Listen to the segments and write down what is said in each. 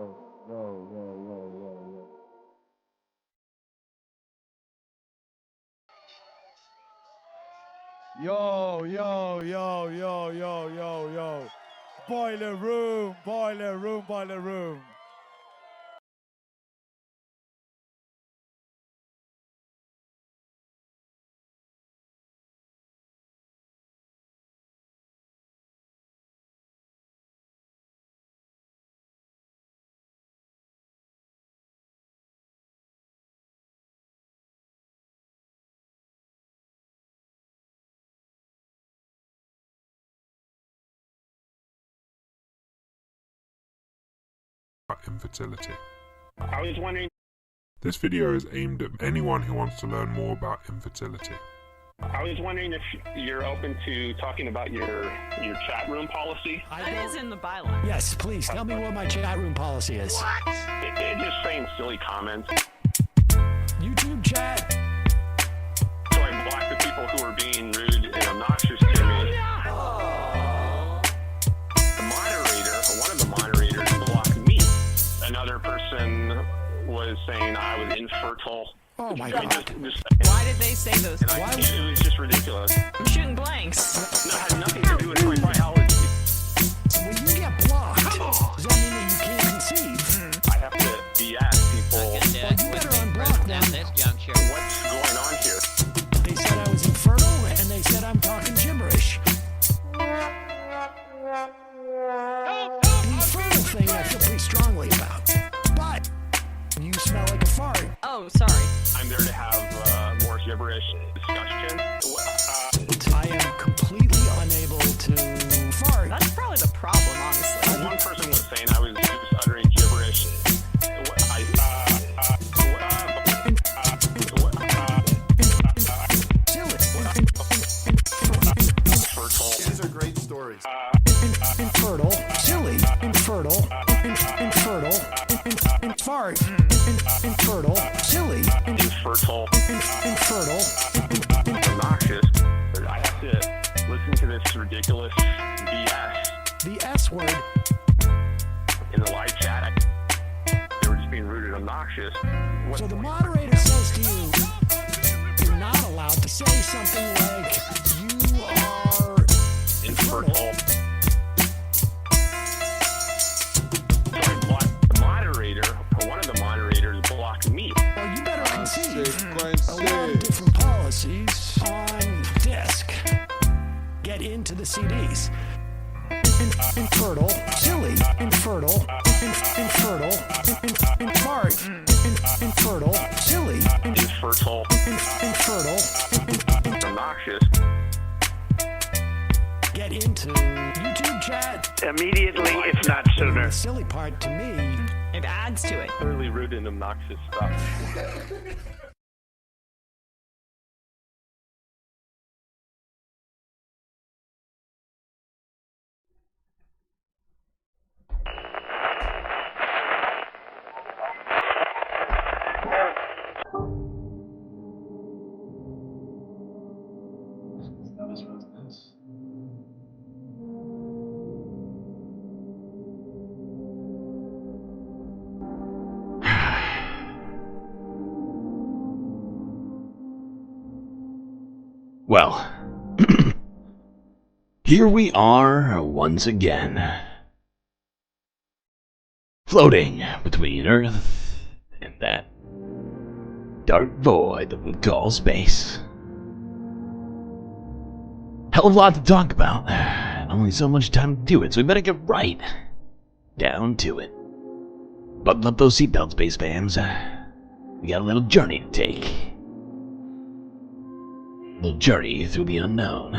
whoa. Yo. Boiler room. Infertility. I was wondering. This video is aimed at anyone who wants to learn more about infertility. I was wondering if you're open to talking about your chat room policy. That is in the byline. Yes, please tell me what my chat room policy is. What? It just saying silly comments. YouTube chat. So I blocked the people who were being rude and obnoxious to me. The moderator, one of the moderators, blocked me. Another person was saying I was infertile. Oh my I mean, God. Why did they say those things? It was just ridiculous. I'm shooting blanks. No, it had nothing to do with my biology. When you get blocked, does that mean that you can't conceive? I have to BS people Well, you better unblock them. what's going on here. They said I was infertile, and they said I'm talking gibberish. The infertile thing I feel pretty strongly about. But you smell like a fart. Oh, sorry. I'm there to have more gibberish discussion. I am completely unable to fart. That's probably the problem, honestly. One person was saying I was just uttering gibberish. These are great stories. Infertile, silly, infertile, infertile, fart, infertile, silly, Infertile, infertile, obnoxious. I have to listen to this ridiculous BS the S word. in the live chat. They were just being rude and obnoxious. So the moderator says to you, you're not allowed to say something like, you are Infertile. So I blocked the moderator, or one of the moderators blocked me. Well, you better conceive. A lot of different policies on disk. Get into the CDs. Infertile, silly, infertile, infertile, fart, infertile, silly, Infertile, infertile, obnoxious. get into YouTube chat. Immediately, if not The sooner. silly part to me, It adds to it. Really rude and obnoxious stuff. Well, here we are once again, floating between Earth and that dark void that we call space. Hell of a lot to talk about, and only so much time to do it, so we better get right down to it. Buckle up those seatbelts, space fans. We got a little journey to take. A little journey through the unknown.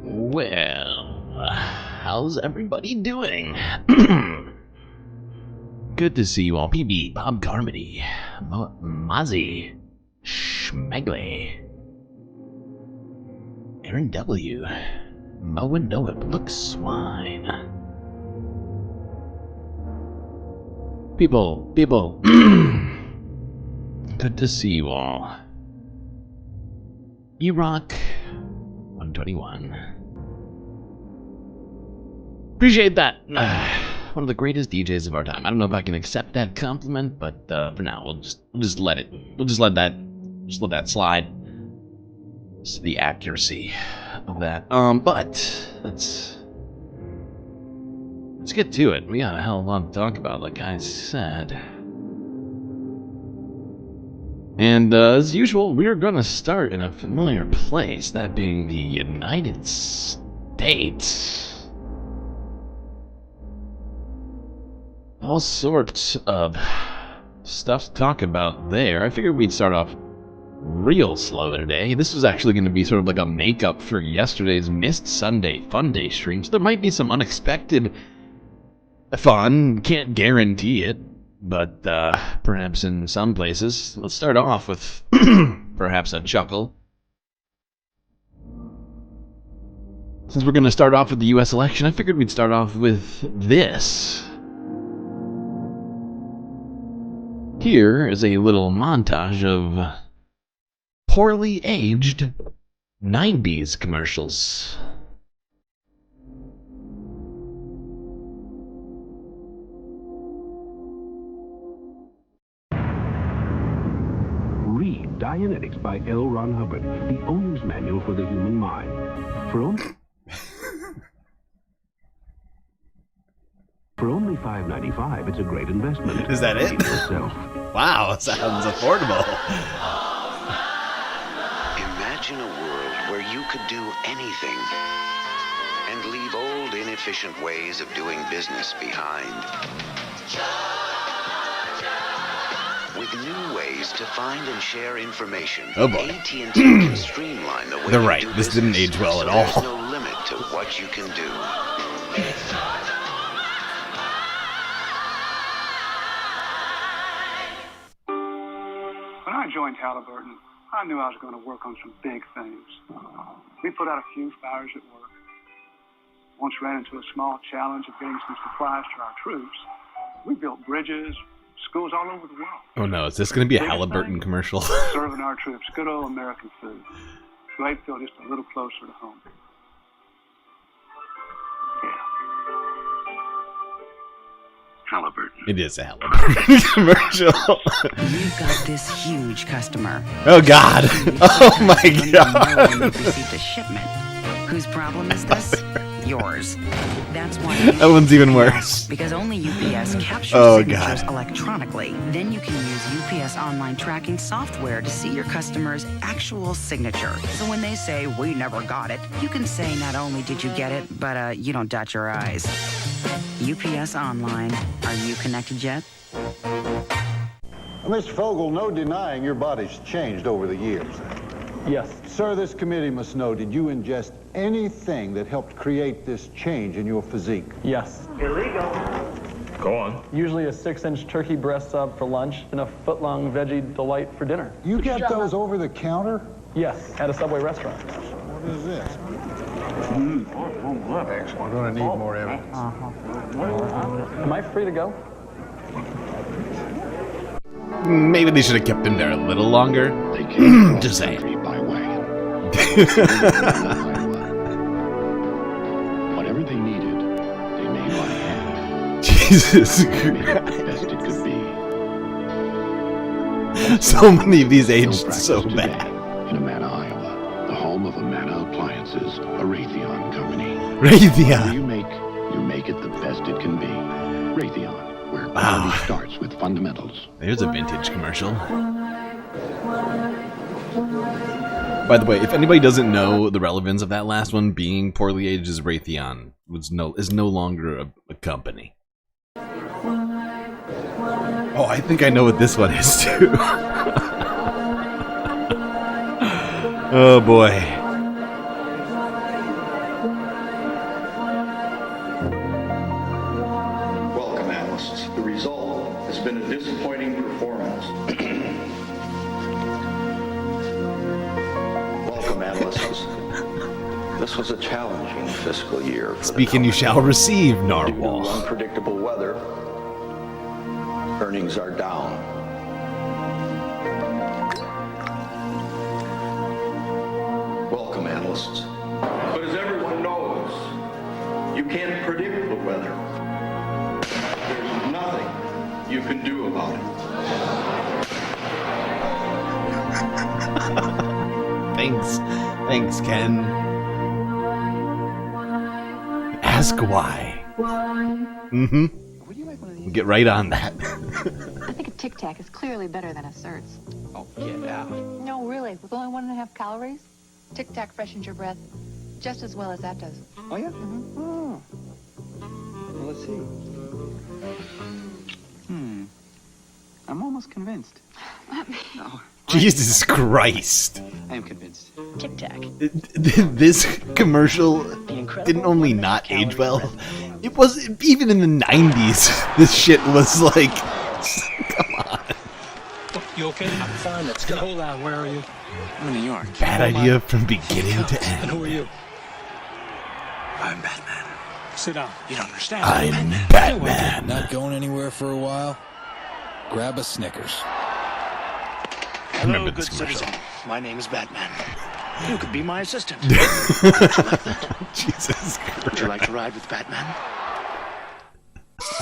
Well, how's everybody doing? Good to see you all. PB, Bob Carmody, Mozzie, Schmegley, Aaron W, Moen Noah, Look Swine, People. Good to see you all. Iraq 121. Appreciate that. One of the greatest DJs of our time. I don't know if I can accept that compliment, but for now, we'll just let it. We'll just let that slide. Just the accuracy of that. But let's get to it. We got a hell of a lot to talk about, like I said. And as usual, we're gonna start in a familiar place, that being the United States. All sorts of stuff to talk about there. I figured we'd start off real slow today. This was actually going to be sort of like a makeup for yesterday's missed Sunday Fun Day stream, so there might be some unexpected fun. Can't guarantee it, but perhaps in some places. Let's start off with perhaps a chuckle. Since we're going to start off with the US election, I figured we'd start off with this. Here is a little montage of poorly aged 90s commercials. Read Dianetics by L. Ron Hubbard, the owner's manual for the human mind. For only $5.95, it's a great investment. Is that it? Yourself. Wow, sounds affordable. Imagine a world where you could do anything and leave old, inefficient ways of doing business behind. With new ways to find and share information, oh boy. AT&T can streamline the way They're you right. do This business, didn't age well so at all. There's no limit to what you can do. When I joined Halliburton, I knew I was going to work on some big things. We put out a few fires at work. Once ran into a small challenge of getting some supplies to our troops. We built bridges, schools all over the world. Oh no, is this going to be a Halliburton commercial? Serving our troops good old American food. So they feel just a little closer to home. Halliburton. It is a Halliburton commercial. You've got this huge customer. Oh god. Oh my god. You've received a shipment. Whose problem is this? Yours. That's why that one's even worse. Because only UPS captures signatures electronically. Then you can use UPS online tracking software to see your customer's actual signature. So when they say, "We never got it," you can say not only did you get it, but you don't dot your I's. UPS Online. Are you connected yet? Mr. Fogel, no denying your body's changed over the years. Yes. Sir, this committee must know, did you ingest anything that helped create this change in your physique? Yes. Illegal. Go on. Usually a 6-inch turkey breast sub for lunch and a foot-long veggie delight for dinner. You get those over the counter? Yes, at a Subway restaurant. What is this? We're going to need more evidence. Am I free to go? Maybe they should have kept him there a little longer. Just saying. Whatever they needed, they made by hand. Jesus Christ. Best it could be. So many of these aged so bad. In Amana, Iowa, the home of Amana Appliances, a Raytheon company. Raytheon. You make it the best it can be. Raytheon, where quality starts with fundamentals. There's a vintage commercial. By the way, if anybody doesn't know the relevance of that last one, being poorly aged as Raytheon is no longer a company. Oh, I think I know what this one is too. Oh boy. Welcome, analysts. The result has been a disappointing performance. Welcome, analysts. This was a challenging fiscal year. Speak and you shall receive, Narwhal. Unpredictable weather, Earnings are down. Welcome, analysts. But as everyone knows, you can't predict the weather. There's nothing you can do about it. Thanks, Ken. Ask why. Mm-hmm. Get right on that. I think a Tic Tac is clearly better than a Certs. Oh, get out. No, really. With only 1.5 calories, Tic Tac freshens your breath just as well as that does. Oh, yeah? Mm-hmm. Oh. Well, let's see. I'm almost convinced. No. Jesus Christ. I am convinced. Tic Tac. This commercial didn't only not age well, it was, even in the 90s, this shit was like, come on. You okay? I'm fine. Let's go. Hold on. Where are you? I'm in New York. Bad idea from beginning to And end. who are you? I'm Batman. Sit down. You don't understand. I'm Batman. Not going anywhere for a while? Grab a Snickers. I remember this good commercial. citizen. My name is Batman. You could be my assistant. Jesus Christ. Would you like to ride with Batman?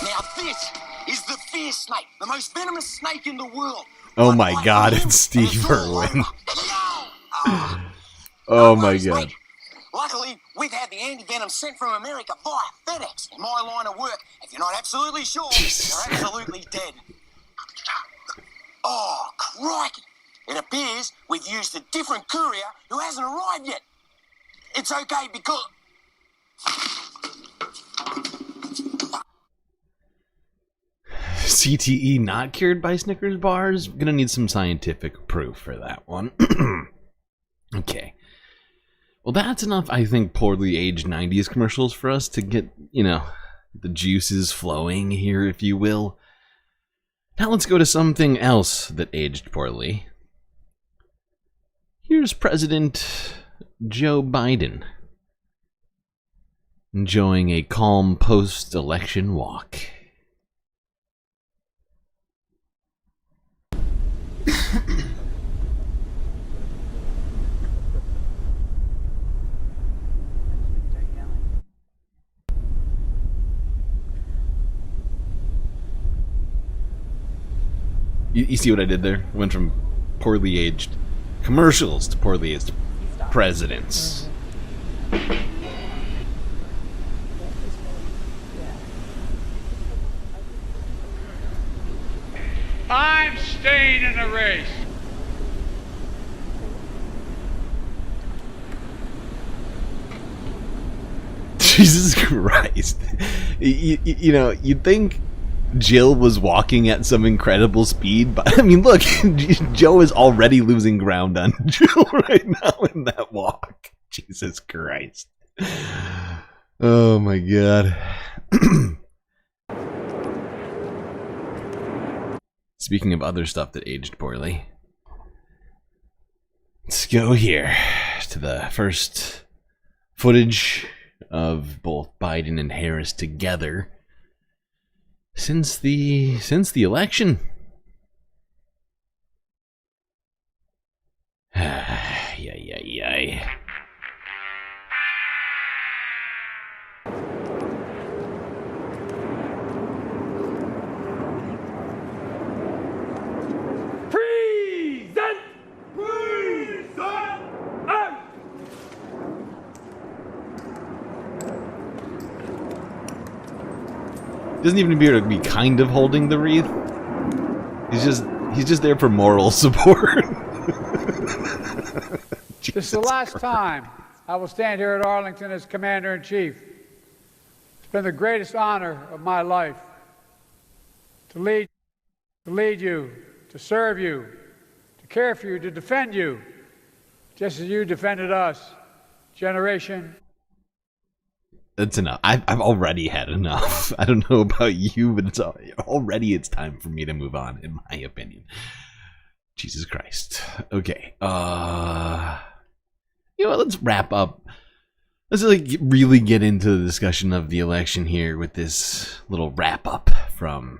Now this is the fear snake, the most venomous snake in the world. Oh my god, it's Steve Irwin. Oh my god. Luckily, we've had the anti-venom sent from America via FedEx. In my line of work, if you're not absolutely sure, you're absolutely dead. Oh, crikey. It appears we've used a different courier who hasn't arrived yet. It's okay because... CTE not cured by Snickers bars? Gonna need some scientific proof for that one. Okay. Well, that's enough, I think, poorly aged 90s commercials for us to get, you know, the juices flowing here, if you will. Now let's go to something else that aged poorly. Here's President Joe Biden enjoying a calm post-election walk. You see what I did there? Went from poorly aged commercials to poorly aged presidents. I'm staying in the race. Jesus Christ. You know, you'd think Jill was walking at some incredible speed, but I mean, look, Joe is already losing ground on Jill right now in that walk. Jesus Christ. Oh my god. Speaking of other stuff that aged poorly, let's go here to the first footage of both Biden and Harris together since the election. Yay. Doesn't even appear to be kind of holding the wreath. He's just there for moral support. This is the last time I will stand here at Arlington as Commander-in-Chief. It's been the greatest honor of my life to lead you, to serve you, to care for you, to defend you, just as you defended us, generation. That's enough. I've already had enough. I don't know about you, but it's time for me to move on, in my opinion. Jesus Christ. Okay. You know what, let's wrap up. Let's really get into the discussion of the election here with this little wrap up from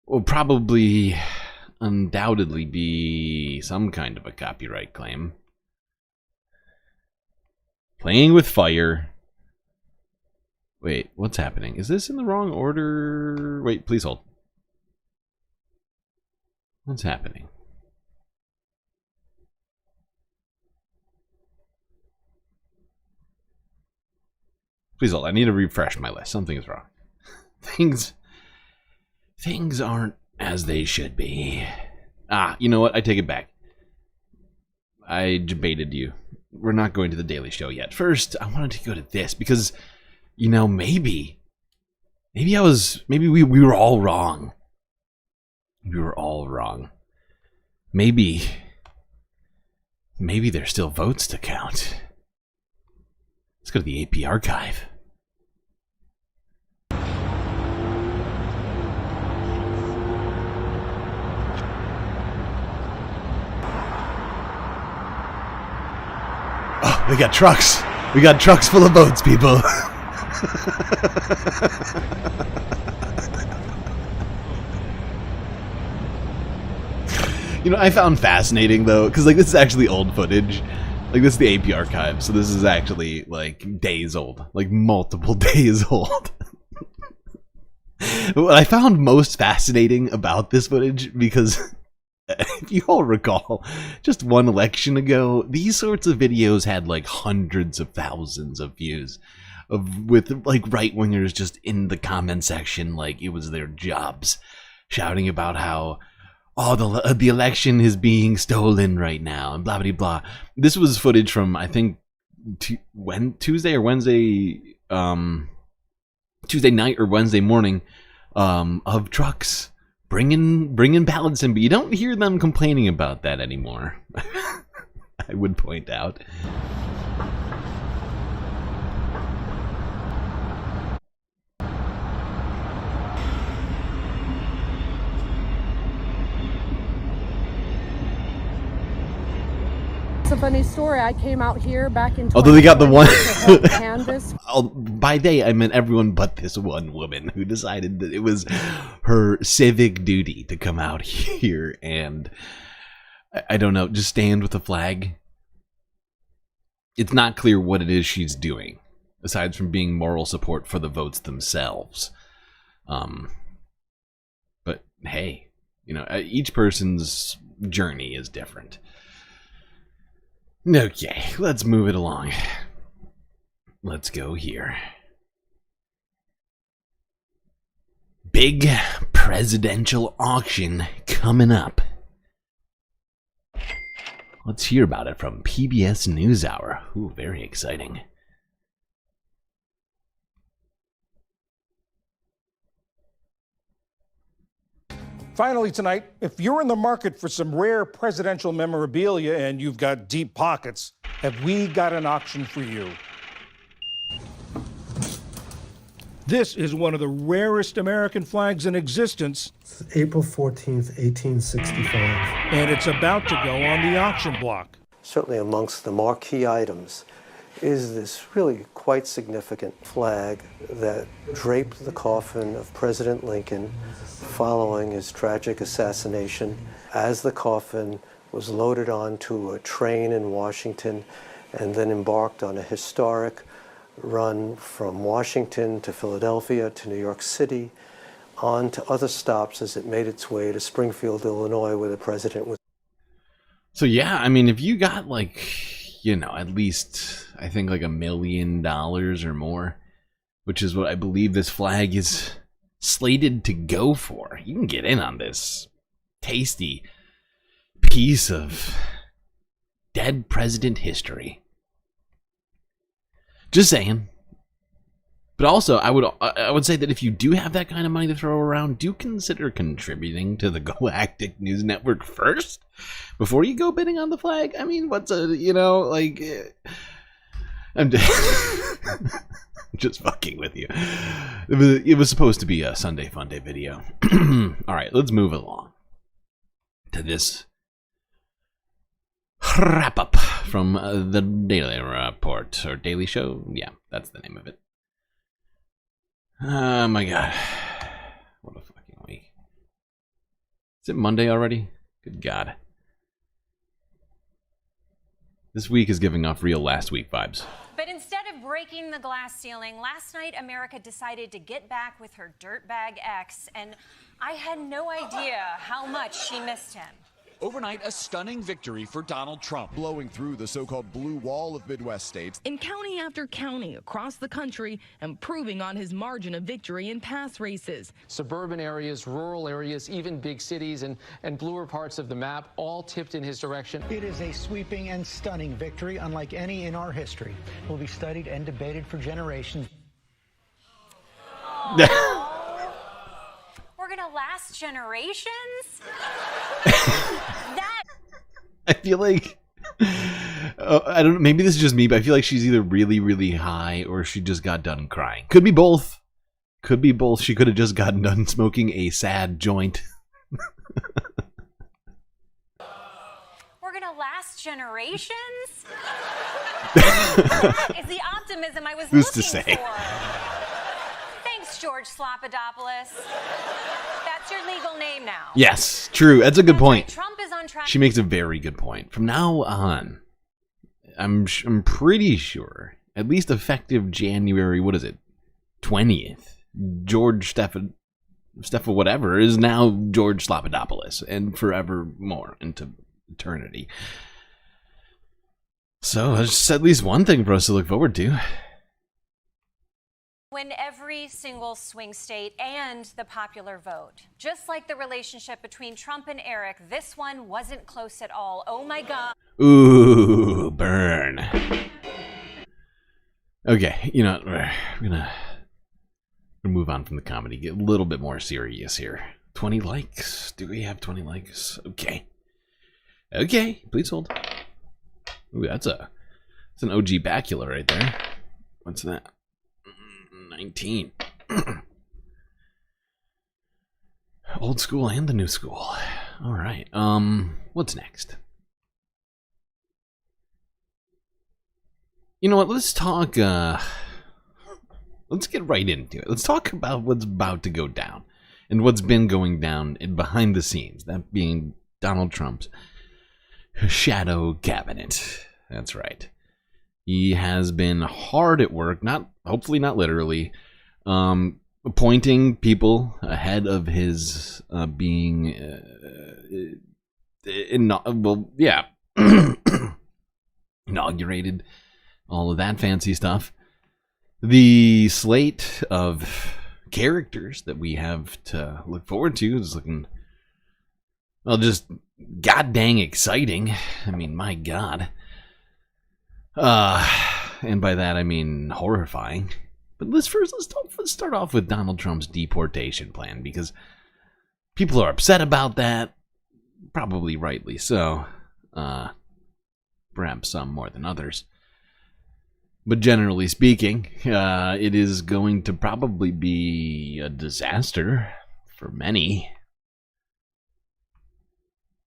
will probably undoubtedly be some kind of a copyright claim. Playing with fire. Wait, what's happening? Is this in the wrong order? Wait, please hold. What's happening? Please hold. I need to refresh my list. Something is wrong. Things aren't as they should be. Ah, you know what? I take it back. I debated you. We're not going to the Daily Show yet. First, I wanted to go to this because, you know, maybe we were all wrong. We were all wrong. Maybe there's still votes to count. Let's go to the AP archive. Oh, we got trucks. We got trucks full of votes, people. You know, I found fascinating though, because like this is actually old footage. Like this is the AP archive, so this is actually like days old, like multiple days old. What I found most fascinating about this footage, because if you all recall, just one election ago, these sorts of videos had like hundreds of thousands of views, with like right-wingers just in the comment section like it was their jobs, shouting about how, oh, the election is being stolen right now, and blah, blah, blah. This was footage from, I think, Tuesday or Wednesday, Tuesday night or Wednesday morning, of trucks bringing ballots in, but you don't hear them complaining about that anymore. I would point out. It's a funny story. I came out here back in. Although they got the one. Canvas. By they, I meant everyone but this one woman who decided that it was her civic duty to come out here and, I don't know, just stand with the flag. It's not clear what it is she's doing, aside from being moral support for the votes themselves. But hey, you know, each person's journey is different. Okay, let's move it along. Let's go here. Big presidential auction coming up. Let's hear about it from PBS NewsHour. Ooh, very exciting. Finally tonight, if you're in the market for some rare presidential memorabilia and you've got deep pockets, have we got an auction for you? This is one of the rarest American flags in existence. It's April 14th, 1865. And it's about to go on the auction block. Certainly amongst the marquee items is this really quite significant flag that draped the coffin of President Lincoln following his tragic assassination. As the coffin was loaded onto a train in Washington and then embarked on a historic run from Washington to Philadelphia to New York City, on to other stops as it made its way to Springfield, Illinois, where the president was. So yeah, I mean, if you got like, you know, at least, I think like $1 million or more, which is what I believe this flag is slated to go for, you can get in on this tasty piece of dead president history. Just saying. But also, I would say that if you do have that kind of money to throw around, do consider contributing to the Galactic News Network first before you go bidding on the flag. I mean, what's a, you know, like, I'm just fucking with you. It was supposed to be a Sunday Fun Day video. All right, let's move along to this wrap up from the Daily Report or Daily Show. Yeah, that's the name of it. Oh my god. What a fucking week. Is it Monday already? Good God. This week is giving off real last week vibes. But instead of breaking the glass ceiling, last night America decided to get back with her dirtbag ex, and I had no idea how much she missed him. Overnight, a stunning victory for Donald Trump. Blowing through the so-called blue wall of Midwest states. In county after county across the country, improving on his margin of victory in past races. Suburban areas, rural areas, even big cities and bluer parts of the map, all tipped in his direction. It is a sweeping and stunning victory, unlike any in our history. It will be studied and debated for generations. We're gonna last generations? I feel like I don't know, maybe this is just me, but I feel like she's either really, really high or she just got done crying. Could be both. Could be both. She could have just gotten done smoking a sad joint. We're gonna last generations? That is the optimism I was Who's looking to say? for. Thanks, George Slopadopoulos. That's your legal name now. Yes, true. That's a good point. Trump is on track. She makes a very good point. From now on, I'm pretty sure, at least effective January, what is it, 20th, George Stepha whatever is now George Slopadopoulos, and forevermore into eternity. So that's at least one thing for us to look forward to. Win every single swing state and the popular vote. Just like the relationship between Trump and Eric, this one wasn't close at all. Oh my God. Ooh, burn. Okay, you know, we're gonna move on from the comedy, get a little bit more serious here. 20 likes. Do we have 20 likes? Okay. Okay, please hold. Ooh, that's an OG bacula right there. What's that? 19. Old school and the new school. All right. What's next? You know what? Let's talk. Let's get right into it. Let's talk about what's about to go down and what's been going down behind the scenes. That being Donald Trump's shadow cabinet. That's right. He has been hard at work, hopefully not literally, appointing people ahead of his being inaugurated, all of that fancy stuff. The slate of characters that we have to look forward to is looking, well, just god dang exciting. I mean, my God. And by that I mean horrifying. But let's start off with Donald Trump's deportation plan, because people are upset about that, probably rightly so. Perhaps some more than others. But generally speaking, it is going to probably be a disaster for many.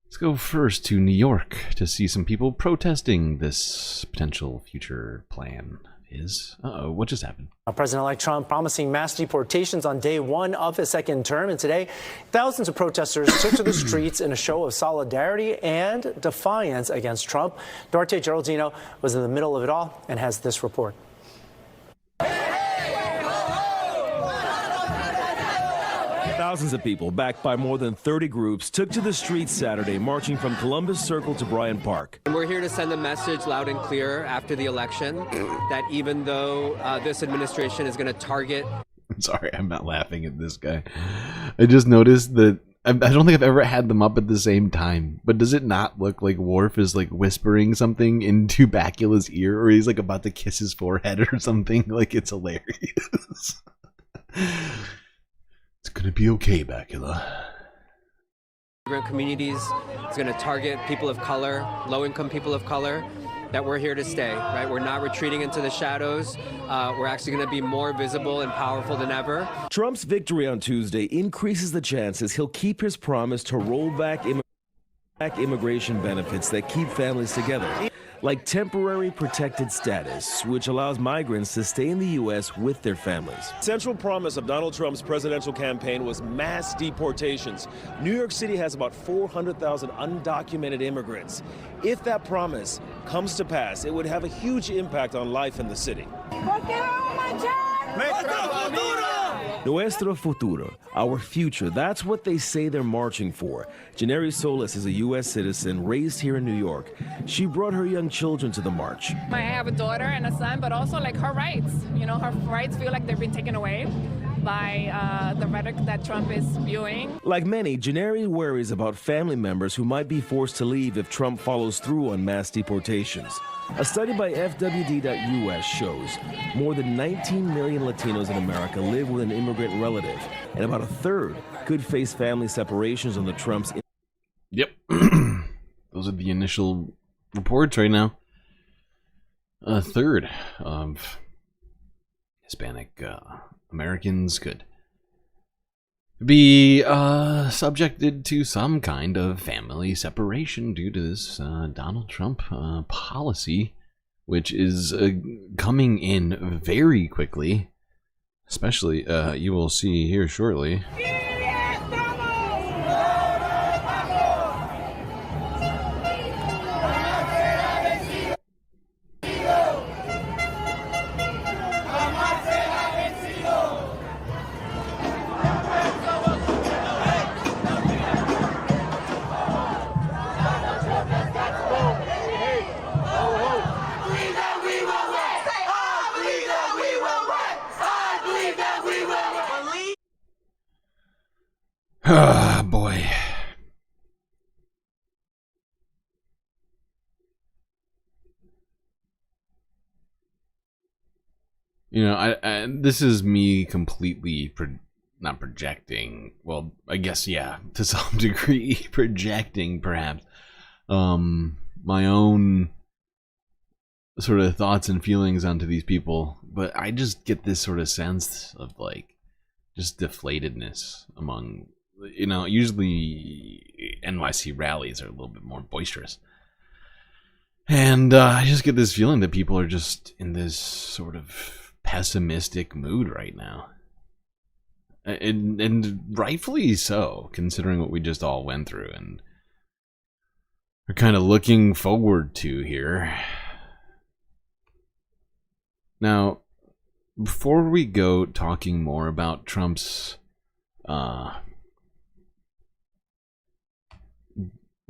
Let's go first to New York to see some people protesting this potential future plan. What just happened? President-elect Trump promising mass deportations on day one of his second term. And today, thousands of protesters took to the streets in a show of solidarity and defiance against Trump. Duarte Geraldino was in the middle of it all and has this report. Thousands of people, backed by more than 30 groups, took to the streets Saturday, marching from Columbus Circle to Bryant Park. And we're here to send a message loud and clear after the election that even though this administration is going to target... I'm sorry, I'm not laughing at this guy. I just noticed that I don't think I've ever had them up at the same time, but does it not look like Worf is like whispering something into Bacula's ear, or he's like about to kiss his forehead or something? Like, it's hilarious. It's gonna be okay, Bacula. Immigrant communities. It's going to target people of color, low-income people of color. That we're here to stay, right? We're not retreating into the shadows. We're actually going to be more visible and powerful than ever. Trump's victory on Tuesday increases the chances he'll keep his promise to roll back immigration benefits that keep families together. like temporary protected status, which allows migrants to stay in the U.S. with their families. Central promise of Donald Trump's presidential campaign was mass deportations. New York City has about 400,000 undocumented immigrants. If that promise comes to pass, it would have a huge impact on life in the city. Nuestro futuro, our future, that's what they say they're marching for. Janeri Solis is a U.S. citizen raised here in New York. She brought her young children to the march. I have a daughter and a son, but also like her rights. You know, her rights feel like they've been taken away by the rhetoric that Trump is spewing. Like many, Janeri worries about family members who might be forced to leave if Trump follows through on mass deportations. A study by FWD.US shows more than 19 million Latinos in America live with an immigrant relative, and about a third could face family separations under Trump's. Yep. Those are the initial reports right now. A third of Hispanic Americans could be subjected to some kind of family separation due to this Donald Trump policy, which is coming in very quickly, especially you will see here shortly. Ah, boy. You know, I this is me completely not projecting. Well, I guess, yeah, to some degree projecting, perhaps, my own sort of thoughts and feelings onto these people. But I just get this sort of sense of, like, just deflatedness among... You know, usually NYC rallies are a little bit more boisterous. And I just get this feeling that people are just in this sort of pessimistic mood right now. And rightfully so, considering what we just all went through and are kind of looking forward to here. Now, before we go talking more about Trump's...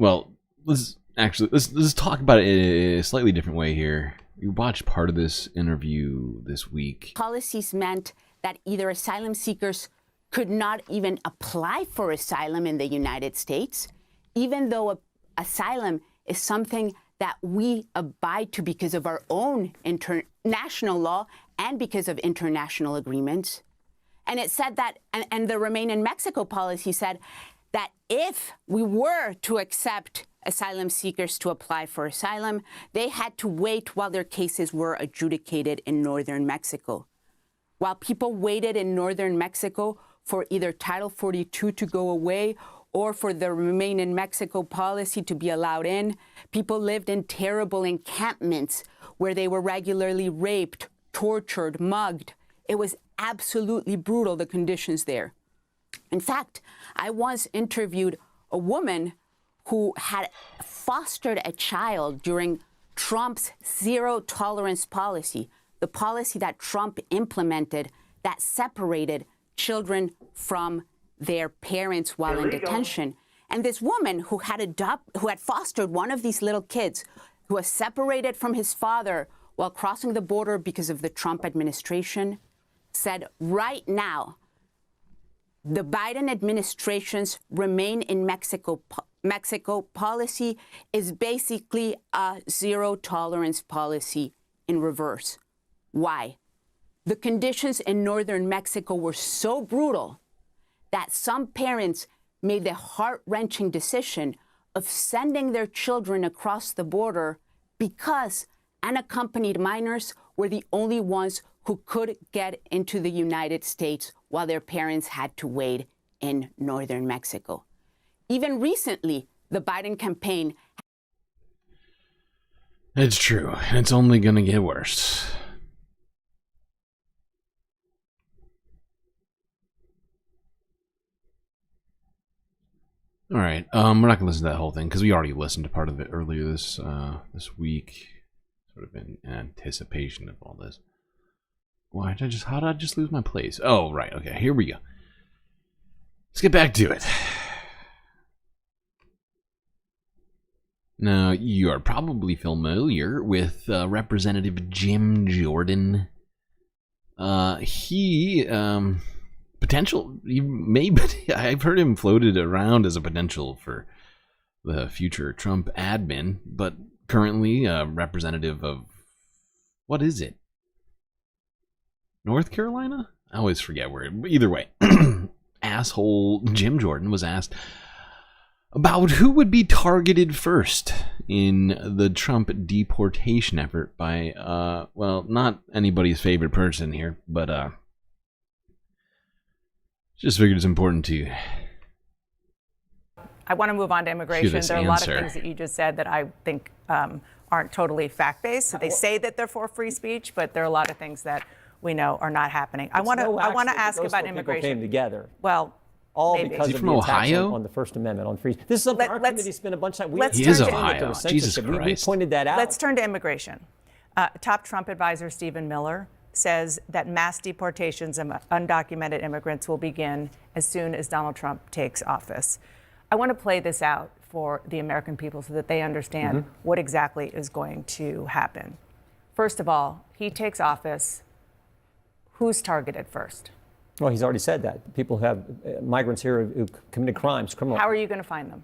Well, let's talk about it in a slightly different way here. We watched part of this interview this week. Policies meant that either asylum seekers could not even apply for asylum in the United States, even though asylum is something that we abide to because of our own international law and because of international agreements. And it said that, and the Remain in Mexico policy said that if we were to accept asylum seekers to apply for asylum, they had to wait while their cases were adjudicated in northern Mexico. While people waited in northern Mexico for either Title 42 to go away or for the Remain in Mexico policy to be allowed in, people lived in terrible encampments where they were regularly raped, tortured, mugged. It was absolutely brutal, the conditions there. In fact, I once interviewed a woman who had fostered a child during Trump's zero tolerance policy, the policy that Trump implemented that separated children from their parents while in detention. And this woman who had fostered one of these little kids who was separated from his father while crossing the border because of the Trump administration said right now, the Biden administration's Remain in Mexico policy is basically a zero tolerance policy in reverse. Why? The conditions in northern Mexico were so brutal that some parents made the heart-wrenching decision of sending their children across the border because unaccompanied minors were the only ones who could get into the United States while their parents had to wait in northern Mexico. Even recently, the Biden campaign... It's true. It's only gonna get worse. All right. We're not gonna listen to that whole thing because we already listened to part of it earlier this week, sort of in anticipation of all this. Why did I just? How did I just lose my place? Oh, right. Okay, here we go. Let's get back to it. Now, you are probably familiar with Representative Jim Jordan. He I've heard him floated around as a potential for the future Trump admin, but currently a representative of, what is it? North Carolina? I always forget where. Either way, asshole Jim Jordan was asked about who would be targeted first in the Trump deportation effort by, well, not anybody's favorite person here, but just figured it's important to. I want to move on to immigration. There are a lot of things that you just said that I think aren't totally fact-based. So they say that they're for free speech, but there are a lot of things that we know are not happening. I want to ask about immigration. Came together. Well, all maybe. because of the attacks on the First Amendment, on free. This is something our committee spent a bunch of time. He is Ohio. Jesus Christ. We pointed that out. Let's turn to immigration. Top Trump advisor Stephen Miller says that mass deportations of undocumented immigrants will begin as soon as Donald Trump takes office. I want to play this out for the American people so that they understand what exactly is going to happen. First of all, he takes office. Who's targeted first? Well, he's already said that. People who have migrants here who committed crimes, criminal. How are you going to find them?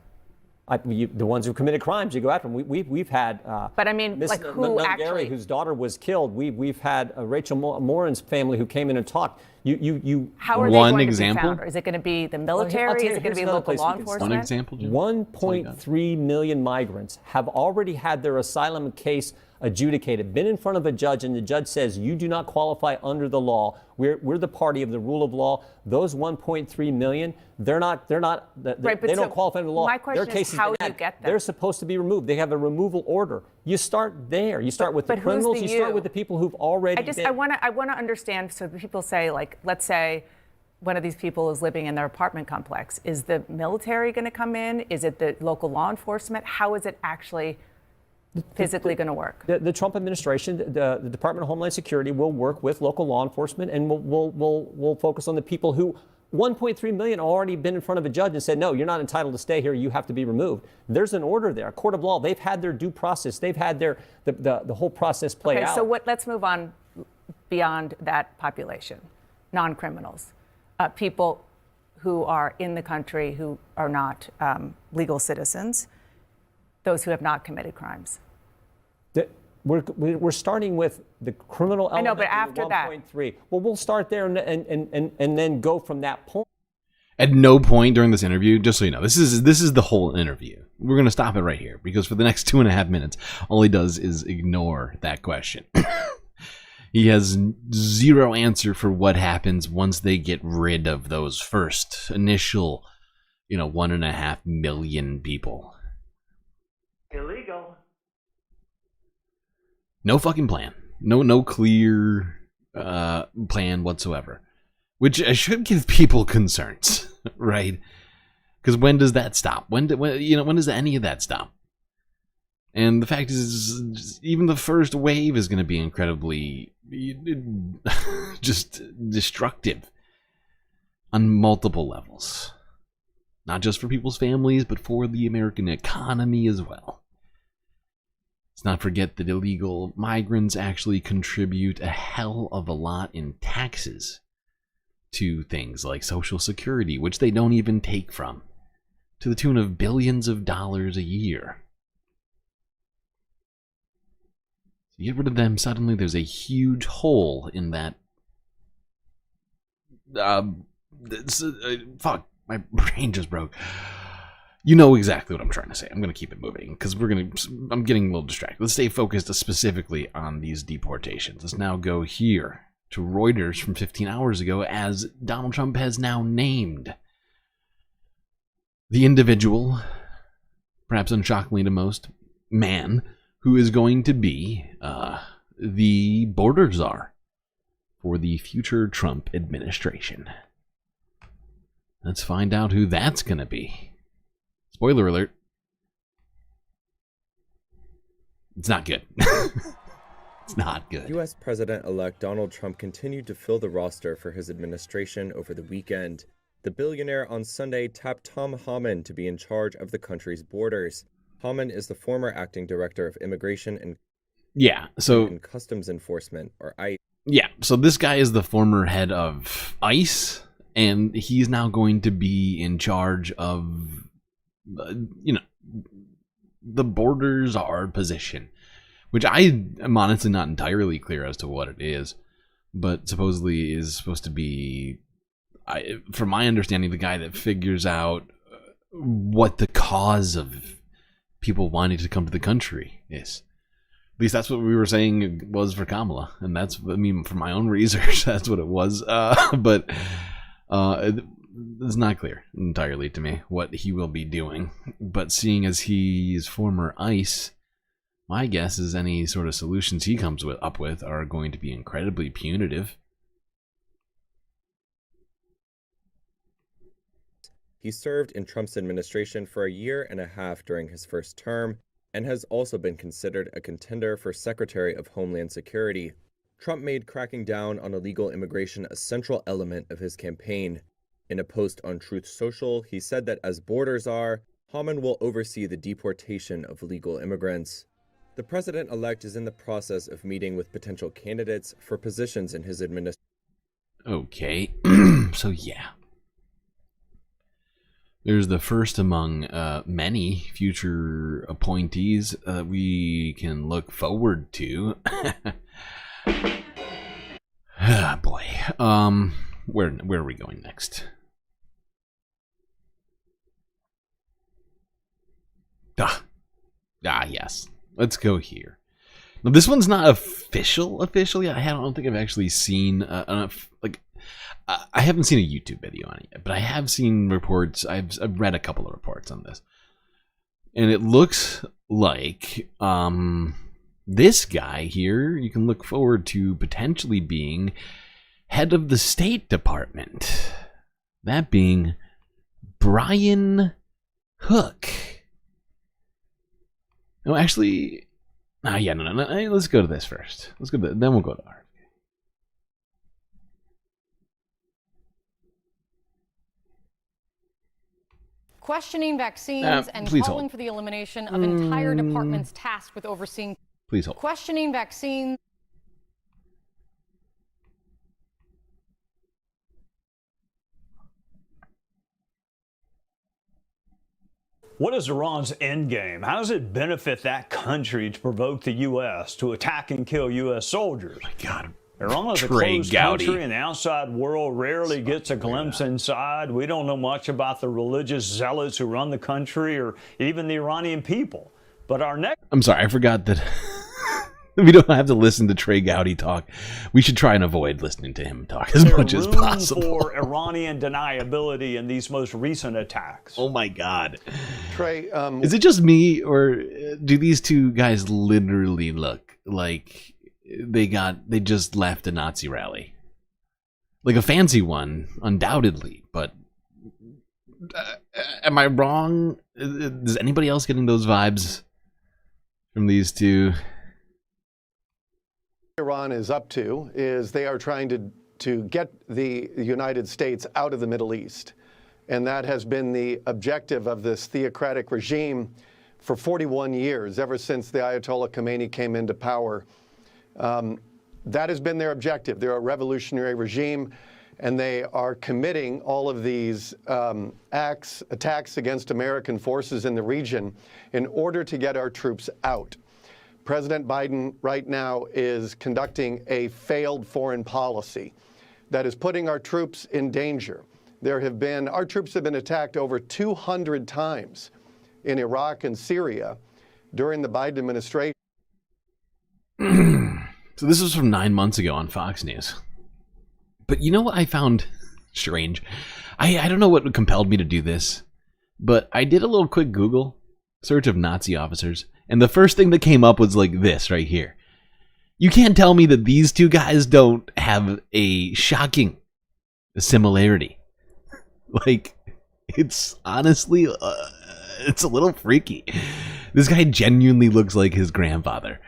The ones who committed crimes, you go after them. We've had. But I mean, Ms. like who actually? Whose daughter was killed. We've had Rachel Morin's family who came in and talked. How are they going to be found? Is it going to be the military? Is it going to be local law enforcement? One example. 1.3 million migrants have already had their asylum case adjudicated, been in front of a judge, and the judge says you do not qualify under the law. We're the party of the rule of law. Those 1.3 million, they don't qualify under the law. My question is how do you get them? They're supposed to be removed. They have a removal order. You start there. You start with the criminals. You start with the people who've already been. I want to understand. So people say, like, let's say one of these people is living in their apartment complex. Is the military going to come in? Is it the local law enforcement? How is it actually physically going to work? The Trump administration, the Department of Homeland Security will work with local law enforcement, and we'll focus on the people who 1.3 million already been in front of a judge and said, no, you're not entitled to stay here. You have to be removed. There's an order there, a court of law. They've had their due process. They've had the whole process play out. So let's move on beyond that population, non-criminals, people who are in the country who are not legal citizens, those who have not committed crimes. We're starting with the criminal element. I know, but after that. 1.3. Well, we'll start there and then go from that point. At no point during this interview, just so you know, this is the whole interview. We're going to stop it right here because for the next 2.5 minutes, all he does is ignore that question. He has zero answer for what happens once they get rid of those first initial, 1.5 million people. Illegal. No fucking plan. No clear plan whatsoever. Which should give people concerns, right? Because when does that stop? When does any of that stop? And the fact is, even the first wave is going to be incredibly just destructive on multiple levels. Not just for people's families, but for the American economy as well. Let's not forget that illegal migrants actually contribute a hell of a lot in taxes to things like Social Security, which they don't even take from, to the tune of billions of dollars a year. So you get rid of them, suddenly there's a huge hole in that. Fuck, my brain just broke. You know exactly what I'm trying to say. I'm going to keep it moving because I'm getting a little distracted. Let's stay focused specifically on these deportations. Let's now go here to Reuters from 15 hours ago, as Donald Trump has now named the individual, perhaps unshockingly to most, man who is going to be the border czar for the future Trump administration. Let's find out who that's going to be. Spoiler alert. It's not good. It's not good. U.S. President-elect Donald Trump continued to fill the roster for his administration over the weekend. The billionaire on Sunday tapped Tom Homan to be in charge of the country's borders. Homan is the former acting director of Immigration and Customs Enforcement, or ICE. Yeah, so this guy is the former head of ICE, and he's now going to be in charge of, the border czar position, which I am honestly not entirely clear as to what it is, but supposedly is supposed to be, from my understanding, the guy that figures out what the cause of people wanting to come to the country is. At least that's what we were saying it was for Kamala, and that's, I mean, from my own research, that's what it was. But it's not clear entirely to me what he will be doing. But seeing as he's former ICE, my guess is any sort of solutions he comes up with are going to be incredibly punitive. He served in Trump's administration for a year and a half during his first term, and has also been considered a contender for Secretary of Homeland Security. Trump made cracking down on illegal immigration a central element of his campaign. In a post on Truth Social, he said that as border czar, Homan will oversee the deportation of illegal immigrants. The president-elect is in the process of meeting with potential candidates for positions in his administration. Okay, so yeah. There's the first among many future appointees we can look forward to. Ah, boy. Where are we going next? Yes. Let's go here. Now, this one's not official yet. I don't think I've actually seen I haven't seen a YouTube video on it yet, but I have seen reports. I've read a couple of reports on this, and it looks like this guy here you can look forward to potentially being head of the State Department. That being Brian Hook. No, actually, no. Let's go to this first. Then we'll go to ours. Questioning vaccines and calling for the elimination of entire departments tasked with overseeing. Please hold. Questioning vaccines. What is Iran's endgame? How does it benefit that country to provoke the U.S. to attack and kill U.S. soldiers? Oh my God. Iran is a closed country, and the outside world rarely gets a glimpse inside. We don't know much about the religious zealots who run the country or even the Iranian people. But our next... I'm sorry, I forgot that we don't have to listen to Trey Gowdy talk. We should try and avoid listening to him talk as much as possible. For Iranian deniability in these most recent attacks. Oh my God. Trey, is it just me, or do these two guys literally look like they just left a Nazi rally? Like a fancy one, undoubtedly, but am I wrong? Is anybody else getting those vibes from these two? Iran is up to is they are trying to get the United States out of the Middle East. And that has been the objective of this theocratic regime for 41 years, ever since the Ayatollah Khomeini came into power. That has been their objective. They're a revolutionary regime, and they are committing all of these attacks against American forces in the region in order to get our troops out. President Biden right now is conducting a failed foreign policy that is putting our troops in danger. Our troops have been attacked over 200 times in Iraq and Syria during the Biden administration. So this was from 9 months ago on Fox News. But you know what I found strange? I don't know what compelled me to do this, but I did a little quick Google search of Nazi officers, And the first thing that came up was like this right here. You can't tell me that these two guys don't have a shocking similarity. Like, it's honestly, it's a little freaky. This guy genuinely looks like his grandfather.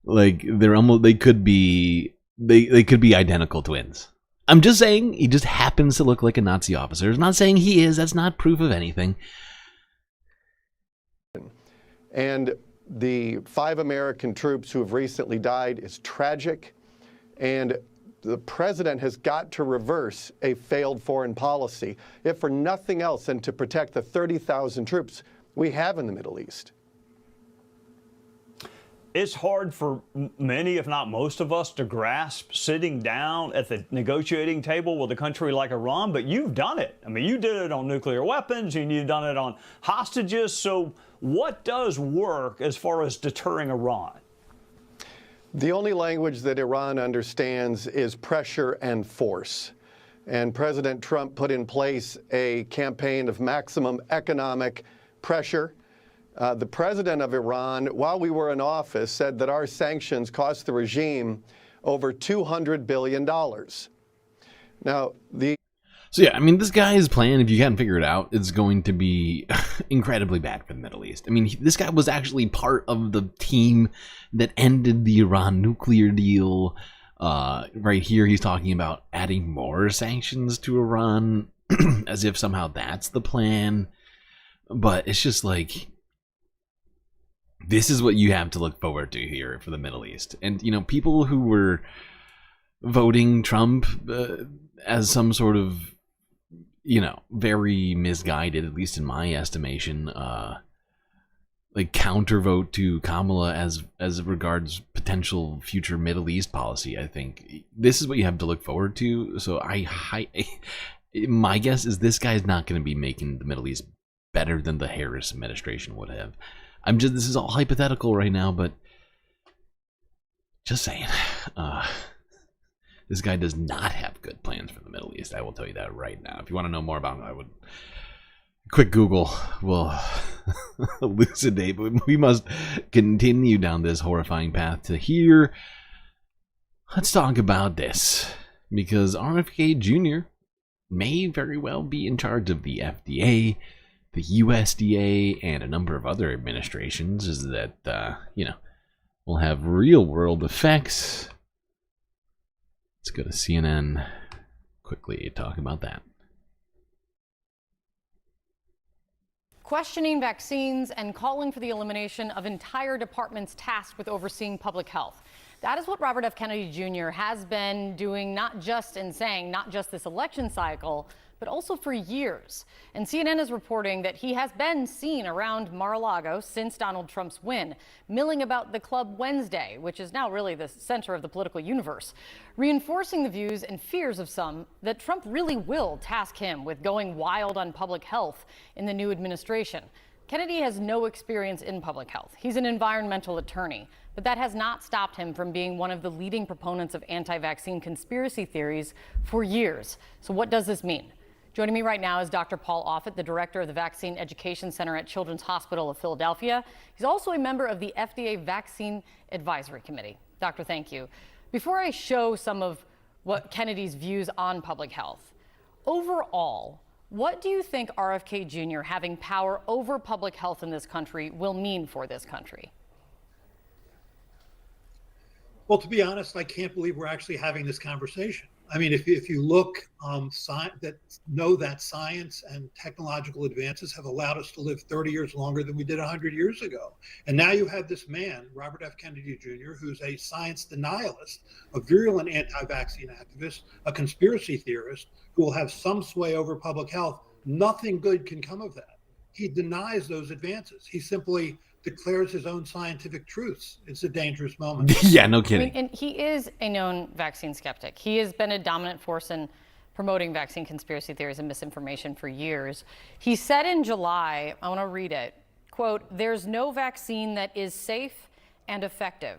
Like, they could be identical twins. I'm just saying, he just happens to look like a Nazi officer. I'm not saying he is. That's not proof of anything. And the 5 American troops who have recently died is tragic. And the president has got to reverse a failed foreign policy, if for nothing else than to protect the 30,000 troops we have in the Middle East. It's hard for many, if not most of us, to grasp sitting down at the negotiating table with a country like Iran, but you've done it. I mean, you did it on nuclear weapons, and you've done it on hostages. So what does work as far as deterring Iran? The only language that Iran understands is pressure and force. And President Trump put in place a campaign of maximum economic pressure. The president of Iran, while we were in office, said that our sanctions cost the regime over $200 billion. Now, So yeah, I mean, this guy's plan, if you hadn't figured it out, is going to be incredibly bad for the Middle East. I mean, this guy was actually part of the team that ended the Iran nuclear deal. Right here, he's talking about adding more sanctions to Iran, as if somehow that's the plan. But it's just like, this is what you have to look forward to here for the Middle East. And, you know, people who were voting Trump as some sort of, you know, very misguided, at least in my estimation, like counter vote to Kamala as regards potential future Middle East policy. I think this is what you have to look forward to. So my guess is this guy's not going to be making the Middle East better than the Harris administration would have. This is all hypothetical right now, but just saying, this guy does not have good plans for the Middle East. I will tell you that right now. If you want to know more about it, quick Google will elucidate, but we must continue down this horrifying path to here. Let's talk about this, because RFK Jr. may very well be in charge of the FDA, the USDA, and a number of other administrations, is that, you know, will have real-world effects. Let's go to CNN quickly talk about that. Questioning vaccines and calling for the elimination of entire departments tasked with overseeing public health. That is what Robert F. Kennedy Jr. has been doing, not just this election cycle, but also for years. And CNN is reporting that he has been seen around Mar-a-Lago since Donald Trump's win, milling about the Club Wednesday, which is now really the center of the political universe, reinforcing the views and fears of some that Trump really will task him with going wild on public health in the new administration. Kennedy has no experience in public health. He's an environmental attorney, but that has not stopped him from being one of the leading proponents of anti-vaccine conspiracy theories for years. So what does this mean? Joining me right now is Dr. Paul Offit, the director of the Vaccine Education Center at Children's Hospital of Philadelphia. He's also a member of the FDA Vaccine Advisory Committee. Doctor, thank you. Before I show some of what Kennedy's views on public health, overall, what do you think RFK Jr. having power over public health in this country will mean for this country? Well, to be honest, I can't believe we're actually having this conversation. I mean, if you look, that science and technological advances have allowed us to live 30 years longer than we did 100 years ago. And now you have this man, Robert F. Kennedy Jr., who's a science denialist, a virulent anti-vaccine activist, a conspiracy theorist, who will have some sway over public health. Nothing good can come of that. He denies those advances. He simply declares his own scientific truths. It's a dangerous moment. Yeah, no kidding. I mean, and he is a known vaccine skeptic. He has been a dominant force in promoting vaccine conspiracy theories and misinformation for years. He said in July, I want to read it, quote, "There's no vaccine that is safe and effective."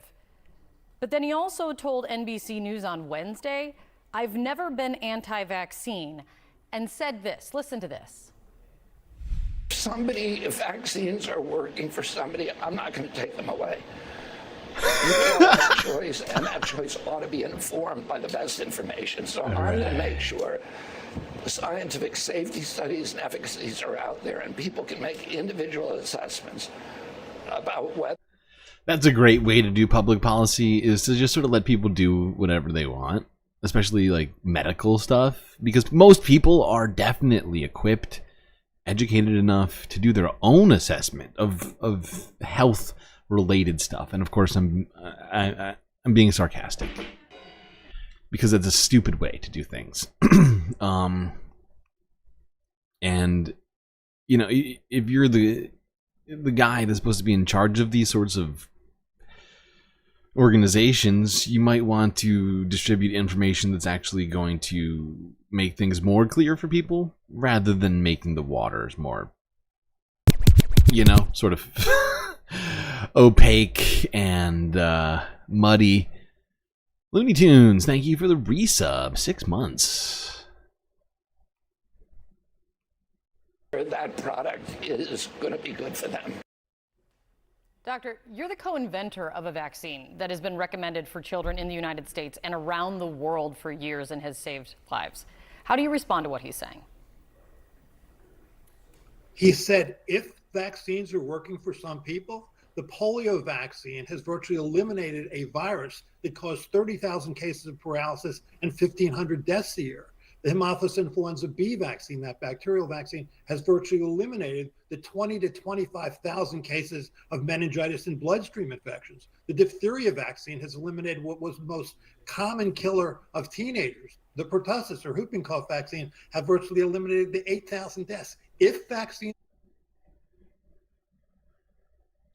But then he also told NBC News on Wednesday, "I've never been anti-vaccine," and said this, listen to this. If vaccines are working for somebody, I'm not going to take them away. You have a choice, and that choice ought to be informed by the best information. So I'm going to make sure the scientific safety studies and efficacies are out there, and people can make individual assessments about whether. That's a great way to do public policy, is to just sort of let people do whatever they want, especially like medical stuff, because most people are definitely equipped, educated enough to do their own assessment of health related stuff. And of course I'm being sarcastic because it's a stupid way to do things. And you know, if you're the guy that's supposed to be in charge of these sorts of organizations, you might want to distribute information that's actually going to make things more clear for people rather than making the waters more, you know, sort of opaque and muddy. Looney Tunes, thank you for the resub. 6 months. that product is going to be good for them. Doctor, you're the co-inventor of a vaccine that has been recommended for children in the United States and around the world for years and has saved lives. How do you respond to what he's saying? He said if vaccines are working for some people, the polio vaccine has virtually eliminated a virus that caused 30,000 cases of paralysis and 1,500 deaths a year. The Haemophilus influenza B vaccine, that bacterial vaccine, has virtually eliminated the 20 to 25,000 cases of meningitis and bloodstream infections. The diphtheria vaccine has eliminated what was the most common killer of teenagers. The pertussis or whooping cough vaccine have virtually eliminated the 8,000 deaths. If vaccines.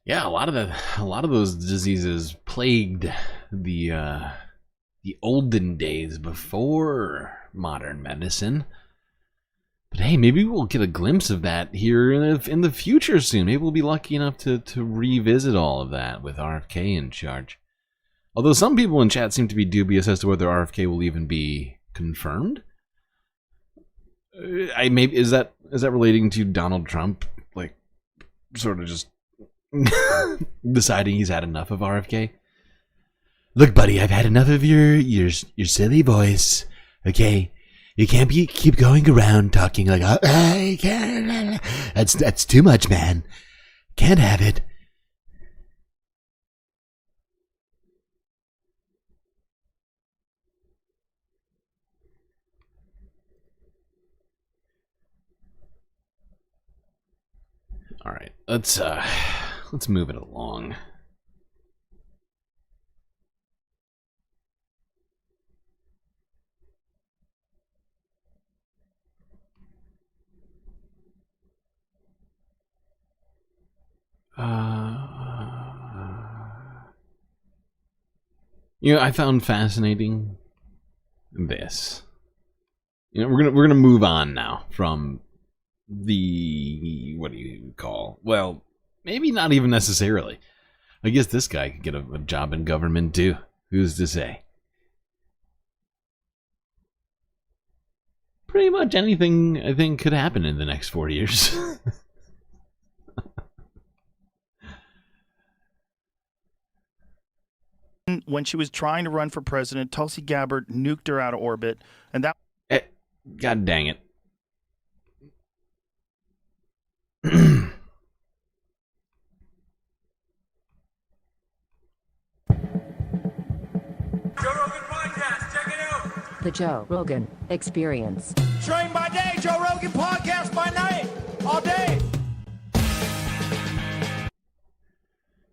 Yeah, a lot of those diseases plagued the olden days before modern medicine. But hey, maybe we'll get a glimpse of that here in the future soon. Maybe we'll be lucky enough to revisit all of that with RFK in charge. Although some people in chat seem to be dubious as to whether RFK will even be confirmed. Is that relating to Donald Trump, like, sort of just deciding he's had enough of RFK? Look, buddy, I've had enough of your silly voice. Okay, you can't keep going around talking like, oh, I can't. That's too much, man. Can't have it. All right, let's move it along. You know, I found fascinating this. You know, we're gonna move on now from the, what do you call? Well, maybe not even necessarily. I guess this guy could get a job in government too. Who's to say? Pretty much anything I think could happen in the next 4 years. When she was trying to run for president, Tulsi Gabbard nuked her out of orbit, and that. God dang it! The Joe Rogan Experience. Train by day, Joe Rogan podcast by night, all day.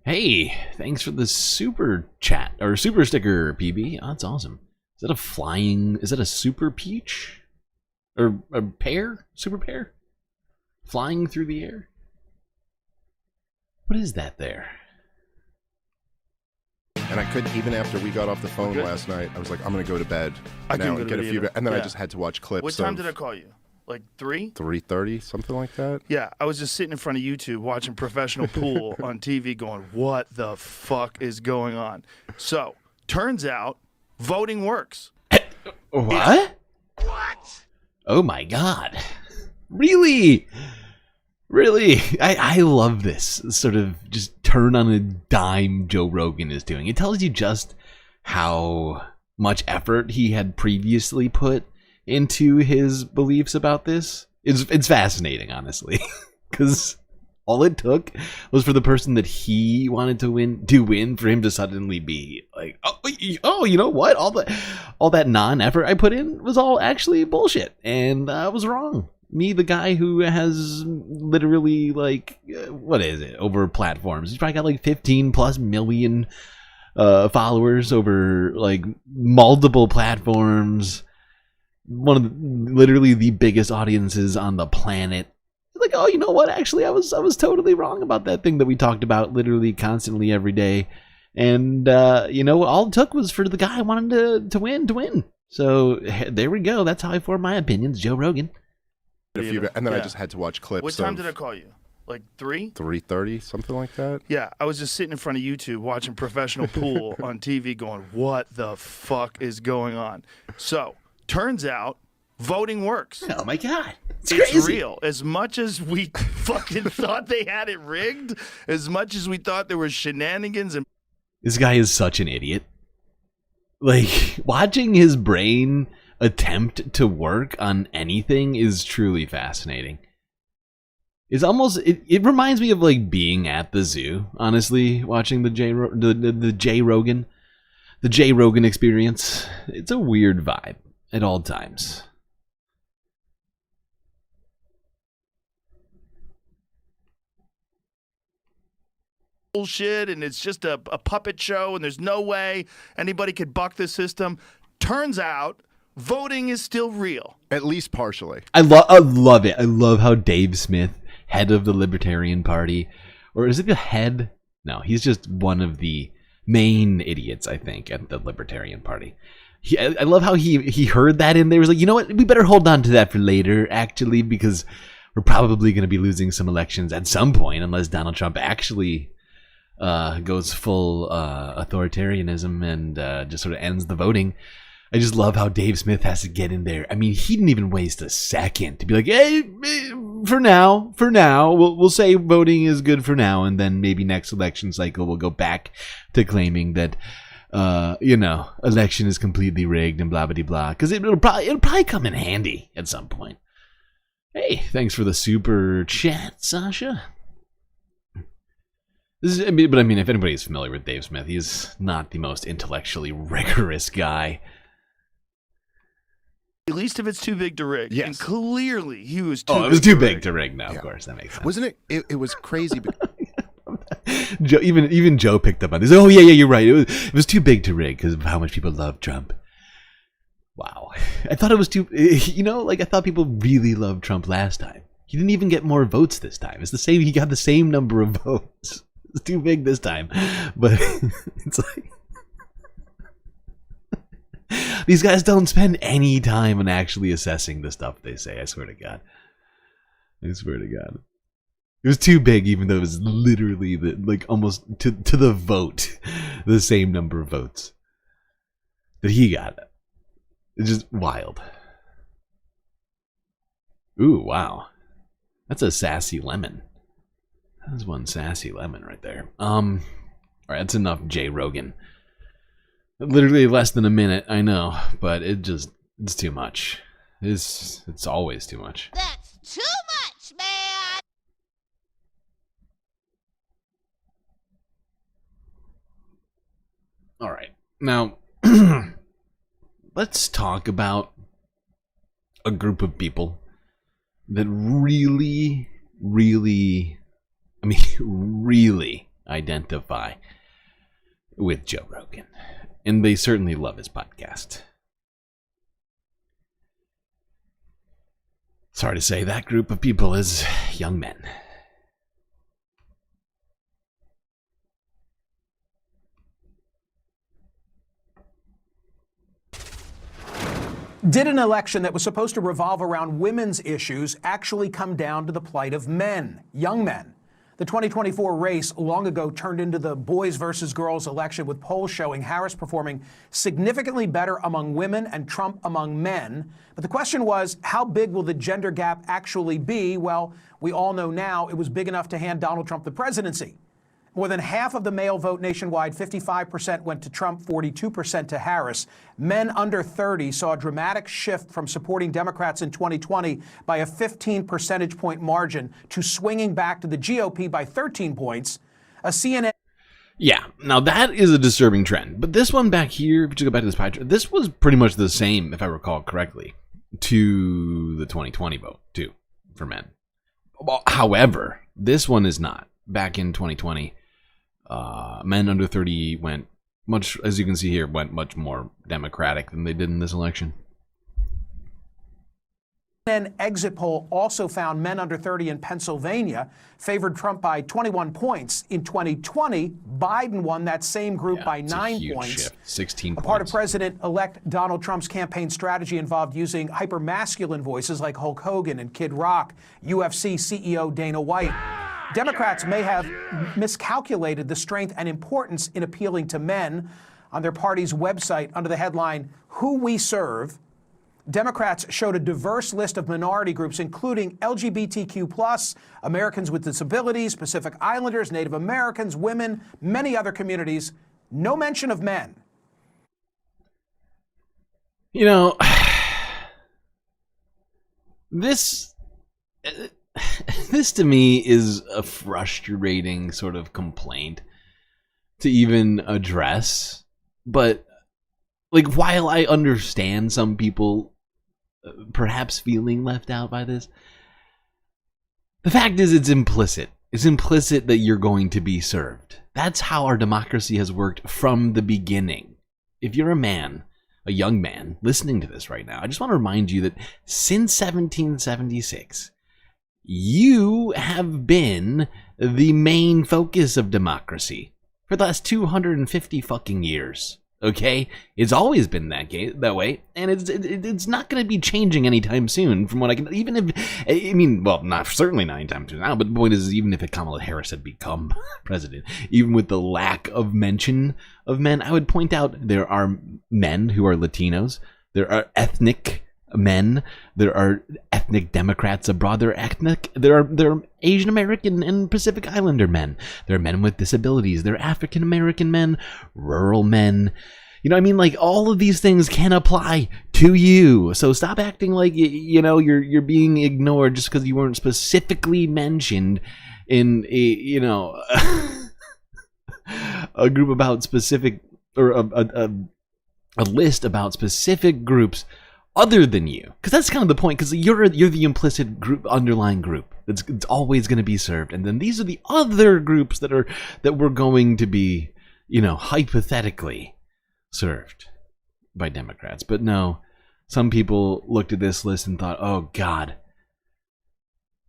Hey, thanks for the super chat or super sticker, PB. Oh, that's awesome. Is that a super peach? Or a pear? Super pear? Flying through the air? What is that there? And I couldn't, even after we got off the phone last night, I was like, I'm going to go to bed I now and get a few. And then I just had to watch clips. What time did I call you? Like 3? 3:30, something like that. Yeah, I was just sitting in front of YouTube watching professional pool on TV going, what the fuck is going on? So, turns out, voting works. What? What? Oh my god. Really? Really, I love this sort of just turn on a dime Joe Rogan is doing. It tells you just how much effort he had previously put into his beliefs about this. It's fascinating, honestly, because all it took was for the person that he wanted to win for him to suddenly be like, oh, you know what? All that non-effort I put in was all actually bullshit, and I was wrong. Me, the guy who has literally, like, what is it, over platforms. He's probably got like 15 plus million followers over like multiple platforms. One of literally the biggest audiences on the planet. Like, oh, you know what? Actually, I was totally wrong about that thing that we talked about literally constantly every day. And, you know, all it took was for the guy I wanted to win. So there we go. That's how I form my opinions. Joe Rogan. And then I just had to watch clips. What time did I call you? Like 3? 3:30, something like that. Yeah, I was just sitting in front of YouTube watching professional pool on TV going, what the fuck is going on? So, turns out, voting works. Oh my God. It's crazy. Real. As much as we fucking thought they had it rigged, as much as we thought there were shenanigans and... This guy is such an idiot. Like, watching his brain attempt to work on anything is truly fascinating. It's almost, it reminds me of like being at the zoo, honestly, watching the J Rogan experience. It's a weird vibe at all times. bullshit and it's just a puppet show and there's no way anybody could buck the system. Turns out voting is still real. At least partially. I love it. I love how Dave Smith, head of the Libertarian Party, or is it the head? No, he's just one of the main idiots, I think, at the Libertarian Party. I love how he heard that in there. He was like, you know what? We better hold on to that for later, actually, because we're probably going to be losing some elections at some point unless Donald Trump actually goes full authoritarianism and just sort of ends the voting. I just love how Dave Smith has to get in there. I mean, he didn't even waste a second to be like, hey, for now, we'll say voting is good for now, and then maybe next election cycle we'll go back to claiming that, election is completely rigged and blah, blah, blah, because it'll probably come in handy at some point. Hey, thanks for the super chat, Sasha. But if anybody's familiar with Dave Smith, he's not the most intellectually rigorous guy. At least if it's too big to rig. Yes. And clearly he was too big. Oh, it was too big to rig now, of course. That makes sense. Wasn't it? It was crazy. Joe, even Joe picked up on this. Oh, yeah, you're right. It was too big to rig because of how much people love Trump. Wow. I thought it was too... I thought people really loved Trump last time. He didn't even get more votes this time. It's the same. He got the same number of votes. It's too big this time. But it's like... These guys don't spend any time on actually assessing the stuff they say. I swear to God. It was too big, even though it was literally almost to the vote, the same number of votes that he got. It's just wild. Ooh, wow. That's a sassy lemon. That's one sassy lemon right there. All right, that's enough J. Rogan. Literally less than a minute, I know, but it's too much. It's always too much. That's too much, man! All right. Now, let's talk about a group of people that really identify with Joe Rogan. And they certainly love his podcast. Sorry to say, that group of people is young men. Did an election that was supposed to revolve around women's issues actually come down to the plight of men, young men? The 2024 race long ago turned into the boys versus girls election, with polls showing Harris performing significantly better among women and Trump among men. But the question was, how big will the gender gap actually be? Well, we all know now it was big enough to hand Donald Trump the presidency. More than half of the male vote nationwide, 55%, went to Trump, 42% to Harris. Men under 30 saw a dramatic shift from supporting Democrats in 2020 by a 15 percentage point margin to swinging back to the GOP by 13 points. A CNN... Yeah, now that is a disturbing trend. But this one back here, if you go back to this pie chart, this was pretty much the same, if I recall correctly, to the 2020 vote, too, for men. However, this one is not. Back in 2020, men under 30 went much, as you can see here, went much more Democratic than they did in this election. An exit poll also found men under 30 in Pennsylvania favored Trump by 21 points. In 2020, Biden won that same group by 9 points. Shift, 16 points. A part of President-elect Donald Trump's campaign strategy involved using hyper-masculine voices like Hulk Hogan and Kid Rock, UFC CEO Dana White. Democrats may have miscalculated the strength and importance in appealing to men. On their party's website, under the headline, Who We Serve, Democrats showed a diverse list of minority groups, including LGBTQ+, Americans with disabilities, Pacific Islanders, Native Americans, women, many other communities. No mention of men. You know, this to me is a frustrating sort of complaint to even address. But, like, while I understand some people perhaps feeling left out by this, the fact is it's implicit. It's implicit that you're going to be served. That's how our democracy has worked from the beginning. If you're a man, a young man, listening to this right now, I just want to remind you that since 1776, you have been the main focus of democracy for the last 250 fucking years. Okay, it's always been that way, and it's not going to be changing anytime soon. From what I can, even if not certainly not anytime soon now. But the point is, even if Kamala Harris had become president, even with the lack of mention of men, I would point out there are men who are Latinos, there are ethnic men, there are ethnic Democrats abroad, there are Asian American and Pacific Islander men, there are men with disabilities, there are African American men, rural men. You know what I mean? Like, all of these things can apply to you. So stop acting like you're being ignored just because you weren't specifically mentioned in a group about specific, or a list about specific groups other than you, because that's kind of the point. Because you're the implicit group, underlying group. It's always going to be served, and then these are the other groups that we're going to be, hypothetically served by Democrats. But no, some people looked at this list and thought, "Oh God,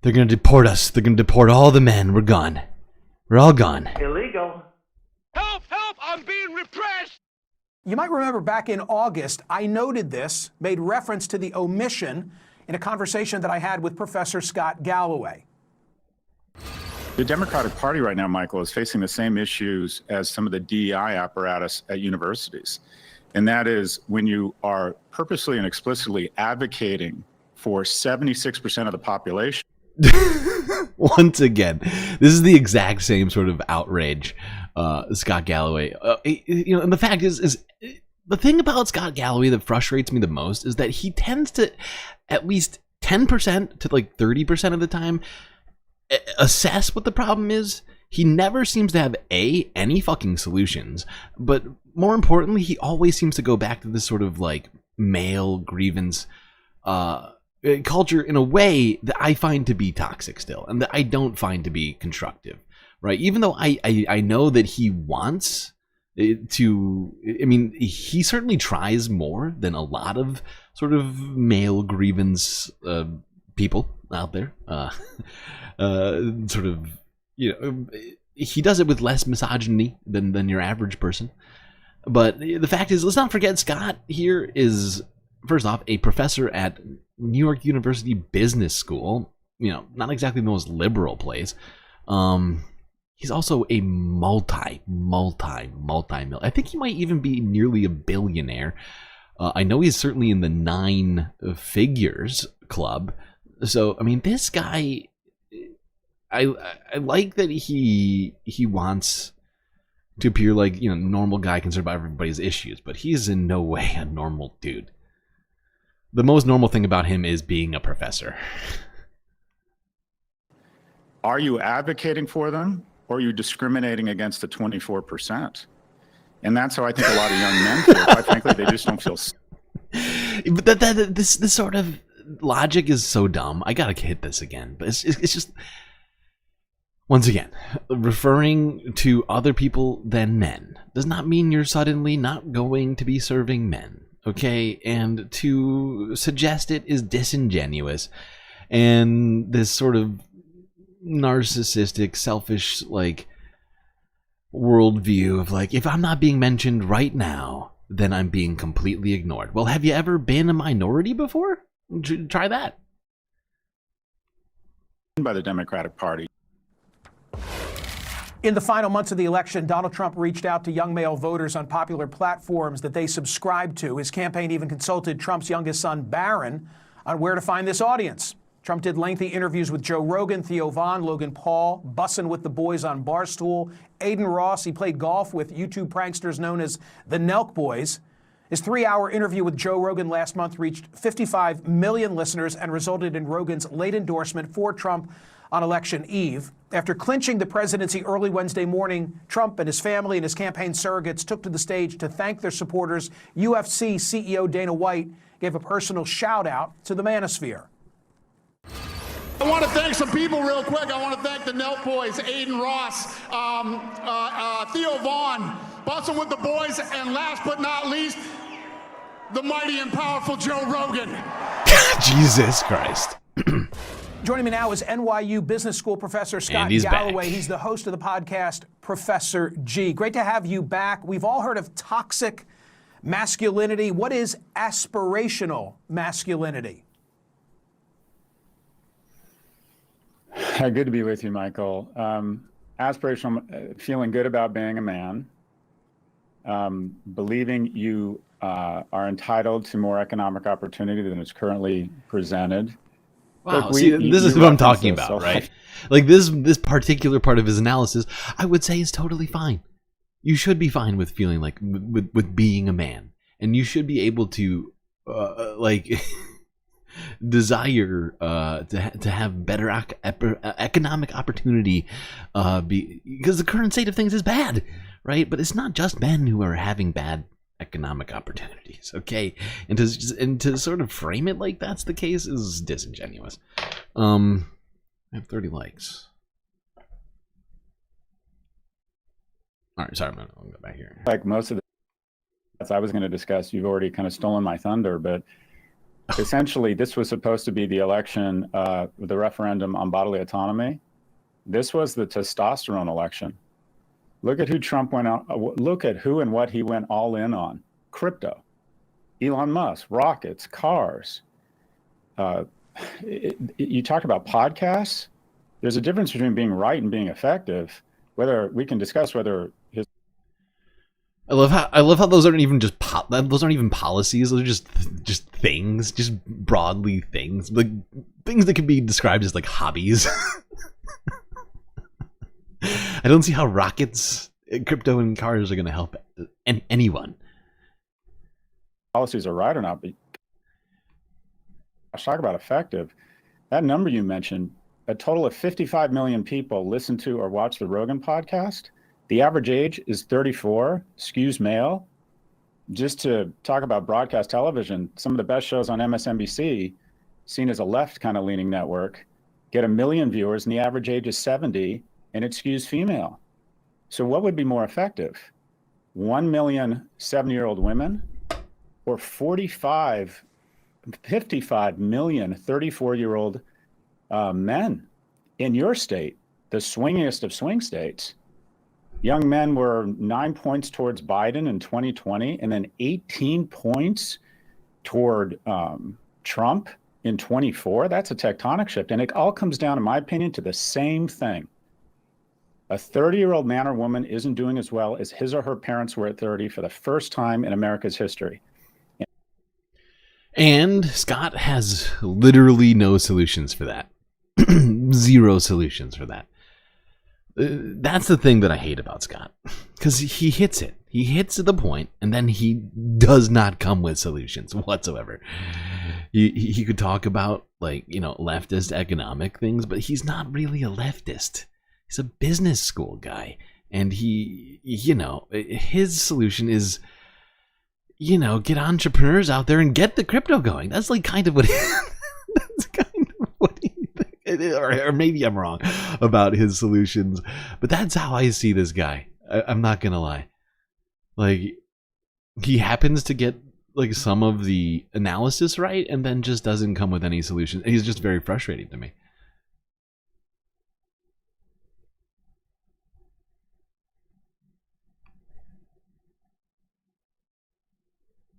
they're going to deport us. They're going to deport all the men. We're gone. We're all gone." Illegal. Help! Help! I'm being repressed! You might remember back in August, I noted this, made reference to the omission in a conversation that I had with Professor Scott Galloway. The Democratic Party right now, Michael, is facing the same issues as some of the DEI apparatus at universities. And that is when you are purposely and explicitly advocating for 76% of the population. Once again, this is the exact same sort of outrage, Scott Galloway. And the fact is the thing about Scott Galloway that frustrates me the most is that he tends to, at least 10% to like 30% of the time, assess what the problem is. He never seems to have any fucking solutions, but more importantly, he always seems to go back to this sort of like male grievance culture in a way that I find to be toxic still, and that I don't find to be constructive, right? Even though I know that he wants to, he certainly tries more than a lot of sort of male grievance people out there. He does it with less misogyny than your average person. But the fact is, let's not forget, Scott here is, first off, a professor at New York University Business School. Not exactly the most liberal place. He's also a multi mil. I think he might even be nearly a billionaire. I know he's certainly in the 9 figures club. So, I mean, this guy, I like that he wants to appear like, normal guy can survive everybody's issues, but he's in no way a normal dude. The most normal thing about him is being a professor. Are you advocating for them, or are you discriminating against the 24%? And that's how I think a lot of young men feel. Quite frankly, they just don't feel. But this sort of logic is so dumb. I gotta hit this again, but it's just, once again, referring to other people than men does not mean you're suddenly not going to be serving men. Okay, and to suggest it is disingenuous, and this sort of narcissistic, selfish, worldview of if I'm not being mentioned right now, then I'm being completely ignored. Well, have you ever been a minority before? Try that. By the Democratic Party. In the final months of the election, Donald Trump reached out to young male voters on popular platforms that they subscribe to. His campaign even consulted Trump's youngest son, Barron, on where to find this audience. Trump did lengthy interviews with Joe Rogan, Theo Von, Logan Paul, bussin' with the boys on Barstool, Aiden Ross. He played golf with YouTube pranksters known as the Nelk Boys. His 3-hour interview with Joe Rogan last month reached 55 million listeners and resulted in Rogan's late endorsement for Trump on election eve. After clinching the presidency early Wednesday morning, Trump and his family and his campaign surrogates took to the stage to thank their supporters. UFC CEO Dana White gave a personal shout out to the manosphere. I want to thank some people real quick. I want to thank the Nelk Boys, Aiden Ross, Theo Von, Bussin' with the Boys, and last but not least, the mighty and powerful Joe Rogan. Jesus Christ. Joining me now is NYU Business School professor Scott Galloway. He's the host of the podcast Professor G. Great to have you back. We've all heard of toxic masculinity. What is aspirational masculinity? Good to be with you, Michael. Aspirational, feeling good about being a man, believing you are entitled to more economic opportunity than is currently presented. Wow, this is what I'm talking about, right? This particular part of his analysis, I would say is totally fine. You should be fine with feeling with being a man, and you should be able to desire to have better economic opportunity, because the current state of things is bad, right? But it's not just men who are having bad economic opportunities, okay? And to sort of frame it like that's the case is disingenuous. I have 30 likes. All right, sorry, I'll go back here. Like most of the I was going to discuss, you've already kind of stolen my thunder, but essentially this was supposed to be the election, the referendum on bodily autonomy. This was the testosterone election. Look at who Trump went out. Look at who and what he went all in on. Crypto, Elon Musk, rockets, cars. You talk about podcasts. There's a difference between being right and being effective. Whether we can discuss whether his. I love how those aren't even those aren't even policies. Those are just things, just broadly things, like things that can be described as like hobbies. I don't see how rockets, crypto, and cars are going to help anyone. Policies are right or not, but let's talk about effective. That number you mentioned, a total of 55 million people listen to or watch the Rogan podcast. The average age is 34, skews male. Just to talk about broadcast television, some of the best shows on MSNBC, seen as a left kind of leaning network, get 1 million viewers and the average age is 70. And it skews female. So what would be more effective? 1 million 70-year-old women or 55 million 34-year-old men in your state, the swingiest of swing states? Young men were 9 points towards Biden in 2020 and then 18 points toward Trump in 24. That's a tectonic shift. And it all comes down, in my opinion, to the same thing. A 30-year-old man or woman isn't doing as well as his or her parents were at 30 for the first time in America's history. And Scott has literally no solutions for that. Zero solutions for that. That's the thing that I hate about Scott, because he hits it. He hits the point, and then he does not come with solutions whatsoever. He could talk about, like, you know, leftist economic things, but he's not really a leftist. He's a business school guy, and he, you know, his solution is, you know, get entrepreneurs out there and get the crypto going. That's like kind of what that's kind of what he thinks. Or maybe I'm wrong about his solutions, but that's how I see this guy. I'm not gonna lie. Like, he happens to get like some of the analysis right, and then just doesn't come with any solution. He's just very frustrating to me.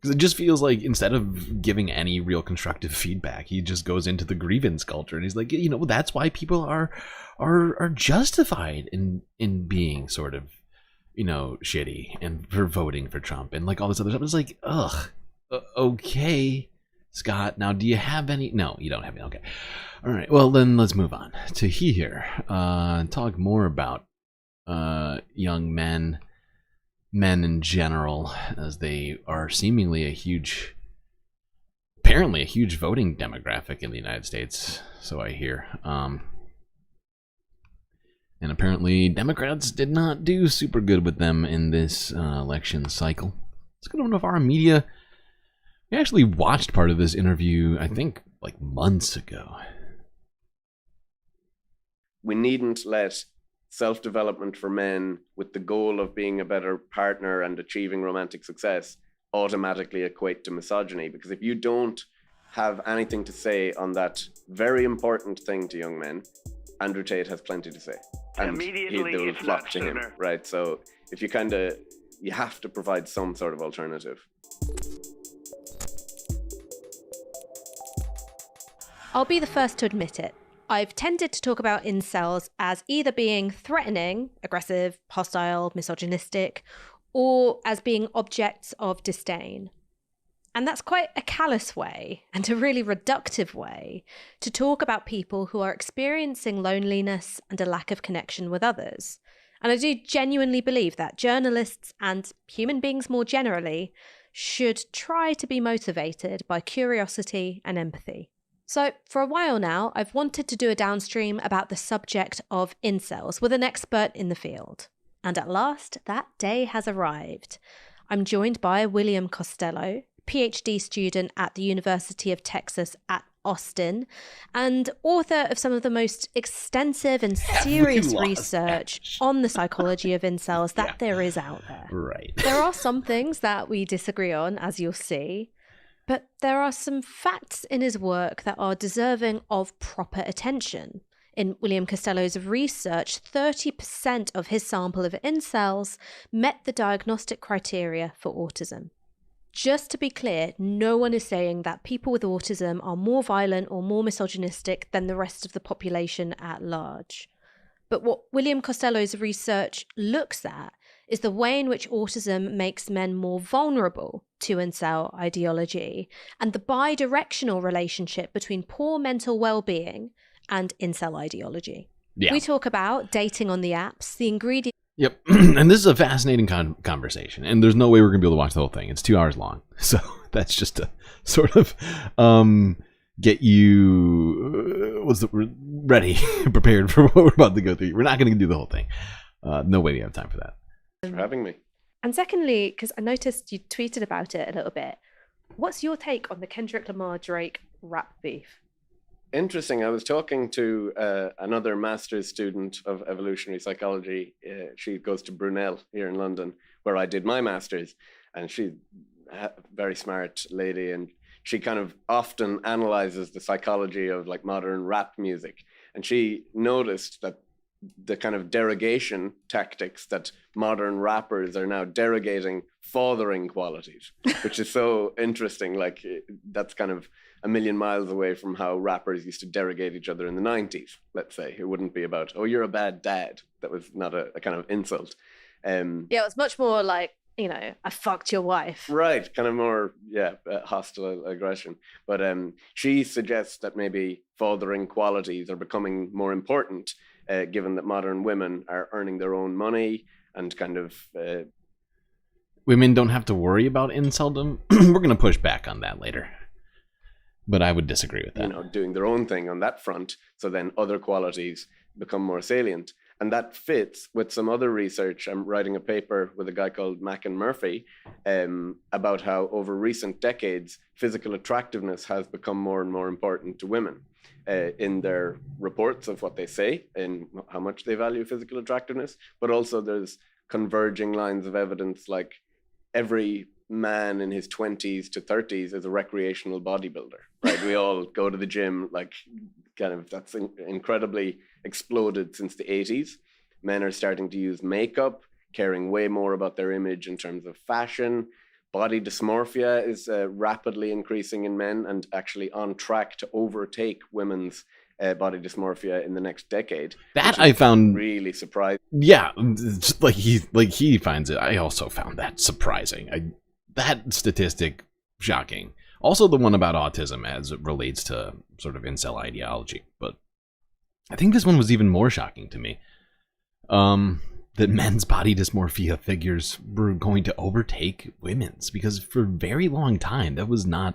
Because it just feels like instead of giving any real constructive feedback, he just goes into the grievance culture, and he's like, you know, that's why people are justified in being sort of, you know, shitty and for voting for Trump and like all this other stuff. It's like, ugh, okay, Scott. Now, do you have any? No, you don't have any. Okay, all right. Well, then let's move on to here. Talk more about young men in general, as they are seemingly apparently a huge voting demographic in the United States, so I hear. And apparently Democrats did not do super good with them in this election cycle. Let's go to one of our media. We actually watched part of this interview, I think, like months ago. We needn't let self-development for men with the goal of being a better partner and achieving romantic success automatically equate to misogyny, because if you don't have anything to say on that very important thing to young men, Andrew Tate has plenty to say, and they will flock to him, right? So if you have to provide some sort of alternative. I'll be the first to admit it. I've tended to talk about incels as either being threatening, aggressive, hostile, misogynistic, or as being objects of disdain. And that's quite a callous way, and a really reductive way, to talk about people who are experiencing loneliness and a lack of connection with others. And I do genuinely believe that journalists and human beings more generally should try to be motivated by curiosity and empathy. So for a while now, I've wanted to do a downstream about the subject of incels with an expert in the field. And at last, that day has arrived. I'm joined by William Costello, PhD student at the University of Texas at Austin, and author of some of the most extensive and serious research on the psychology of incels that there is out there. Right. There are some things that we disagree on, as you'll see. But there are some facts in his work that are deserving of proper attention. In William Costello's research, 30% of his sample of incels met the diagnostic criteria for autism. Just to be clear, no one is saying that people with autism are more violent or more misogynistic than the rest of the population at large. But what William Costello's research looks at is the way in which autism makes men more vulnerable to incel ideology, and the bi-directional relationship between poor mental well-being and incel ideology. Yeah. We talk about dating on the apps, the ingredients. Yep. And this is a fascinating conversation, and there's no way we're going to be able to watch the whole thing. It's 2 hours long. So that's just to sort of get you ready, prepared for what we're about to go through. We're not going to do the whole thing. No way we have time for that. Thanks for having me. And secondly, because I noticed you tweeted about it a little bit, what's your take on the Kendrick Lamar-Drake rap beef? Interesting. I was talking to another master's student of evolutionary psychology. She goes to Brunel here in London, where I did my master's, and she's a very smart lady, and she kind of often analyzes the psychology of like modern rap music. And she noticed that the kind of derogation tactics that modern rappers are now derogating fathering qualities, which is so interesting. Like, that's kind of a million miles away from how rappers used to derogate each other in the 90s, let's say. It wouldn't be about, oh, you're a bad dad. That was not a kind of insult. Yeah, it was much more like, you know, I fucked your wife. Right, kind of more, hostile aggression. But she suggests that maybe fathering qualities are becoming more important, given that modern women are earning their own money and kind of... Women don't have to worry about inceldom. We're going to push back on that later. But I would disagree with that. You know, doing their own thing on that front, so then other qualities become more salient. And that fits with some other research. I'm writing a paper with a guy called Mac and Murphy about how over recent decades, physical attractiveness has become more and more important to women in their reports of what they say and how much they value physical attractiveness. But also there's converging lines of evidence, like every man in his 20s to 30s is a recreational bodybuilder, right? We all go to the gym, like kind of that's incredibly exploded since the 80s. Men are starting to use makeup, caring way more about their image in terms of fashion. Body dysmorphia is rapidly increasing in men and actually on track to overtake women's body dysmorphia in the next decade. That I found really surprising. Yeah, like he finds it. I also found that surprising. That statistic shocking. Also the one about autism as it relates to sort of incel ideology. But I think this one was even more shocking to me. That men's body dysmorphia figures were going to overtake women's, because for a very long time that was not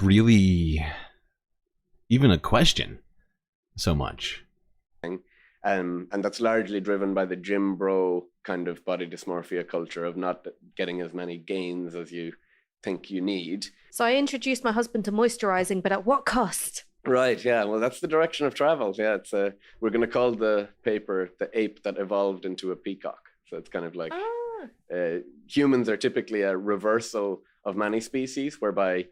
really even a question so much. And that's largely driven by the gym bro kind of body dysmorphia culture of not getting as many gains as you think you need. So I introduced my husband to moisturizing, but at what cost? Right, yeah. Well, that's the direction of travel. Yeah, it's we're going to call the paper the ape that evolved into a peacock. So it's kind of like humans are typically a reversal of many species, whereby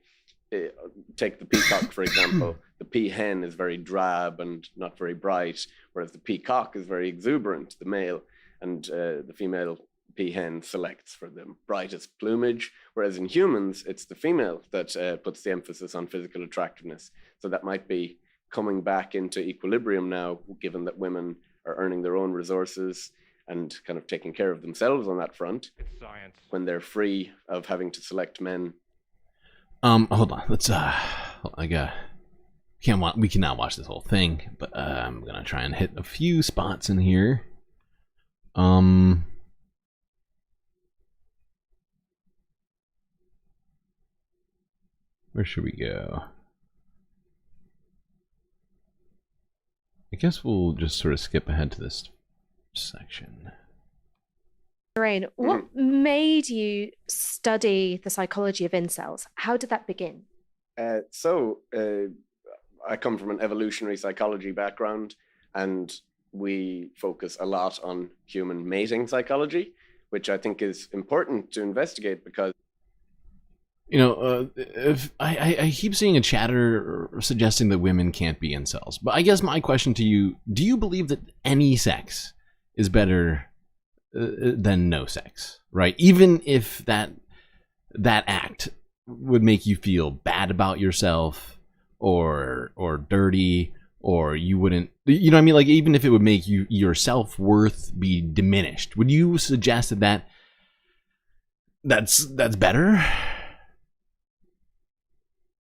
take the peacock, for example. The peahen is very drab and not very bright, whereas the peacock is very exuberant, the male, and the female peahen selects for the brightest plumage, whereas in humans, it's the female that puts the emphasis on physical attractiveness. So that might be coming back into equilibrium now, given that women are earning their own resources and kind of taking care of themselves on that front. It's science. When they're free of having to select men. Hold on. Let's we cannot watch this whole thing, but I'm gonna try and hit a few spots in here. Where should we go? I guess we'll just sort of skip ahead to this section. Lorraine, what made you study the psychology of incels? How did that begin? I come from an evolutionary psychology background, and we focus a lot on human mating psychology, which I think is important to investigate because if I keep seeing a chatter suggesting that women can't be incels. But I guess my question to you, do you believe that any sex is better than no sex, right? Even if that act would make you feel bad about yourself or dirty, or you wouldn't, you know what I mean? Like, even if it would make your self-worth be diminished, would you suggest that's better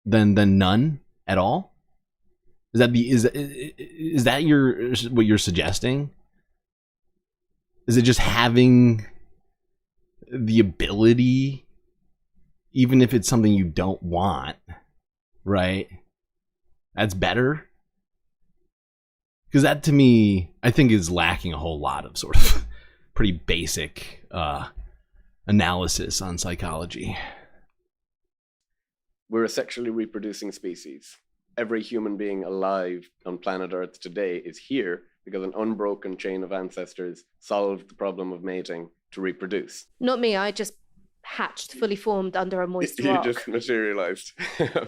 than none at all? Is that what you're suggesting? Is it just having the ability, even if it's something you don't want, right? That's better? Because that, to me, I think is lacking a whole lot of sort of pretty basic analysis on psychology. We're a sexually reproducing species. Every human being alive on planet Earth today is here because an unbroken chain of ancestors solved the problem of mating to reproduce. Not me, I just hatched fully formed under a moist rock. You just materialized.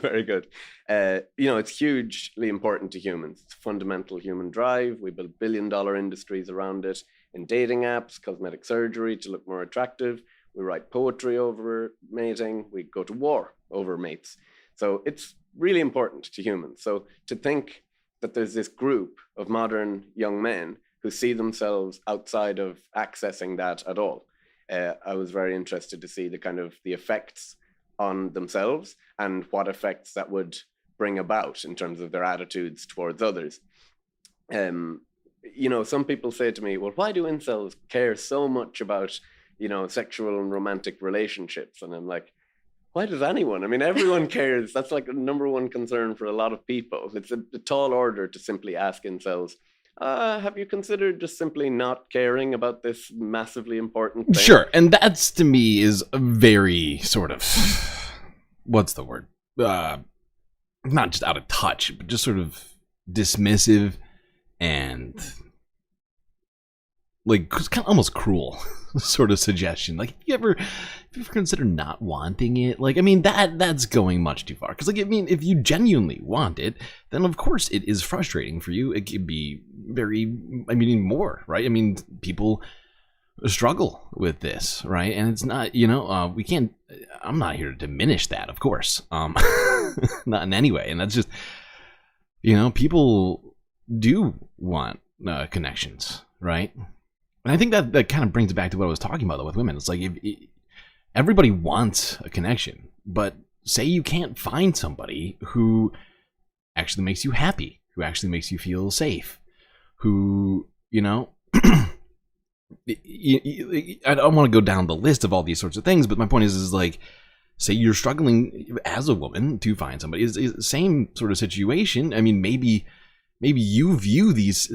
Very good. It's hugely important to humans. It's a fundamental human drive. We build billion-dollar industries around it in dating apps, cosmetic surgery to look more attractive. We write poetry over mating. We go to war over mates. So it's really important to humans. So to think that there's this group of modern young men who see themselves outside of accessing that at all, I was very interested to see the effects on themselves and what effects that would bring about in terms of their attitudes towards others. Some people say to me, well, why do incels care so much about, sexual and romantic relationships? And I'm like, why does anyone? I mean, everyone cares. That's like the number one concern for a lot of people. It's a tall order to simply ask incels, have you considered just simply not caring about this massively important thing? Sure, and that's, to me, is a very sort of, what's the word? Not just out of touch, but just sort of dismissive and like kind of almost cruel sort of suggestion. Like, have you ever considered not wanting it? Like, I mean, that's going much too far. Because, like, I mean, if you genuinely want it, then of course it is frustrating for you. It could be more, right? I mean, people struggle with this, right? And it's not, we can't, I'm not here to diminish that, of course. Not in any way. And that's just, people do want connections, right? And I think that kind of brings it back to what I was talking about, though, with women. It's like, if everybody wants a connection, but say you can't find somebody who actually makes you happy, who actually makes you feel safe, who, I don't want to go down the list of all these sorts of things, but my point is like, say you're struggling as a woman to find somebody. It's the same sort of situation. I mean, maybe you view this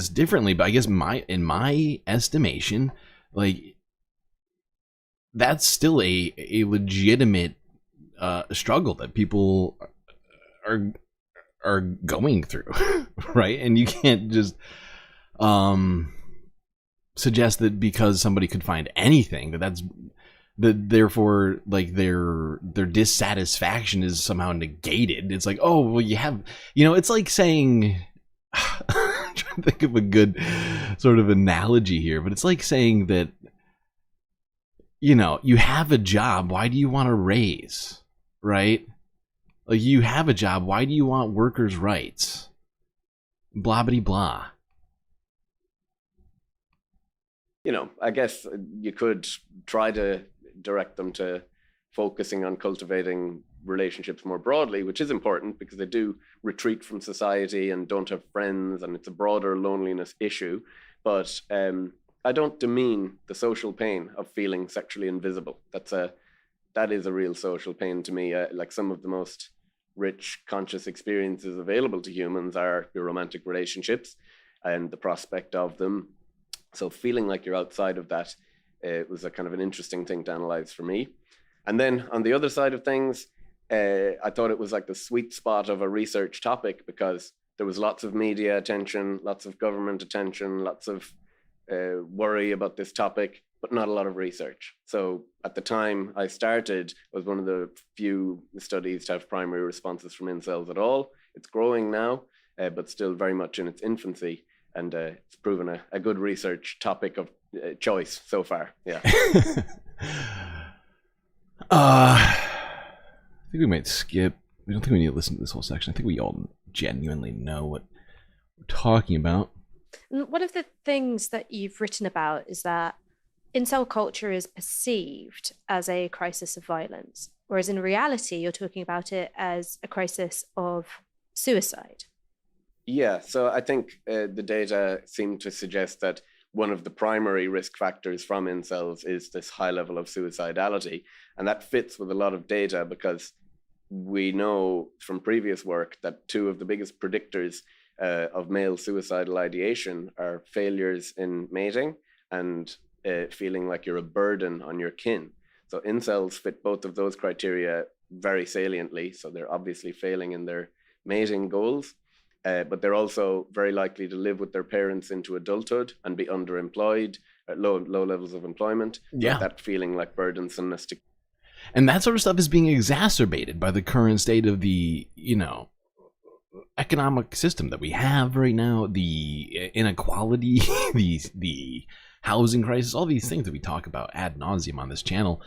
differently, but I guess in my estimation, like, that's still a legitimate struggle that people are going through, right? And you can't just suggest that because somebody could find anything that therefore, like, their dissatisfaction is somehow negated. It's like, oh, well, you have, it's like saying, I'm trying to think of a good sort of analogy here, but it's like saying that, you have a job, why do you want a raise, right? Like, you have a job, why do you want workers' rights? Blah, blah, blah. I guess you could try to direct them to focusing on cultivating relationships more broadly, which is important because they do retreat from society and don't have friends, and it's a broader loneliness issue. But I don't demean the social pain of feeling sexually invisible. That is a real social pain to me. Like, some of the most rich, conscious experiences available to humans are your romantic relationships and the prospect of them. So feeling like you're outside of that was a kind of an interesting thing to analyze for me. And then on the other side of things, I thought it was like the sweet spot of a research topic because there was lots of media attention, lots of government attention, lots of worry about this topic, but not a lot of research. So at the time I started, it was one of the few studies to have primary responses from incels at all. It's growing now, but still very much in its infancy. And it's proven a good research topic of choice so far. Yeah. I think we might skip. We don't think we need to listen to this whole section. I think we all genuinely know what we're talking about. One of the things that you've written about is that incel culture is perceived as a crisis of violence, whereas in reality, you're talking about it as a crisis of suicide. Yeah, so I think the data seem to suggest that one of the primary risk factors from incels is this high level of suicidality. And that fits with a lot of data because we know from previous work that two of the biggest predictors of male suicidal ideation are failures in mating and feeling like you're a burden on your kin. So incels fit both of those criteria very saliently. So they're obviously failing in their mating goals. But they're also very likely to live with their parents into adulthood and be underemployed at low levels of employment. Yeah. That feeling like burdensomeness. And that sort of stuff is being exacerbated by the current state of the, economic system that we have right now, the inequality, the housing crisis, all these things that we talk about ad nauseum on this channel.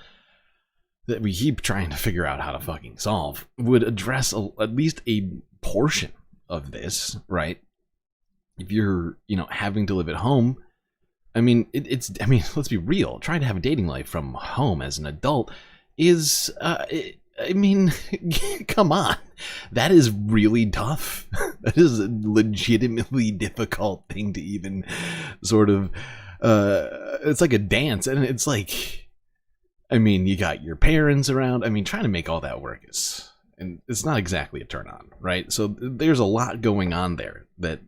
that we keep trying to figure out how to fucking solve would address at least a portion of this, right? If you're, having to live at home, I mean, let's be real. Trying to have a dating life from home as an adult is, come on. That is really tough. That is a legitimately difficult thing to even sort of, it's like a dance. And it's like, you got your parents around. Trying to make all that work and it's not exactly a turn on, right? So there's a lot going on there that,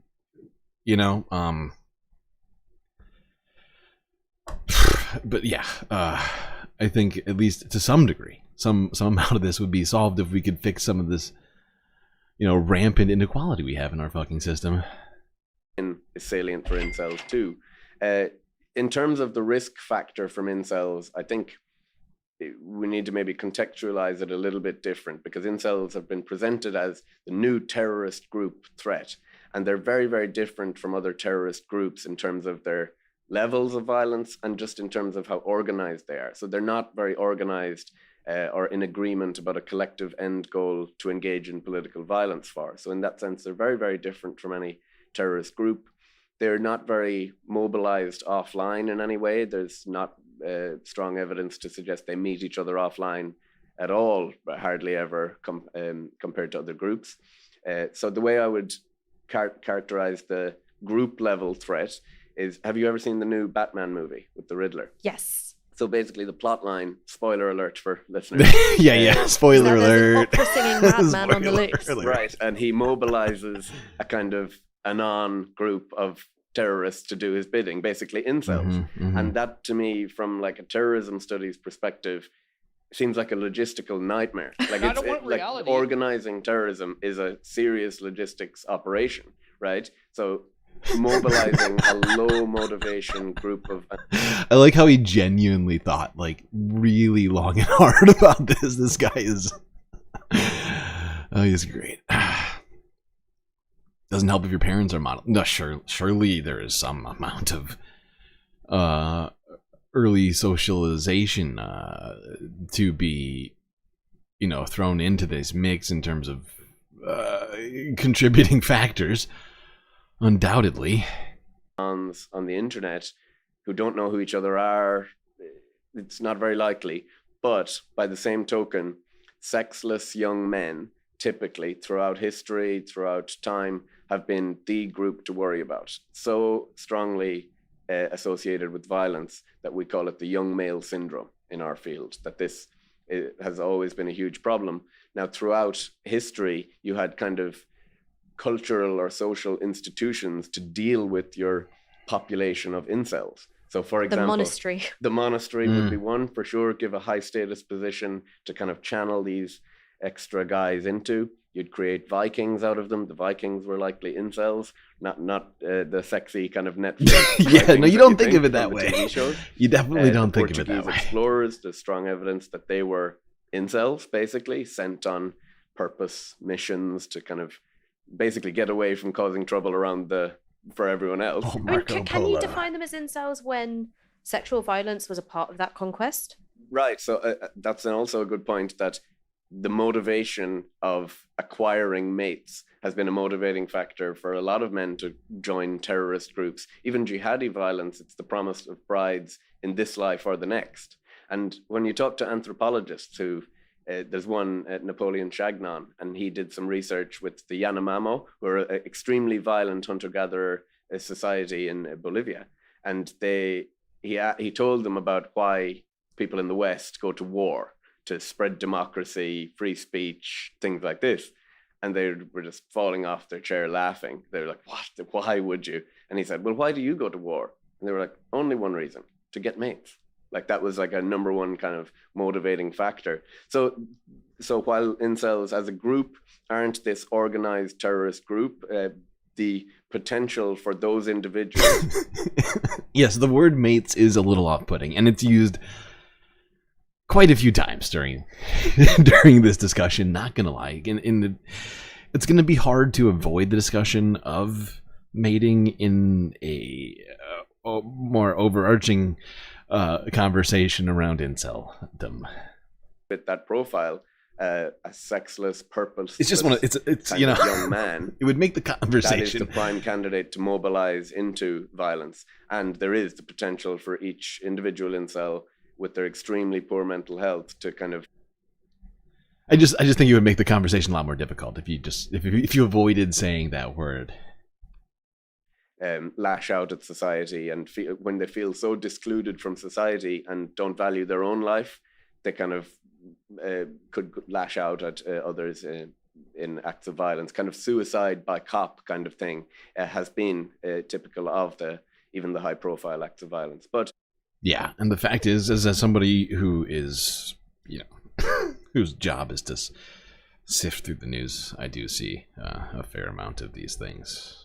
but yeah, I think at least to some degree, some amount of this would be solved if we could fix some of this, rampant inequality we have in our fucking system. Is salient for incels too. In terms of the risk factor from incels, I think we need to maybe contextualize it a little bit different, because incels have been presented as the new terrorist group threat, and they're very, very different from other terrorist groups in terms of their levels of violence and just in terms of how organized they are. So they're not very organized or in agreement about a collective end goal to engage in political violence for. So in that sense, they're very, very different from any terrorist group. They're not very mobilized offline in any way. There's not strong evidence to suggest they meet each other offline at all, but hardly ever compared to other groups. So the way I would characterize the group level threat is, have you ever seen the new Batman movie with the Riddler? Yes. So basically the plot line, spoiler alert for listeners. Spoiler alert. Opera singing Batman on the loose. Right, and he mobilizes a kind of anon group of terrorists to do his bidding, basically incels. And that, to me, from like a terrorism studies perspective, seems like a logistical nightmare. Like like organizing terrorism is a serious logistics operation, right? So mobilizing a low motivation group of... I like how he genuinely thought like really long and hard about this. This guy is... oh, he's great. Doesn't help if your parents are model. No, surely there is some amount of early socialization to be, thrown into this mix in terms of contributing factors. Undoubtedly. On the internet who don't know who each other are, it's not very likely. But by the same token, sexless young men typically throughout history, throughout time, have been the group to worry about. So strongly associated with violence that we call it the young male syndrome in our field, that this has always been a huge problem. Now, throughout history, you had kind of cultural or social institutions to deal with your population of incels. So, for example, the monastery would be one for sure, give a high status position to kind of channel these extra guys into. You'd create Vikings out of them. The Vikings were likely incels, not the sexy kind of Netflix. Yeah, no, you don't think of it that way. You definitely don't think of it that way. Portuguese explorers, there's strong evidence that they were incels, basically sent on purpose missions to kind of basically get away from causing trouble for everyone else. Can you define them as incels when sexual violence was a part of that conquest? Right. So that's also a good point, that the motivation of acquiring mates has been a motivating factor for a lot of men to join terrorist groups. Even jihadi violence, it's the promise of brides in this life or the next. And when you talk to anthropologists who, there's one, Napoleon Chagnon, and he did some research with the Yanomamo, who are an extremely violent hunter-gatherer society in Bolivia. And he told them about why people in the West go to war, to spread democracy, free speech, things like this. And they were just falling off their chair laughing. They were like, what? Why would you? And he said, well, why do you go to war? And they were like, only one reason, to get mates. Like that was like a number one kind of motivating factor. So while incels as a group aren't this organized terrorist group, the potential for those individuals... Yes, the word mates is a little off-putting, and it's used quite a few times during this discussion, not gonna lie. It's gonna be hard to avoid the discussion of mating in a more overarching conversation around inceldom. fit that profile. A sexless, purposeless, It's just it's kind you know, of young man. it would make the conversation. That is the prime candidate to mobilize into violence, and there is the potential for each individual incel with their extremely poor mental health to kind of. I just think it would make the conversation a lot more difficult if you avoided saying that word. Lash out at society, and when they feel so discluded from society and don't value their own life, they kind of could lash out at others in acts of violence. Kind of suicide by cop kind of thing has been typical of even the high profile acts of violence. But yeah, and the fact is, as somebody who is, whose job is to sift through the news, I do see a fair amount of these things.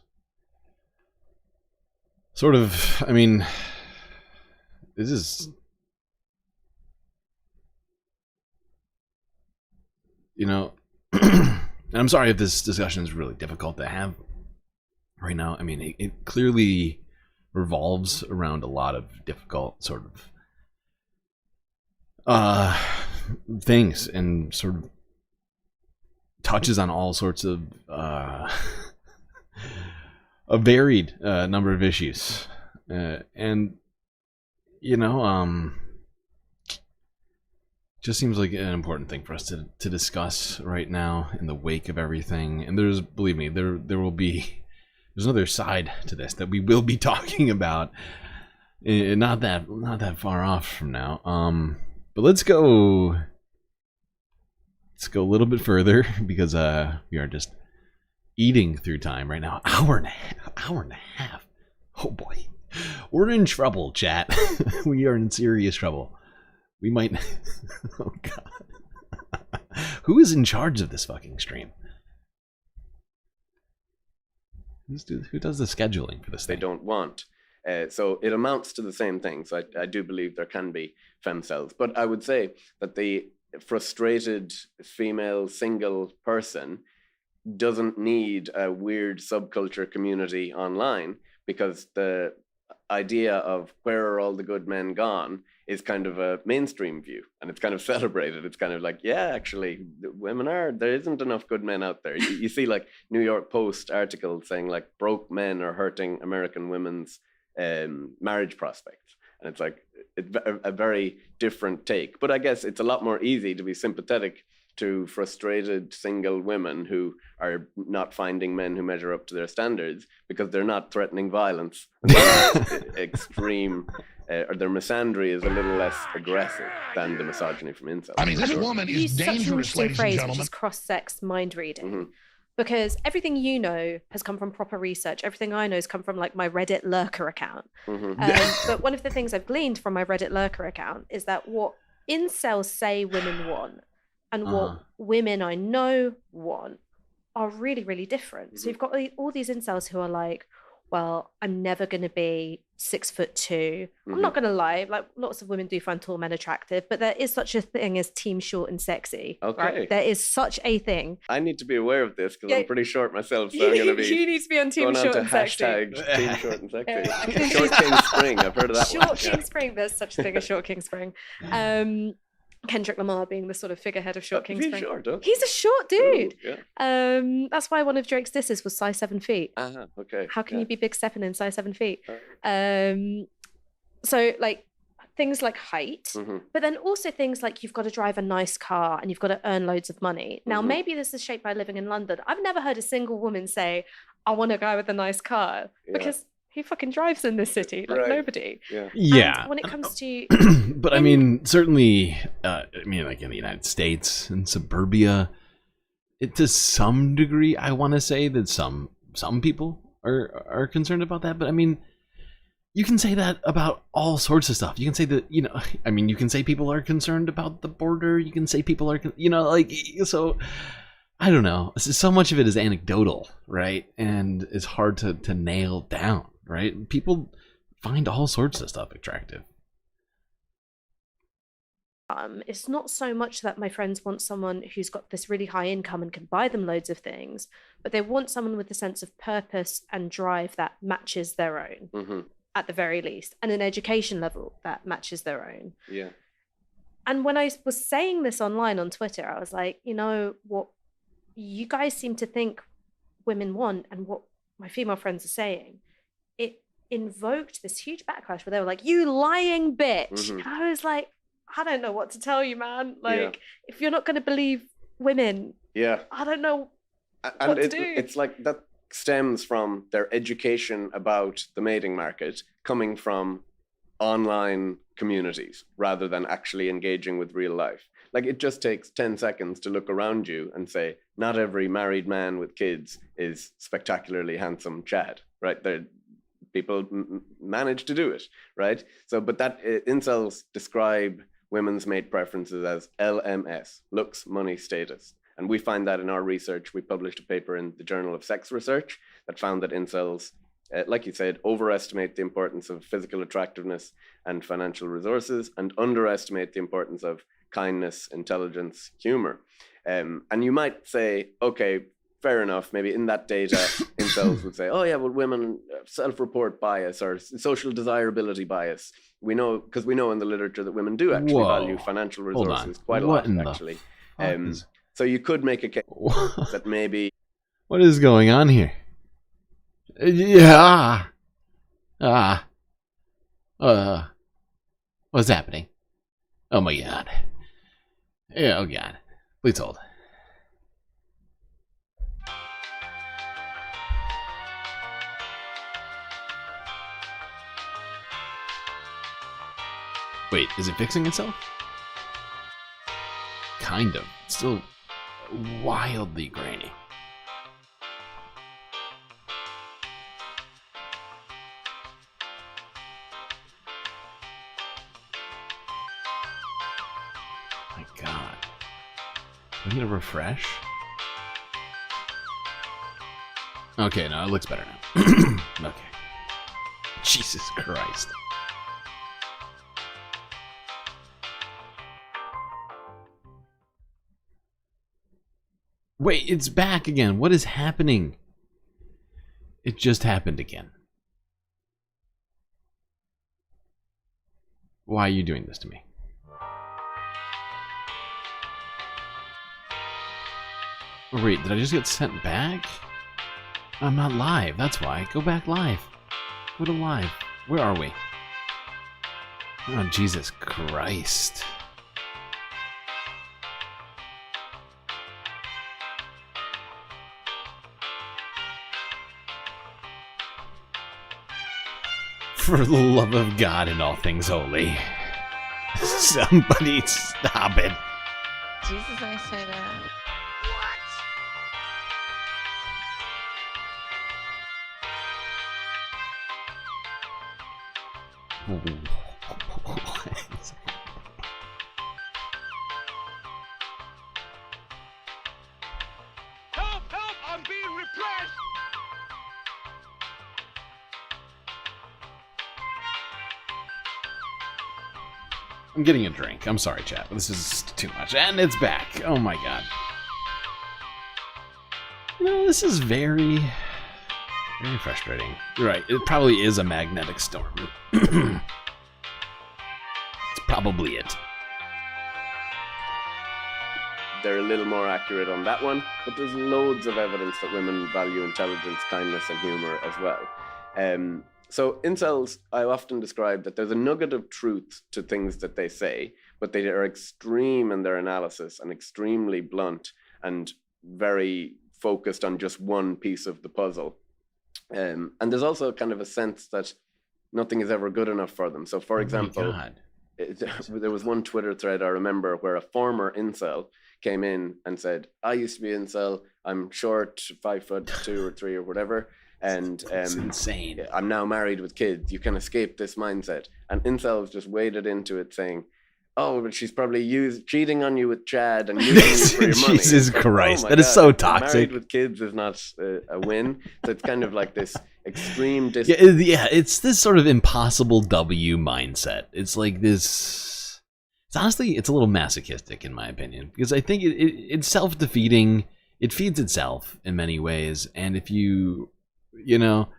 Sort of, I mean, this is, and I'm sorry if this discussion is really difficult to have right now. I mean, it clearly revolves around a lot of difficult sort of things, and sort of touches on all sorts of a varied number of issues, and just seems like an important thing for us to discuss right now in the wake of everything. And believe me, there's another side to this that we will be talking about, not that far off from now. But let's go a little bit further, because we are just eating through time right now. Hour and a half. Oh boy, we're in trouble, chat. We are in serious trouble. We might. Oh god. Who is in charge of this fucking stream? Who does the scheduling for this thing? They don't want. So it amounts to the same thing. So I do believe there can be femcells. But I would say that the frustrated female single person doesn't need a weird subculture community online, because the idea of where are all the good men gone is kind of a mainstream view, and it's kind of celebrated. It's kind of like, yeah, actually, there isn't enough good men out there. You see like New York Post articles saying like broke men are hurting American women's marriage prospects. And it's like a very different take. But I guess it's a lot more easy to be sympathetic to frustrated single women who are not finding men who measure up to their standards, because they're not threatening violence. Extreme, or their misandry is a little less aggressive than the misogyny from incels. I mean, this woman is dangerous, such an interesting ladies and phrase, gentlemen. which is cross-sex mind reading. Mm-hmm. Because everything you know has come from proper research. Everything I know has come from like my Reddit lurker account. Mm-hmm. But one of the things I've gleaned from my Reddit lurker account is that what incels say women want and what women I know want are really, really different. So you've got all these incels who are like, well, I'm never going to be 6'2". I'm not going to lie, like lots of women do find tall men attractive, but there is such a thing as team short and sexy. Okay. Right? There is such a thing. I need to be aware of this, because I'm pretty short myself, so I'm going to be you need to be on team going short on and to sexy. hashtag team short and sexy. Short King Spring, I've heard of that one. Short King Spring, there's such a thing as Short King Spring. Kendrick Lamar being the sort of figurehead of Short King Spring. Short, huh? He's a short dude. Ooh, yeah. That's why one of Drake's disses was size 7 feet. Okay. How can you be big stepping in size 7 feet? So like things like height, but then also things like you've got to drive a nice car and you've got to earn loads of money. Now, maybe this is shaped by living in London. I've never heard a single woman say, I want a guy with a nice car, because who fucking drives in this city? Like nobody. Yeah. And when it comes to, but I mean, certainly, like in the United States and suburbia, to some degree, I want to say that some people are concerned about that. But I mean, you can say that about all sorts of stuff. You can say that, you can say people are concerned about the border. You can say people are, so I don't know. So much of it is anecdotal, right? And it's hard to nail down. Right? People find all sorts of stuff attractive. It's not so much that my friends want someone who's got this really high income and can buy them loads of things, but they want someone with a sense of purpose and drive that matches their own, at the very least, and an education level that matches their own. Yeah. And when I was saying this online on Twitter, I was like, you know, what you guys seem to think women want and what my female friends are saying, it invoked this huge backlash where they were like, you lying bitch. And I was like, I don't know what to tell you, man. Like, if you're not going to believe women, I don't know what to do. It's like that stems from their education about the mating market coming from online communities rather than actually engaging with real life. Like, it just takes 10 seconds to look around you and say, not every married man with kids is spectacularly handsome Chad, right? People manage to do it, right? So, but that incels describe women's mate preferences as LMS, looks, money, status. And we find that in our research. We published a paper in the Journal of Sex Research that found that incels, like you said, overestimate the importance of physical attractiveness and financial resources and underestimate the importance of kindness, intelligence, humor. And you might say, okay, fair enough. Maybe in that data, incels would say, oh yeah, well, women self-report bias or social desirability bias. We know, because we know in the literature that women do actually value financial resources quite a lot, actually. So you could make a case that maybe... What is going on here? Yeah. What's happening? Oh my god. Yeah, oh god. Please hold. Wait, is it fixing itself? Kind of. It's still wildly grainy. My god. Do I need to refresh? Okay, no, it looks better now. Okay. Jesus Christ. Wait, it's back again. What is happening? It just happened again. Why are you doing this to me? Oh, wait, did I just get sent back? I'm not live, that's why. Go back live. Go to live. Where are we? Oh, Jesus Christ. For the love of God and all things holy. Somebody stop it. Jesus, I say that. Help! Help! I'm being repressed! I'm getting a drink. I'm sorry, chat. This is too much. And it's back. Oh my god. You know, this is very frustrating. You're right. It probably is a magnetic storm. It's probably it. They're a little more accurate on that one, but there's loads of evidence that women value intelligence, kindness, and humor as well. So incels, I often describe that there's a nugget of truth to things that they say, but they are extreme in their analysis and extremely blunt and very focused on just one piece of the puzzle. And there's also kind of a sense that nothing is ever good enough for them. So for example, there was one Twitter thread I remember where a former incel came in and said, I used to be incel, I'm short, 5'2" or 3 or whatever. And it's insane. I'm now married with kids. You can escape this mindset. And incels just waded into it saying, oh, but she's probably cheating on you with Chad and using you for your money. Jesus Christ, that is so toxic. Married with kids is not a win. So it's kind of like this extreme yeah, it's this sort of impossible W mindset. It's like this. It's honestly, it's a little masochistic in my opinion, because I think it's self-defeating. It feeds itself in many ways, and if you know,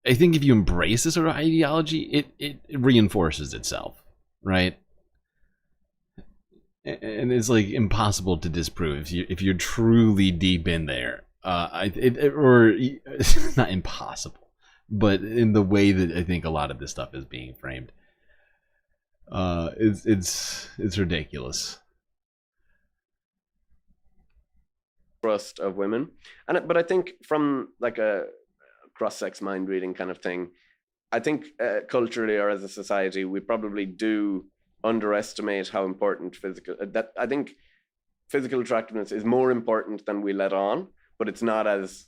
I think if you embrace this sort of ideology, it reinforces itself, right? and it's like impossible to disprove if you're truly deep in there. Or not impossible, but in the way that I think a lot of this stuff is being framed, it's ridiculous. Trust of women, but I think from like a cross-sex mind reading kind of thing, I think culturally or as a society we probably do underestimate how important I think physical attractiveness is more important than we let on, but it's not as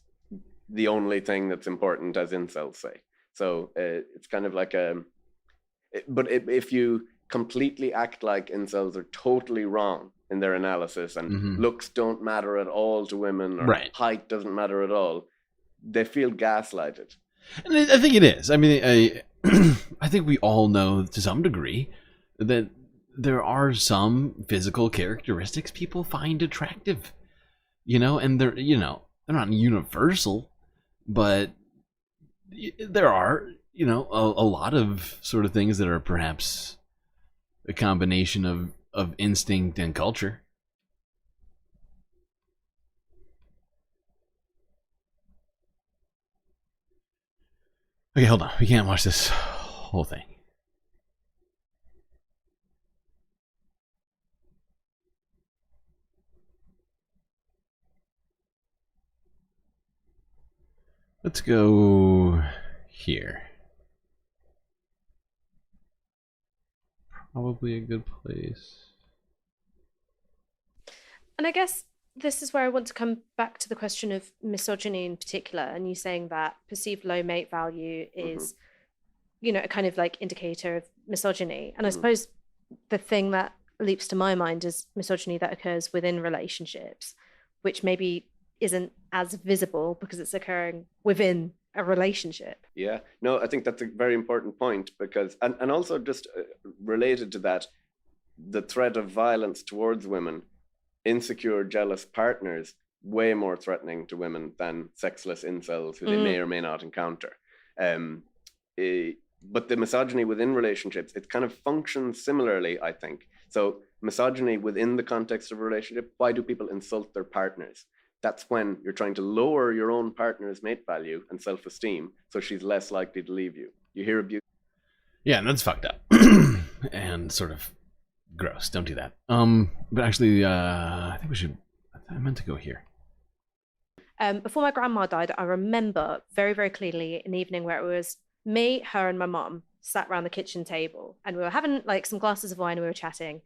the only thing that's important as incels say. So it's kind of like but if you completely act like incels are totally wrong in their analysis and looks don't matter at all to women, or height doesn't matter at all, they feel gaslighted. And I think it is. I mean, I think we all know to some degree that there are some physical characteristics people find attractive, and they're not universal, but there are, a lot of sort of things that are perhaps a combination of instinct and culture. Okay, hold on. We can't watch this whole thing. Let's go here. Probably a good place. And I guess this is where I want to come back to the question of misogyny in particular, and you saying that perceived low mate value is, a kind of like indicator of misogyny. And I suppose the thing that leaps to my mind is misogyny that occurs within relationships, which maybe isn't as visible because it's occurring within a relationship. Yeah, no, I think that's a very important point, because, and also just related to that, the threat of violence towards women, insecure, jealous partners, way more threatening to women than sexless incels who they may or may not encounter. But the misogyny within relationships, it kind of functions similarly, I think. So misogyny within the context of a relationship, why do people insult their partners? That's when you're trying to lower your own partner's mate value and self-esteem, so she's less likely to leave you. You hear abuse. Yeah, and that's fucked up. And sort of gross. Don't do that. But actually, I think I meant to go here. Before my grandma died, I remember very, very clearly an evening where it was me, her, and my mom sat around the kitchen table, and we were having like some glasses of wine and we were chatting.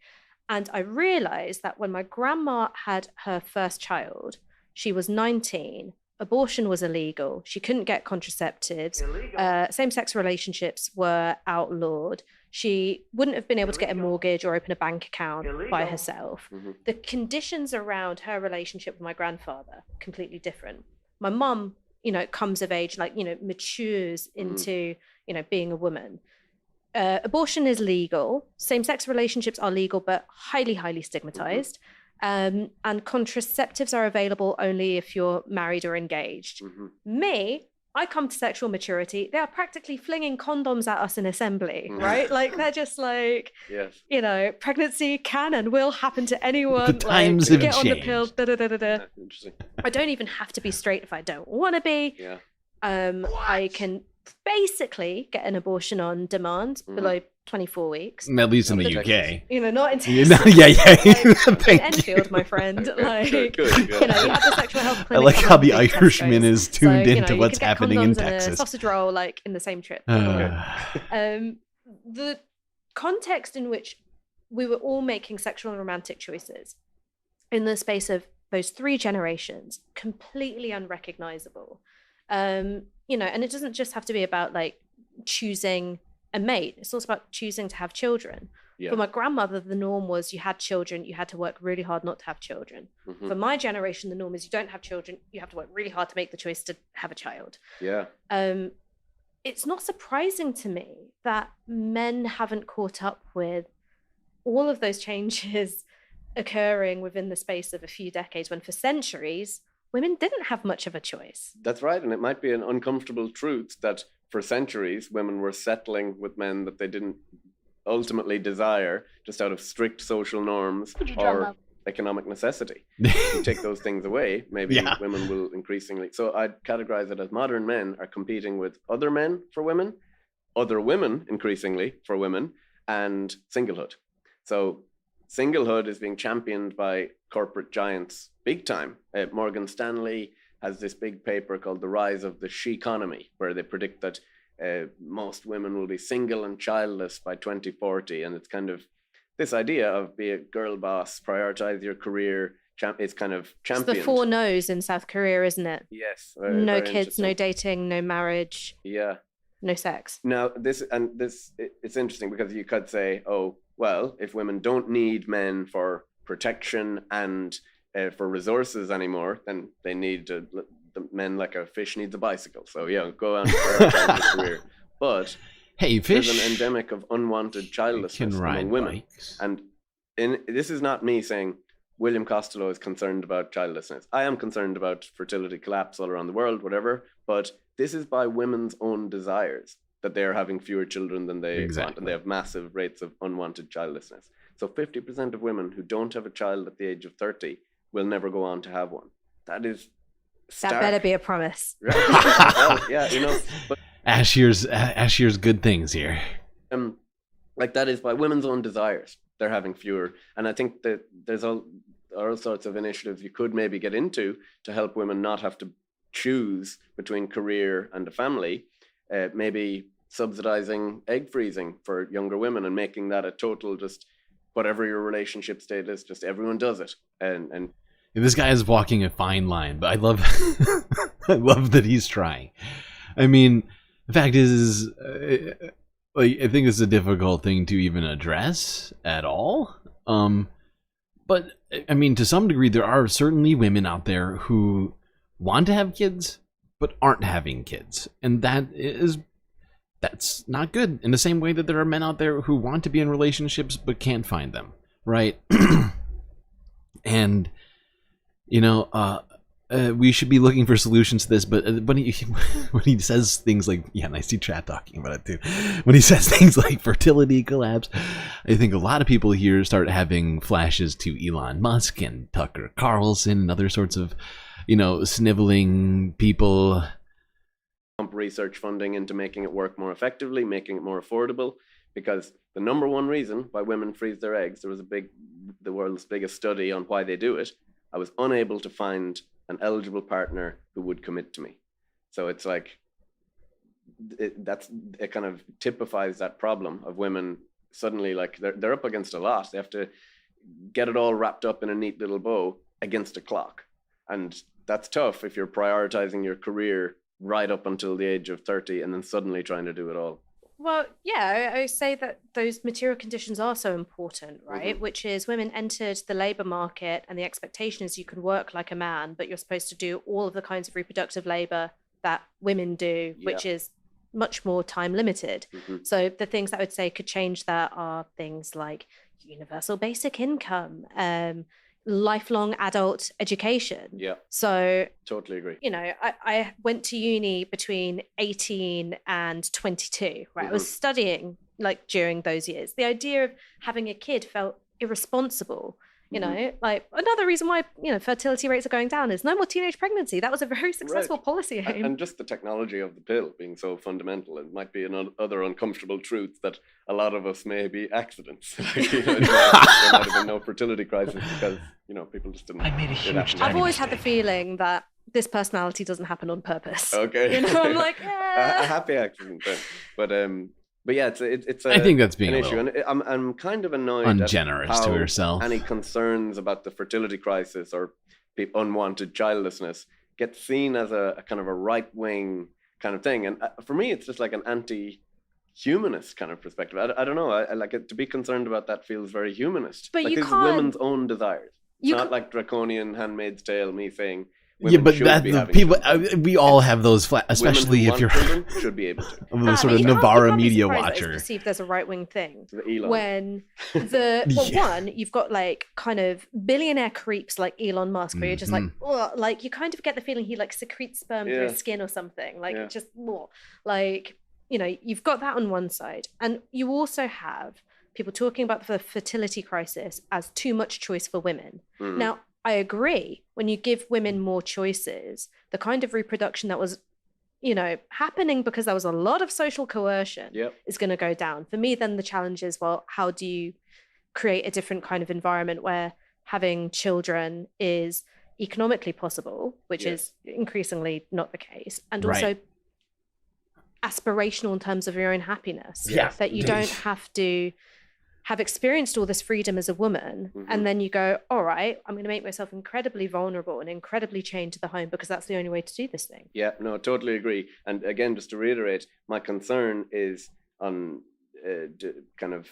And I realized that when my grandma had her first child, she was 19. Abortion was illegal. She couldn't get contraceptives. Same-sex relationships were outlawed. She wouldn't have been able to get a mortgage or open a bank account by herself. The conditions around her relationship with my grandfather, completely different. My mum, comes of age, matures into, being a woman. Abortion is legal. Same-sex relationships are legal, but highly, highly stigmatized. And contraceptives are available only if you're married or engaged. Me, I come to sexual maturity. They are practically flinging condoms at us in assembly, right? Like, they're just like, yes. Pregnancy can and will happen to anyone. The times have get changed. On the pill. Da-da-da-da-da. Interesting. I don't even have to be straight if I don't want to be. Yeah. I can basically get an abortion on demand below 24 weeks. At least in the UK. Not in Texas. Yeah. in Enfield, my friend. Like, good. You have the sexual health clinic. I like how the big Irishman Tesco's. is tuned So, into you what's could get happening in condoms and Texas. a sausage roll, like, in the same trip. The context in which we were all making sexual and romantic choices in the space of those 3 generations, completely unrecognizable. And it doesn't just have to be about like choosing a mate. It's also about choosing to have children. Yeah. For my grandmother, the norm was you had children, you had to work really hard not to have children. For my generation, the norm is you don't have children, you have to work really hard to make the choice to have a child. Yeah. It's not surprising to me that men haven't caught up with all of those changes occurring within the space of a few decades, when for centuries, women didn't have much of a choice. That's right. And it might be an uncomfortable truth that for centuries, women were settling with men that they didn't ultimately desire just out of strict social norms or economic necessity. You take those things away, maybe women will increasingly. So I'd categorize it as modern men are competing with other men for women, other women increasingly for women, and singlehood. So singlehood is being championed by corporate giants big time. Morgan Stanley has this big paper called The Rise of the She-Economy, where they predict that most women will be single and childless by 2040. And it's kind of this idea of be a girl boss, prioritize your career. It's kind of championed. It's the 4 no's in South Korea, isn't it? Yes. No kids, no dating, no marriage. Yeah. No sex. Now, it's interesting because you could say, oh, well, if women don't need men for protection and for resources anymore, then they need the men like a fish needs a bicycle. So yeah, go on prioritize your career. But hey, fish, there's an endemic of unwanted childlessness among women. Bikes. And this is not me saying William Costello is concerned about childlessness. I am concerned about fertility collapse all around the world, whatever. But this is by women's own desires that they are having fewer children than they want, and they have massive rates of unwanted childlessness. So 50% of women who don't have a child at the age of 30 will never go on to have one. That is stark. That better be a promise. Right? Well, yeah, you know. But, Ash hears good things here. Like that is by women's own desires. They're having fewer. And I think that there's all sorts of initiatives you could maybe get into to help women not have to choose between career and a family. Maybe subsidizing egg freezing for younger women and making that a total just whatever your relationship state is, just everyone does it. And this guy is walking a fine line, but I love I love that he's trying. I mean, the fact is I think it's a difficult thing to even address at all. But I mean, to some degree, there are certainly women out there who want to have kids but aren't having kids, and that's not good. In the same way that there are men out there who want to be in relationships but can't find them, right? And you know, we should be looking for solutions to this. But when he says things like, and I see chat talking about it too. When he says things like fertility collapse, I think a lot of people here start having flashes to Elon Musk and Tucker Carlson and other sorts of, you know, sniveling people. Pump research funding into making it work more effectively, making it more affordable, because the number one reason why women freeze their eggs, there was the world's biggest study on why they do it. I was unable to find an eligible partner who would commit to me. So it's like, it kind of typifies that problem of women suddenly, like they're up against a lot. They have to get it all wrapped up in a neat little bow against a clock. And that's tough if you're prioritizing your career right up until the age of 30 and then suddenly trying to do it all. Well, yeah, I say that those material conditions are so important, right? Mm-hmm. Which is women entered the labor market and the expectation is you can work like a man, but you're supposed to do all of the kinds of reproductive labor that women do, which is much more time limited. Mm-hmm. So the things that I would say could change that are things like universal basic income, lifelong adult education. Yeah. So totally agree. You know, I went to uni between 18 and 22, right? Mm-hmm. I was studying like during those years. The idea of having a kid felt irresponsible. You know, like another reason why, you know, fertility rates are going down is no more teenage pregnancy. That was a very successful policy aim. And just the technology of the pill being so fundamental, it might be another uncomfortable truth that a lot of us may be accidents. Like, you know, there might have been no fertility crisis because, you know, people just didn't. I made a huge I've always had the feeling that this personality doesn't happen on purpose. Okay. You know, I'm like, a happy accident then. But yeah, it's I think that's being an issue, and I'm kind of annoyed ungenerous to herself. Any concerns about the fertility crisis or unwanted childlessness get seen as a kind of a right wing kind of thing, and for me, it's just like an anti-humanist kind of perspective. I don't know. I like it to be concerned about that feels very humanist. But like you it's can't. Women's own desires. It's not like draconian Handmaid's Tale. Me saying. Yeah, but that the people we all have those, especially if you're should be able to. Sort of Navarra media watcher. It's perceived as a right wing thing Elon. when one you've got like kind of billionaire creeps like Elon Musk, where you're just like, oh, like you kind of get the feeling he like secretes sperm through his skin or something, like just more like, you know, you've got that on one side, and you also have people talking about the fertility crisis as too much choice for women. Mm. Now, I agree. When you give women more choices, the kind of reproduction that was, happening because there was a lot of social coercion is going to go down. For me, then the challenge is, well, how do you create a different kind of environment where having children is economically possible, which is increasingly not the case, and also aspirational in terms of your own happiness. That you don't have to have experienced all this freedom as a woman, and then you go, all right, I'm going to make myself incredibly vulnerable and incredibly chained to the home because that's the only way to do this thing. Yeah, no, totally agree. And again, just to reiterate, my concern is on kind of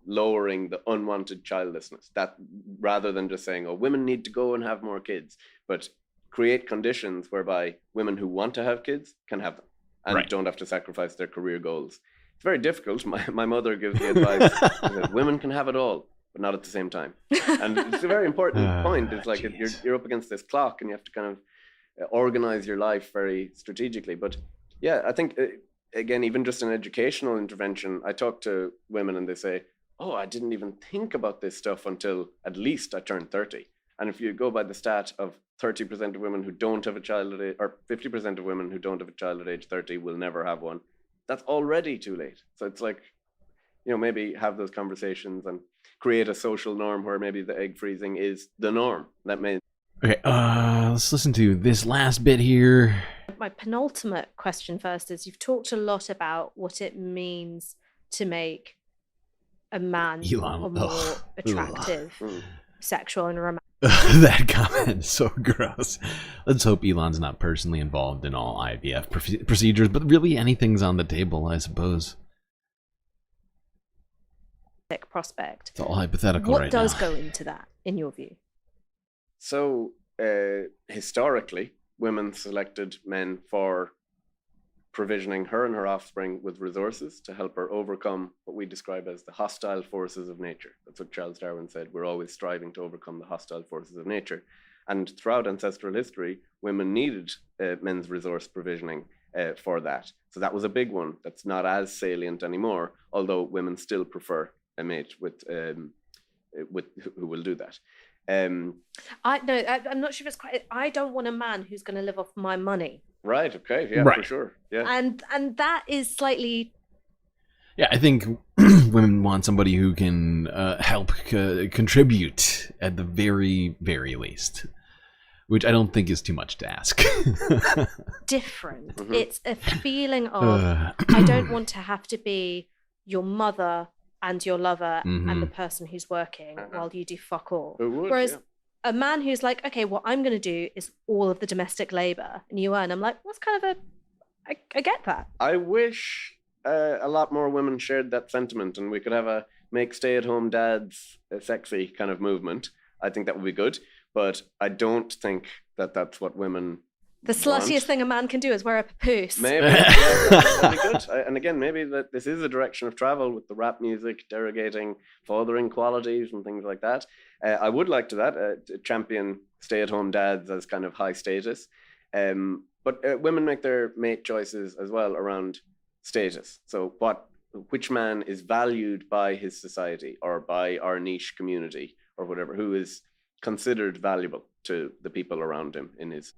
lowering the unwanted childlessness, that rather than just saying, oh, women need to go and have more kids, but create conditions whereby women who want to have kids can have them and don't have to sacrifice their career goals. It's very difficult. My mother gives me advice that women can have it all, but not at the same time. And it's a very important point. It's like you're up against this clock and you have to kind of organize your life very strategically. But yeah, I think, again, even just an educational intervention, I talk to women and they say, oh, I didn't even think about this stuff until at least I turned 30. And if you go by the stat of 30% of women who don't have a child at age, or 50% of women who don't have a child at age 30 will never have one, that's already too late. So it's like, maybe have those conversations and create a social norm where maybe the egg freezing is the norm. That may. Okay, let's listen to this last bit here. My penultimate question first is, you've talked a lot about what it means to make a man a more attractive, sexual and romantic. That comment is so gross. Let's hope Elon's not personally involved in all IVF procedures, but really anything's on the table, I suppose. Prospect. It's all hypothetical right now. What does go into that, in your view? So, historically, women selected men for provisioning her and her offspring with resources to help her overcome what we describe as the hostile forces of nature. That's what Charles Darwin said. We're always striving to overcome the hostile forces of nature. And throughout ancestral history, women needed men's resource provisioning for that. So that was a big one. That's not as salient anymore, although women still prefer a mate with who will do that. I'm not sure if it's quite. I don't want a man who's going to live off my money. Right. Okay. Yeah. Right. For sure. Yeah. And that is slightly. Yeah, I think women want somebody who can help contribute at the very, very least, which I don't think is too much to ask. Different. Mm-hmm. It's a feeling of I don't want to have to be your mother and your lover and the person who's working while you do fuck all. Whereas a man who's like, okay, what I'm going to do is all of the domestic labor and you earn. I'm like, that's kind of I get that. I wish a lot more women shared that sentiment and we could have a make stay-at-home dads sexy kind of movement. I think that would be good. But I don't think that that's what women The sluttiest thing a man can do is wear a papoose. Maybe. That'd be good. And again, maybe that this is a direction of travel with the rap music derogating fathering qualities and things like that. I would like to champion stay-at-home dads as kind of high status. But women make their mate choices as well around status. So which man is valued by his society or by our niche community or whatever, who is considered valuable to the people around him in his.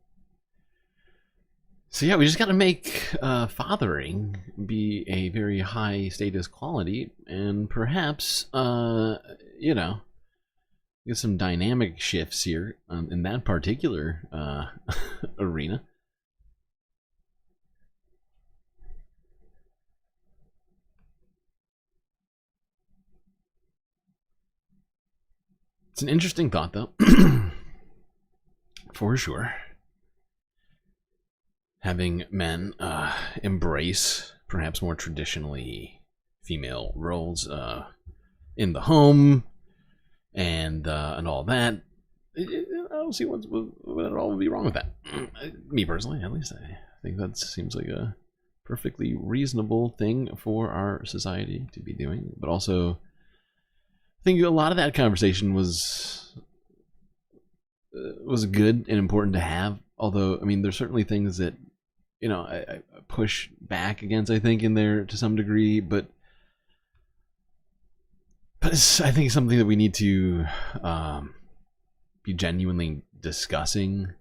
So yeah, we just got to make fathering be a very high status quality, and perhaps get some dynamic shifts here in that particular arena. It's an interesting thought, though, for sure. Having men embrace perhaps more traditionally female roles in the home and all that. I don't see what at all would be wrong with that. Me personally, at least, I think that seems like a perfectly reasonable thing for our society to be doing. But also, I think a lot of that conversation was good and important to have. Although, I mean, there's certainly things that I push back against, I think, in there to some degree, but But it's, I think, something that we need to be genuinely discussing.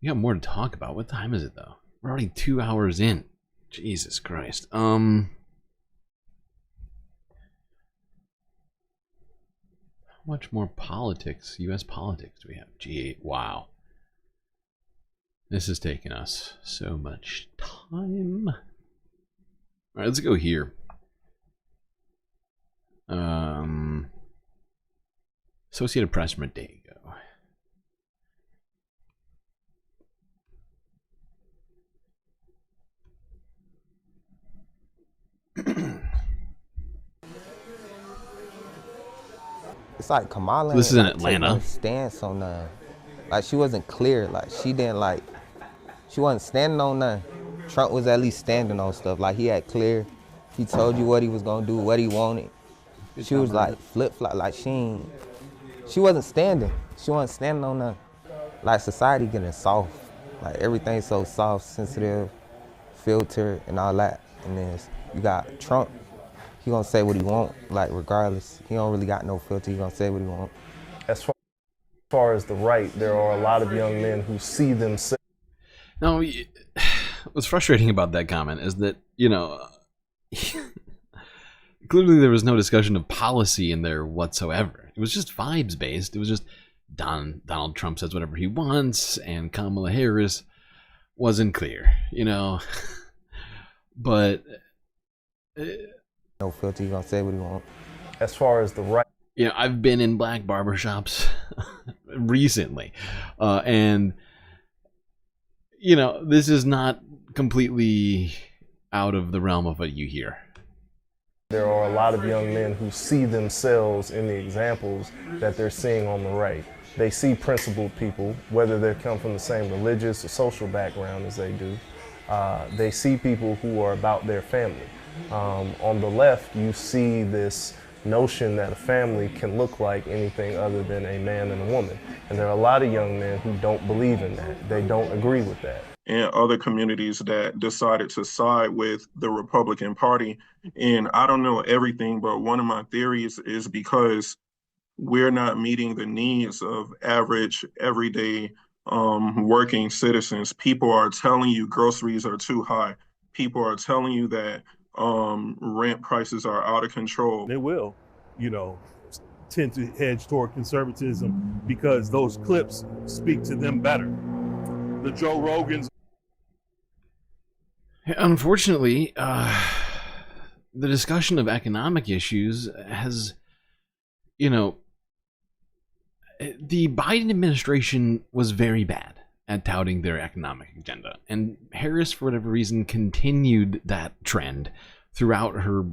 We got more to talk about. What time is it, though? We're already 2 hours in. Jesus Christ. How much more politics, U.S. politics, do we have? Gee, wow. This has taken us so much time. All right, let's go here. Associated Press from a day ago. It's like Kamala. So this is in like, Atlanta. Stance on none. Like she wasn't clear. Like she didn't like. She wasn't standing on none. Trump was at least standing on stuff. Like he had clear. He told you what he was gonna do, what he wanted. She was like flip flop. Like she wasn't standing. She wasn't standing on none. Like society getting soft. Like everything's so soft, sensitive, filtered, and all that. And then you got Trump. He gonna say what he want, like regardless. He don't really got no filter. He gonna say what he want. As far as the right, there are a lot of young men who see themselves. No, what's frustrating about that comment is that, you know, clearly there was no discussion of policy in there whatsoever. It was just vibes based. It was just Donald Trump says whatever he wants, and Kamala Harris wasn't clear, you know. But no filter, he gonna say what he want. As far as the right, you know, I've been in black barbershops recently, and you know, this is not completely out of the realm of what you hear. there are a lot of young men who see themselves in the examples that they're seeing on the right. They see principled people, whether they come from the same religious or social background as they do. They see people who are about their family. On the left, you see this notion that a family can look like anything other than a man and a woman. And there are a lot of young men who don't believe in that. They don't agree with that. And other communities that decided to side with the Republican Party. And I don't know everything, but one of my theories is because we're not meeting the needs of average, everyday working citizens. People are telling you groceries are too high. People are telling you that rent prices are out of control. They will, tend to hedge toward conservatism because those clips speak to them better. The Joe Rogans. Unfortunately, the discussion of economic issues has, the Biden administration was very bad at touting their economic agenda. And Harris, for whatever reason, continued that trend throughout her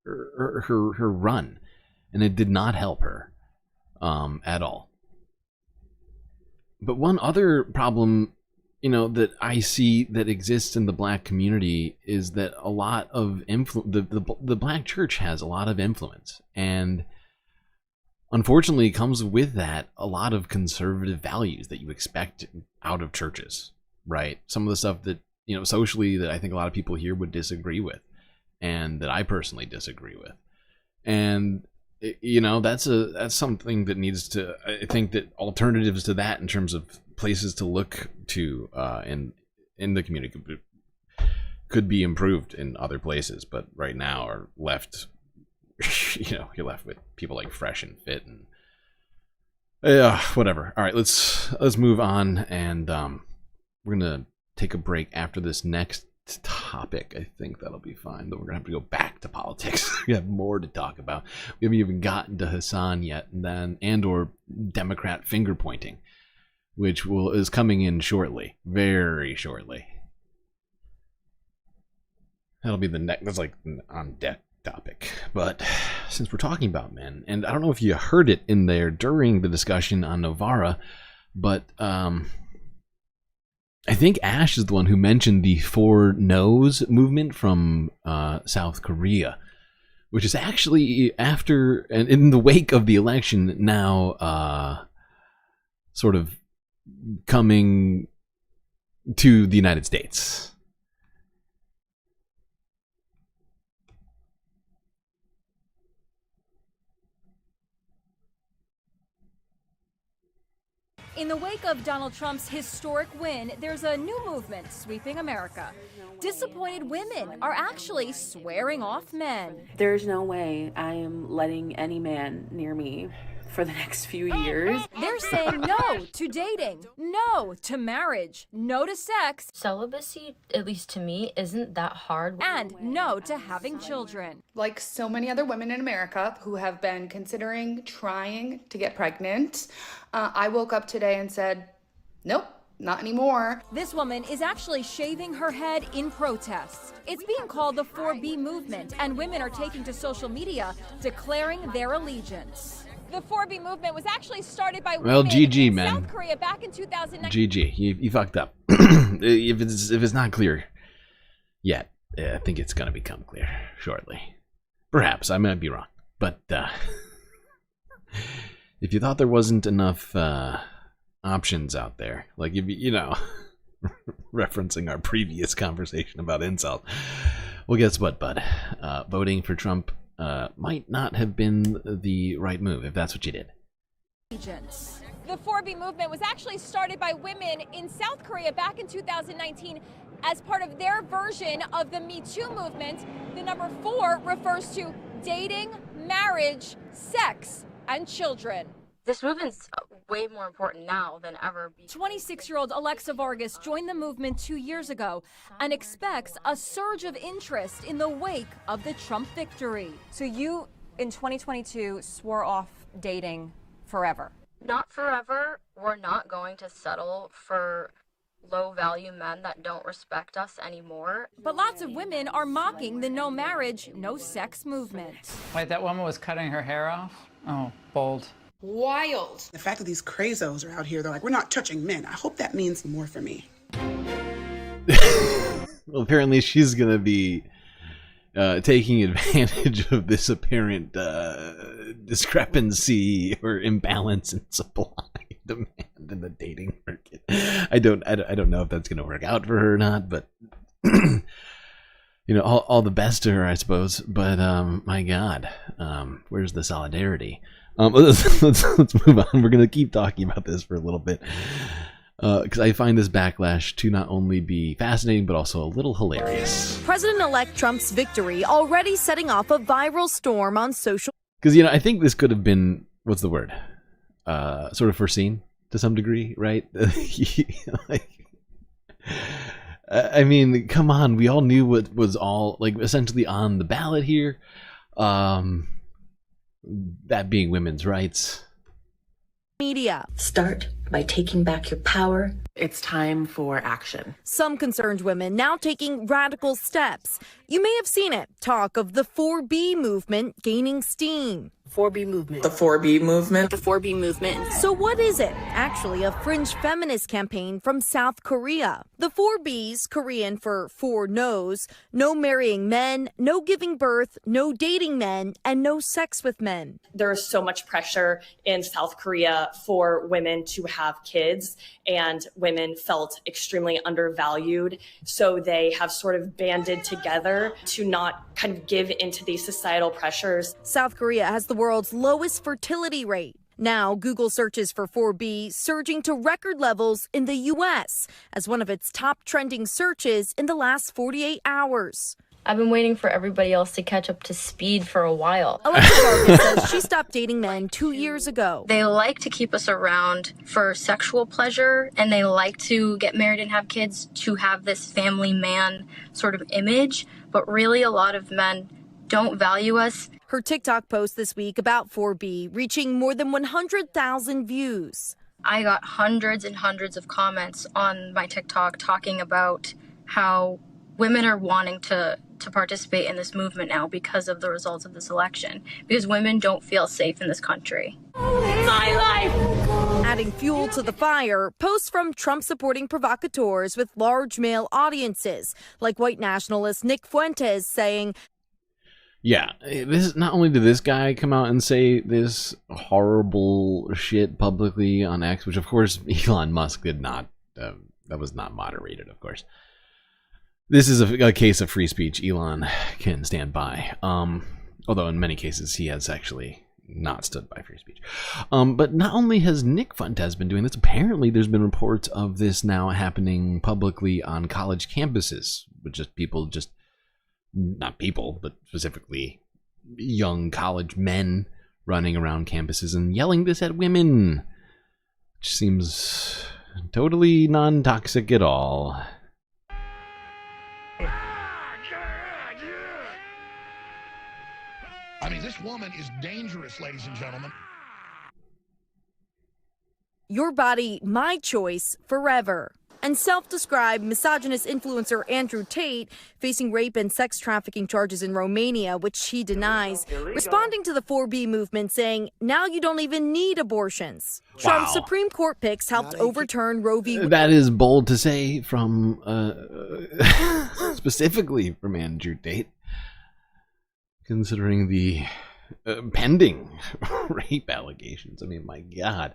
run. And it did not help her at all. But one other problem, that I see that exists in the black community is that a lot of the black church has a lot of influence. And unfortunately, comes with that a lot of conservative values that you expect out of churches, right? Some of the stuff that, socially that I think a lot of people here would disagree with and that I personally disagree with. And, that's something that needs to, I think that alternatives to that in terms of places to look to in the community could be improved in other places. But right now are left, you're left with people like Fresh and Fit and whatever. All right, let's move on, and we're gonna take a break after this next topic. I think that'll be fine. Though we're gonna have to go back to politics. We have more to talk about. We haven't even gotten to Hasan yet, and/or Democrat finger pointing, which is coming in shortly, very shortly. That'll be the next. That's like on deck topic. But since we're talking about men, and I don't know if you heard it in there during the discussion on Novara, but I think Ash is the one who mentioned the 4 No's movement from South Korea, which is actually after and in the wake of the election now sort of coming to the United States. of Donald Trump's historic win, there's a new movement sweeping America. Disappointed women are actually swearing off men. There's no way I am letting any man near me for the next few years. They're saying no to dating, no to marriage, no to sex. Celibacy, at least to me, isn't that hard. And no to having children. Like so many other women in America who have been considering trying to get pregnant, I woke up today and said, nope. Not anymore. This woman is actually shaving her head in protest. It's being called the 4B movement, and women are taking to social media declaring their allegiance. The 4B movement was actually started by Well, women GG, in man. South Korea back in 2009. GG, you fucked up. if it's not clear yet, I think it's gonna become clear shortly. Perhaps I might be wrong, but if you thought there wasn't enough options out there, like you know, referencing our previous conversation about incel, well, guess what, bud? Voting for Trump might not have been the right move if that's what you did. The 4B movement was actually started by women in South Korea back in 2019 as part of their version of the Me Too movement. The number 4 refers to dating, marriage, sex, and children. This movement's way more important now than ever. 26-year-old Alexa Vargas joined the movement 2 years ago and expects a surge of interest in the wake of the Trump victory. So you, in 2022, swore off dating forever? Not forever. We're not going to settle for low-value men that don't respect us anymore. But lots of women are mocking the no marriage, no sex movement. Wait, that woman was cutting her hair off? Oh, bold. Wild. The fact that these crazos are out here, they're like, we're not touching men. I hope that means more for me. Well, apparently she's gonna be taking advantage of this apparent discrepancy or imbalance in supply and demand in the dating market. I don't know if that's gonna work out for her or not, but you know, all the best to her, I suppose. But my God, where's the solidarity? Let's move on. We're gonna keep talking about this for a little bit because I find this backlash to not only be fascinating but also a little hilarious. President-elect Trump's victory already setting off a viral storm on social. Because you know, I think this could have been, what's the word? Sort of foreseen to some degree, right? Like, I mean, come on, we all knew what was all like essentially on the ballot here. That being women's rights. Media. Start by taking back your power. It's time for action. Some concerned women now taking radical steps. You may have seen it. Talk of the 4B movement gaining steam. 4B movement. The 4B movement. The 4B movement. So what is it? Actually, a fringe feminist campaign from South Korea. The 4Bs, Korean for 4 no's, no marrying men, no giving birth, no dating men, and no sex with men. There is so much pressure in South Korea for women to have kids, and women felt extremely undervalued. So they have sort of banded together to not kind of give into these societal pressures. South Korea has the world's lowest fertility rate. Now, Google searches for 4B surging to record levels in the U.S. as one of its top trending searches in the last 48 hours. I've been waiting for everybody else to catch up to speed for a while. Alexa Vargas says she stopped dating men 2 years ago. They like to keep us around for sexual pleasure, and they like to get married and have kids to have this family man sort of image. But really, a lot of men don't value us. Her TikTok post this week about 4B reaching more than 100,000 views. I got hundreds and hundreds of comments on my TikTok talking about how women are wanting to participate in this movement now because of the results of this election, because women don't feel safe in this country. My life! Adding fuel to the fire, posts from Trump-supporting provocateurs with large male audiences, like white nationalist Nick Fuentes saying, yeah, this not only did this guy come out and say this horrible shit publicly on X, which of course Elon Musk did not, that was not moderated, of course. This is a case of free speech Elon can stand by. Although in many cases he has actually not stood by free speech. But not only has Nick Fuentes been doing this, apparently there's been reports of this now happening publicly on college campuses, with just people, not people, but specifically young college men running around campuses and yelling this at women, which seems totally non-toxic at all. I mean, this woman is dangerous, ladies and gentlemen. Your body, my choice, forever. And self-described misogynist influencer Andrew Tate, facing rape and sex trafficking charges in Romania, which he denies, responding to the 4B movement, saying, now you don't even need abortions. Wow. Trump's Supreme Court picks helped overturn Roe v. Wade. That is bold to say from, specifically from Andrew Tate, considering the pending rape allegations. I mean, my God.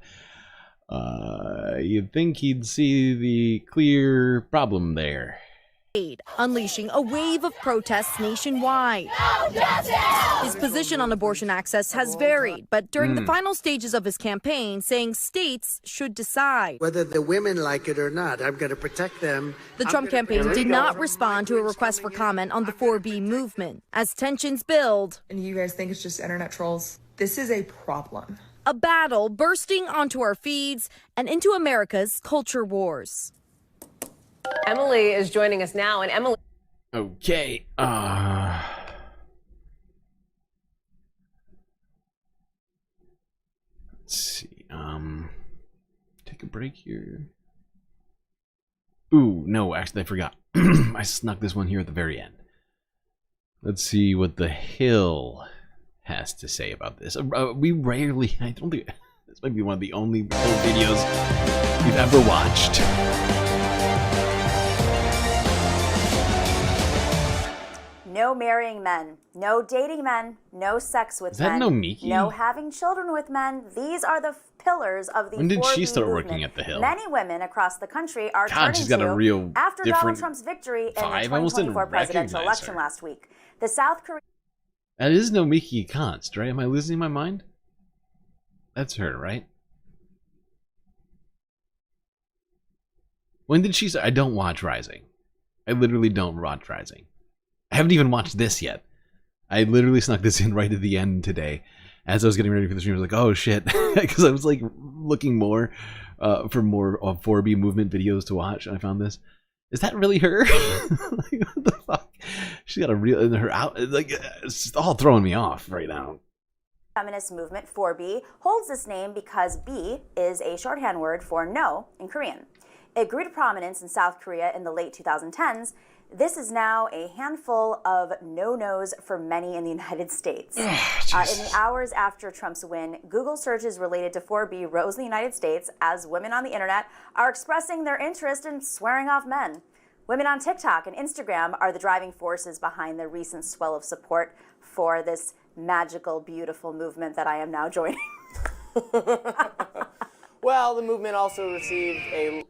You'd think he'd see the clear problem there. Unleashing a wave of protests nationwide. His position on abortion access has varied, but during the final stages of his campaign, saying states should decide whether the women like it or not. I'm going to protect them. The Trump campaign did not respond to a request for comment on the 4B movement. As tensions build, and you guys think it's just internet trolls, this is a problem. A battle bursting onto our feeds and into America's culture wars. Emily is joining us now, and Emily. Okay. Let's see. Take a break here. Ooh, no, actually, I forgot. I snuck this one here at the very end. Let's see what The Hill has to say about this. We rarely, I don't think, this might be one of the only videos we've ever watched. No marrying men, no dating men, no sex with Is that men, Nomiki? no having children with men. These are the pillars of the When did 4B she start movement. working at The Hill? Many women across the country are God, turning she's got to a real after Donald different Trump's victory in the vibe. I almost didn't 2024 presidential recognize election her. last week. The South Korean That is Nomiki Konst, right? Am I losing my mind? That's her, right? When did she start? I don't watch Rising. I literally don't watch Rising. I haven't even watched this yet. I literally snuck this in right at the end today. As I was getting ready for the stream, I was like, oh shit. Because I was like looking more for more 4B movement videos to watch, and I found this. Is that really her? Like, what the fuck? She got a real, her out, like, it's all throwing me off right now. feminist movement 4B holds this name because B is a shorthand word for no in Korean. It grew to prominence in South Korea in the late 2010s. This is now a handful of no-nos for many in the United States. In the hours after Trump's win, Google searches related to 4B rose in the United States as women on the internet are expressing their interest in swearing off men. Women on TikTok and Instagram are the driving forces behind the recent swell of support for this magical, beautiful movement that I am now joining. Well, the movement also received a...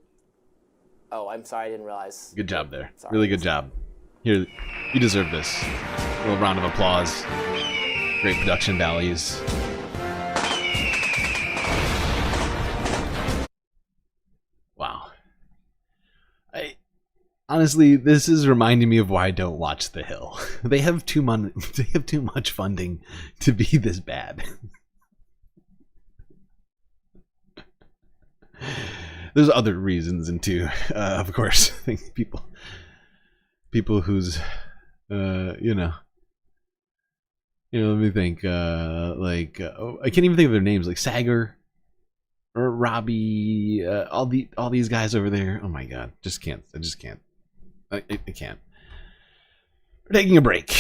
Oh, I'm sorry, I didn't realize. Good job there. Sorry. Really good job. Here, you deserve this. A little round of applause. Great production values. Wow. Honestly, this is reminding me of why I don't watch The Hill. They have too much funding to be this bad. There's other reasons, and too, of course, I think people whose, let me think, I can't even think of their names, like Sagar or Robbie, all these guys over there. Oh my God, I just can't. I can't. We're taking a break.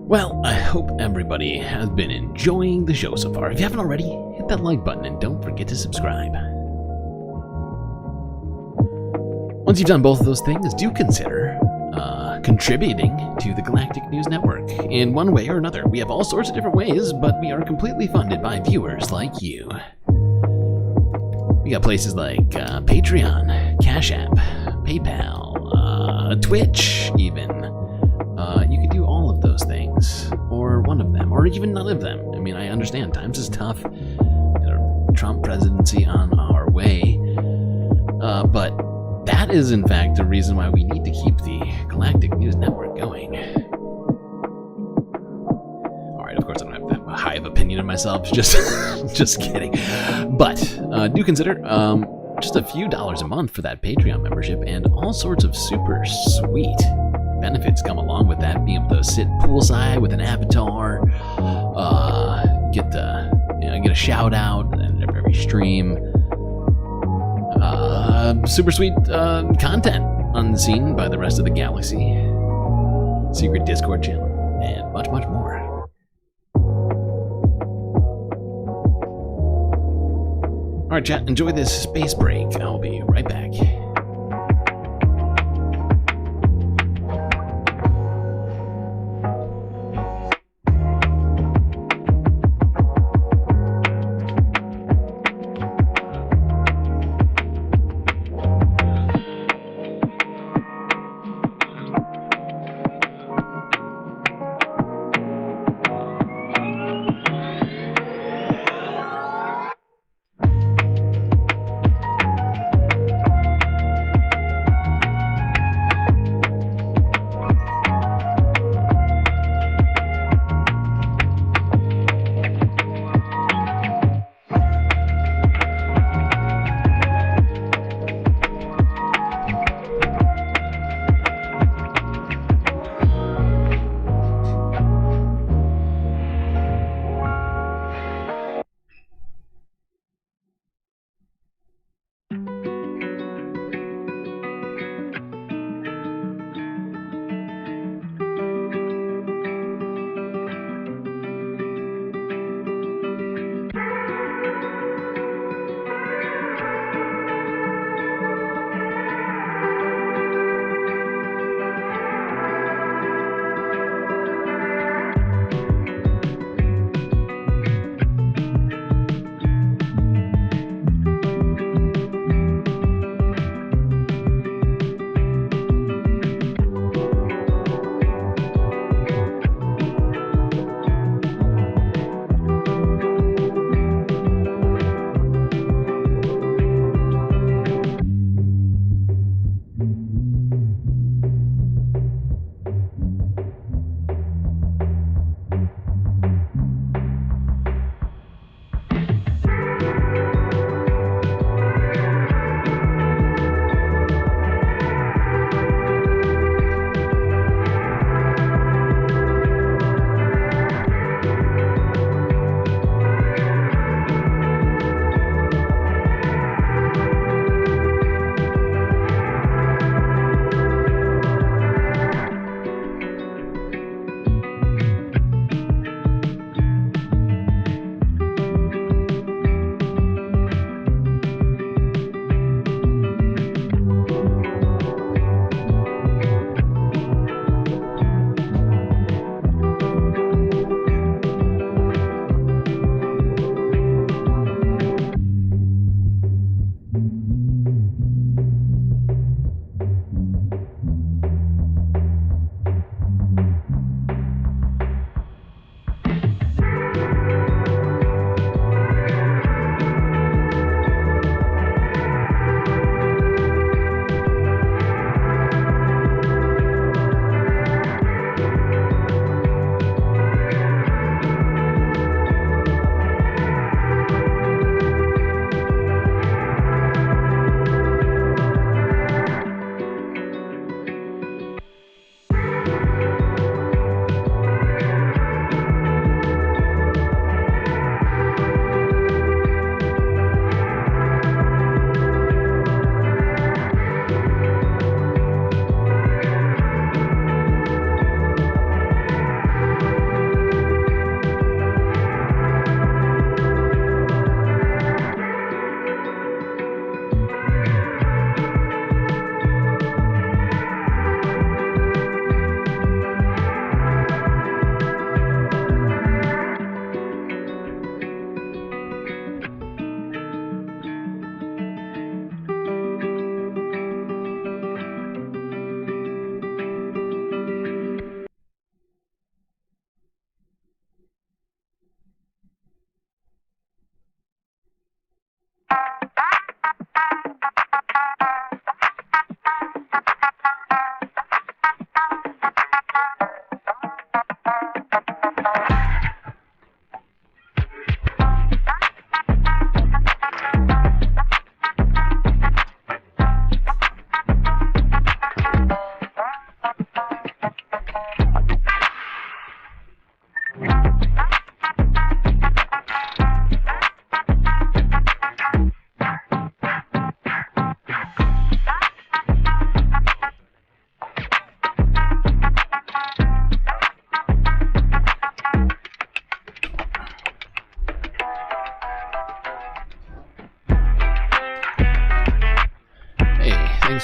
Well, I hope everybody has been enjoying the show so far. If you haven't already, hit that like button and don't forget to subscribe. Once you've done both of those things, do consider contributing to the Galactic News Network in one way or another. We have all sorts of different ways, but we are completely funded by viewers like you. We got places like Patreon, Cash App, PayPal, Twitch, even. You could do all of those things, or one of them, or even none of them. I mean, I understand times is tough. Trump presidency on our way, but that is in fact the reason why we need to keep the Galactic News Network going. Alright, of course I don't have that high of opinion of myself, just kidding. But do consider just a few dollars a month for that Patreon membership, and all sorts of super sweet benefits come along with that. Being able to sit poolside with an avatar, get a shout out at every stream, super sweet content unseen by the rest of the galaxy, secret Discord channel, and much more. Alright chat, enjoy this space break. I'll be right back.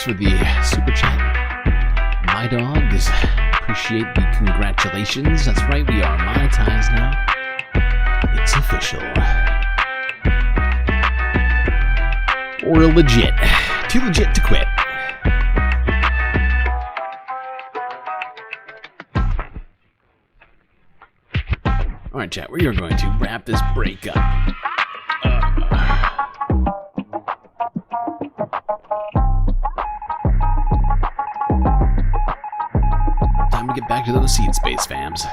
Thanks for the super chat. My dogs. Appreciate the congratulations. That's right, we are monetized now. It's official. Or legit. Too legit to quit. Alright, chat, we are going to wrap this break up. Time to get back to those seed space fams,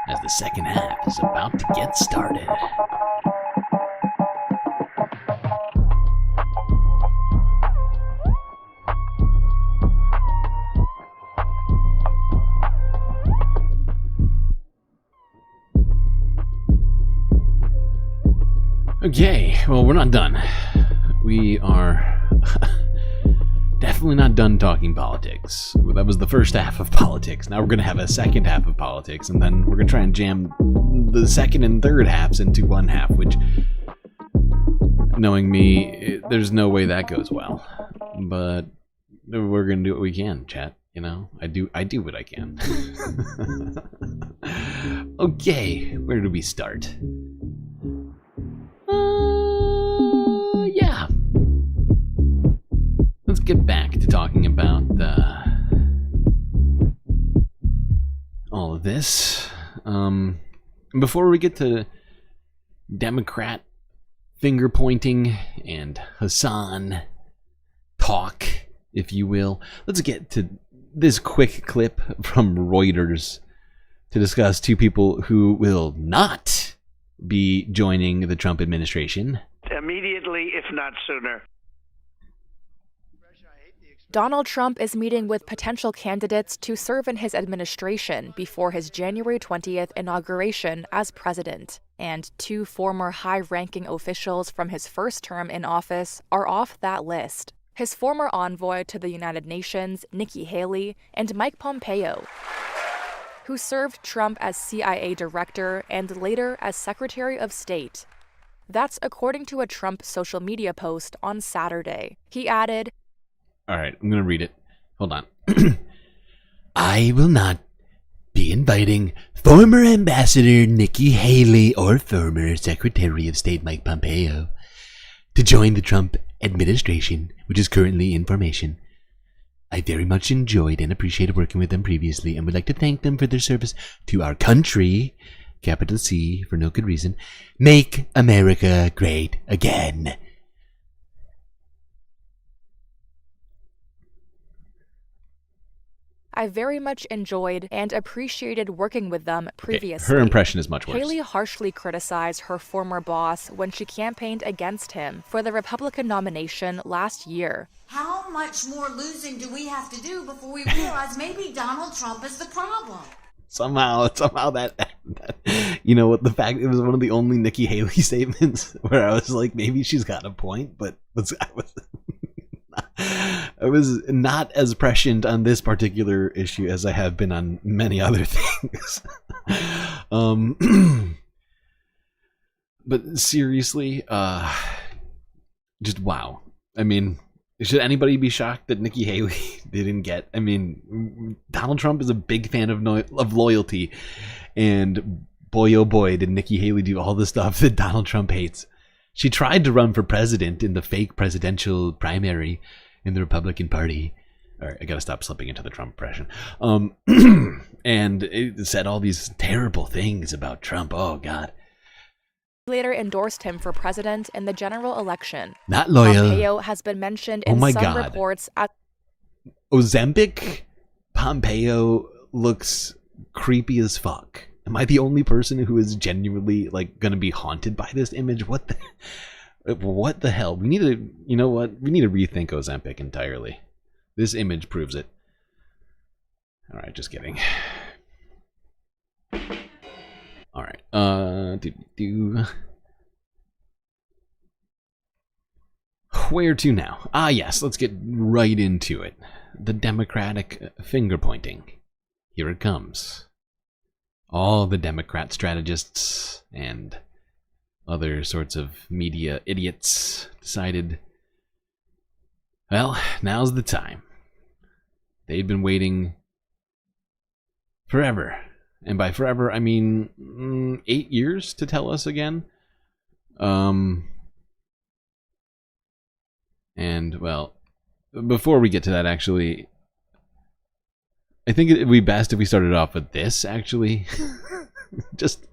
as the second half is about to get started. Okay, well, we're not done. We are definitely not done talking politics. That was the first half of politics. Now we're going to have a second half of politics, and then we're going to try and jam the second and third halves into one half, which, knowing me, there's no way that goes well. But we're going to do what we can, chat. You know, I do what I can. Okay, where do we start? Yeah. Let's get back to talking about all of this. Before we get to Democrat finger pointing and Hasan talk, if you will, let's get to this quick clip from Reuters to discuss two people who will not be joining the Trump administration. Immediately, if not sooner. Donald Trump is meeting with potential candidates to serve in his administration before his January 20th inauguration as president. And two former high-ranking officials from his first term in office are off that list. His former envoy to the United Nations, Nikki Haley, and Mike Pompeo, who served Trump as CIA director and later as Secretary of State. That's according to a Trump social media post on Saturday. He added, all right, I'm going to read it. Hold on. I will not be inviting former Ambassador Nikki Haley or former Secretary of State Mike Pompeo to join the Trump administration, which is currently in formation. I very much enjoyed and appreciated working with them previously and would like to thank them for their service to our country, capital C, for no good reason. Make America great again. I very much enjoyed and appreciated working with them previously. Okay, her impression is much worse. Haley harshly criticized her former boss when she campaigned against him for the Republican nomination last year. How much more losing do we have to do before we realize maybe Donald Trump is the problem? Somehow that you know what, the fact it was one of the only Nikki Haley statements where I was like, maybe she's got a point, but I was not as prescient on this particular issue as I have been on many other things. But seriously, just wow. I mean, should anybody be shocked that Nikki Haley didn't get? I mean, Donald Trump is a big fan of loyalty, and boy oh boy did Nikki Haley do all the stuff that Donald Trump hates. She tried to run for president in the fake presidential primary in the Republican Party. All right, I gotta stop slipping into the Trump impression. And it said all these terrible things about Trump. Oh God. Later endorsed him for president in the general election. Not loyal. Pompeo has been mentioned in some reports at Ozempic. Pompeo looks creepy as fuck. Am I the only person who is genuinely like gonna be haunted by this image? What the hell? We need to, you know what? We need to rethink Ozempic entirely. This image proves it. All right, just kidding. All right. Where to now? Ah, yes. Let's get right into it. The Democratic finger pointing. Here it comes. All the Democrat strategists and other sorts of media idiots decided Well, now's the time. They've been waiting forever. And by forever, I mean 8 years to tell us again. And, well, before we get to that, actually, I think it would be best if we started off with this, actually. Just,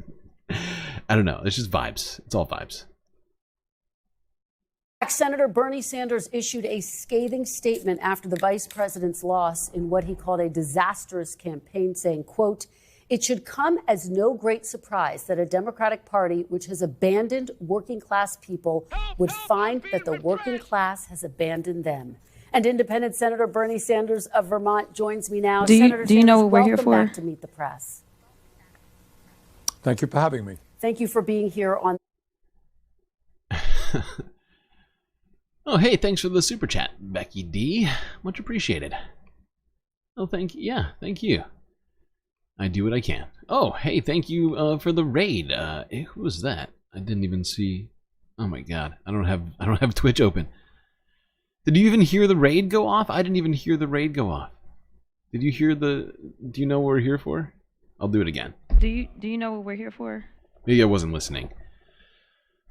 I don't know. It's just vibes. It's all vibes. Senator Bernie Sanders issued a scathing statement after the vice president's loss in what he called a disastrous campaign, saying, quote, "It should come as no great surprise that a Democratic Party which has abandoned working class people would find that the working class has abandoned them." And Independent Senator Bernie Sanders of Vermont joins me now. Do you Senator know Sanders, what we're here welcome for? back to Meet the Press. Thank you for having me. Thank you for being here on. Oh, hey, thanks for the super chat, Becky D. Much appreciated. Oh, thank you. Yeah, thank you. I do what I can. Oh, hey, thank you for the raid. Who was that? I didn't even see. Oh my god, I don't have Twitch open. Did you even hear the raid go off? I didn't even hear the raid go off. Did you hear the? Do you know what we're here for? I'll do it again. Do you know what we're here for? Maybe I wasn't listening.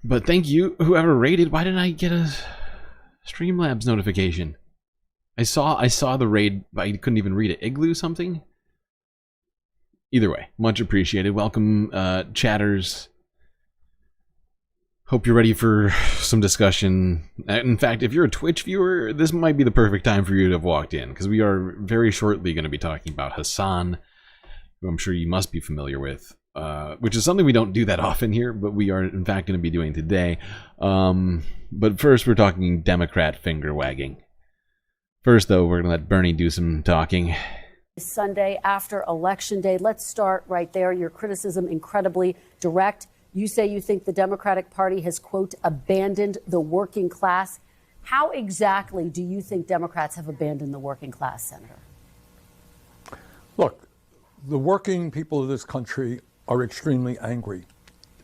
But thank you, whoever raided. Why didn't I get a Streamlabs notification? I saw the raid, but I couldn't even read it. Igloo something? Either way, much appreciated. Welcome, chatters. Hope you're ready for some discussion. In fact, if you're a Twitch viewer, this might be the perfect time for you to have walked in, because we are very shortly going to be talking about Hasan, who I'm sure you must be familiar with, which is something we don't do that often here, but we are in fact going to be doing today. But first, we're talking Democrat finger wagging. First, though, we're going to let Bernie do some talking. Sunday after Election Day. Let's start right there. Your criticism incredibly direct. You say you think the Democratic Party has, quote, abandoned the working class. How exactly do you think Democrats have abandoned the working class, Senator? Look, the working people of this country are extremely angry.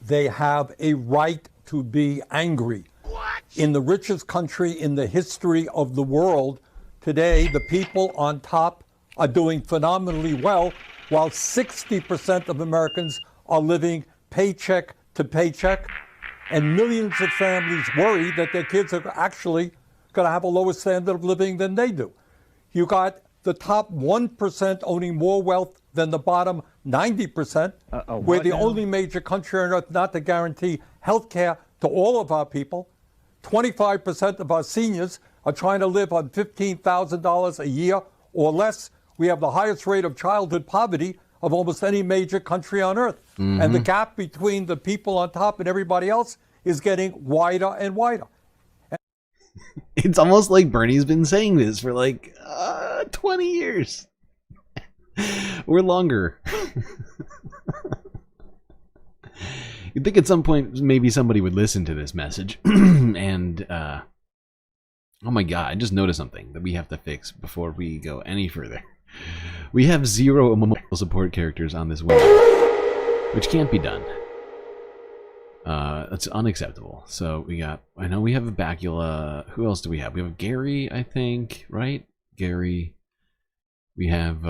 They have a right to be angry. What? In the richest country in the history of the world, today the people on top are doing phenomenally well, while 60% of Americans are living paycheck to paycheck, and millions of families worry that their kids are actually going to have a lower standard of living than they do. You got the top 1% owning more wealth than the bottom 90%. We're the only major country on earth not to guarantee health care to all of our people. 25% of our seniors are trying to live on $15,000 a year or less. We have the highest rate of childhood poverty of almost any major country on earth. Mm-hmm. And the gap between the people on top and everybody else is getting wider and wider. It's almost like Bernie's been saying this for like 20 years. Or longer. You'd think at some point maybe somebody would listen to this message and oh my god, I just noticed something that we have to fix before we go any further. We have 0 emotional support characters on this web, which can't be done. That's unacceptable. So we got, I know we have a Bacula. Who else do we have? We have Gary, I think, right? Gary. We have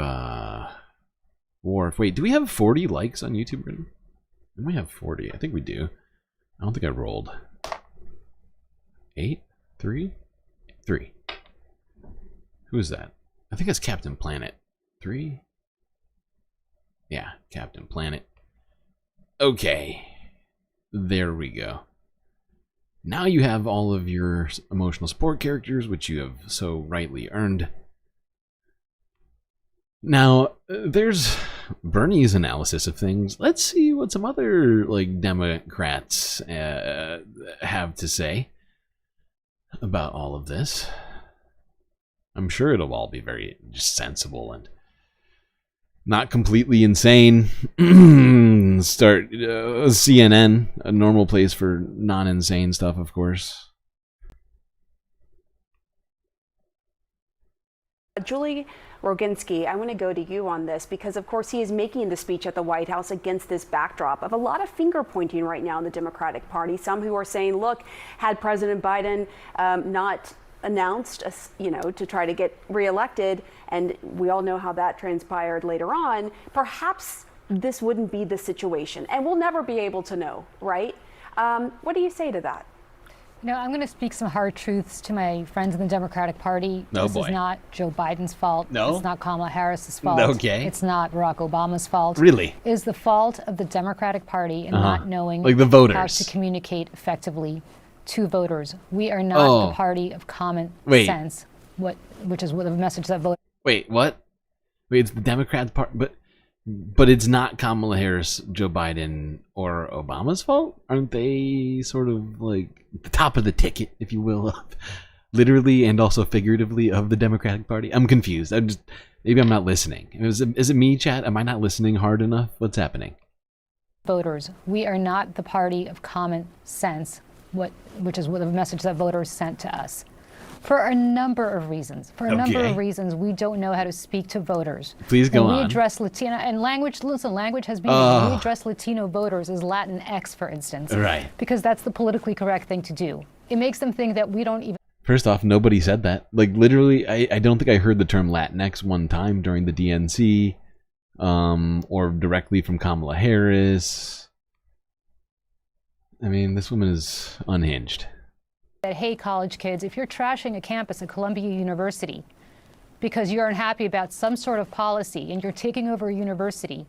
Worf. Wait, do we have 40 likes on YouTube? We might have 40. I think we do. I don't think I rolled. 8? 3? 3. Who is that? I think that's Captain Planet. 3? Yeah, Captain Planet. Okay. There we go. Now you have all of your emotional support characters, which you have so rightly earned. Now, there's Bernie's analysis of things. Let's see what some other Democrats have to say about all of this. I'm sure it'll all be very just sensible and not completely insane. Start CNN, a normal place for non-insane stuff, of course. Julie Roginski, I want to go to you on this because, of course, he is making the speech at the White House against this backdrop of a lot of finger pointing right now in the Democratic Party. Some who are saying, look, had President Biden not announced, to try to get reelected, and we all know how that transpired later on, perhaps this wouldn't be the situation. And we'll never be able to know, right? What do you say to that? I'm going to speak some hard truths to my friends in the Democratic Party. This is not Joe Biden's fault. No? It's not Kamala Harris's fault. Okay. It's not Barack Obama's fault. Really? It is the fault of the Democratic Party in not knowing like the voters. how to communicate effectively to voters. We are not the party of common sense, which is what the message that voters. Wait, what? Wait, it's the Democrats' part, but it's not Kamala Harris, Joe Biden, or Obama's fault? Aren't they sort of like the top of the ticket, if you will, literally and also figuratively, of the Democratic Party? I'm confused. Maybe I'm not listening. Is it me, chat? Am I not listening hard enough? What's happening? Voters, we are not the party of common sense, which is what the message that voters sent to us. For a number of reasons. We don't know how to speak to voters. Please go on. We address Latino and language. Listen, language has been. We address Latino voters as Latinx, for instance. Right. Because that's the politically correct thing to do. It makes them think that we don't even. First off, nobody said that. Like literally, I don't think I heard the term Latinx one time during the DNC, or directly from Kamala Harris. I mean, this woman is unhinged. That, hey, college kids, if you're trashing a campus at Columbia University because you're unhappy about some sort of policy and you're taking over a university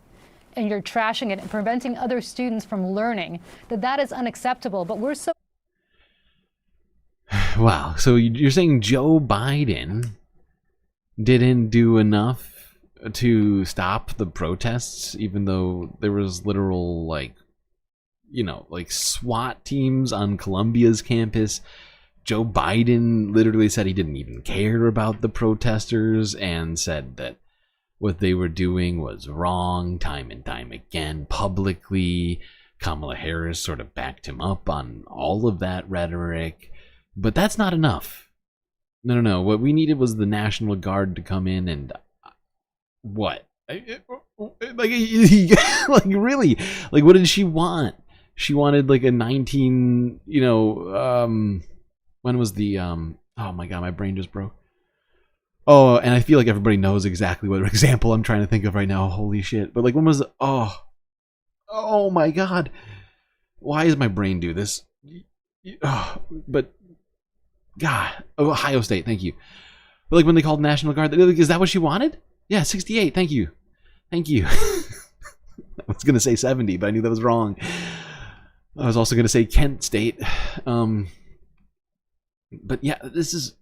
and you're trashing it and preventing other students from learning, that is unacceptable. But we're so... Wow. So you're saying Joe Biden didn't do enough to stop the protests, even though there was literal, like SWAT teams on Columbia's campus. Joe Biden literally said he didn't even care about the protesters and said that what they were doing was wrong time and time again publicly. Kamala Harris sort of backed him up on all of that rhetoric. But that's not enough. No. What we needed was the National Guard to come in and... What? Like really? Like, what did she want? She wanted like a 19, when was the, oh my God, my brain just broke. Oh, and I feel like everybody knows exactly what example I'm trying to think of right now. Holy shit. But like, when was, oh my God. Why does my brain do this? But, God, Ohio State, thank you. But like when they called National Guard, is that what she wanted? Yeah, 68, thank you. Thank you. I was going to say 70, but I knew that was wrong. I was also going to say Kent State. But yeah, this is,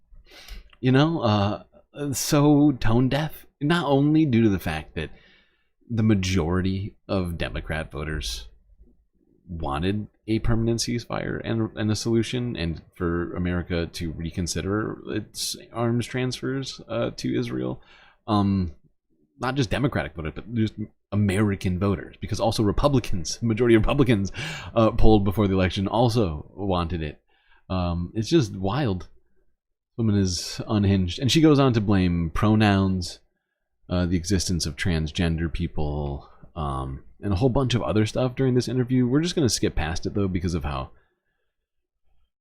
so tone deaf. Not only due to the fact that the majority of Democrat voters wanted a permanent ceasefire and a solution, and for America to reconsider its arms transfers to Israel. Not just Democratic voters, but just American voters, because also majority of Republicans polled before the election also wanted it. It's just wild. Woman is unhinged. And she goes on to blame pronouns, the existence of transgender people, and a whole bunch of other stuff during this interview. We're just going to skip past it, though, because of how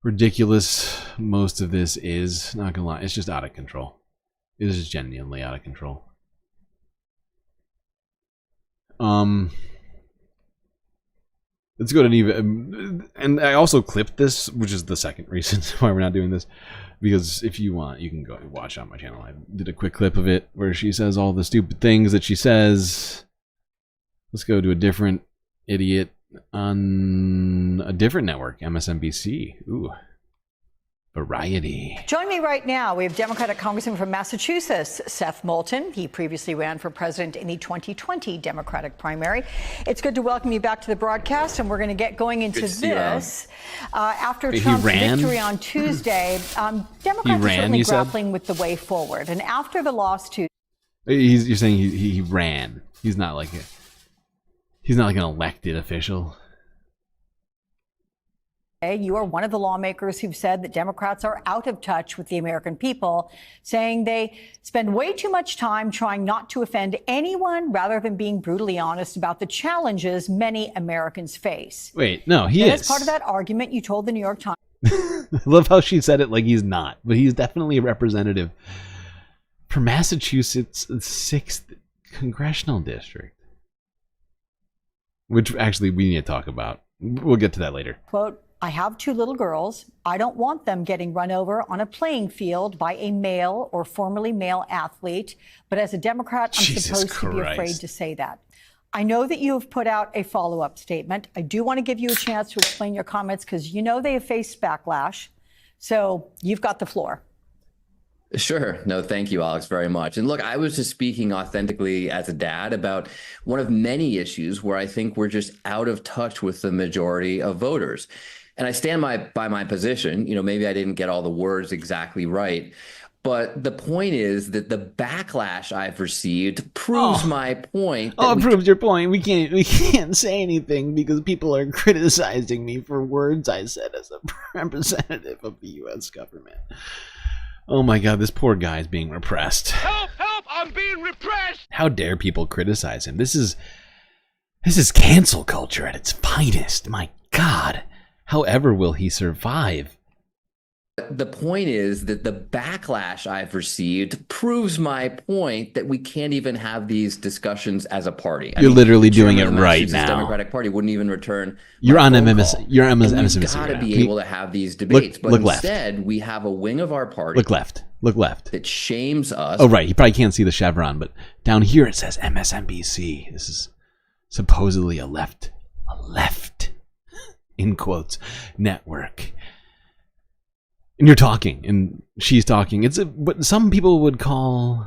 ridiculous most of this is. Not going to lie, it's just out of control. It is just genuinely out of control. Let's go to Neva. And I also clipped this, which is the second reason why we're not doing this. Because if you want, you can go watch on my channel. I did a quick clip of it where she says all the stupid things that she says. Let's go to a different idiot on a different network, MSNBC. Ooh. Variety. Join me right now. We have Democratic Congressman from Massachusetts, Seth Moulton. He previously ran for president in the 2020 Democratic primary. It's good to welcome you back to the broadcast, and we're going to get going into this. After Trump's victory on Tuesday, Democrats are certainly grappling with the way forward. And after the loss to... You're saying he ran. He's not like an elected official. You are one of the lawmakers who've said that Democrats are out of touch with the American people, saying they spend way too much time trying not to offend anyone rather than being brutally honest about the challenges many Americans face. Wait, no, he is. As part of that argument, you told the New York Times. I love how she said it like he's not, but he's definitely a representative for Massachusetts' 6th congressional district. Which actually we need to talk about. We'll get to that later. Quote, I have 2 little girls. I don't want them getting run over on a playing field by a male or formerly male athlete. But as a Democrat, I'm supposed to be afraid to say that. I know that you have put out a follow-up statement. I do want to give you a chance to explain your comments because you know they have faced backlash. So you've got the floor. Sure. No, thank you, Alex, very much. And look, I was just speaking authentically as a dad about one of many issues where I think we're just out of touch with the majority of voters. And I stand by my position. You know, maybe I didn't get all the words exactly right. But the point is that the backlash I've received proves my point. Oh, it proves your point. We can't say anything because people are criticizing me for words I said as a representative of the U.S. government. Oh my God, this poor guy is being repressed. Help! Help! I'm being repressed! How dare people criticize him? This is cancel culture at its finest. My God. However will he survive? The point is that the backlash I've received proves my point that we can't even have these discussions as a party. You're literally doing it right now. The Democratic Party wouldn't even return. You're on MSNBC. You're on MSNBC. We've got to be able to have these debates, but instead we have a wing of our party. Look left. Look left. That shames us. Oh right, you probably can't see the chevron, but down here it says MSNBC. This is supposedly a left, in quotes, network. And you're talking, and she's talking. It's what some people would call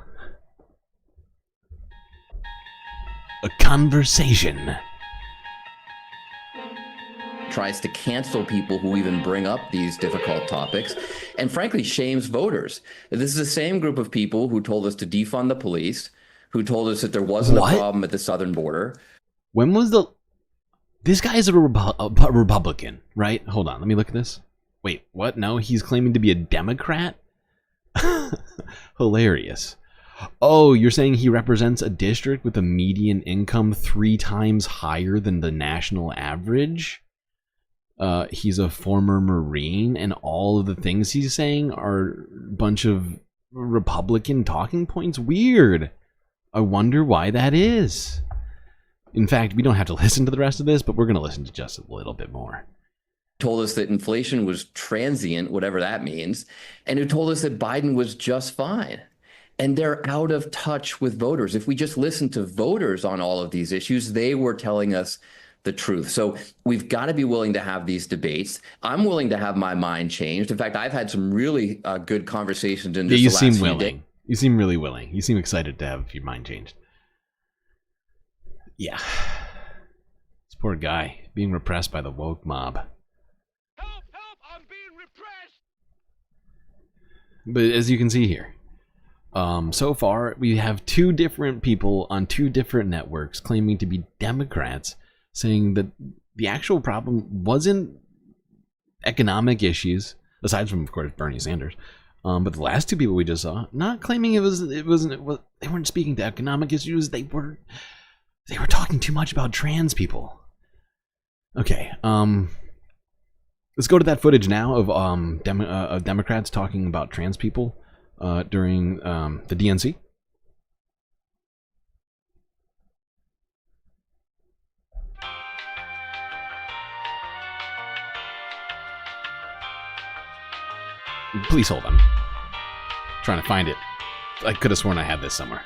a conversation. Tries to cancel people who even bring up these difficult topics, and frankly shames voters. This is the same group of people who told us to defund the police, who told us that there wasn't a problem at the southern border. When was this guy is a Republican, right? Hold on, let me look at this. Wait, what? No, he's claiming to be a Democrat? Hilarious. Oh, you're saying he represents a district with a median income 3 times higher than the national average? He's a former Marine, and all of the things he's saying are a bunch of Republican talking points? Weird. I wonder why that is. In fact, we don't have to listen to the rest of this, but we're going to listen to just a little bit more. Told us that inflation was transient, whatever that means, and who told us that Biden was just fine. And they're out of touch with voters. If we just listen to voters on all of these issues, they were telling us the truth. So we've got to be willing to have these debates. I'm willing to have my mind changed. In fact, I've had some really good conversations in this you last seem few willing. days. You seem really willing. You seem excited to have your mind changed. Yeah. This poor guy being repressed by the woke mob. But as you can see here, so far we have 2 different people on 2 different networks claiming to be Democrats, saying that the actual problem wasn't economic issues, aside from, of course, Bernie Sanders. But the last 2 people we just saw, not claiming they weren't speaking to economic issues. They were talking too much about trans people. Okay, let's go to that footage now of Democrats talking about trans people during the DNC. Please hold on. Trying to find it. I could have sworn I had this somewhere.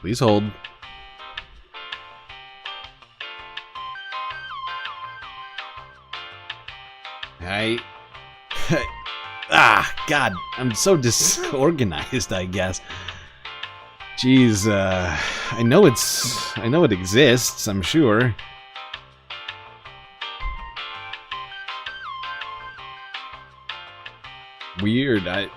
Please hold. God, I'm so disorganized, I guess. Jeez, I know it exists, I'm sure. Weird, I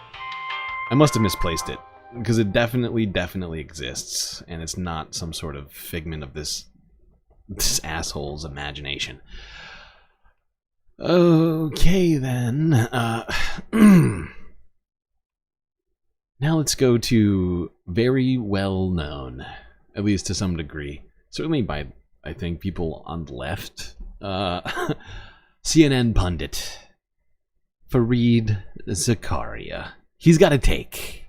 must have misplaced it. Because it definitely exists, and it's not some sort of figment of this asshole's imagination. Okay, then. Now let's go to very well known, at least to some degree, certainly by, I think, people on the left, CNN pundit, Fareed Zakaria. He's got a take.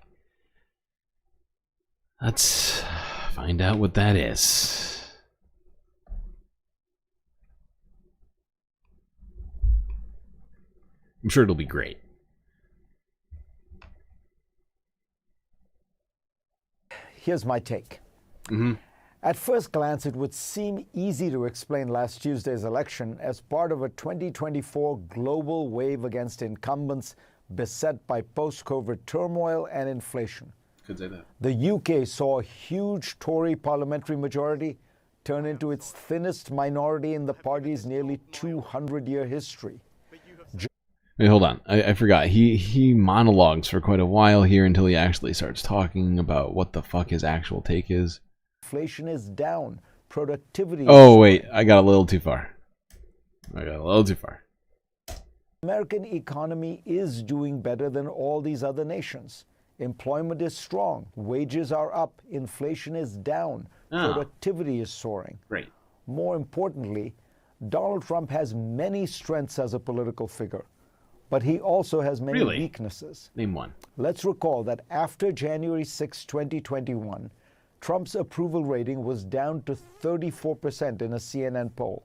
Let's find out what that is. I'm sure it'll be great. Here's my take. At first glance, it would seem easy to explain last Tuesday's election as part of a 2024 global wave against incumbents beset by post-COVID turmoil and inflation. Could say that. The UK saw a huge Tory parliamentary majority turn into its thinnest minority in the party's nearly 200-year history. Wait, hold on. I forgot. He monologues for quite a while here until he actually starts talking about what the fuck his actual take is. Inflation is down. Productivity Oh, wait. I got a little too far. American economy is doing better than all these other nations. Employment is strong. Wages are up. Inflation is down. Productivity is soaring. Great. More importantly, Donald Trump has many strengths as a political figure, but he also has many weaknesses. Name one. Let's recall that after January 6, 2021, Trump's approval rating was down to 34% in a CNN poll.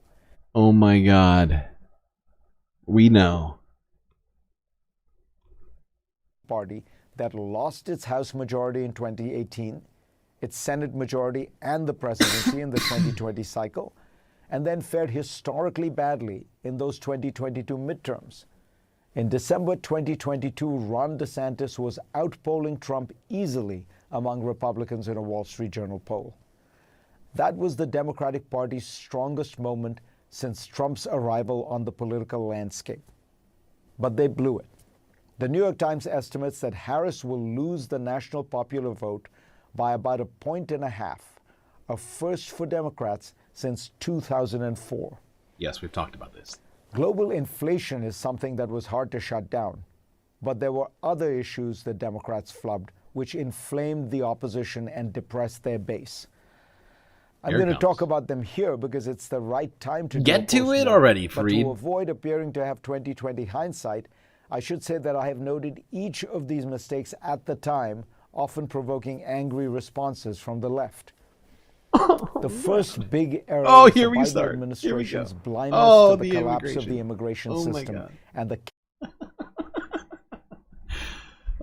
Oh my God. We know. Party that lost its House majority in 2018, its Senate majority and the presidency in the 2020 cycle, and then fared historically badly in those 2022 midterms. In December 2022, Ron DeSantis was outpolling Trump easily among Republicans in a Wall Street Journal poll. That was the Democratic Party's strongest moment since Trump's arrival on the political landscape. But they blew it. The New York Times estimates that Harris will lose the national popular vote by about 1.5 points, a first for Democrats since 2004. Yes, we've talked about this. Global inflation is something that was hard to shut down, but there were other issues the Democrats flubbed, which inflamed the opposition and depressed their base. I'm going to talk about them here because it's the right time to get to it already, Fareed. But to avoid appearing to have 20/20 hindsight, I should say that I have noted each of these mistakes at the time, often provoking angry responses from the left. The first big error was the Biden administration's blindness to the collapse of the immigration system and the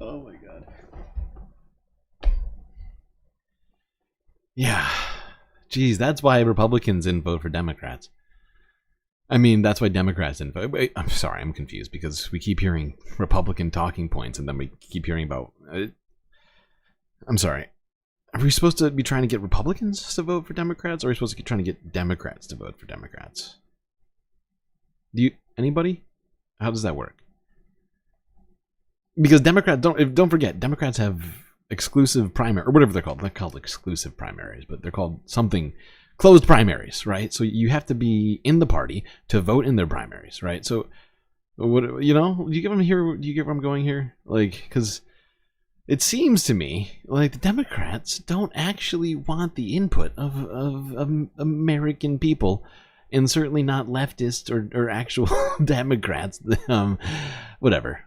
Oh my God. Yeah. Geez, that's why Republicans didn't vote for Democrats. I mean, that's why Democrats didn't vote. Wait, I'm sorry, I'm confused because we keep hearing Republican talking points and then we keep hearing about... I'm sorry. Are we supposed to be trying to get Republicans to vote for Democrats, or are we supposed to be trying to get Democrats to vote for Democrats? Anybody? How does that work? Because Democrats, don't forget, Democrats have exclusive primary, or whatever they're called. They're called exclusive primaries, but they're called something, closed primaries, right? So you have to be in the party to vote in their primaries, right? So, what, you know, do you get where I'm going here? Like, because it seems to me like the Democrats don't actually want the input of American people, and certainly not leftists or actual Democrats. Whatever.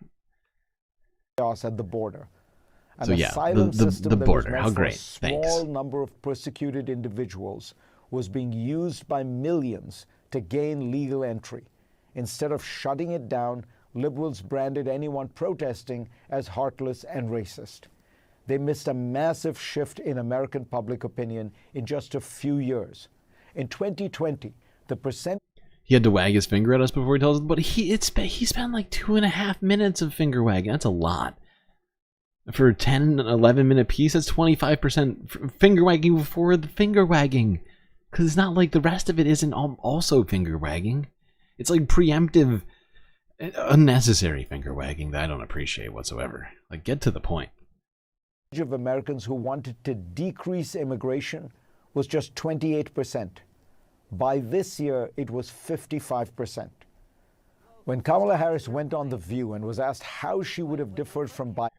Chaos at the border. And so yeah, the border. How great! Thanks. A small number of persecuted individuals was being used by millions to gain legal entry. Instead of shutting it down, liberals branded anyone protesting as heartless and racist. They missed a massive shift in American public opinion in just a few years. In 2020, the percent... He had to wag his finger at us before he tells us, but he spent like 2.5 minutes of finger wagging. That's a lot. For a 10, 11-minute piece, that's 25% finger wagging before the finger wagging. Because it's not like the rest of it isn't also finger wagging. It's like preemptive, unnecessary finger wagging that I don't appreciate whatsoever. Like, get to the point. Of Americans who wanted to decrease immigration was just 28%. By this year, it was 55%. When Kamala Harris went on The View and was asked how she would have differed from Biden...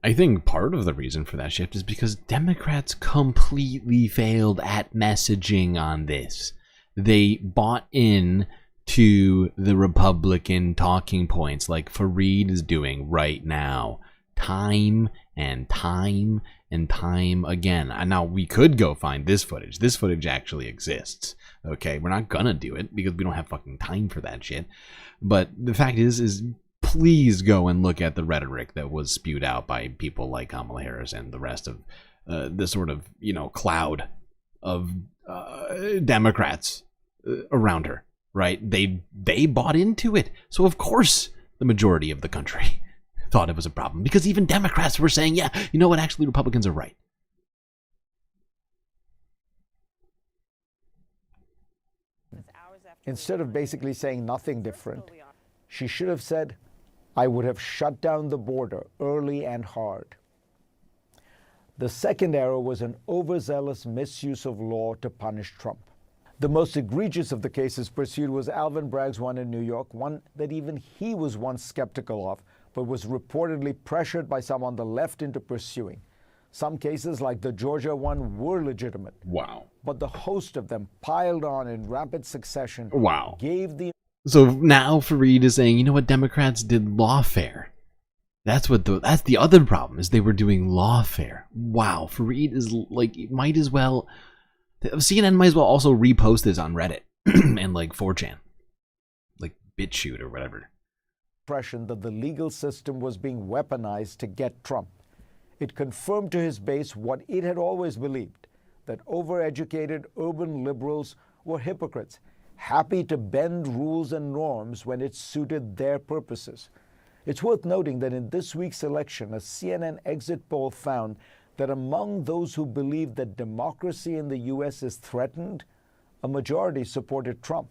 I think part of the reason for that shift is because Democrats completely failed at messaging on this. They bought in to the Republican talking points like Fareed is doing right now. Time and time and time again. And now we could go find this footage. This footage actually exists. Okay, we're not gonna do it because we don't have fucking time for that shit. But the fact is please go and look at the rhetoric that was spewed out by people like Kamala Harris and the rest of the sort of, cloud of Democrats around her, right? They bought into it. So of course the majority of the country thought it was a problem, because even Democrats were saying, yeah, you know what, actually Republicans are right. Instead of basically saying nothing different, she should have said, I would have shut down the border early and hard. The second error was an overzealous misuse of law to punish Trump. The most egregious of the cases pursued was Alvin Bragg's one in New York, one that even he was once skeptical of, but was reportedly pressured by some on the left into pursuing. Some cases, like the Georgia one, were legitimate. Wow. But the host of them piled on in rapid succession. Wow. Gave the... So now Fareed is saying, you know what, Democrats did lawfare. That's the other problem, is they were doing lawfare. Wow, Fareed is like, might as well, CNN might as well also repost this on Reddit and like 4chan, like BitChute or whatever. Impression that the legal system was being weaponized to get Trump. It confirmed to his base what it had always believed, that overeducated urban liberals were hypocrites, happy to bend rules and norms when it suited their purposes. It's worth noting that in this week's election, a CNN exit poll found that among those who believe that democracy in the U.S. is threatened, a majority supported Trump.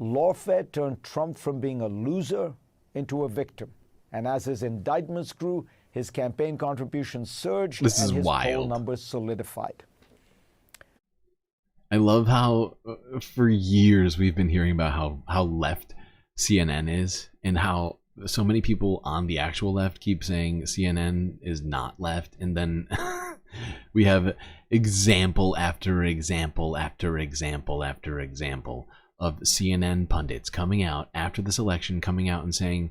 Lawfare turned Trump from being a loser into a victim. And as his indictments grew, his campaign contributions surged and his poll numbers solidified. I love how for years we've been hearing about how left CNN is, and how so many people on the actual left keep saying CNN is not left, and then we have example after example after example after example of CNN pundits coming out after this election, coming out and saying,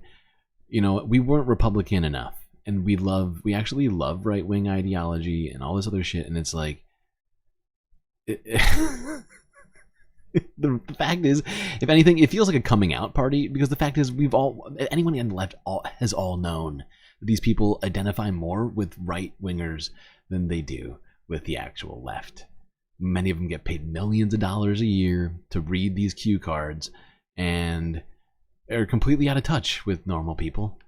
you know, we weren't Republican enough, and we actually love right-wing ideology and all this other shit, and it's like, the fact is, if anything, it feels like a coming out party, because the fact is, anyone on the left has all known that these people identify more with right-wingers than they do with the actual left. Many of them get paid millions of dollars a year to read these cue cards and are completely out of touch with normal people.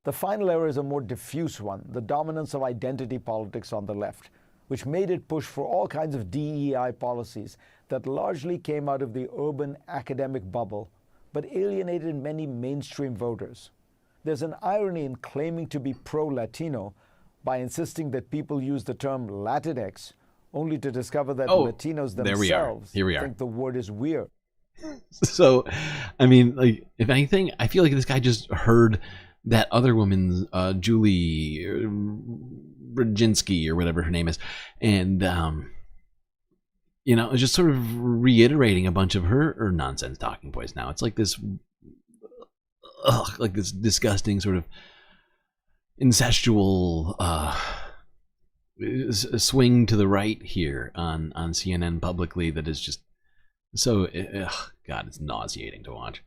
The final error is a more diffuse one, the dominance of identity politics on the left, which made it push for all kinds of DEI policies that largely came out of the urban academic bubble, but alienated many mainstream voters. There's an irony in claiming to be pro-Latino by insisting that people use the term Latinx, only to discover that Latinos themselves think the word is weird. So, I mean, like, if anything, I feel like this guy just heard that other woman's, Julie Brzezinski or whatever her name is, and you know, just sort of reiterating a bunch of her nonsense talking points. Now it's like this, like this disgusting sort of incestual swing to the right here on CNN publicly that is just so God, it's nauseating to watch.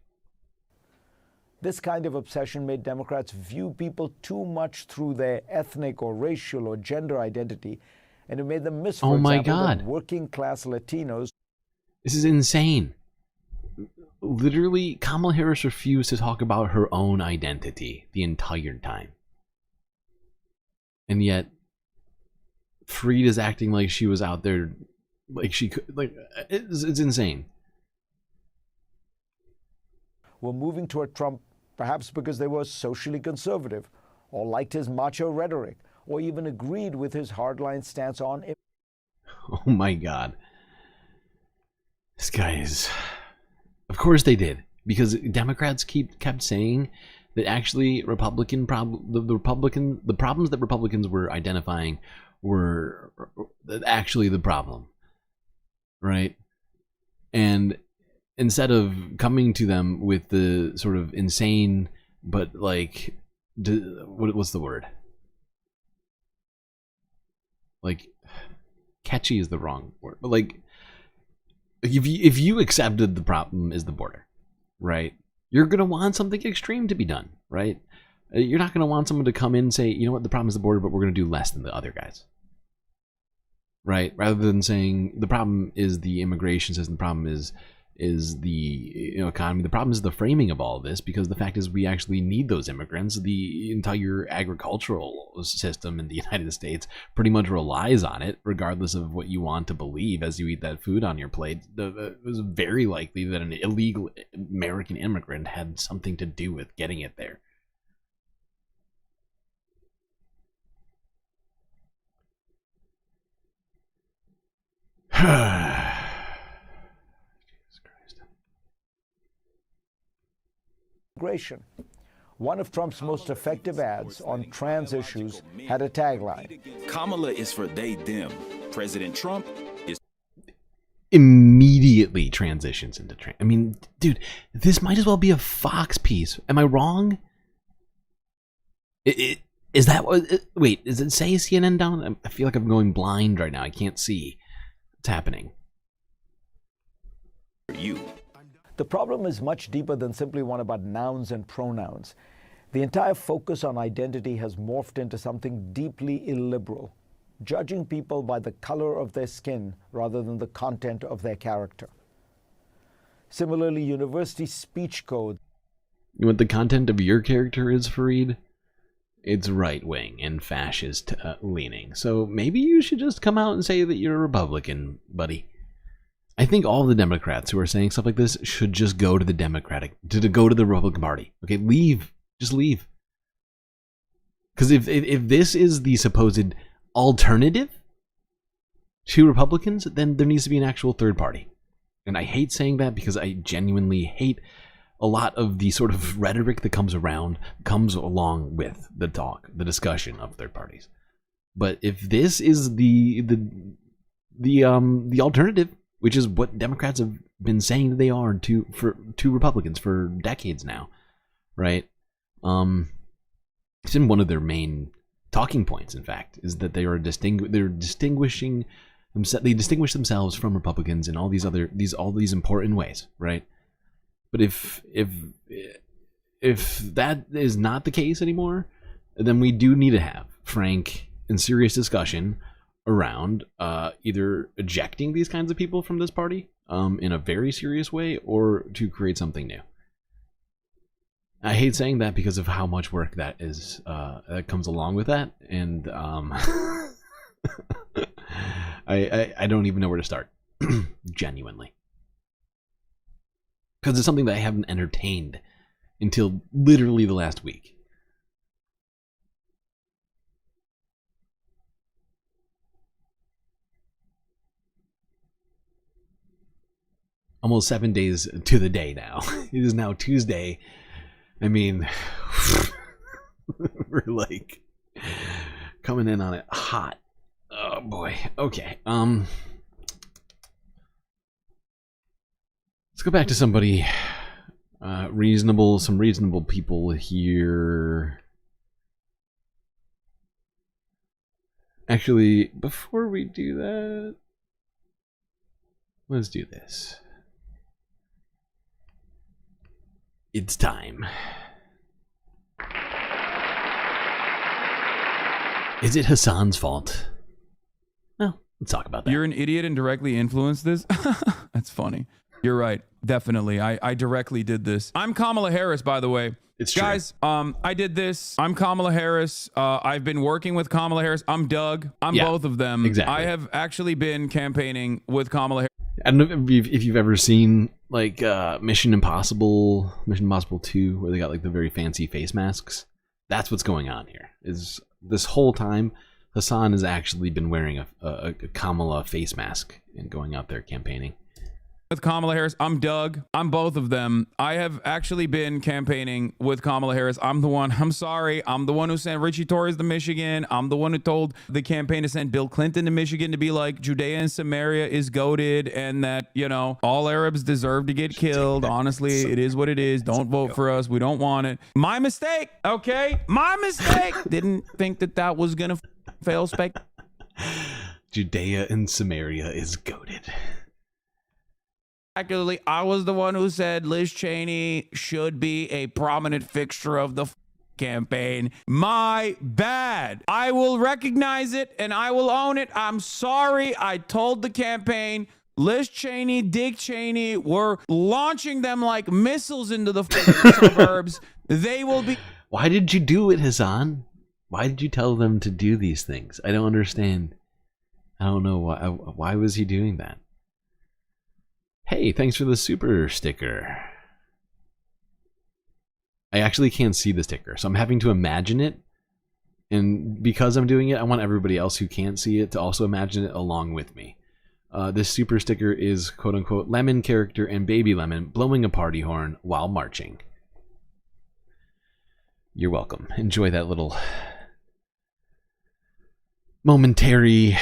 This kind of obsession made Democrats view people too much through their ethnic or racial or gender identity, and it made them miss, for example, that working-class Latinos. This is insane. Literally, Kamala Harris refused to talk about her own identity the entire time. And yet, Fareed is acting like she was out there, like she could, like, it's insane. We're moving toward Trump, perhaps because they were socially conservative, or liked his macho rhetoric, or even agreed with his hardline stance on it. Oh my God. This guy is... Of course they did, because Democrats kept saying that actually the problems that Republicans were identifying were actually the problem, right? And instead of coming to them with the sort of insane, but like, what's the word? Like, catchy is the wrong word, but like, if you accepted the problem is the border, right? You're gonna want something extreme to be done, right? You're not gonna want someone to come in and say, you know what, the problem is the border, but we're gonna do less than the other guys, right? Rather than saying the problem is the immigration system, the problem is the economy, the problem is the framing of all of this, because the fact is we actually need those immigrants. The entire agricultural system in the United States pretty much relies on it, regardless of what you want to believe as you eat that food on your plate. It was very likely that an illegal American immigrant had something to do with getting it there. Immigration. One of Trump's most effective ads on trans issues had a tagline. Kamala is for they, them. President Trump is... Immediately transitions into I mean, dude, this might as well be a Fox piece. Am I wrong? Is that what... Wait, does it say CNN down? I feel like I'm going blind right now. I can't see what's happening. You. The problem is much deeper than simply one about nouns and pronouns. The entire focus on identity has morphed into something deeply illiberal, judging people by the color of their skin rather than the content of their character. Similarly, university speech code. You know what the content of your character is, Fareed? It's right-wing and fascist leaning. So maybe you should just come out and say that you're a Republican, buddy. I think all the Democrats who are saying stuff like this should just go to the Republican Party. Okay, leave. Just leave. Because if this is the supposed alternative to Republicans, then there needs to be an actual third party. And I hate saying that because I genuinely hate a lot of the sort of rhetoric that comes along with the discussion of third parties. But if this is the alternative, which is what Democrats have been saying that they are to Republicans for decades now, right? It's in one of their main talking points. In fact, is that they distinguish themselves from Republicans in all these important ways, right? But if that is not the case anymore, then we do need to have frank and serious discussion around either ejecting these kinds of people from this party in a very serious way, or to create something new. I hate saying that because of how much work that is that comes along with that, and I don't even know where to start, genuinely, because it's something that I haven't entertained until literally the last week. Almost 7 days to the day now. It is now Tuesday. I mean, we're like coming in on it hot. Oh boy. Okay. Let's go back to somebody reasonable. Some reasonable people here. Actually, before we do that, let's do this. It's time. Is it Hasan's fault? Well, let's talk about that. You're an idiot and directly influenced this? That's funny. You're right. Definitely. I directly did this. I'm Kamala Harris, by the way. It's true. Guys, I did this. I'm Kamala Harris. I've been working with Kamala Harris. I'm Doug. I'm both of them. Exactly. I have actually been campaigning with Kamala Harris. I don't know if you've ever seen like Mission Impossible 2, where they got like the very fancy face masks. That's what's going on here. Is this whole time Hasan has actually been wearing a Kamala face mask and going out there campaigning. with Kamala Harris. I'm Doug. I'm both of them. I have actually been campaigning with Kamala Harris. I'm the one who sent Richie Torres to Michigan. I'm the one who told the campaign to send Bill Clinton to Michigan to be like, Judea and Samaria is goated and that, all Arabs deserve to get killed. Honestly, it is what it is. Don't vote for us. We don't want it. My mistake. Okay. My mistake. Didn't think that was going to fail Judea and Samaria is goated. I was the one who said Liz Cheney should be a prominent fixture of the campaign. My bad. I will recognize it and I will own it. I'm sorry. I told the campaign Liz Cheney, Dick Cheney were launching them like missiles into the suburbs. They will be. Why did you do it, Hasan? Why did you tell them to do these things? I don't understand. I don't know why was he doing that? Hey, thanks for the super sticker. I actually can't see the sticker, so I'm having to imagine it. And because I'm doing it, I want everybody else who can't see it to also imagine it along with me. This super sticker is quote-unquote Lemon character and Baby Lemon blowing a party horn while marching. You're welcome. Enjoy that little momentary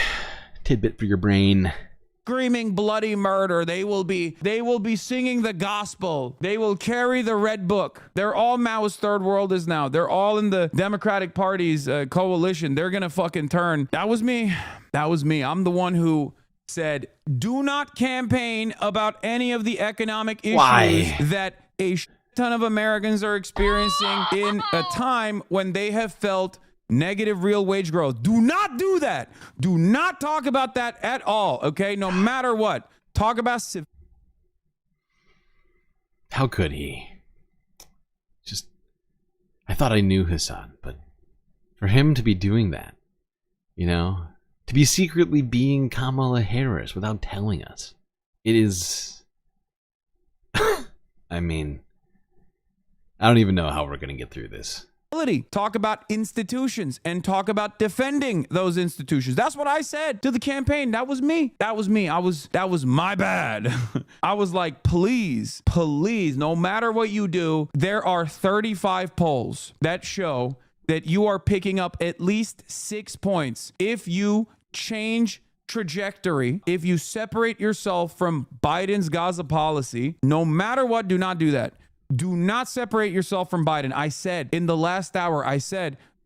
tidbit for your brain. Screaming bloody murder. They will be singing the gospel. They will carry the red book. They're all Maoist third worlders now. They're all in the Democratic Party's coalition. They're gonna fucking turn. That was me. I'm the one who said, do not campaign about any of the economic issues that a ton of Americans are experiencing in a time when they have felt negative real wage growth. Do not do that. Do not talk about that at all, okay? No matter what. Talk about... How could he? I thought I knew Hasan, but for him to be doing that, to be secretly being Kamala Harris without telling us, it is... I mean, I don't even know how we're going to get through this. Talk about institutions and talk about defending those institutions. That's what I said to the campaign. That was me. That was my bad. I was like, please, no matter what you do, there are 35 polls that show that you are picking up at least 6 points if you change trajectory, if you separate yourself from Biden's Gaza policy. No matter what, do not do that. Do not separate yourself from Biden. I said in the last hour,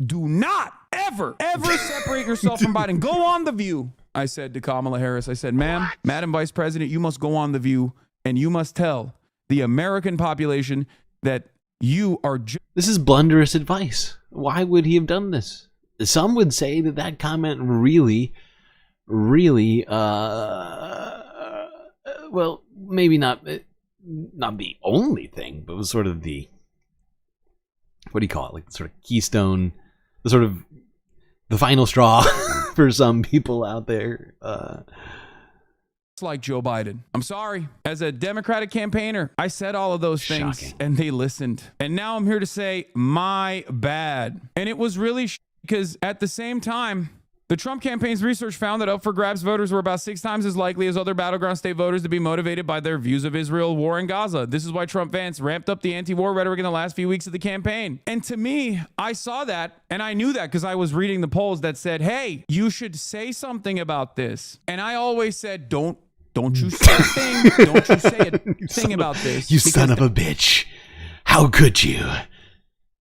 do not ever separate yourself from Biden. Go on The View. I said to Kamala Harris, I said, Madam Vice President, you must go on The View and you must tell the American population that you are... This is blunderous advice. Why would he have done this? Some would say that comment really, well, maybe not the only thing, but was sort of the, what do you call it? Like the sort of keystone, the final straw for some people out there. It's like Joe Biden. I'm sorry. As a Democratic campaigner, I said all of those things and they listened. And now I'm here to say my bad. And it was really because at the same time, the Trump campaign's research found that up for grabs voters were about 6 times as likely as other battleground state voters to be motivated by their views of Israel, war, and Gaza. This is why Trump fans ramped up the anti-war rhetoric in the last few weeks of the campaign. And to me, I saw that and I knew that because I was reading the polls that said, hey, you should say something about this. And I always said, don't you say a thing. Don't you say a thing about this. You son of a bitch. How could you?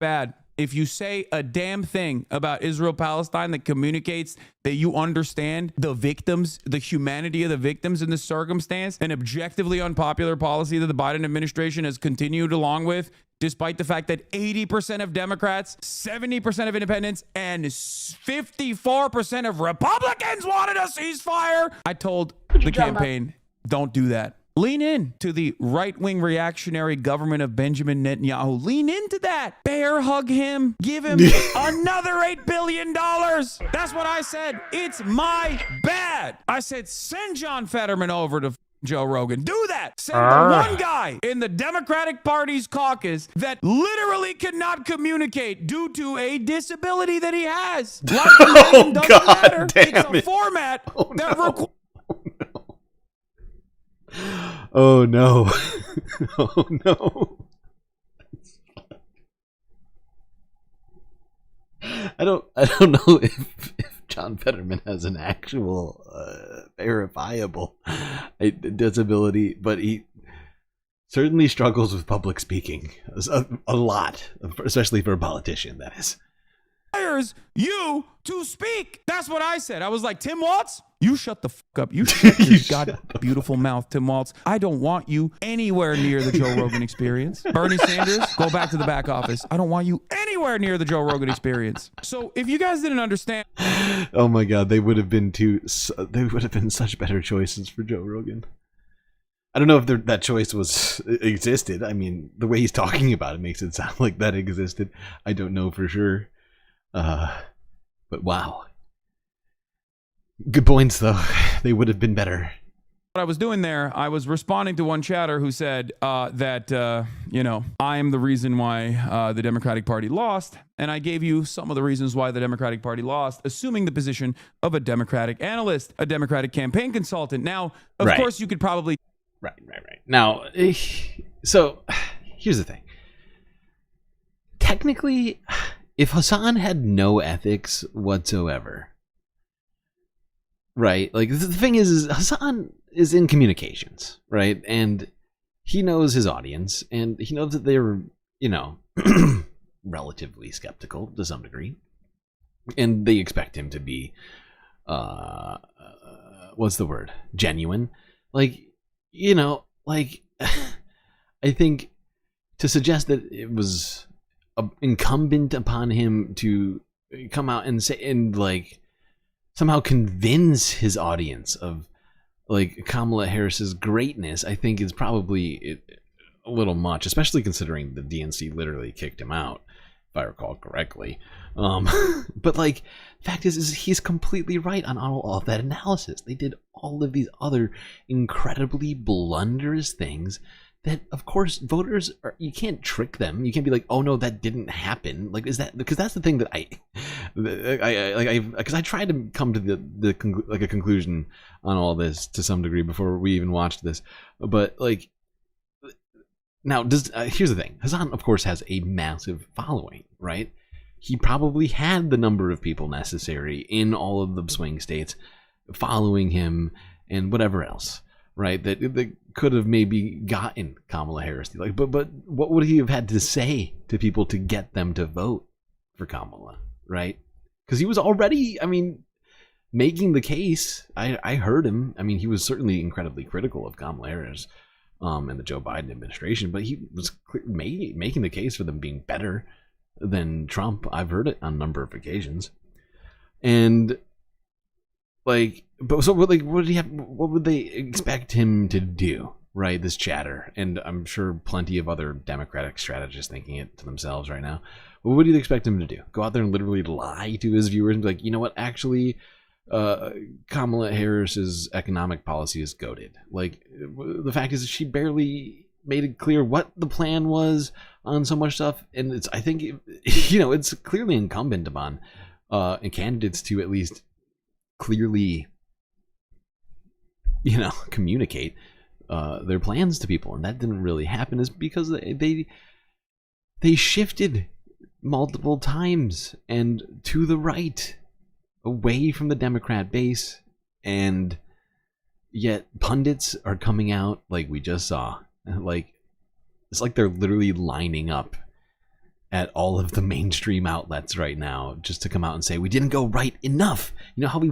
Bad. If you say a damn thing about Israel-Palestine that communicates that you understand the victims, the humanity of the victims in this circumstance, an objectively unpopular policy that the Biden administration has continued along with, despite the fact that 80% of Democrats, 70% of independents, and 54% of Republicans wanted a ceasefire, I told the campaign, don't do that. Lean in to the right-wing reactionary government of Benjamin Netanyahu. Lean into that. Bear hug him. Give him another $8 billion. That's what I said. It's my bad. I said, send John Fetterman over to Joe Rogan. Do that. Send the one guy in the Democratic Party's caucus that literally cannot communicate due to a disability that he has. Like doesn't matter. It's a format that requires... Oh no. Oh no. I don't know if John Fetterman has an actual verifiable disability, but he certainly struggles with public speaking a lot, especially for a politician, that is. Requires you to speak. That's what I said. I was like, Tim Walz, you shut the fuck up. You shut your god beautiful mouth, Tim Walz. I don't want you anywhere near the Joe Rogan experience. Bernie Sanders, go back to the back office. I don't want you anywhere near the Joe Rogan experience. So if you guys didn't understand, oh my god, they would have been such better choices for Joe Rogan. I don't know if that choice existed. I mean, the way he's talking about it makes it sound like that existed. I don't know for sure. But wow. Good points, though. They would have been better. What I was doing there, I was responding to one chatter who said that, you know, I am the reason why the Democratic Party lost. And I gave you some of the reasons why the Democratic Party lost, assuming the position of a Democratic analyst, a Democratic campaign consultant. Now, of course, you could probably... Right. Now, so here's the thing. Technically, if Hasan had no ethics whatsoever, right? Like, the thing is Hasan is in communications, right? And he knows his audience, and he knows that they're, you know, relatively skeptical to some degree. And they expect him to be, what's the word? Genuine. Like, you know, like, I think to suggest that it was incumbent upon him to come out and say, and like somehow convince his audience of like Kamala Harris's greatness, I think is probably a little much, especially considering the DNC literally kicked him out, if I recall correctly. But like, fact is he's completely right on all of that analysis. They did all of these other incredibly blunderous things that, of course, voters are, you can't trick them. You can't be like, oh no, that didn't happen. Like, is that, because that's the thing that because I tried to come to a conclusion on all this to some degree before we even watched this. But like, now here's the thing. Hasan, of course, has a massive following, right? He probably had the number of people necessary in all of the swing states following him and whatever else, right? That could have maybe gotten Kamala Harris. Like, but what would he have had to say to people to get them to vote for Kamala, right? Because he was already, I mean, making the case. I heard him. I mean, he was certainly incredibly critical of Kamala Harris and the Joe Biden administration, but he was making the case for them being better than Trump. I've heard it on a number of occasions. And like, but so what did he have? What would they expect him to do? Right, this chatter, and I'm sure plenty of other Democratic strategists thinking it to themselves right now. What would you expect him to do? Go out there and literally lie to his viewers and be like, you know what? Actually, Kamala Harris's economic policy is goated. Like, the fact is that she barely made it clear what the plan was on so much stuff, and it's, I think, you know, it's clearly incumbent upon candidates to at least clearly, you know, communicate their plans to people, and that didn't really happen, is because they shifted multiple times and to the right, away from the Democrat base, and yet pundits are coming out like we just saw. Like, it's like they're literally lining up at all of the mainstream outlets right now just to come out and say we didn't go right enough. You know how we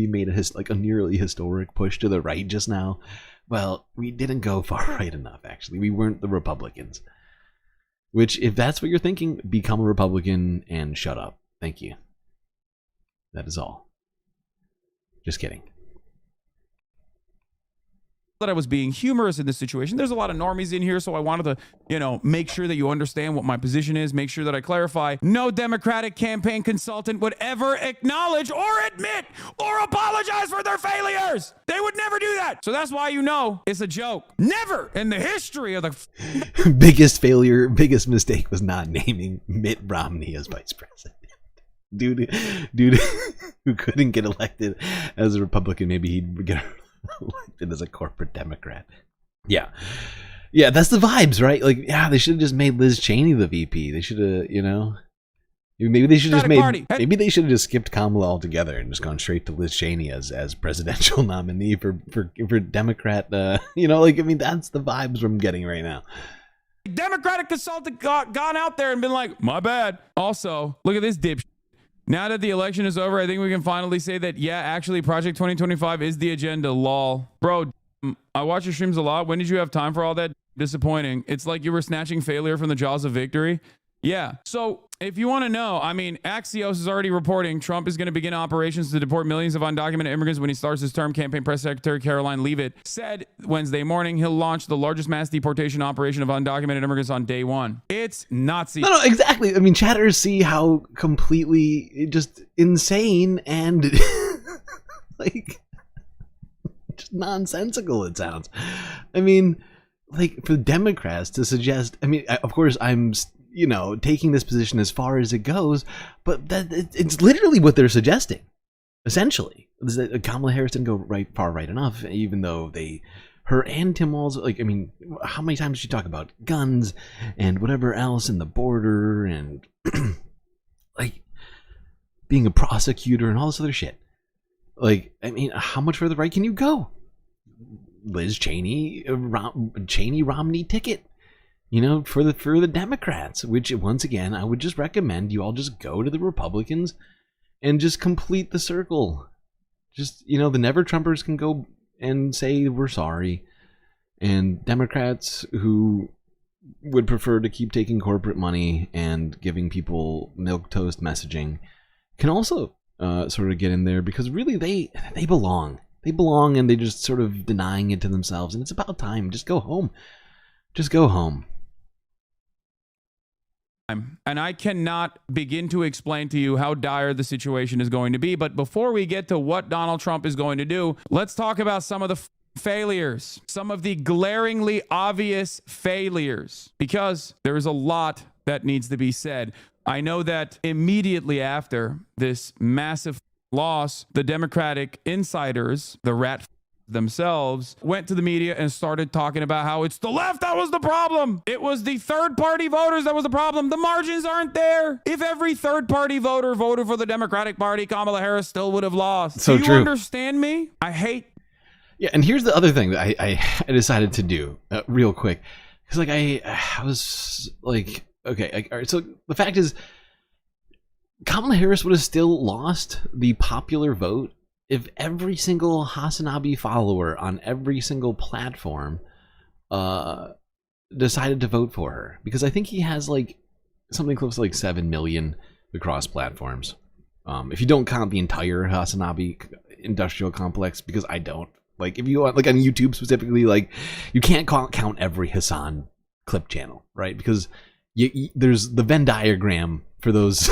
made a nearly historic push to the right just now? Well, we didn't go far right enough, actually. We weren't the Republicans. Which, if that's what you're thinking, become a Republican and shut up. Thank you. That is all. Just kidding. That I was being humorous in this situation. There's a lot of normies in here, so I wanted to, you know, make sure that you understand what my position is, make sure that I clarify. No Democratic campaign consultant would ever acknowledge or admit or apologize for their failures. They would never do that. So that's why, you know, it's a joke. Never in the history of the biggest failure, biggest mistake was not naming Mitt Romney as vice president. Dude who couldn't get elected as a Republican, maybe he'd get elected as a corporate Democrat. Yeah. Yeah, that's the vibes, right? Like, yeah, they should have just made Liz Cheney the VP. They should have, you know, maybe they should have maybe they should have just skipped Kamala altogether and just gone straight to Liz Cheney as presidential nominee for Democrat. You know, like, I mean, that's the vibes I'm getting right now. Democratic consultant gone out there and been like, my bad. Also, look at this dipshit. Now that the election is over, I think we can finally say that, yeah, actually, Project 2025 is the agenda. Lol. Bro, I watch your streams a lot. When did you have time for all that? Disappointing. It's like you were snatching failure from the jaws of victory. Yeah. So if you want to know, I mean, Axios is already reporting Trump is going to begin operations to deport millions of undocumented immigrants when he starts his term. Campaign press secretary Caroline Leavitt said Wednesday morning he'll launch the largest mass deportation operation of undocumented immigrants on day one. It's Nazi. No, exactly. I mean, chatters see how completely just insane and like just nonsensical it sounds. I mean, like, for Democrats to suggest, I mean, of course, I'm, you know, taking this position as far as it goes, but it's literally what they're suggesting, essentially. Kamala Harris didn't go far right enough, even though her and Tim Walz, like, I mean, how many times did she talk about guns and whatever else and the border and, like, being a prosecutor and all this other shit? Like, I mean, how much further right can you go? Liz Cheney, Romney ticket, you know, for the Democrats, which once again, I would just recommend you all just go to the Republicans and just complete the circle. Just, you know, the Never Trumpers can go and say we're sorry. And Democrats who would prefer to keep taking corporate money and giving people milquetoast messaging can also sort of get in there, because really they belong. They belong, and they're just sort of denying it to themselves. And it's about time. Just go home. Just go home. And I cannot begin to explain to you how dire the situation is going to be. But before we get to what Donald Trump is going to do, let's talk about some of the failures, some of the glaringly obvious failures, because there is a lot that needs to be said. I know that immediately after this massive loss, the Democratic insiders, the rat themselves, went to the media and started talking about how it's the left that was the problem. It was the third-party voters that was the problem. The margins aren't there. If every third-party voter voted for the Democratic Party, Kamala Harris still would have lost. So do you understand me? I hate... Yeah, and here's the other thing that I decided to do real quick. Because, like, I was like, okay, all right, so the fact is, Kamala Harris would have still lost the popular vote if every single Hasan follower on every single platform decided to vote for her. Because I think he has like something close to like 7 million across platforms. If you don't count the entire Hasan industrial complex, because I don't. Like, if you want, like on YouTube specifically, like, you can't count every Hasan clip channel, right? Because there's the Venn diagram for those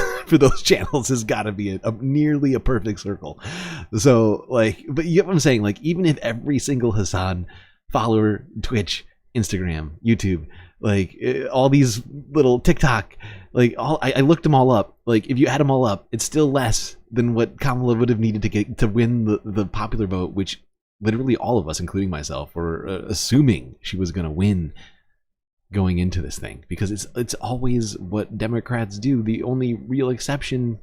channels has got to be nearly a perfect circle. So, like, but you get what I'm saying? Like, even if every single Hasan follower, Twitch, Instagram, YouTube, like all these little TikTok, like I looked them all up. Like, if you add them all up, it's still less than what Kamala would have needed to get to win the popular vote, which literally all of us, including myself, were assuming she was going to win going into this thing, because it's always what Democrats do. The only real exception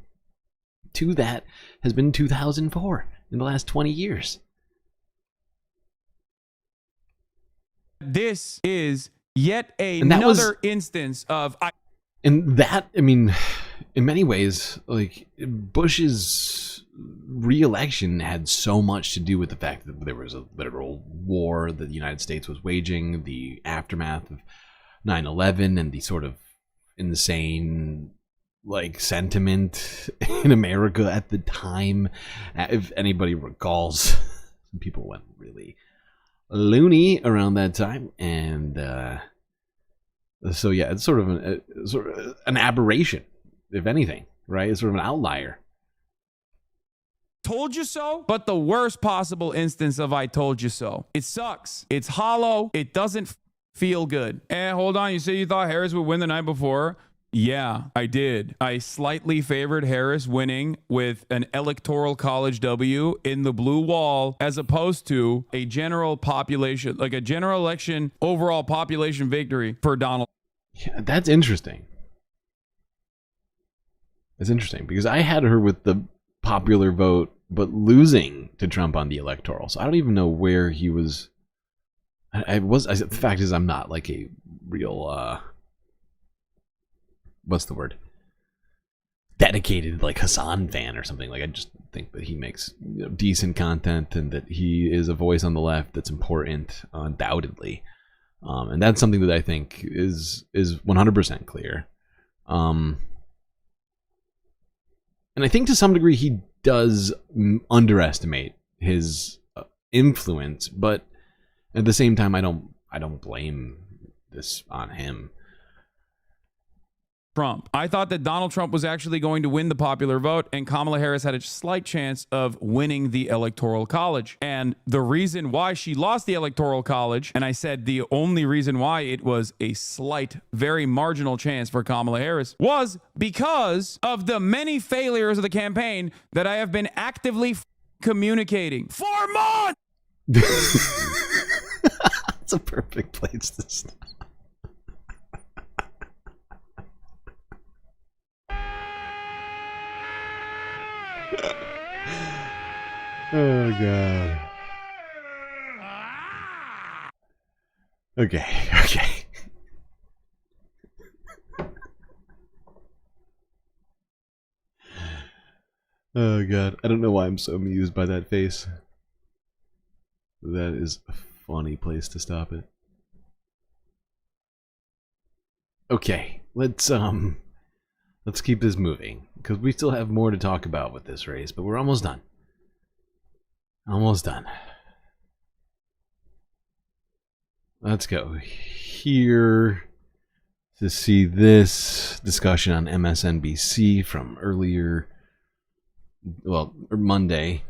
to that has been 2004 in the last 20 years. This is yet another instance of... And that, I mean, in many ways, like, Bush's re-election had so much to do with the fact that there was a literal war that the United States was waging, the aftermath of 9/11, and the sort of insane, like, sentiment in America at the time. If anybody recalls, people went really loony around that time, and so yeah, it's sort of an aberration, if anything, right? It's sort of an outlier. Told you so, but the worst possible instance of I told you so. It sucks. It's hollow. It doesn't feel good. And hold on, you say you thought Harris would win the night before? Yeah, I did. I slightly favored Harris winning with an electoral college W in the blue wall, as opposed to a general population, like a general election overall population victory for Donald. Yeah, that's interesting. That's interesting because I had her with the popular vote, but losing to Trump on the electoral. So I don't even know where he was. The fact is, I'm not like a real, what's the word? Dedicated like Hasan fan or something. Like I just think that he makes decent content and that he is a voice on the left that's important, undoubtedly. And that's something that I think is 100% clear. And I think to some degree he does underestimate his influence, but at the same time, I don't blame this on him. Trump. I thought that Donald Trump was actually going to win the popular vote, and Kamala Harris had a slight chance of winning the Electoral College. And the reason why she lost the Electoral College, and I said the only reason why it was a slight, very marginal chance for Kamala Harris, was because of the many failures of the campaign that I have been actively communicating for months. That's a perfect place to stop. Oh god. Okay. Oh god. I don't know why I'm so amused by that face. That is a funny place to stop it. Okay, let's keep this moving because we still have more to talk about with this race, but we're almost done. Almost done. Let's go here to see this discussion on MSNBC from earlier, Monday.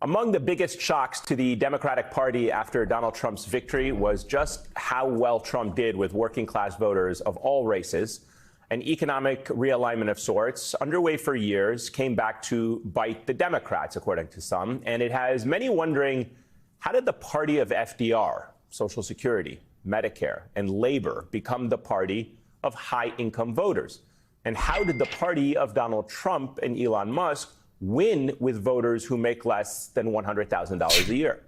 Among the biggest shocks to the Democratic Party after Donald Trump's victory was just how well Trump did with working class voters of all races. An economic realignment of sorts, underway for years, came back to bite the Democrats, according to some. And it has many wondering, how did the party of FDR, Social Security, Medicare, and labor become the party of high-income voters? And how did the party of Donald Trump and Elon Musk win with voters who make less than $100,000 a year?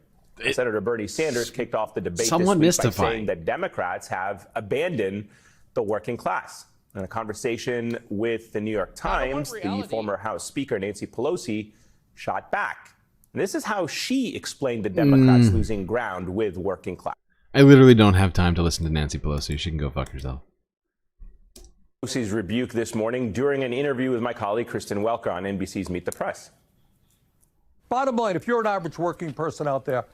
Senator Bernie Sanders kicked off the debate this week by saying that Democrats have abandoned the working class. In a conversation with the New York Times, the former House Speaker, Nancy Pelosi, shot back. And this is how she explained the Democrats losing ground with working class. I literally don't have time to listen to Nancy Pelosi. She can go fuck herself. Pelosi's rebuke this morning during an interview with my colleague Kristen Welker on NBC's Meet the Press. Bottom line, if you're an average working person out there,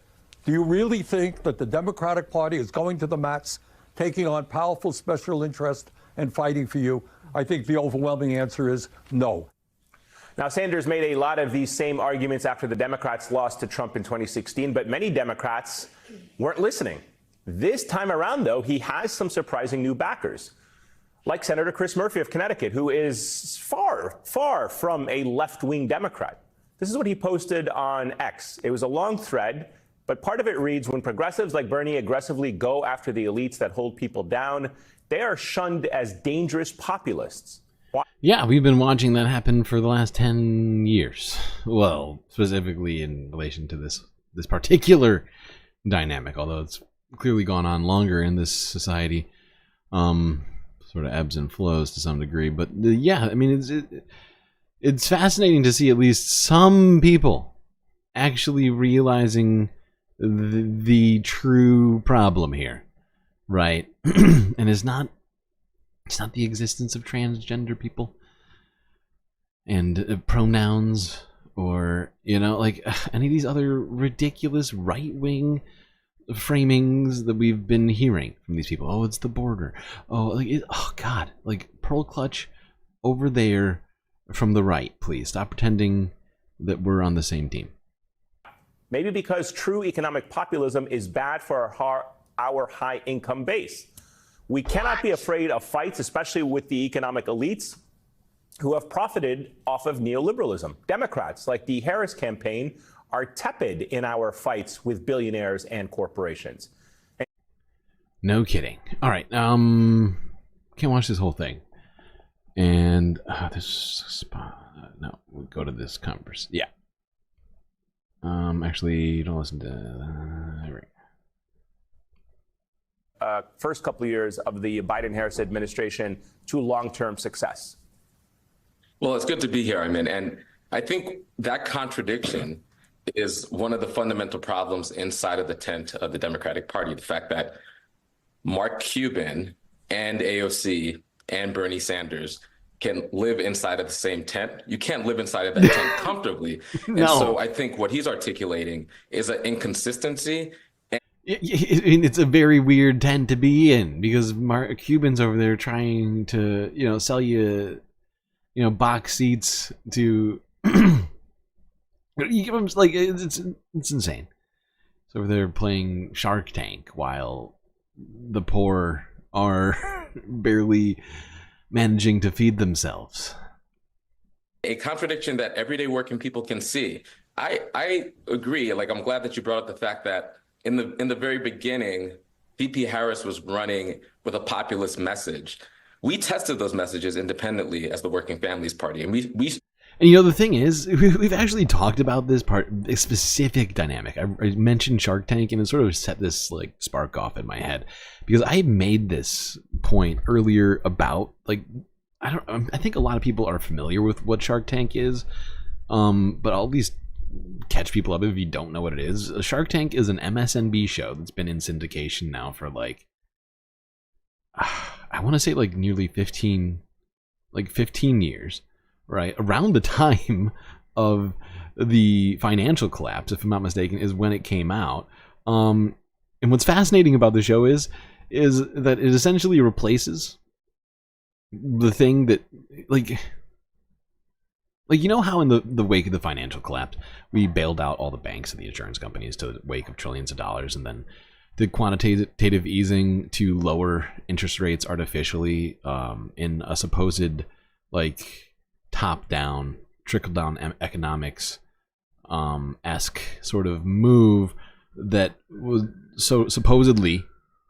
do you really think that the Democratic Party is going to the mats, taking on powerful special interest and fighting for you? I think the overwhelming answer is no. Now, Sanders made a lot of these same arguments after the Democrats lost to Trump in 2016, but many Democrats weren't listening. This time around, though, he has some surprising new backers, like Senator Chris Murphy of Connecticut, who is far, far from a left-wing Democrat. This is what he posted on X. It was a long thread, but part of it reads, when progressives like Bernie aggressively go after the elites that hold people down, they are shunned as dangerous populists. Yeah, we've been watching that happen for the last 10 years. Well, specifically in relation to this particular dynamic, although it's clearly gone on longer in this society. Sort of ebbs and flows to some degree. But yeah, I mean, it's fascinating to see at least some people actually realizing the true problem here, right? And it's not the existence of transgender people and pronouns or, like any of these other ridiculous right-wing framings that we've been hearing from these people. Oh, it's the border. Oh, God, like pearl clutch over there from the right, please. Stop pretending that we're on the same team. Maybe because true economic populism is bad for our high-income base. We cannot be afraid of fights, especially with the economic elites who have profited off of neoliberalism. Democrats, like the Harris campaign, are tepid in our fights with billionaires and corporations. No kidding. All right. Can't watch this whole thing. And this spot. No, we'll go to this conference. Yeah. Actually, don't listen to. First couple of years of the Biden-Harris administration to long-term success. Well, it's good to be here, Ayman. And I think that contradiction is one of the fundamental problems inside of the tent of the Democratic Party. The fact that Mark Cuban and AOC and Bernie Sanders can live inside of the same tent. You can't live inside of that tent comfortably. No. And so I think what he's articulating is an inconsistency. I mean, it's a very weird tent to be in because Mark Cuban's over there trying to, sell you, box seats to. Like it's insane. So over there playing Shark Tank while the poor are barely managing to feed themselves. A contradiction that everyday working people can see. I agree. Like, I'm glad that you brought up the fact that in the very beginning, VP Harris was running with a populist message. We tested those messages independently as the Working Families Party, and we. And the thing is, we've actually talked about this specific dynamic. I mentioned Shark Tank, and it sort of set this spark off in my head because I made this point earlier about I think a lot of people are familiar with what Shark Tank is, but I'll at least catch people up if you don't know what it is. Shark Tank is an MSNBC show that's been in syndication now for I want to say nearly 15 years. Right around the time of the financial collapse, if I'm not mistaken, is when it came out. And what's fascinating about the show is that it essentially replaces the thing that how in the wake of the financial collapse we bailed out all the banks and the insurance companies to the wake of trillions of dollars, and then did quantitative easing to lower interest rates artificially in a supposed top-down, trickle-down economics esque sort of move that was so supposedly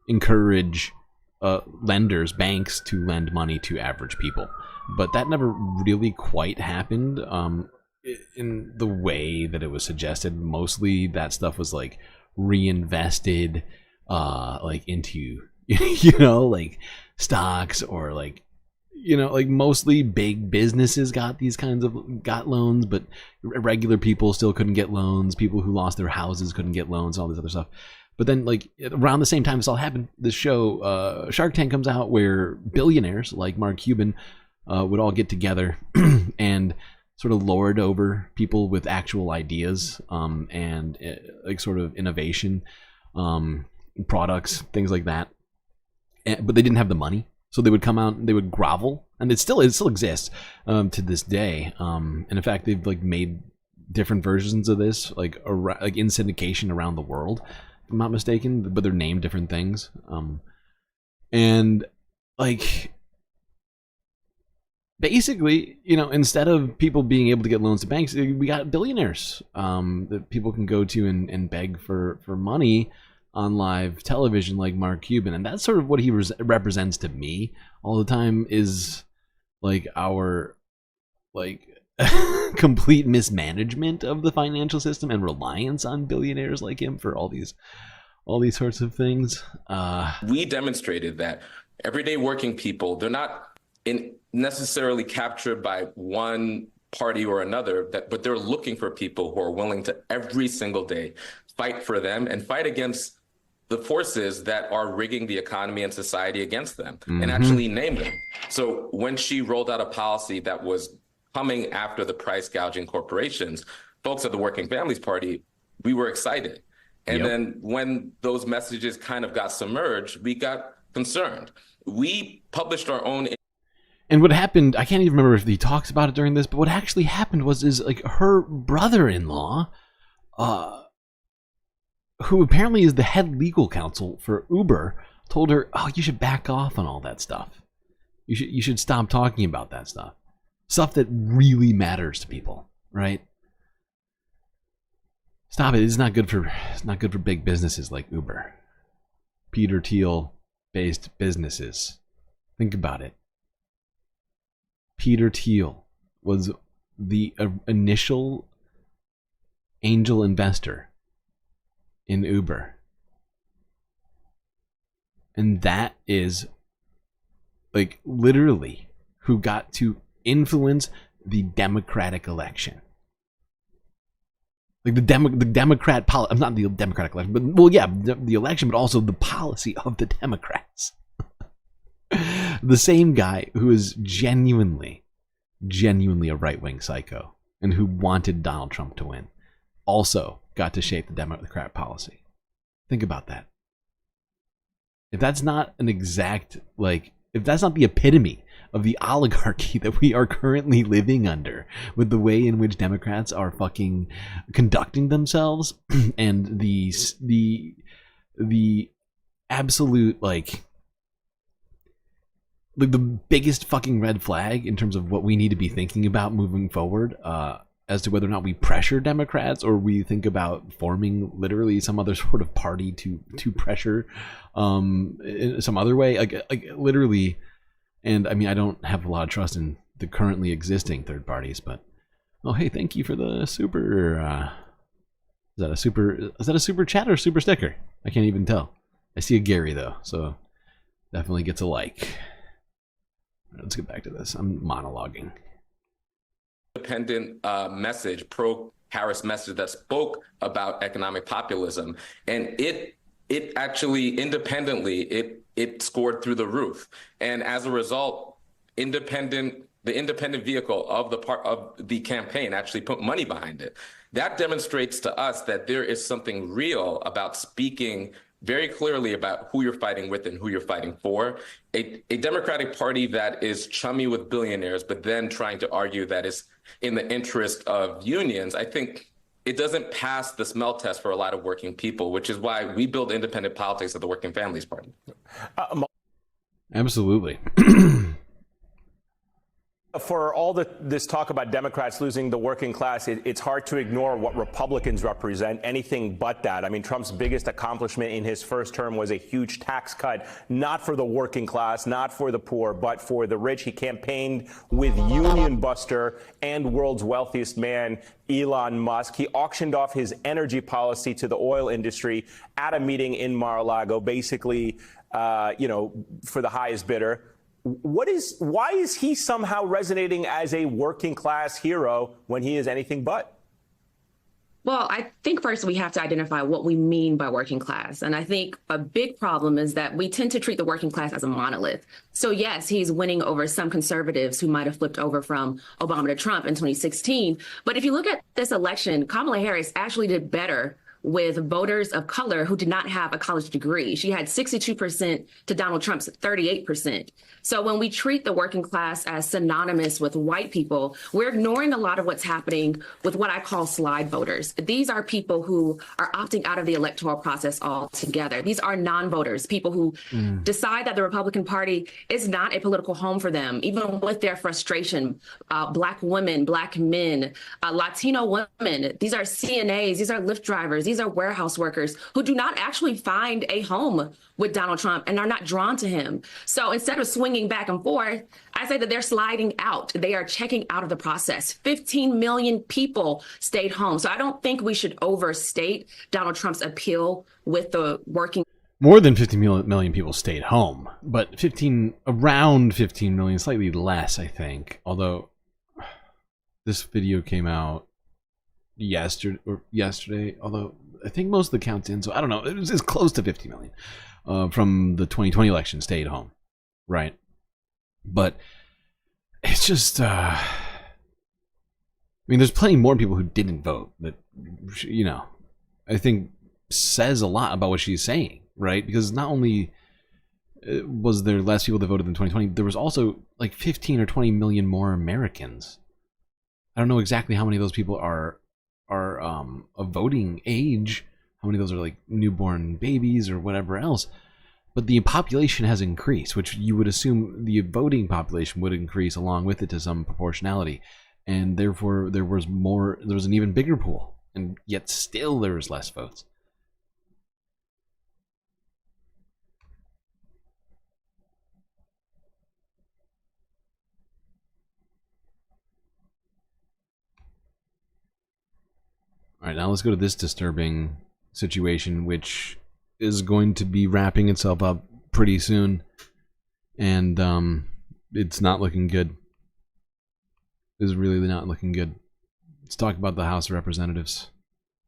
encourage lenders, banks, to lend money to average people. But that never really quite happened in the way that it was suggested. Mostly that stuff was reinvested into stocks or mostly big businesses got loans, but regular people still couldn't get loans. People who lost their houses couldn't get loans, all this other stuff. But then around the same time this all happened, this show Shark Tank comes out, where billionaires like Mark Cuban would all get together and sort of lord over people with actual ideas and sort of innovation products, things like that. But they didn't have the money. So they would come out and they would grovel, and it still exists to this day. And in fact, they've made different versions of this, in syndication around the world, if I'm not mistaken. But they're named different things. And basically, instead of people being able to get loans to banks, we got billionaires that people can go to and beg for money on live television, like Mark Cuban. And that's sort of what he represents to me all the time, is our complete mismanagement of the financial system and reliance on billionaires like him for all these sorts of things. We demonstrated that everyday working people, they're not necessarily captured by one party or another, but they're looking for people who are willing to every single day fight for them and fight against the forces that are rigging the economy and society against them, and actually name them. So when she rolled out a policy that was coming after the price gouging corporations, folks at the Working Families Party, we were excited. And then when those messages kind of got submerged, we got concerned. We published our own. And what happened, I can't even remember if he talks about it during this, but what actually happened was her brother-in-law, who apparently is the head legal counsel for Uber, told her, oh, you should back off on all that stuff. You should stop talking about that stuff. Stuff that really matters to people, right? Stop it. It's not good for big businesses like Uber. Peter Thiel based businesses. Think about it. Peter Thiel was the initial angel investor in Uber. And that is like literally who got to influence the Democratic election. Like the Democrat policy, not the Democratic election, but well, yeah, the election, but also the policy of the Democrats. The same guy who is genuinely a right-wing psycho and who wanted Donald Trump to win also got to shape the Democrat policy. Think about that. If that's not an exact, like, if that's not the epitome of the oligarchy that we are currently living under, with the way in which Democrats are fucking conducting themselves, and the absolute, like the biggest fucking red flag in terms of what we need to be thinking about moving forward, as to whether or not we pressure Democrats or we think about forming literally some other sort of party to pressure in some other way, like literally. And I mean, I don't have a lot of trust in the currently existing third parties, but oh hey, thank you for the super. Is that a super chat or super sticker? I can't even tell. I see a Gary though, so definitely gets a like. Let's get back to this. I'm monologuing. Independent message, pro-Harris message that spoke about economic populism, and it actually independently it scored through the roof, and as a result, the independent vehicle of the campaign actually put money behind it. That demonstrates to us that there is something real about speaking very clearly about who you're fighting with and who you're fighting for. A Democratic Party that is chummy with billionaires, but then trying to argue that it's in the interest of unions, I think it doesn't pass the smell test for a lot of working people, which is why we build independent politics at the Working Families Party. Absolutely. For all this talk about Democrats losing the working class, it's hard to ignore what Republicans represent, anything but that. I mean, Trump's biggest accomplishment in his first term was a huge tax cut, not for the working class, not for the poor, but for the rich. He campaigned with union buster and world's wealthiest man, Elon Musk. He auctioned off his energy policy to the oil industry at a meeting in Mar-a-Lago, basically, for the highest bidder. Why is he somehow resonating as a working class hero when he is anything but? Well, I think first we have to identify what we mean by working class. And I think a big problem is that we tend to treat the working class as a monolith. So yes, he's winning over some conservatives who might have flipped over from Obama to Trump in 2016. But if you look at this election, Kamala Harris actually did better with voters of color who did not have a college degree. She had 62% to Donald Trump's 38%. So when we treat the working class as synonymous with white people, we're ignoring a lot of what's happening with what I call slide voters. These are people who are opting out of the electoral process altogether. These are non-voters, people who decide that the Republican Party is not a political home for them, even with their frustration. Black women, Black men, Latino women, these are CNAs, these are Lyft drivers, these are warehouse workers who do not actually find a home with Donald Trump and are not drawn to him. So instead of swinging back and forth, I say that they're sliding out. They are checking out of the process. 15 million people stayed home. So I don't think we should overstate Donald Trump's appeal with the working. More than 50 million people stayed home, but around 15 million, slightly less, I think. Although this video came out yesterday, although I think most of the counts in, so I don't know, it's close to 50 million from the 2020 election stayed home, right? But it's just, I mean, there's plenty more people who didn't vote that, I think says a lot about what she's saying, right? Because not only was there less people that voted than 2020, there was also like 15 or 20 million more Americans. I don't know exactly how many of those people are of voting age, how many of those are like newborn babies or whatever else, But the population has increased, which you would assume the voting population would increase along with it to some proportionality. And therefore there was an even bigger pool. And yet still there was less votes. All right, now let's go to this disturbing situation, which is going to be wrapping itself up pretty soon. And it's not looking good. It's really not looking good. Let's talk about the House of Representatives.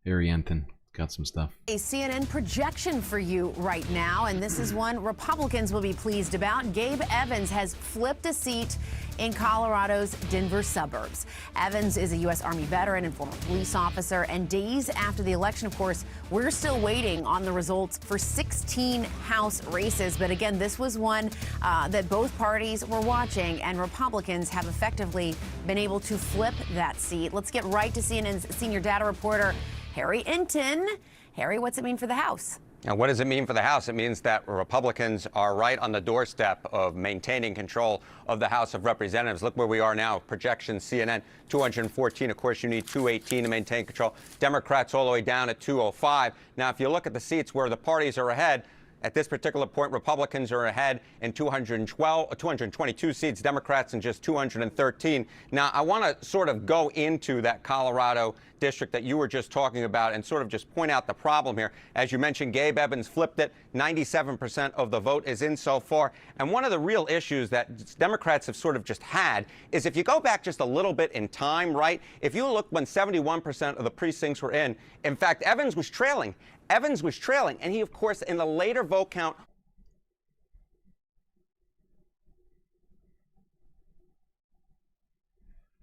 Harry Enthon got some stuff. A CNN projection for you right now, and this is one Republicans will be pleased about. Gabe Evans has flipped a seat in Colorado's Denver suburbs. Evans is a U.S. Army veteran and former police officer, and days after the election, of course, we're still waiting on the results for 16 House races. But again, this was one that both parties were watching, and Republicans have effectively been able to flip that seat. Let's get right to CNN's senior data reporter, Harry Enthon. Harry, what's it mean for the House? Now, what does it mean for the House? It means that Republicans are right on the doorstep of maintaining control of the House of Representatives. Look where we are now. Projections, CNN, 214. Of course, you need 218 to maintain control. Democrats all the way down at 205. Now, if you look at the seats where the parties are ahead, at this particular point, Republicans are ahead in 222 seats, Democrats in just 213. Now, I want to sort of go into that Colorado district that you were just talking about and sort of just point out the problem here. As you mentioned, Gabe Evans flipped it. 97% of the vote is in so far. And one of the real issues that Democrats have sort of just had is if you go back just a little bit in time, right? If you look when 71% of the precincts were in fact, Evans was trailing. And he, of course, in the later vote count.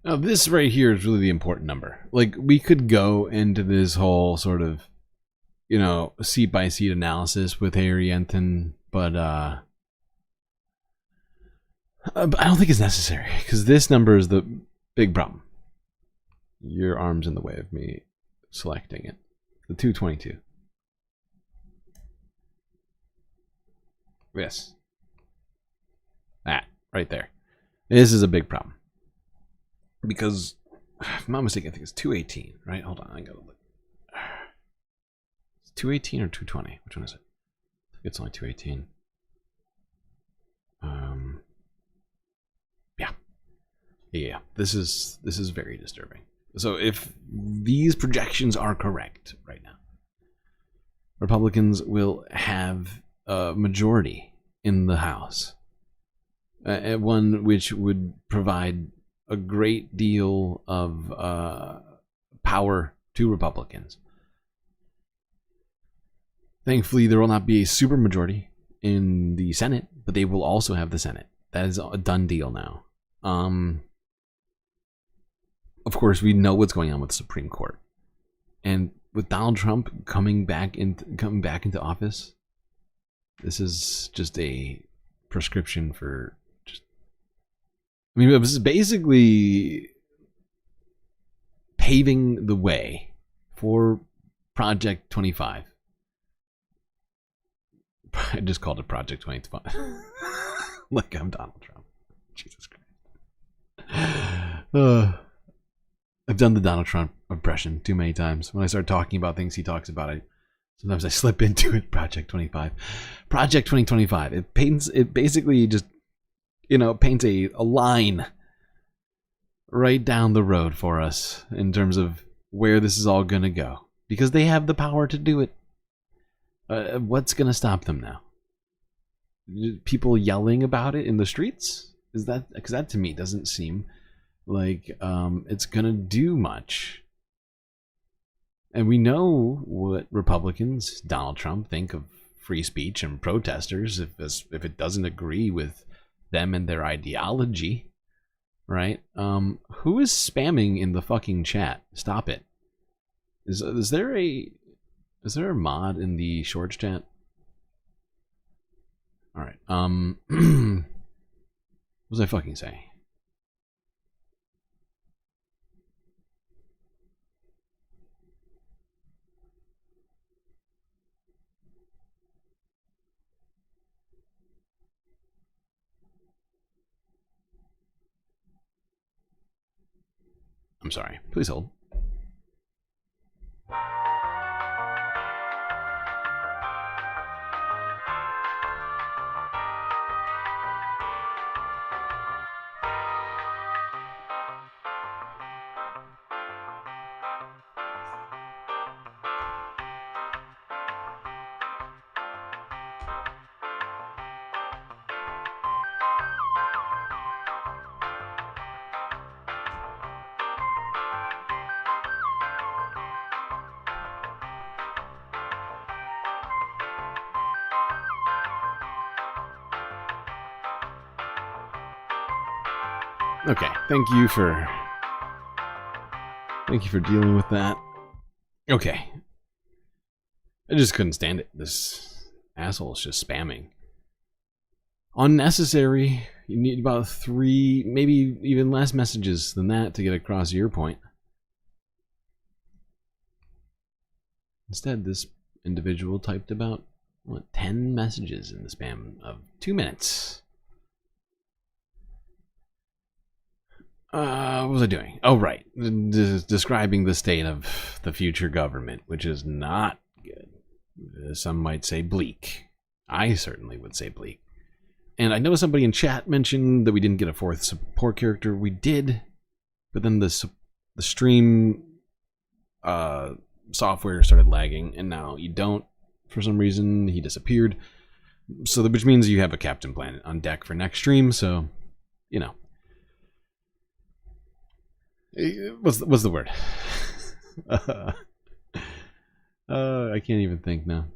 Now, this right here is really the important number. Like, we could go into this whole sort of, you know, seat-by-seat analysis with Harry Enthon, but I don't think it's necessary, because this number is the big problem. Your arm's in the way of me selecting it. The 222. Yes. That, right there. This is a big problem. Because, if I'm not mistaken, I think it's 218, right? Hold on, I gotta look. It's 218 or 220? Which one is it? I think it's only 218. Yeah. This is very disturbing. So if these projections are correct right now, Republicans will have a majority in the House, one which would provide a great deal of power to Republicans. Thankfully, there will not be a supermajority in the Senate, but they will also have the Senate. That is a done deal now. Of course, we know what's going on with the Supreme Court, and with Donald Trump coming back into office, this is just a prescription for just. I mean, this is basically paving the way for Project 25. I just called it Project 25. Like I'm Donald Trump. Jesus Christ. I've done the Donald Trump impression too many times. When I start talking about things he talks about, sometimes I slip into it. Project 25. Project 2025. It basically just, you know, paints a line right down the road for us in terms of where this is all going to go. Because they have the power to do it. What's going to stop them now? People yelling about it in the streets? Is that, because that to me doesn't seem like it's going to do much. And we know what Republicans, Donald Trump, think of free speech and protesters if it doesn't agree with them and their ideology, right? Who is spamming in the fucking chat? Stop it. Is there a mod in the shorts chat? All right. What was I fucking saying? I'm sorry. Please hold. Okay, thank you for dealing with that. Okay. I just couldn't stand it. This asshole is just spamming. Unnecessary. You need about 3, maybe even less messages than that to get across your point. Instead, this individual typed about, 10 messages in the span of 2 minutes. What was I doing? Oh, right. Describing the state of the future government, which is not good. Some might say bleak. I certainly would say bleak. And I know somebody in chat mentioned that we didn't get a 4th support character. We did, but then the stream software started lagging, and now you don't. For some reason, he disappeared. So, which means you have a Captain Planet on deck for next stream, so, you know. What's the word? I can't even think now.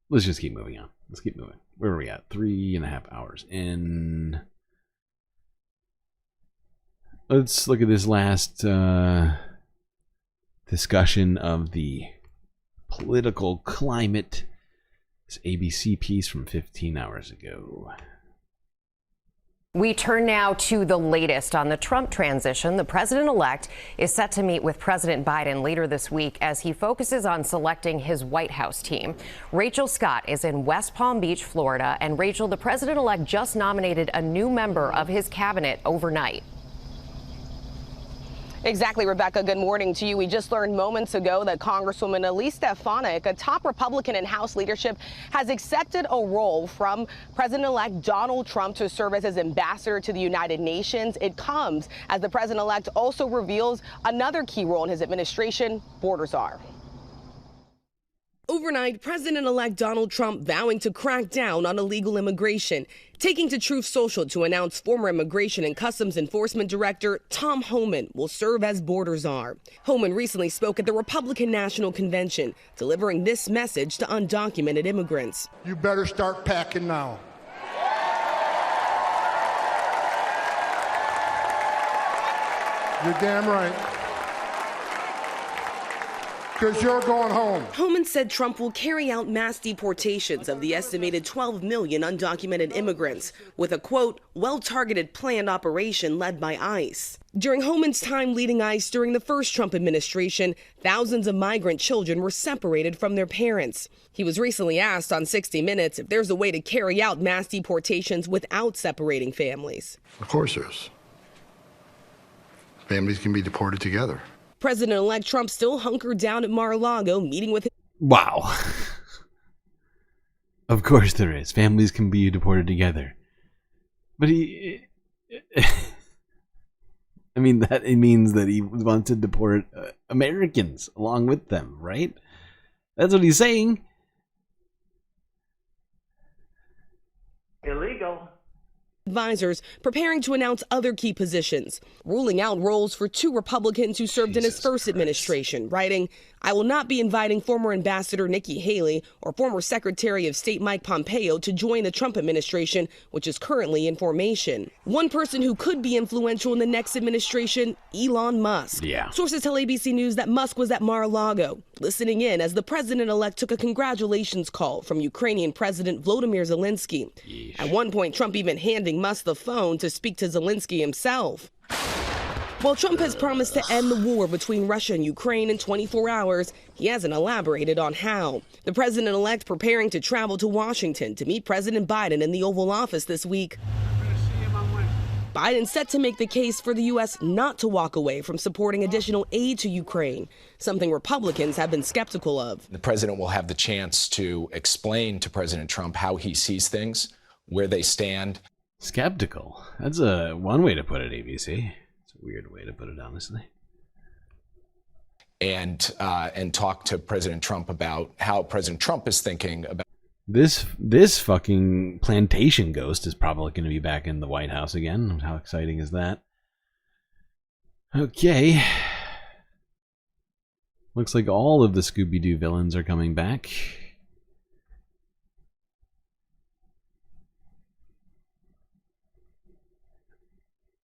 Let's just keep moving on. Let's keep moving. Where are we at? 3.5 hours in. Let's look at this last discussion of the political climate. This ABC piece from 15 hours ago. We turn now to the latest on the Trump transition. The president-elect is set to meet with President Biden later this week as he focuses on selecting his White House team. Rachel Scott is in West Palm Beach, Florida. And Rachel, the president-elect just nominated a new member of his cabinet overnight. Exactly, Rebecca. Good morning to you. We just learned moments ago that Congresswoman Elise Stefanik, a top Republican in House leadership, has accepted a role from President-elect Donald Trump to serve as his ambassador to the United Nations. It comes as the president-elect also reveals another key role in his administration, border czar. Overnight, President-elect Donald Trump vowing to crack down on illegal immigration, taking to Truth Social to announce former Immigration and Customs Enforcement Director Tom Homan will serve as border czar. Homan recently spoke at the Republican National Convention, delivering this message to undocumented immigrants. You better start packing now. You're damn right. Because you're going home. Homan said Trump will carry out mass deportations of the estimated 12 million undocumented immigrants with a, quote, well-targeted planned operation led by ICE. During Homan's time leading ICE during the first Trump administration, thousands of migrant children were separated from their parents. He was recently asked on 60 Minutes if there's a way to carry out mass deportations without separating families. Of course there is. Families can be deported together. President-elect Trump still hunkered down at Mar-a-Lago, meeting with... Wow. Of course there is. Families can be deported together. But he... I mean, that it means that he wants to deport Americans along with them, right? That's what he's saying. Illegal. Advisors preparing to announce other key positions, ruling out roles for 2 Republicans who served in his first administration, writing, I will not be inviting former Ambassador Nikki Haley or former Secretary of State Mike Pompeo to join the Trump administration, which is currently in formation. One person who could be influential in the next administration, Elon Musk. Yeah. Sources tell ABC News that Musk was at Mar-a-Lago, listening in as the president-elect took a congratulations call from Ukrainian President Volodymyr Zelensky. Yeesh. At one point, Trump even handing Musk the phone to speak to Zelensky himself. While Trump has promised to end the war between Russia and Ukraine in 24 hours, he hasn't elaborated on how. The president-elect preparing to travel to Washington to meet President Biden in the Oval Office this week. Biden's set to make the case for the U.S. not to walk away from supporting additional aid to Ukraine, something Republicans have been skeptical of. The president will have the chance to explain to President Trump how he sees things, where they stand. Skeptical. That's one way to put it, ABC. It's a weird way to put it, honestly. And talk to President Trump about how President Trump is thinking about this fucking plantation ghost is probably going to be back in the White House again. How exciting is that? Okay. Looks like all of the Scooby-Doo villains are coming back.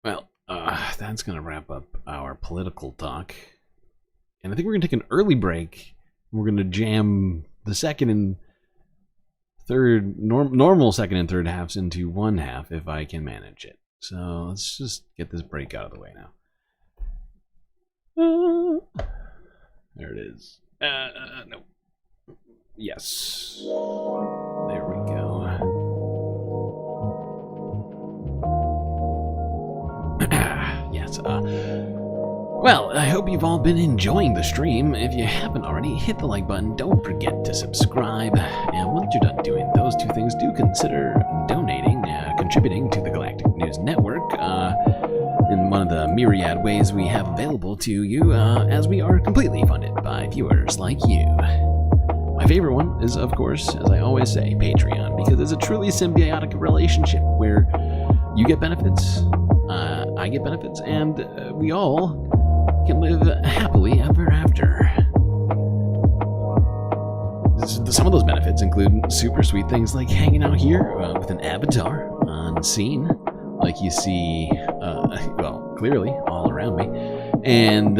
Well, that's going to wrap up our political talk. And I think we're going to take an early break. We're going to jam the second and third, normal second and third halves into one half if I can manage it. So let's just get this break out of the way now. There it is. No. Yes. There we go. Yes. Well, I hope you've all been enjoying the stream. If you haven't already, hit the like button. Don't forget to subscribe. And once you're done doing those two things, do consider donating, contributing to the Galactic News Network in one of the myriad ways we have available to you, as we are completely funded by viewers like you. My favorite one is, of course, as I always say, Patreon, because it's a truly symbiotic relationship where you get benefits, I get benefits, and we all can live happily ever after. Some of those benefits include super sweet things like hanging out here with an avatar on scene, like you see, well, clearly all around me, and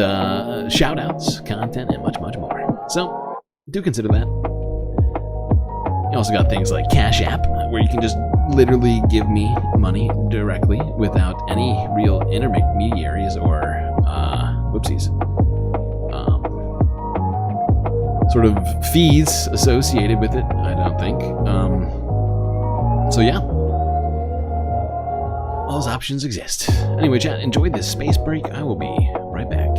shout-outs, content, and much, much more. So, do consider that. You also got things like Cash App, where you can just literally give me money directly without any real intermediaries or whoopsies. Sort of fees associated with it, I don't think. So yeah. All those options exist. Anyway, chat, enjoy this space break. I will be right back.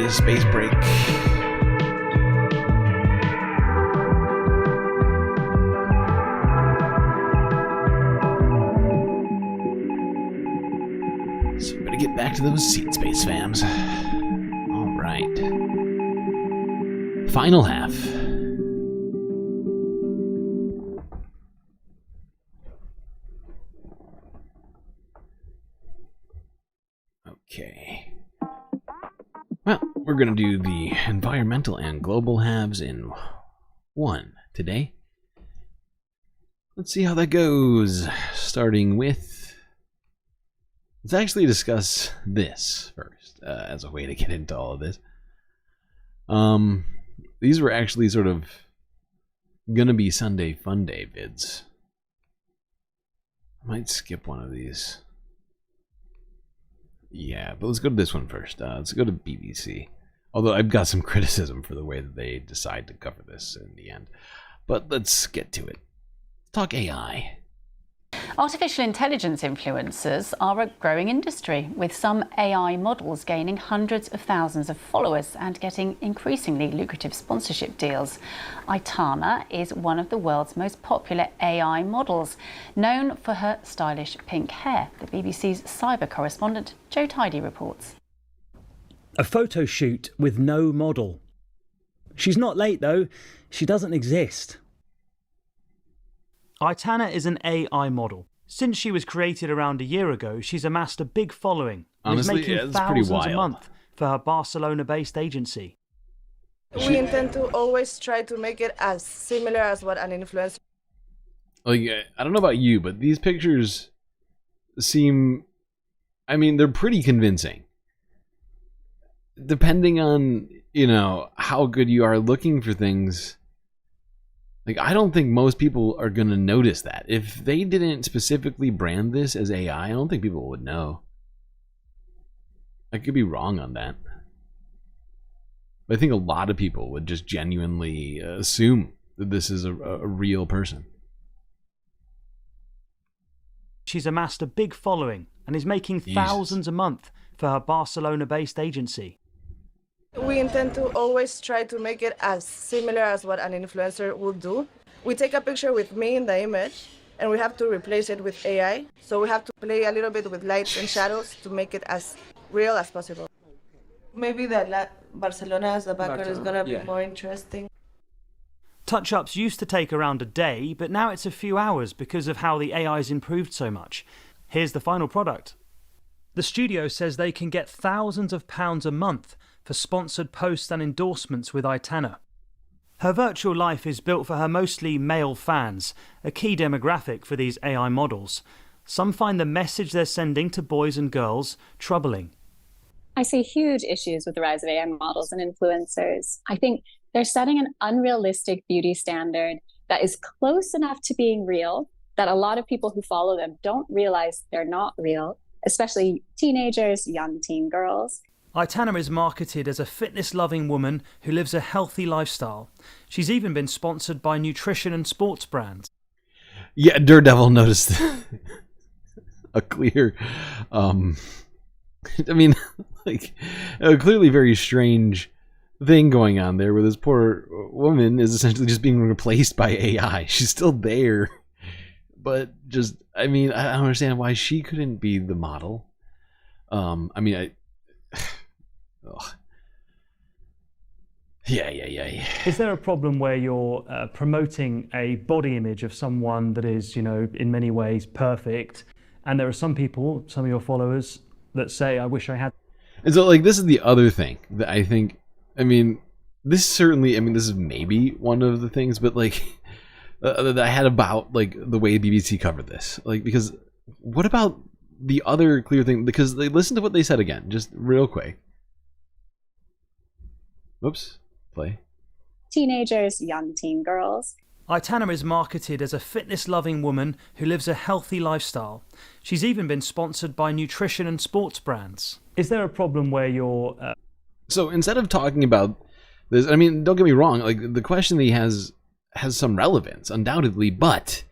this space break. So we better get back to those seat space fams. All right. Final half. Okay. Well, we're going to do the environmental and global halves in one today. Let's see how that goes. Starting with... Let's actually discuss this first, as a way to get into all of this. These were actually sort of gonna be Sunday Fun Day vids. I might skip one of these. Yeah, but let's go to this one first. Let's go to BBC. Although I've got some criticism for the way that they decide to cover this in the end. But let's get to it. Let's talk AI. Artificial intelligence influencers are a growing industry, with some AI models gaining hundreds of thousands of followers and getting increasingly lucrative sponsorship deals. Aitana is one of the world's most popular AI models, known for her stylish pink hair. The BBC's cyber correspondent Joe Tidy reports. A photo shoot with no model. She's not late though, she doesn't exist. Aitana is an AI model. Since she was created around a year ago, she's amassed a big following. Honestly, is making yeah, that's pretty thousands a wild. month for her Barcelona-based agency. We intend to always try to make it as similar as what an influencer. Like, I don't know about you, but these pictures seem... I mean, they're pretty convincing. Depending on, you know, how good you are looking for things... Like, I don't think most people are going to notice that. If they didn't specifically brand this as AI, I don't think people would know. I could be wrong on that. But I think a lot of people would just genuinely assume that this is a real person. She's amassed a big following and is making thousands a month for her Barcelona-based agency. We intend to always try to make it as similar as what an influencer would do. We take a picture with me in the image and we have to replace it with AI. So we have to play a little bit with lights and shadows to make it as real as possible. Maybe that Barcelona as the background is going to be more interesting. Touch-ups used to take around a day, but now it's a few hours because of how the AI's improved so much. Here's the final product. The studio says they can get thousands of pounds a month for sponsored posts and endorsements with Aitana. Her virtual life is built for her mostly male fans, a key demographic for these AI models. Some find the message they're sending to boys and girls troubling. I see huge issues with the rise of AI models and influencers. I think they're setting an unrealistic beauty standard that is close enough to being real that a lot of people who follow them don't realize they're not real, especially teenagers, young teen girls. Aitana is marketed as a fitness-loving woman who lives a healthy lifestyle. She's even been sponsored by nutrition and sports brands. Yeah, Daredevil noticed a clear, I mean, like, a clearly very strange thing going on there where this poor woman is essentially just being replaced by AI. She's still there, but just, I mean, I don't understand why she couldn't be the model. I mean, Yeah. Is there a problem where you're promoting a body image of someone that is, you know, in many ways perfect, and there are some people, some of your followers, that say, I wish I had... And so, like, this is the other thing that I think, I mean, this certainly, I mean, this is maybe one of the things, but, like, that I had about, like, the way BBC covered this. Like, because what about the other clear thing? Because they listen to what they said again, just real quick. Oops, play. Teenagers, young teen girls. Aitana is marketed as a fitness-loving woman who lives a healthy lifestyle. She's even been sponsored by nutrition and sports brands. Is there a problem where you're... So instead of talking about this, I mean, don't get me wrong, like, the question that he has some relevance, undoubtedly, but,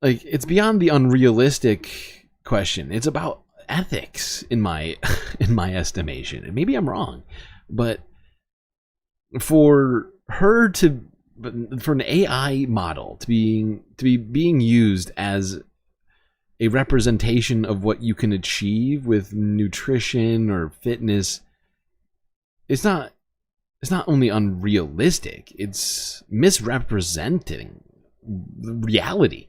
like, it's beyond the unrealistic question. It's about ethics in my estimation. And maybe I'm wrong, but for an AI model to be being used as a representation of what you can achieve with nutrition or fitness, it's not only unrealistic, it's misrepresenting reality.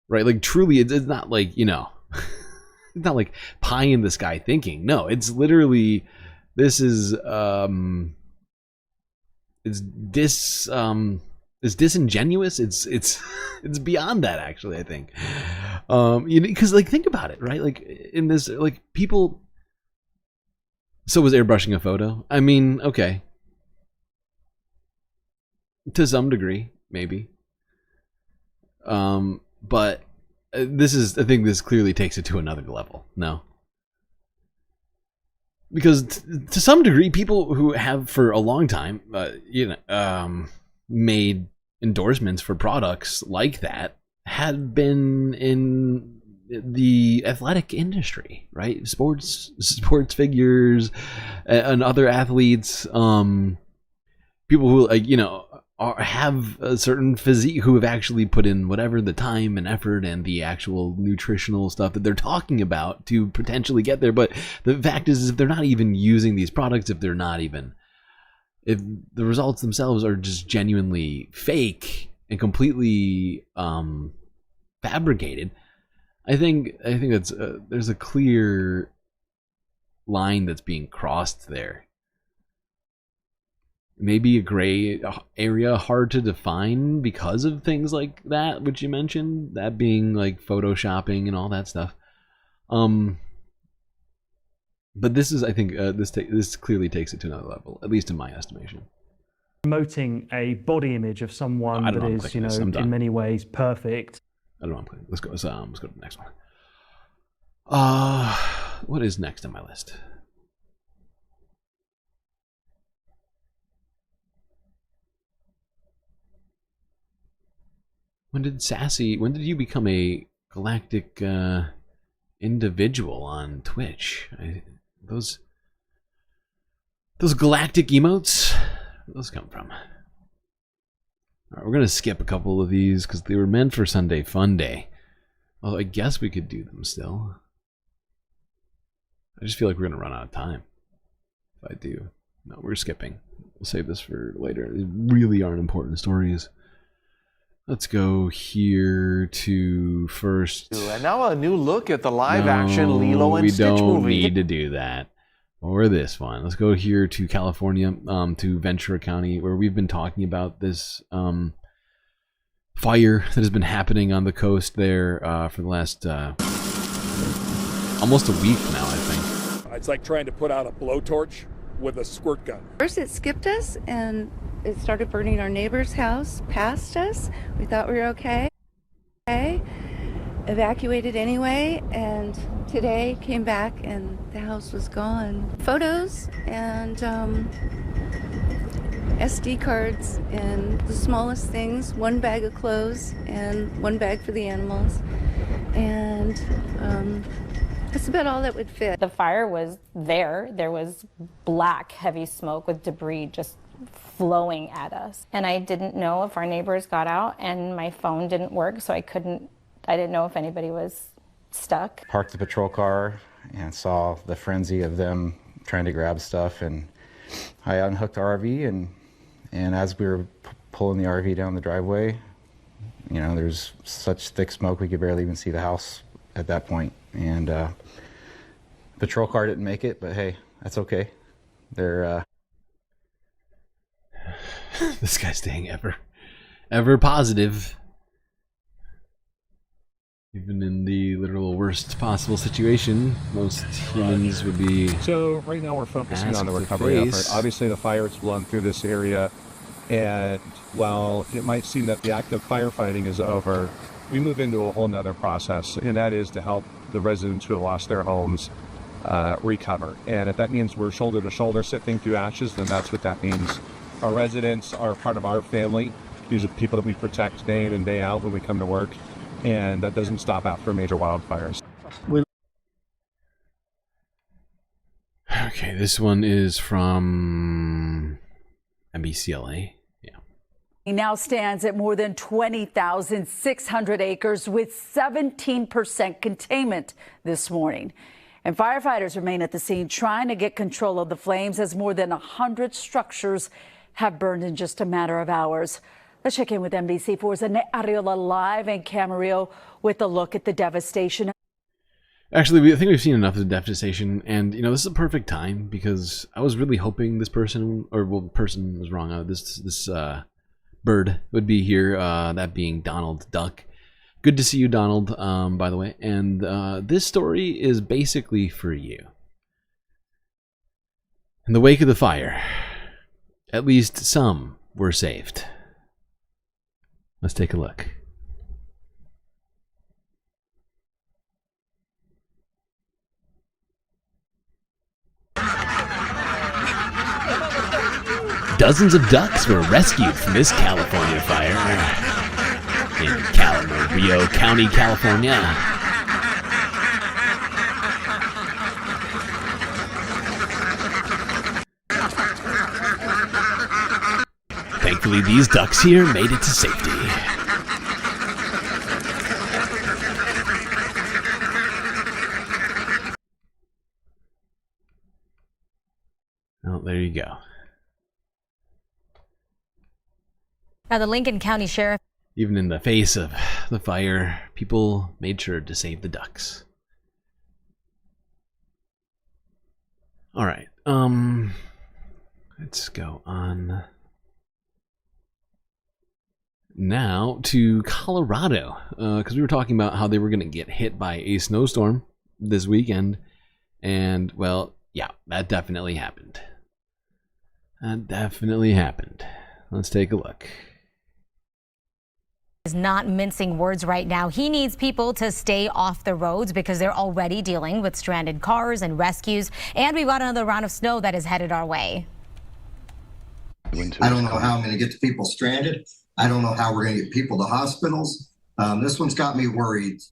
Right? Like, truly, it's not like, you know, it's not like pie in the sky thinking. No, it's literally, this is it's disingenuous. It's beyond that, actually, I think. You know, because, like, think about it, right? Like, in this, like, people. So was airbrushing a photo? I mean, okay, to some degree, maybe. But this is, I think this clearly takes it to another level. No. Because to some degree, people who have for a long time, made endorsements for products like that had been in the athletic industry, right? Sports figures and other athletes, people who, like, you know, have a certain physique, who have actually put in whatever the time and effort and the actual nutritional stuff that they're talking about to potentially get there. But the fact is if they're not even using these products, if the results themselves are just genuinely fake and completely fabricated, I think that's there's a clear line that's being crossed there. Maybe a gray area, hard to define because of things like that, which you mentioned, that being like photoshopping and all that stuff. But this is, I think, this clearly takes it to another level, at least in my estimation. Promoting a body image of someone that is, you know, in many ways perfect. I don't know. I'm clicking. Let's go to the next one. What is next on my list? When did you become a galactic individual on Twitch? Those galactic emotes, where those come from? All right, we're gonna skip a couple of these because they were meant for Sunday Fun Day. Although I guess we could do them still. I just feel like we're gonna run out of time if I do. No, we're skipping. We'll save this for later. These really aren't important stories. Let's go here to first. And now a new look at the live-action Lilo and Stitch movie. We don't need to do that. Or this one. Let's go here to California, to Ventura County, where we've been talking about this fire that has been happening on the coast there for the last almost a week now, I think. It's like trying to put out a blowtorch with a squirt gun. First it skipped us and it started burning our neighbor's house past us. We thought we were okay. Evacuated anyway, and today came back and the house was gone. Photos and SD cards and the smallest things, one bag of clothes and one bag for the animals. And that's about all that would fit. The fire was there. There was black, heavy smoke with debris just flowing at us. And I didn't know if our neighbors got out, and my phone didn't work, so I didn't know if anybody was stuck. Parked the patrol car and saw the frenzy of them trying to grab stuff, and I unhooked the RV, and as we were pulling the RV down the driveway, you know, there's such thick smoke we could barely even see the house at that point. And patrol car didn't make it, but hey, that's okay. They're this guy's staying ever positive, even in the literal worst possible situation. Most humans would be. So right now we're focusing on the recovery effort. Obviously the fire has blown through this area, and while it might seem that the act of firefighting is over, we move into a whole nother process, and that is to help the residents who have lost their homes recover. And if that means we're shoulder to shoulder sifting through ashes, then that's what that means. Our residents are part of our family. These are people that we protect day in and day out when we come to work, and that doesn't stop after major wildfires. Okay, this one is from NBCLA. He now stands at more than 20,600 acres with 17% containment this morning. And firefighters remain at the scene trying to get control of the flames as more than 100 structures have burned in just a matter of hours. Let's check in with NBC4's Annette Arriola live in Camarillo with a look at the devastation. Actually, I think we've seen enough of the devastation, and you know this is a perfect time because I was really hoping this person, or well, the person was wrong. This bird would be here. That being Donald Duck. Good to see you, Donald. By the way, and this story is basically for you. In the wake of the fire, at least some were saved. Let's take a look. Dozens of ducks were rescued from this California fire in Camarillo County, California. Thankfully, these ducks here made it to safety. Oh, there you go. Now, the Lincoln County Sheriff. Even in the face of the fire, people made sure to save the ducks. All right. Let's go on now to Colorado, because we were talking about how they were going to get hit by a snowstorm this weekend, and well, yeah, that definitely happened. That definitely happened. Let's take a look. Is not mincing words right now. He needs people to stay off the roads because they're already dealing with stranded cars and rescues. And we've got another round of snow that is headed our way. I don't know how I'm going to get the people stranded. I don't know how we're going to get people to hospitals. This one's got me worried.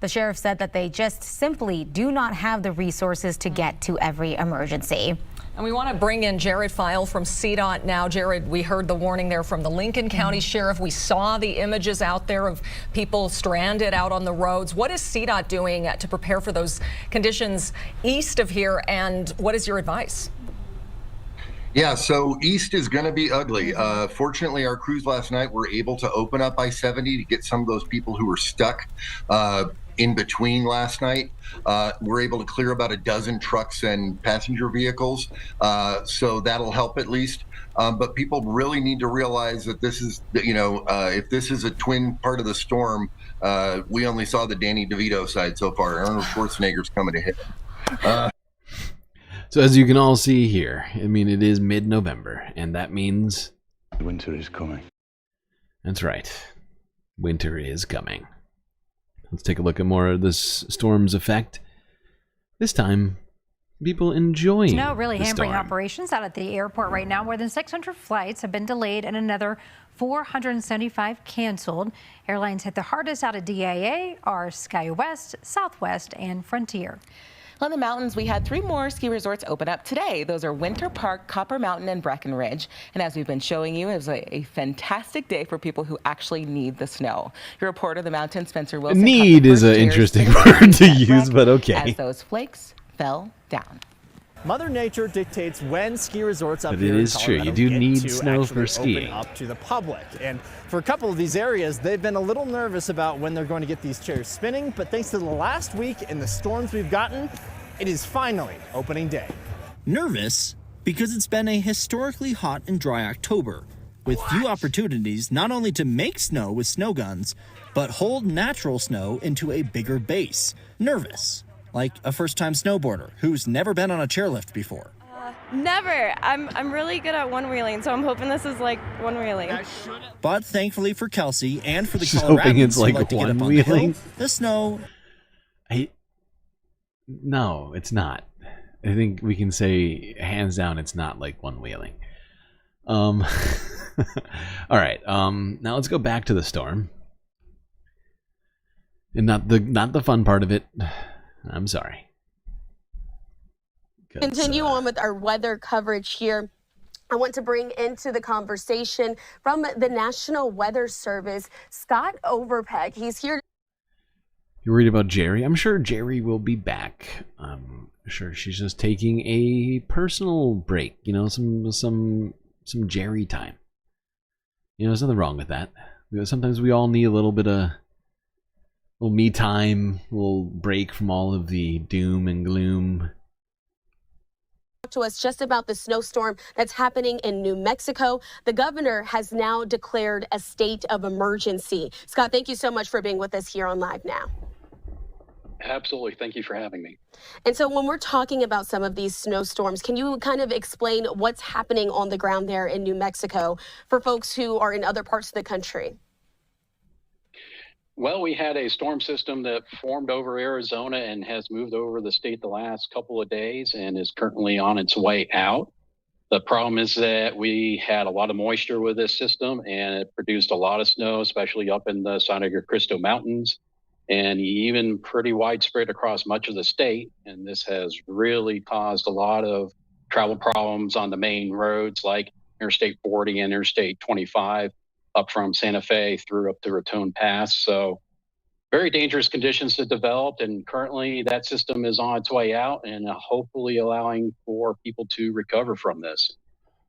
The sheriff said that they just simply do not have the resources to get to every emergency. And we want to bring in Jared File from CDOT now. Jared, we heard the warning there from the Lincoln County Sheriff. We saw the images out there of people stranded out on the roads. What is CDOT doing to prepare for those conditions east of here, and what is your advice? Yeah, so east is going to be ugly. Fortunately, our crews last night were able to open up I-70 to get some of those people who were stuck in between last night. We're able to clear about a dozen trucks and passenger vehicles, so that'll help at least. But people really need to realize that this is, if this is a twin part of the storm, we only saw the Danny DeVito side so far. Arnold Schwarzenegger's coming to hit. So as you can all see here, I mean, it is mid-November, and that means Winter is coming. That's right. Winter is coming. Let's take a look at more of this storm's effect. This time, people enjoying Snow really the hampering storm. operations out at the airport right now. More than 600 flights have been delayed and another 475 canceled. Airlines hit the hardest out of DIA are SkyWest, Southwest, and Frontier. On the mountains, we had 3 more ski resorts open up today. Those are Winter Park, Copper Mountain, and Breckenridge. And as we've been showing you, it was a fantastic day for people who actually need the snow. Your reporter of the mountain, Spencer Wilson. Need is an interesting word to use, but okay. As those flakes fell down. Mother Nature dictates when ski resorts up But here it in is true, you Colorado do get need to snow for actually skiing. open up to the public. And for a couple of these areas, they've been a little nervous about when they're going to get these chairs spinning. But thanks to the last week and the storms we've gotten, it is finally opening day. Nervous because it's been a historically hot and dry October, with few opportunities not only to make snow with snow guns, but hold natural snow into a bigger base. Nervous, like a first-time snowboarder who's never been on a chairlift before. Never. I'm really good at one-wheeling, so I'm hoping this is like one-wheeling. But thankfully for Kelsey and for the She's hoping it's Coloradans who like like to get up on the hill, one-wheeling? the snow No, it's not. I think we can say hands down it's not like one wheeling. All right. Now let's go back to the storm. And not the fun part of it. I'm sorry. Continue on with our weather coverage here. I want to bring into the conversation from the National Weather Service, Scott Overpeck. He's here. You're worried about Jerry? I'm sure Jerry will be back. I'm sure she's just taking a personal break. You know, some Jerry time. You know, there's nothing wrong with that. You know, sometimes we all need a little bit of little me time, a little break from all of the doom and gloom. To us just about the snowstorm that's happening in New Mexico. The governor has now declared a state of emergency. Scott, thank you so much for being with us here on Live Now. Absolutely. Thank you for having me. And so when we're talking about some of these snowstorms, can you kind of explain what's happening on the ground there in New Mexico for folks who are in other parts of the country? Well, we had a storm system that formed over Arizona and has moved over the state the last couple of days and is currently on its way out. The problem is that we had a lot of moisture with this system and it produced a lot of snow, especially up in the San Cristo Mountains, and even pretty widespread across much of the state. And this has really caused a lot of travel problems on the main roads like Interstate 40 and Interstate 25 up from Santa Fe through up to Raton Pass. So very dangerous conditions that developed, and currently that system is on its way out and hopefully allowing for people to recover from this.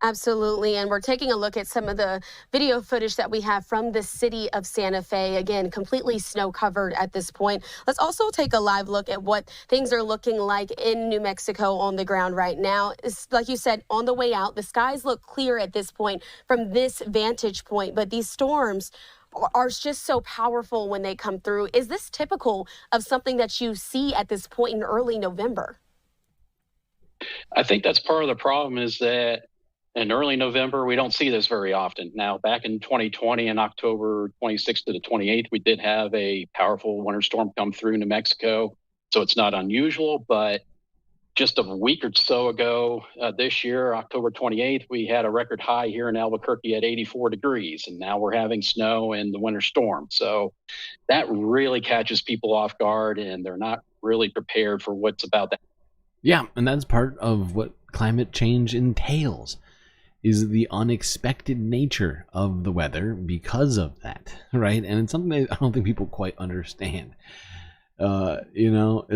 Absolutely. And we're taking a look at some of the video footage that we have from the city of Santa Fe. Again, completely snow covered at this point. Let's also take a live look at what things are looking like in New Mexico on the ground right now. It's, like you said, on the way out. The skies look clear at this point from this vantage point, but these storms are just so powerful when they come through. Is this typical of something that you see at this point in early November? I think that's part of the problem, is that in early November, we don't see this very often. Now, back in 2020, in October 26th to the 28th, we did have a powerful winter storm come through New Mexico. So it's not unusual, but just a week or so ago this year, October 28th, we had a record high here in Albuquerque at 84 degrees. And now we're having snow and the winter storm. So that really catches people off guard, and they're not really prepared for what's about to happen. Yeah, and that's part of what climate change entails, is the unexpected nature of the weather because of that, right? And it's something that I don't think people quite understand. You know,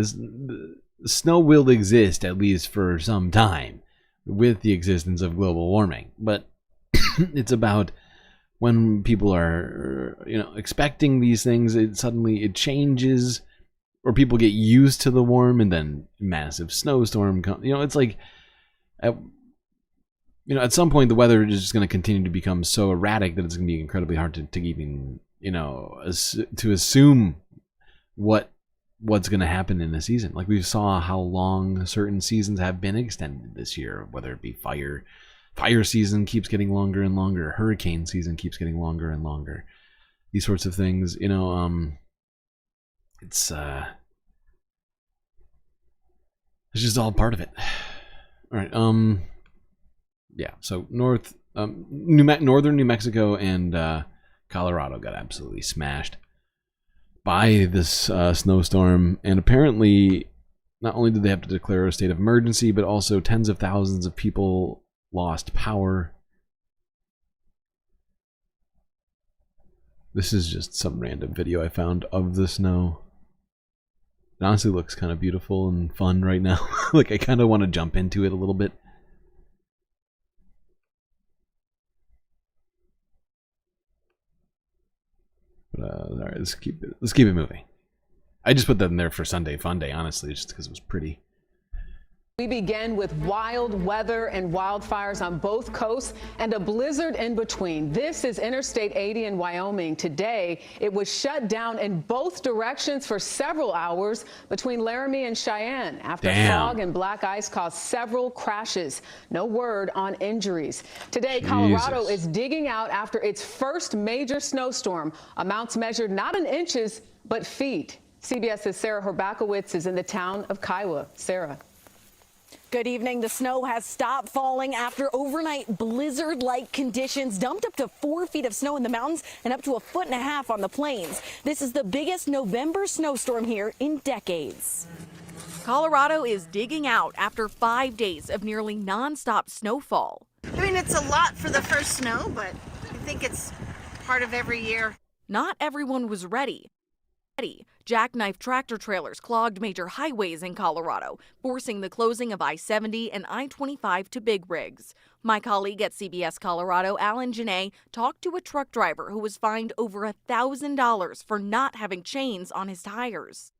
snow will exist at least for some time with the existence of global warming, but it's about when people are, you know, expecting these things, it changes, or people get used to the warm, and then massive snowstorm comes. You know, it's like, you know, at some point the weather is just going to continue to become so erratic that it's going to be incredibly hard to even, you know, to assume what's going to happen in a season. Like, we saw how long certain seasons have been extended this year, whether it be fire season keeps getting longer and longer, hurricane season keeps getting longer and longer. These sorts of things, you know, it's just all part of it. All right, yeah, so northern New Mexico and Colorado got absolutely smashed by this snowstorm, and apparently not only did they have to declare a state of emergency, but also tens of thousands of people lost power. This is just some random video I found of the snow. It honestly looks kind of beautiful and fun right now. Like, I kind of want to jump into it a little bit. All right, let's keep it moving. I just put that in there for Sunday Fun Day, honestly, just because it was pretty. We begin with wild weather and wildfires on both coasts and a blizzard in between. This is Interstate 80 in Wyoming. Today, it was shut down in both directions for several hours between Laramie and Cheyenne after fog and black ice caused several crashes. No word on injuries. Today, Colorado is digging out after its first major snowstorm. Amounts measured not in inches, but feet. CBS's Sarah Horbakowitz is in the town of Kiowa. Sarah. Good evening. The snow has stopped falling after overnight blizzard-like conditions dumped up to 4 feet of snow in the mountains and up to 1.5 feet on the plains. This is the biggest November snowstorm here in decades. Colorado is digging out after 5 days of nearly nonstop snowfall. I mean, it's a lot for the first snow, but I think it's part of every year. Not everyone was ready. Jackknife tractor trailers clogged major highways in Colorado, forcing the closing of I-70 and I-25 to big rigs. My colleague at CBS Colorado, Alan Janae, talked to a truck driver who was fined over $1,000 for not having chains on his tires.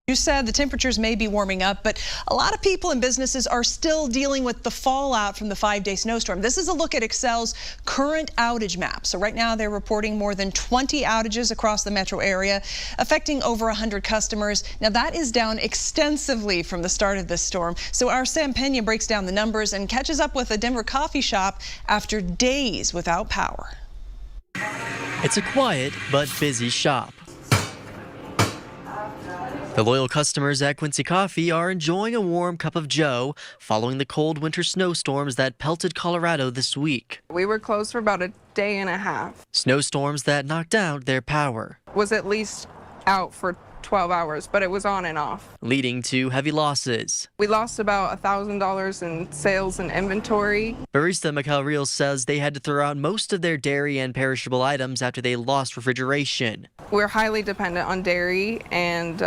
You said the temperatures may be warming up, but a lot of people and businesses are still dealing with the fallout from the 5-day snowstorm. This is a look at Excel's current outage map. So right now they're reporting more than 20 outages across the metro area, affecting over 100 customers. Now that is down extensively from the start of this storm. So our Sam Pena breaks down the numbers and catches up with a Denver coffee shop after days without power. It's a quiet but busy shop. The loyal customers at Quincy Coffee are enjoying a warm cup of joe following the cold winter snowstorms that pelted Colorado this week. We were closed for about a day and a half. Snowstorms that knocked out their power. Was at least out for 12 hours, but it was on and off, leading to heavy losses. We lost about $1,000 in sales and inventory. Barista Michael Reels says they had to throw out most of their dairy and perishable items after they lost refrigeration. We're highly dependent on dairy and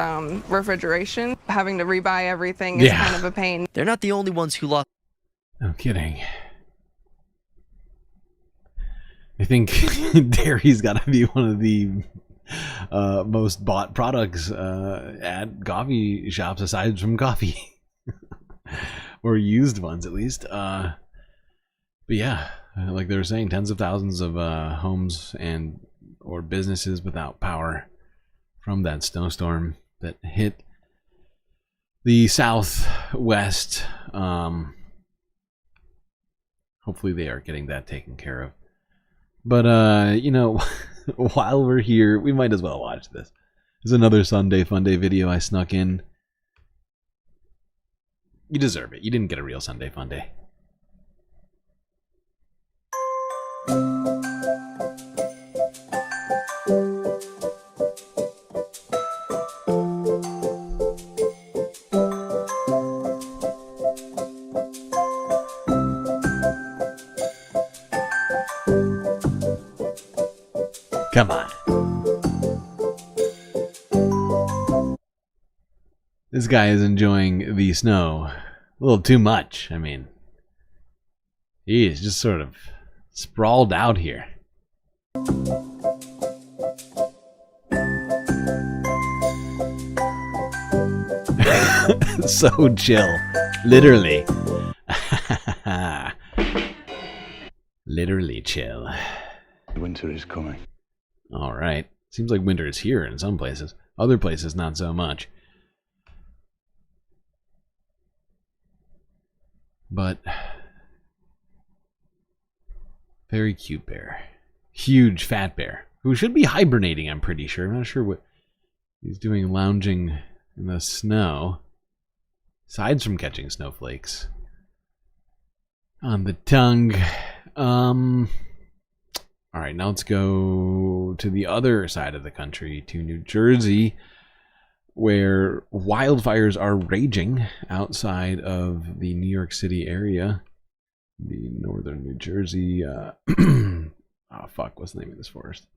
refrigeration. Having to rebuy everything is kind of a pain. They're not the only ones who lost. No kidding. I think dairy's got to be one of the most bought products at coffee shops aside from coffee. Or used ones at least. But yeah, like they were saying, tens of thousands of homes and or businesses without power from that snowstorm that hit the southwest. Hopefully they are getting that taken care of. But you know, while we're here, we might as well watch this. There's another Sunday Funday video I snuck in. You deserve it. You didn't get a real Sunday Funday. Come on. This guy is enjoying the snow a little too much. I mean, he is just sort of sprawled out here. So chill. Literally. Literally chill. Winter is coming. All right. Seems like winter is here in some places. Other places, not so much. But very cute bear. Huge fat bear. Who should be hibernating, I'm pretty sure. I'm not sure what he's doing lounging in the snow. Aside from catching snowflakes. On the tongue. Alright, now let's go to the other side of the country, to New Jersey, where wildfires are raging outside of the New York City area. The northern New Jersey, oh fuck, what's the name of this forest?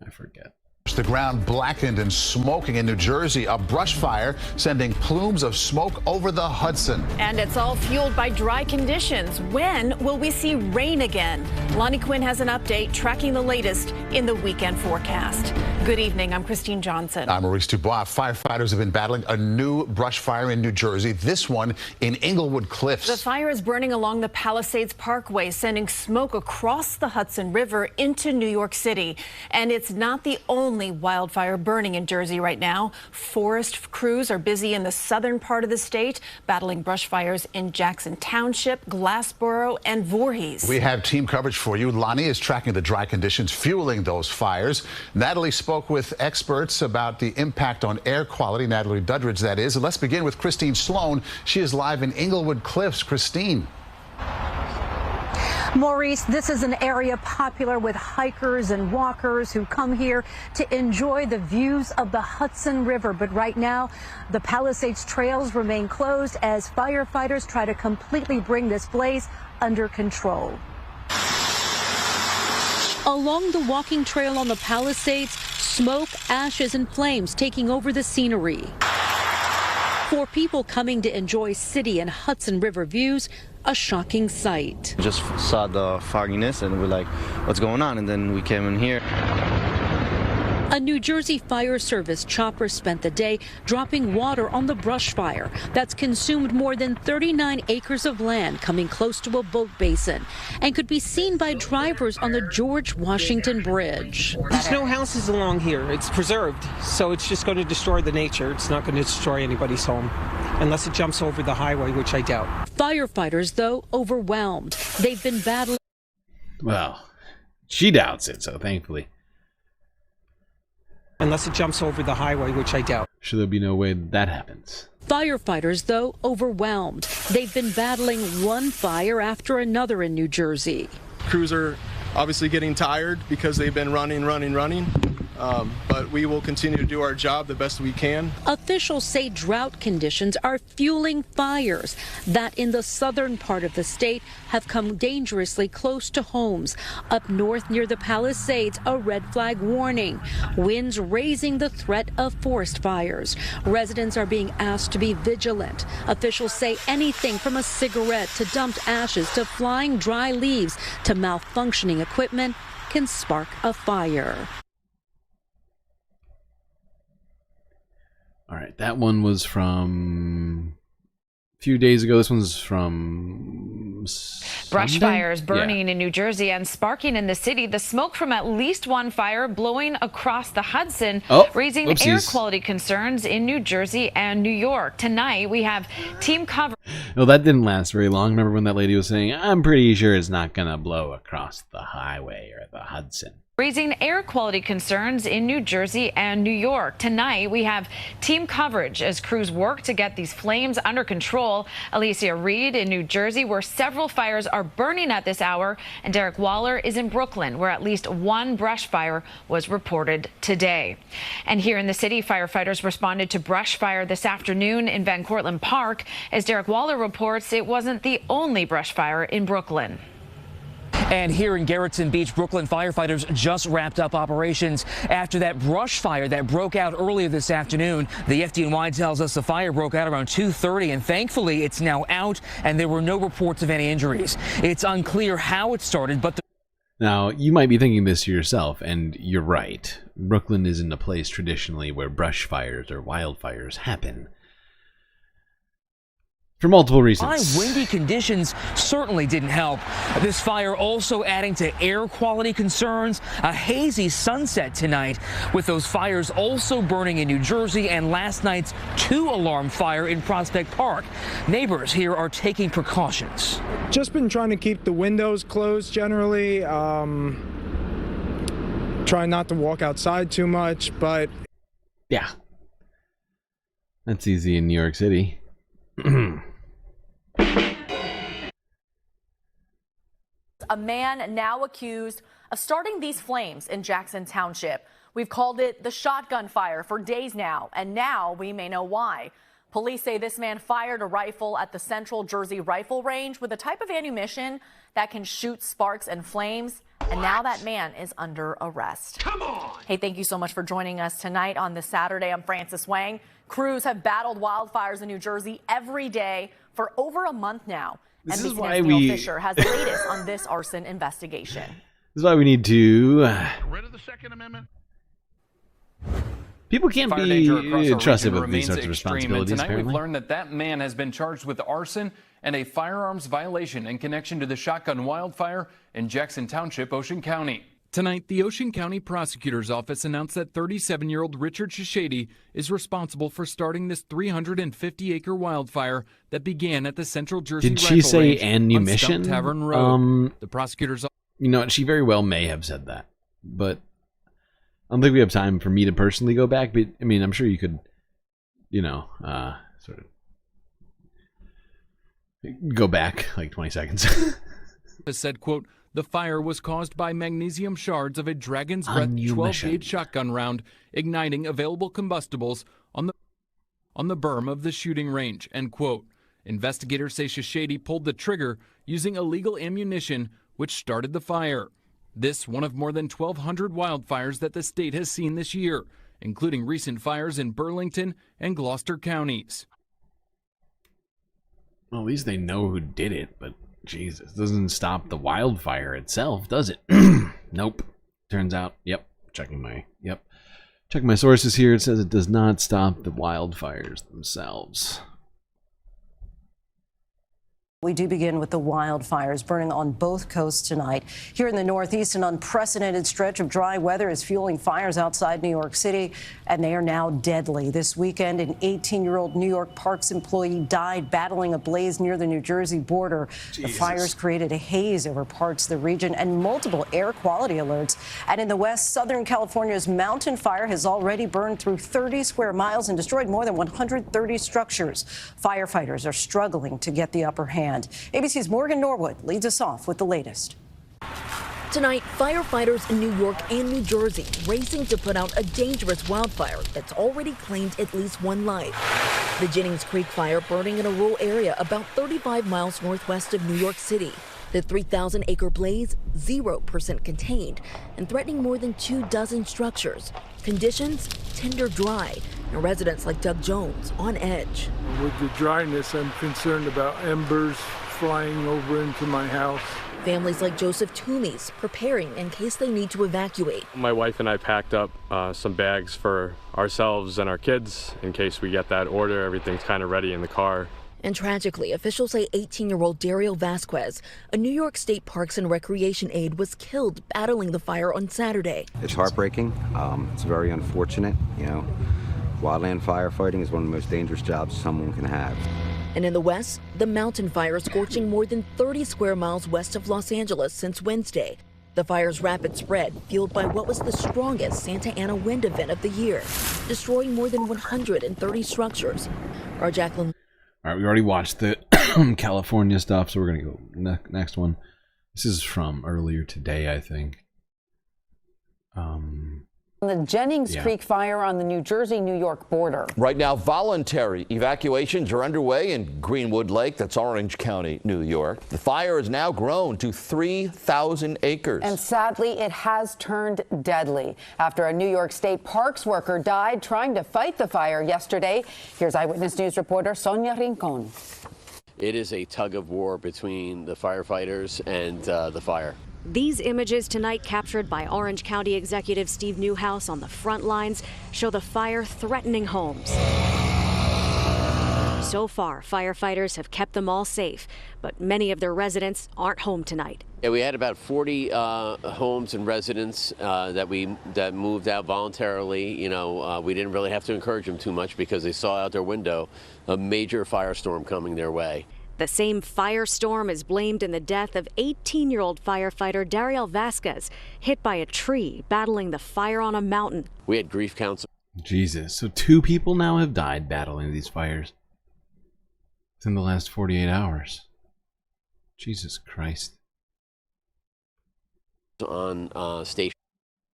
I forget. The ground blackened and smoking in New Jersey. A brush fire sending plumes of smoke over the Hudson. And it's all fueled by dry conditions. When will we see rain again? Lonnie Quinn has an update tracking the latest in the weekend forecast. Good evening. I'm Christine Johnson. I'm Maurice Dubois. Firefighters have been battling a new brush fire in New Jersey. This one in Englewood Cliffs. The fire is burning along the Palisades Parkway, sending smoke across the Hudson River into New York City. And it's not the only wildfire burning in Jersey right now. Forest crews are busy in the southern part of the state, battling brush fires in Jackson Township, Glassboro, and Voorhees. We have team coverage for you. Lonnie is tracking the dry conditions fueling those fires. Natalie spoke with experts about the impact on air quality. Natalie Dudridge, that is. And let's begin with Christine Sloan. She is live in Englewood Cliffs. Christine. Maurice, this is an area popular with hikers and walkers who come here to enjoy the views of the Hudson River. But right now, the Palisades trails remain closed as firefighters try to completely bring this blaze under control. Along the walking trail on the Palisades, smoke, ashes, and flames taking over the scenery. For people coming to enjoy city and Hudson River views, a shocking sight. Just saw the fogginess and we're like, what's going on? And then we came in here. A New Jersey Fire Service chopper spent the day dropping water on the brush fire that's consumed more than 39 acres of land coming close to a boat basin and could be seen by drivers on the George Washington Bridge. There's no houses along here. It's preserved, so it's just going to destroy the nature. It's not going to destroy anybody's home unless it jumps over the highway, which I doubt. Firefighters, though, overwhelmed. They've been battling. Well, she doubts it, so thankfully. Unless it jumps over the highway, which I doubt. Should there be no way that happens? Firefighters, though, overwhelmed. They've been battling one fire after another in New Jersey. Crews are obviously getting tired because they've been running. But we will continue to do our job the best we can. Officials say drought conditions are fueling fires that in the southern part of the state have come dangerously close to homes. Up north near the Palisades, a red flag warning. Winds raising the threat of forest fires. Residents are being asked to be vigilant. Officials say anything from a cigarette to dumped ashes to flying dry leaves to malfunctioning equipment can spark a fire. All right, that one was from a few days ago. This one's from brush Sunday? fires burning in New Jersey and sparking in the city. The smoke from at least one fire blowing across the Hudson, raising air quality concerns in New Jersey and New York. Tonight, we have team coverage. No, that didn't last very long. Remember when that lady was saying, I'm pretty sure it's not going to blow across the highway or the Hudson. Raising air quality concerns in New Jersey and New York. Tonight, we have team coverage as crews work to get these flames under control. Alicia Reed in New Jersey, where several fires are burning at this hour, and Derek Waller is in Brooklyn, where at least one brush fire was reported today. And here in the city, firefighters responded to brush fire this afternoon in Van Cortlandt Park. As Derek Waller reports, it wasn't the only brush fire in Brooklyn. And here in Garrettson Beach, Brooklyn firefighters just wrapped up operations after that brush fire that broke out earlier this afternoon. The FDNY tells us the fire broke out around 2:30, and thankfully it's now out and there were no reports of any injuries. It's unclear how it started, but Now, you might be thinking this to yourself, and you're right. Brooklyn isn't a place traditionally where brush fires or wildfires happen. For multiple reasons. High windy conditions certainly didn't help. This fire also adding to air quality concerns. A hazy sunset tonight, with those fires also burning in New Jersey and last night's 2-alarm fire in Prospect Park. Neighbors here are taking precautions. Just been trying to keep the windows closed generally. Try not to walk outside too much, but... Yeah. That's easy in New York City. A man now accused of starting these flames in Jackson Township. We've called it the shotgun fire for days now, and now we may know why. Police say this man fired a rifle at the Central Jersey Rifle Range with a type of ammunition that can shoot sparks and flames. And now that man is under arrest. Come on! Hey, thank you so much for joining us tonight on this Saturday. I'm Frances Wang. Crews have battled wildfires in New Jersey every day for over a month now. This is NBC why Neil we... Fisher has the latest on this arson investigation. This is why we need to... People can't be trusted with these sorts of responsibilities, tonight apparently. we've learned that that man has been charged with arson and a firearms violation in connection to the shotgun wildfire in Jackson Township, Ocean County. Tonight, the Ocean County Prosecutor's Office announced that 37-year-old Richard Shishady is responsible for starting this 350-acre wildfire that began at the Central Jersey Did Rifle she say Range ammunition? on Stump Tavern Road. The prosecutor's... You know what, she very well may have said that, but I don't think we have time for me to personally go back, but I mean, I'm sure you could, you know, sort of go back like 20 seconds. said, quote, the fire was caused by magnesium shards of a Dragon's Breath 12-gauge shotgun round igniting available combustibles on the berm of the shooting range, end quote. Investigators say Shashady pulled the trigger using illegal ammunition, which started the fire. This one of more than 1,200 wildfires that the state has seen this year, including recent fires in Burlington and Gloucester counties. Well, at least they know who did it, but Jesus, doesn't stop the wildfire itself, does it? Nope. Turns out, checking my sources here, it says it does not stop the wildfires themselves. We do begin with the wildfires burning on both coasts tonight. Here in the Northeast, an unprecedented stretch of dry weather is fueling fires outside New York City, and they are now deadly. This weekend, an 18-year-old New York Parks employee died battling a blaze near the New Jersey border. Jesus. The fires created a haze over parts of the region and multiple air quality alerts. And in the West, Southern California's mountain fire has already burned through 30 square miles and destroyed more than 130 structures. Firefighters are struggling to get the upper hand. ABC's Morgan Norwood leads us off with the latest. Tonight, firefighters in New York and New Jersey racing to put out a dangerous wildfire that's already claimed at least one life. The Jennings Creek fire burning in a rural area about 35 miles northwest of New York City. The 3,000-acre blaze, 0% contained, and threatening more than 24 structures. Conditions, tender dry, and residents like Doug Jones on edge. With the dryness, I'm concerned about embers flying over into my house. Families like Joseph Toomey's preparing in case they need to evacuate. My wife and I packed up some bags for ourselves and our kids in case we get that order. Everything's kind of ready in the car. And tragically, officials say 18-year-old Dario Vasquez, a New York State Parks and Recreation aide, was killed battling the fire on Saturday. It's heartbreaking. It's very unfortunate. Wildland firefighting is one of the most dangerous jobs someone can have. And in the West, the mountain fire scorching more than 30 square miles west of Los Angeles since Wednesday. The fire's rapid spread, fueled by what was the strongest Santa Ana wind event of the year, destroying more than 130 structures. Our Jacqueline. All right, we already watched the California stuff, so we're going to go next one. This is from earlier today, I think. The Jennings Creek fire on the New Jersey-New York border. Right now, voluntary evacuations are underway in Greenwood Lake, that's Orange County, New York. The fire has now grown to 3,000 acres. And sadly, it has turned deadly after a New York State Parks worker died trying to fight the fire yesterday. Here's Eyewitness News reporter Sonia Rincon. It is a tug of war between the firefighters and the fire. These images tonight, captured by Orange County Executive Steve Newhouse on the front lines, show the fire threatening homes. So far, firefighters have kept them all safe, but many of their residents aren't home tonight. Yeah, we had about 40 homes and residents that moved out voluntarily. We didn't really have to encourage them too much because they saw out their window a major firestorm coming their way. The same firestorm is blamed in the death of 18-year-old firefighter Dario Vasquez, hit by a tree battling the fire on a mountain. We had grief counselors. Jesus, so 2 people now have died battling these fires within the last 48 hours. Jesus Christ. On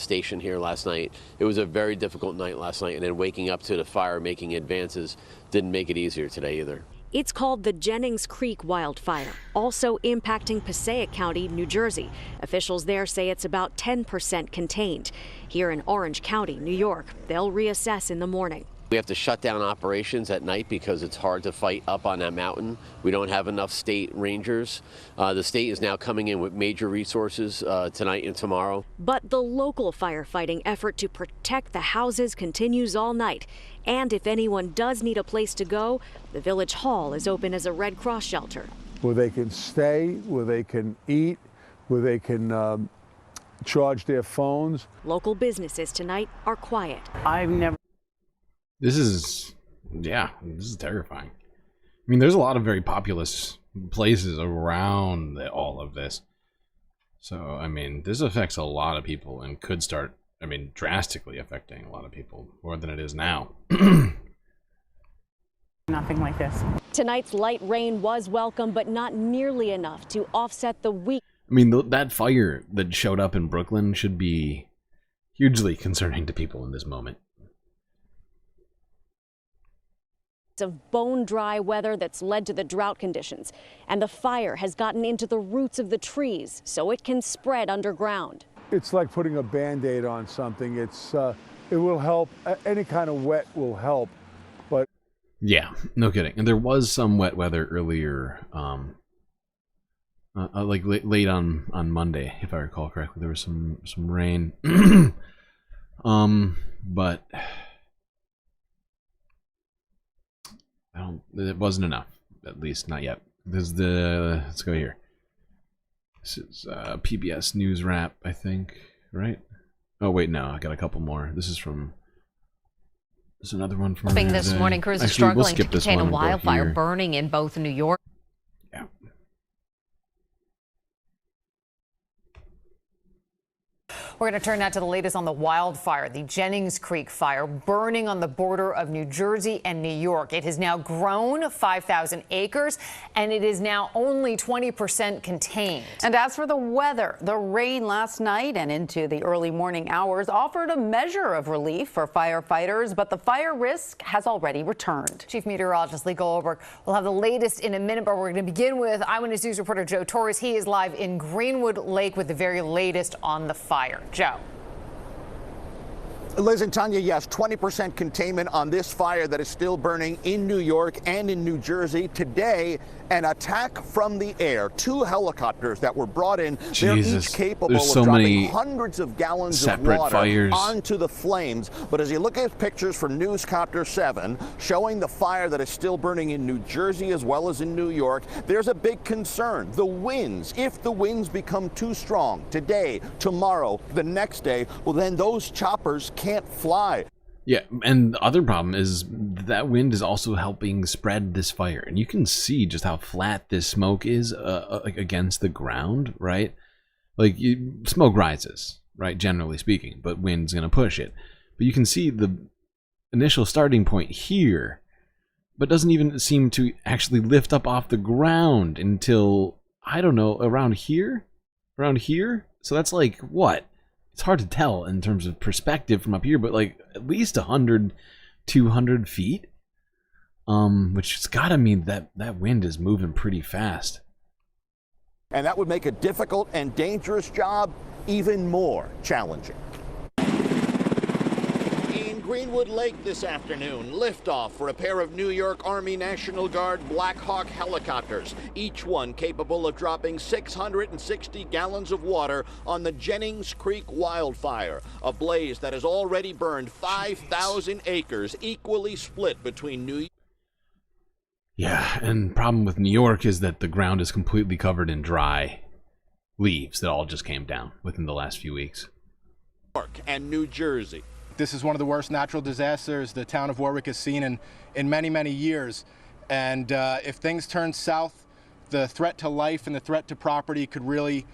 station here last night. It was a very difficult night last night, and then waking up to the fire making advances didn't make it easier today either. It's called the Jennings Creek wildfire, also impacting Passaic County, New Jersey. Officials there say it's about 10% contained. Here in Orange County, New York, they'll reassess in the morning. We have to shut down operations at night because it's hard to fight up on that mountain. We don't have enough state rangers. The state is now coming in with major resources tonight and tomorrow. But the local firefighting effort to protect the houses continues all night. And if anyone does need a place to go, the Village Hall is open as a Red Cross shelter. Where they can stay, where they can eat, where they can charge their phones. Local businesses tonight are quiet. This is terrifying. I mean, there's a lot of very populous places around all of this. So, I mean, this affects a lot of people and could start, drastically affecting a lot of people more than it is now. Nothing like this. Tonight's light rain was welcome, but not nearly enough to offset the weak. I mean, that fire that showed up in Brooklyn should be hugely concerning to people in this moment. Of bone-dry weather that's led to the drought conditions, and the fire has gotten into the roots of the trees, so it can spread underground. It's like putting a Band-Aid on something. It will help. Any kind of wet will help, but yeah, no kidding. And there was some wet weather earlier, like late on Monday, if I recall correctly. There was some rain, but it wasn't enough. At least not yet. Let's go here. This is PBS News Wrap, I think, right? Oh wait, no, I got a couple more. This is another one from this morning. Crews are struggling to contain a wildfire burning in both New York. Yeah. We're going to turn now to the latest on the wildfire, the Jennings Creek fire burning on the border of New Jersey and New York. It has now grown 5,000 acres, and it is now only 20% contained. And as for the weather, the rain last night and into the early morning hours offered a measure of relief for firefighters, but the fire risk has already returned. Chief Meteorologist Lee Goldberg will have the latest in a minute, but we're going to begin with Eyewitness News reporter Joe Torres. He is live in Greenwood Lake with the very latest on the fire. Joe. Liz and Tanya, yes, 20% containment on this fire that is still burning in New York and in New Jersey. Today, an attack from the air. 2 helicopters that were brought in. They're each capable of dropping hundreds of gallons of water onto the flames. But as you look at pictures from Newscopter 7 showing the fire that is still burning in New Jersey as well as in New York, there's a big concern. The winds, if the winds become too strong today, tomorrow, the next day, well, then those choppers can't fly. Yeah, and the other problem is that wind is also helping spread this fire, and you can see just how flat this smoke is like against the ground, right? Like smoke rises, right? Generally speaking, but wind's gonna push it. But you can see the initial starting point here, but doesn't even seem to actually lift up off the ground until, I don't know, around here. So that's like what? It's hard to tell in terms of perspective from up here, but like at least 100, 200 feet. Which has got to mean that wind is moving pretty fast. And that would make a difficult and dangerous job even more challenging. Greenwood Lake this afternoon, liftoff for a pair of New York Army National Guard Black Hawk helicopters, each one capable of dropping 660 gallons of water on the Jennings Creek wildfire, a blaze that has already burned 5,000 acres, equally split between New York. Yeah, and the problem with New York is that the ground is completely covered in dry leaves that all just came down within the last few weeks. York and New Jersey. This is one of the worst natural disasters the town of Warwick has seen in many, many years. And if things turn south, the threat to life and the threat to property could really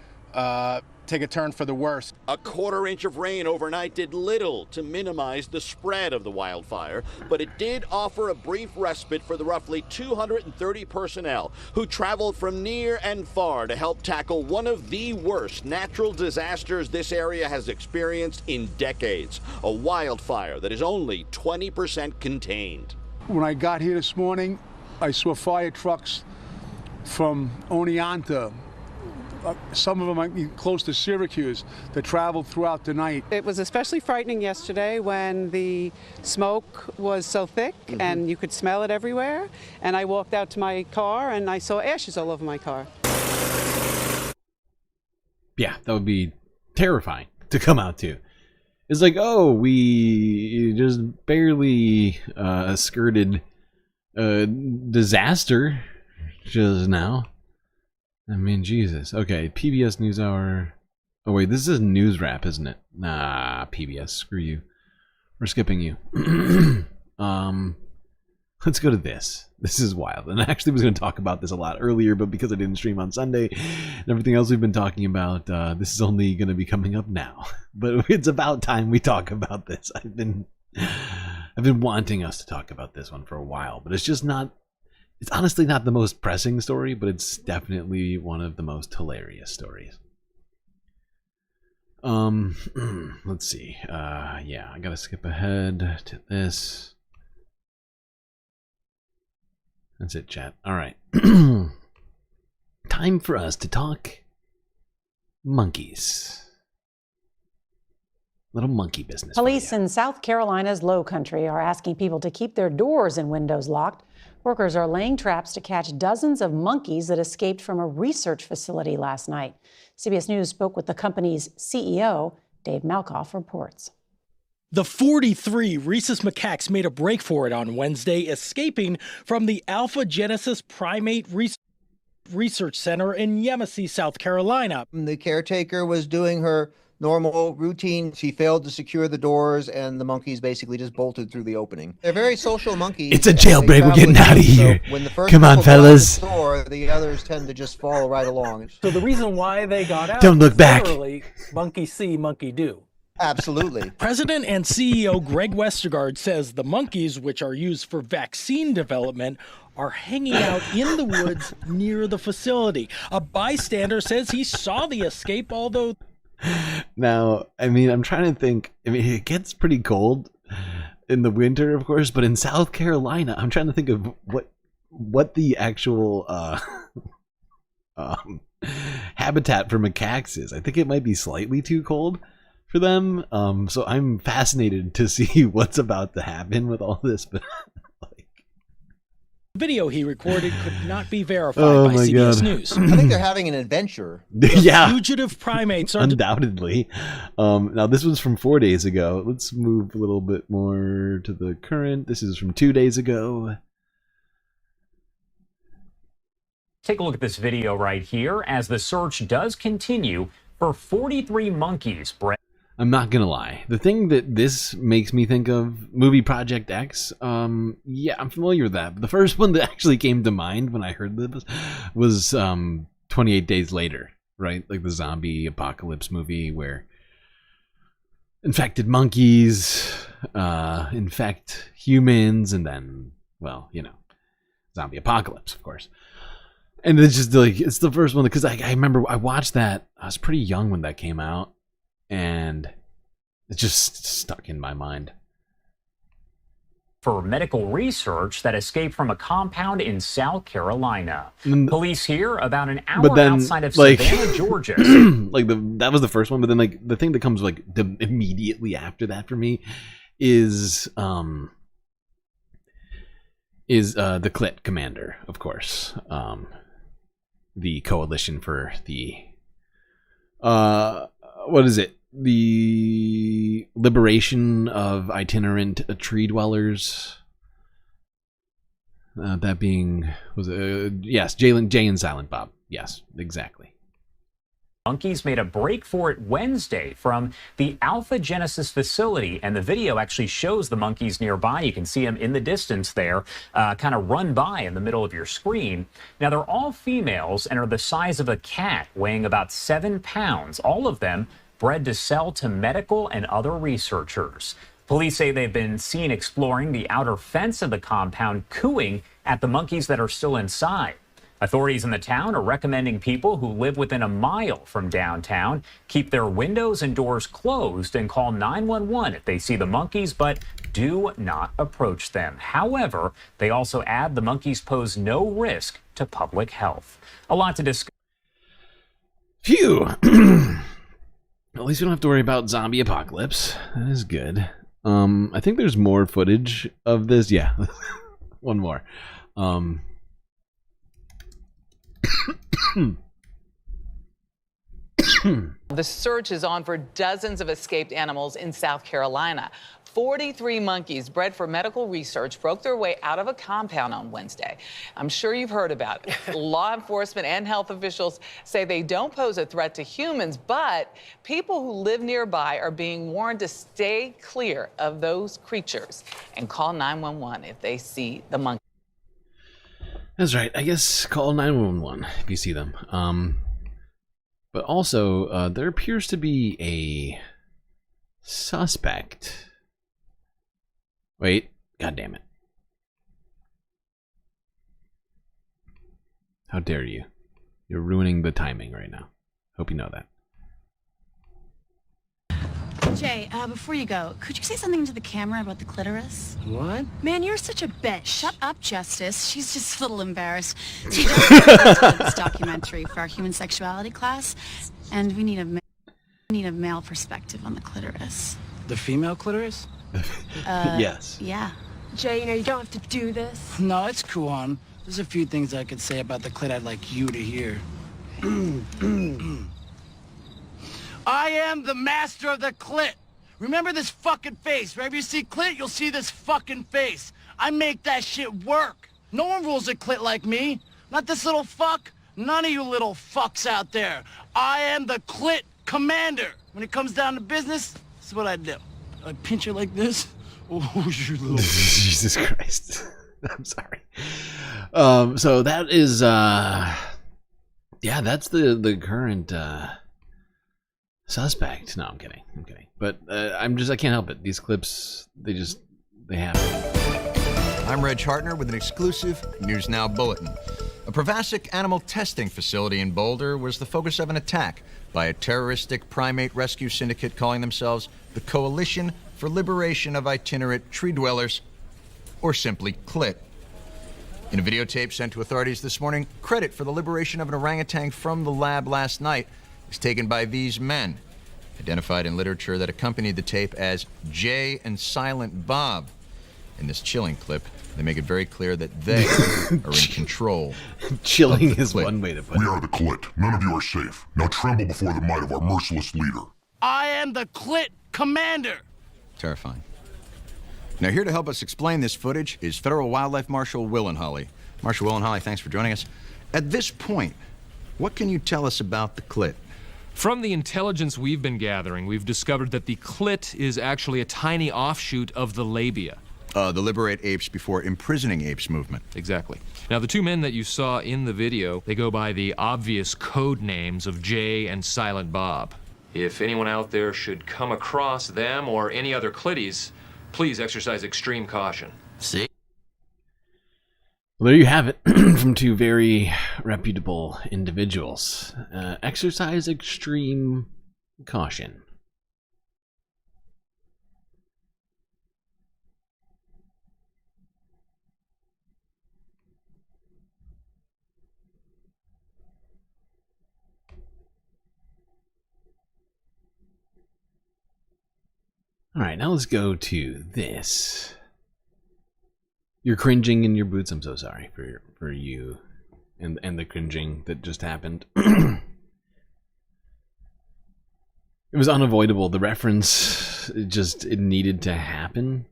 take a turn for the worse. A quarter-inch of rain overnight did little to minimize the spread of the wildfire, but it did offer a brief respite for the roughly 230 personnel who traveled from near and far to help tackle one of the worst natural disasters this area has experienced in decades, a wildfire that is only 20% contained. When I got here this morning, I saw fire trucks from Oneonta. Some of them might be close to Syracuse that traveled throughout the night. It was especially frightening yesterday when the smoke was so thick and you could smell it everywhere. And I walked out to my car and I saw ashes all over my car. Yeah, that would be terrifying to come out to. It's like, oh, we just barely skirted a disaster just now. I mean, Jesus. Okay, PBS NewsHour. Oh, wait, this is a news wrap, isn't it? Nah, PBS, screw you. We're skipping you. Let's go to this. This is wild. And I actually was going to talk about this a lot earlier, but because I didn't stream on Sunday and everything else we've been talking about, this is only going to be coming up now. But it's about time we talk about this. I've been wanting us to talk about this one for a while, but it's just not. It's honestly not the most pressing story, but it's definitely one of the most hilarious stories. Let's see. Yeah, I gotta skip ahead to this. That's it, chat. All right. Time for us to talk monkeys. Little monkey business. Police in South Carolina's Low Country are asking people to keep their doors and windows locked. Workers are laying traps to catch dozens of monkeys that escaped from a research facility last night. CBS News spoke with the company's CEO. Dave Malkoff reports. The 43 rhesus macaques made a break for it on Wednesday, escaping from the Alpha Genesis Primate Research Center in Yemassee, South Carolina. The caretaker was doing her normal routine. She failed to secure the doors, and the monkeys basically just bolted through the opening. They're very social monkeys. It's a jailbreak. We're getting out of here. So when the first Come on, fellas. The others tend to just follow right along. So the reason why they got out, don't look back. Literally, monkey see, monkey do. Absolutely. President and CEO Greg Westergaard says the monkeys, which are used for vaccine development, are hanging out in the woods near the facility. A bystander says he saw the escape, although... Now, I mean, I'm trying to think. I mean, it gets pretty cold in the winter, of course, but in South Carolina, I'm trying to think of what the actual habitat for macaques is. I think it might be slightly too cold for them. So I'm fascinated to see what's about to happen with all this. But video he recorded could not be verified by CBS News. I think they're having an adventure. Yeah, fugitive primates are undoubtedly. Now this was from 4 days ago. Let's move a little bit more to the current. This is from 2 days ago. Take a look at this video right here as the search does continue for 43 monkeys. I'm not gonna lie. The thing that this makes me think of, movie Project X, yeah, I'm familiar with that. But the first one that actually came to mind when I heard this was 28 Days Later, right? Like the zombie apocalypse movie where infected monkeys infect humans, and then, well, you know, zombie apocalypse, of course. And it's just like, it's the first one because I remember I watched that. I was pretty young when that came out. And it just stuck in my mind. For medical research that escaped from a compound in South Carolina. Police here about an hour outside of Savannah, Georgia. Like that was the first one, but then like the thing that comes like immediately after that for me is the CLIT commander, of course. The coalition for the what is it? The liberation of itinerant tree dwellers. That being yes, Jay and Silent Bob. Yes, exactly. Monkeys made a break for it Wednesday from the Alpha Genesis facility, and the video actually shows the monkeys nearby. You can see them in the distance there, kind of run by in the middle of your screen. Now, they're all females and are the size of a cat, weighing about 7 pounds, all of them bred to sell to medical and other researchers. Police say they've been seen exploring the outer fence of the compound, cooing at the monkeys that are still inside. Authorities in the town are recommending people who live within a mile from downtown keep their windows and doors closed and call 911 if they see the monkeys, but do not approach them. However, they also add the monkeys pose no risk to public health. A lot to discuss. Phew. At least we don't have to worry about zombie apocalypse. That is good. I think there's more footage of this. Yeah, one more. The search is on for dozens of escaped animals in South Carolina. 43 monkeys bred for medical research broke their way out of a compound on Wednesday. I'm sure you've heard about it. Law enforcement and health officials say they don't pose a threat to humans, but people who live nearby are being warned to stay clear of those creatures and call 911 if they see the monkey. That's right. I guess call 911 if you see them. But also, there appears to be a suspect. Wait, god damn it. How dare you? You're ruining the timing right now. Hope you know that. Jay, before you go, could you say something to the camera about the clitoris? What? Man, you're such a bitch. Shut up, Justice. She's just a little embarrassed. She does this documentary for our human sexuality class, and we need a male perspective on the clitoris. The female clitoris? Yes. Yeah. Jay, you don't have to do this. No, it's cool, hon. There's a few things I could say about the clit I'd like you to hear. I am the master of the clit. Remember this fucking face. Wherever you see clit, you'll see this fucking face. I make that shit work. No one rules a clit like me. Not this little fuck. None of you little fucks out there. I am the clit commander. When it comes down to business, this is what I do. I pinch her like this. Oh, you little... Jesus Christ. I'm sorry. So that is, yeah, that's the current, suspect. No, I'm kidding. But I can't help it. These clips, they happen. I'm Reg Hartner with an exclusive News Now bulletin. A Provasic animal testing facility in Boulder was the focus of an attack by a terroristic primate rescue syndicate calling themselves the Coalition for Liberation of Itinerant Tree Dwellers, or simply CLIT. In a videotape sent to authorities this morning, credit for the liberation of an orangutan from the lab last night is taken by these men, identified in literature that accompanied the tape as Jay and Silent Bob. In this chilling clip, they make it very clear that they are in control. Chilling is one way to put it. We are the Clit. None of you are safe. Now tremble before the might of our merciless leader. I am the Clit commander. Terrifying. Now, here to help us explain this footage is Federal Wildlife Marshal Willenholly. Marshal Willenholly, thanks for joining us. At this point, what can you tell us about the clit? From the intelligence we've been gathering, we've discovered that the clit is actually a tiny offshoot of the labia. The Liberate Apes Before Imprisoning Apes movement. Exactly. Now, the two men that you saw in the video, they go by the obvious code names of Jay and Silent Bob. If anyone out there should come across them or any other clitties, please exercise extreme caution. See? Well, there you have it from two very reputable individuals. Exercise extreme caution. All right, now let's go to this. You're cringing in your boots. I'm so sorry for you and the cringing that just happened. It was unavoidable. The reference, it needed to happen.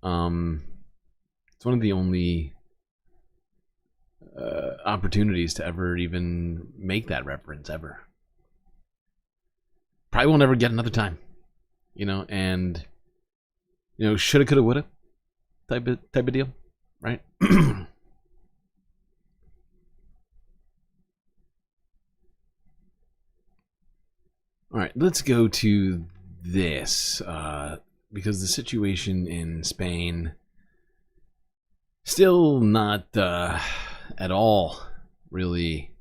It's one of the only opportunities to ever even make that reference ever. Probably won't ever get another time. And shoulda, coulda, woulda type of deal, right? All right, let's go to this because the situation in Spain still not at all really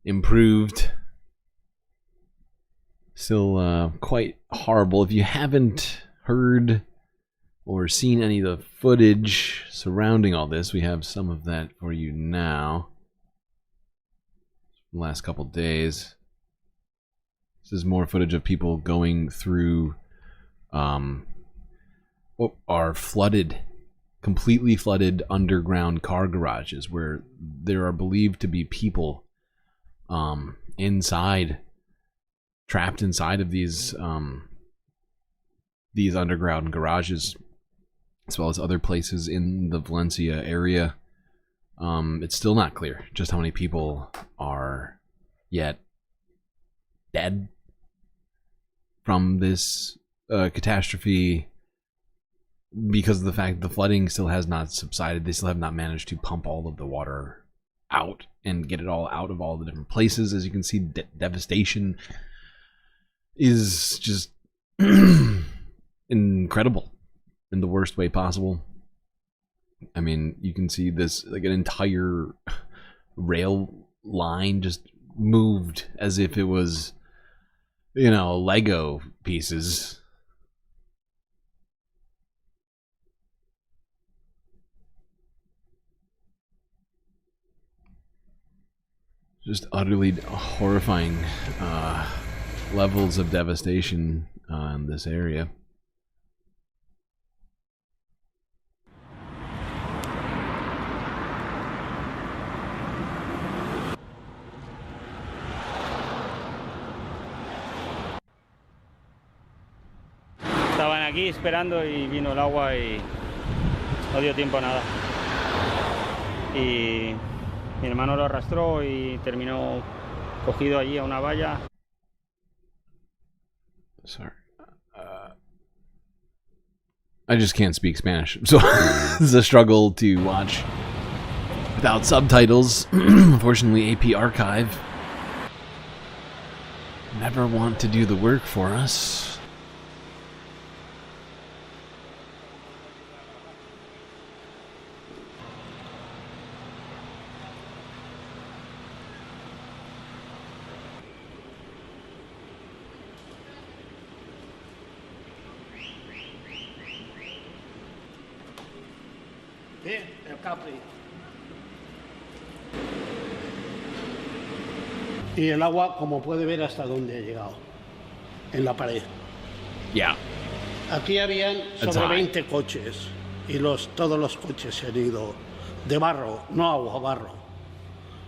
improved. Still quite horrible. If you haven't heard or seen any of the footage surrounding all this, we have some of that for you now. The last couple days. This is more footage of people going through what are completely flooded underground car garages where there are believed to be people trapped inside of these underground garages, as well as other places in the Valencia area. It's still not clear just how many people are yet dead from this catastrophe, because of the fact that the flooding still has not subsided. They still have not managed to pump all of the water out and get it all out of all the different places. As you can see, devastation is just incredible in the worst way possible. I mean, you can see this, like an entire rail line just moved as if it was you know, Lego pieces. Just utterly horrifying levels of devastation in this area. Estaban aquí esperando y vino el agua y no dio tiempo a nada. Y mi hermano lo arrastró y terminó cogido allí a una valla. Sorry. I just can't speak Spanish, so this is a struggle to watch without subtitles. Unfortunately, AP Archive never want to do the work for us. El Capri. Y el agua, como puede ver, hasta dónde ha llegado. En la pared. Yeah. Aquí habían sobre 20 coches. Y todos los coches se han ido de barro, no agua, barro.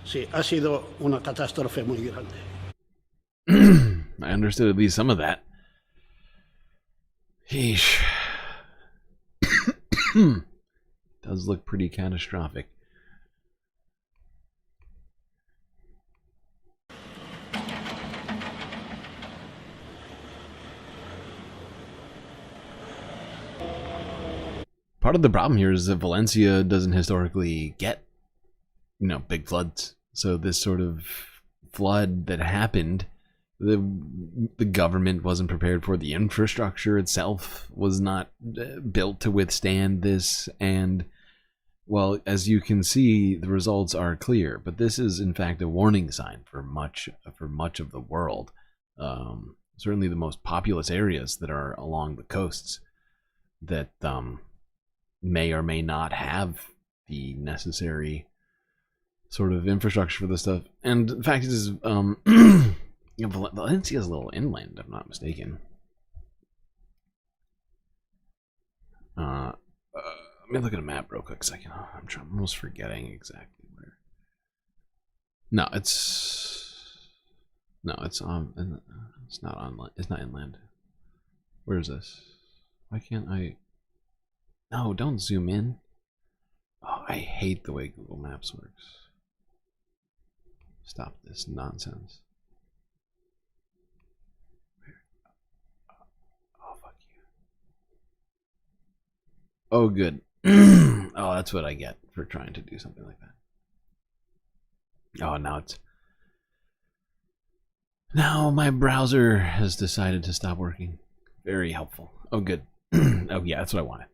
Sí, ha sido una catástrofe muy grande. I understood at least some of that. Yeesh. Does look pretty catastrophic. Part of the problem here is that Valencia doesn't historically get, you know, big floods. So this sort of flood that happened, the government wasn't prepared for. The infrastructure itself was not built to withstand this, and well, as you can see, the results are clear. But this is in fact a warning sign for much of the world. Certainly the most populous areas that are along the coasts that may or may not have the necessary sort of infrastructure for this stuff. And the fact is, you know, Valencia is a little inland, if I'm not mistaken. Let me look at a map real quick a second. I'm almost forgetting exactly where. No, it's not on. It's not inland. Where is this? Why can't I? No, don't zoom in. Oh, I hate the way Google Maps works. Stop this nonsense. Oh, fuck you. Oh, good. Oh, that's what I get for trying to do something like that. Oh, now my browser has decided to stop working. Very helpful. Oh, good. Oh, yeah, that's what I wanted.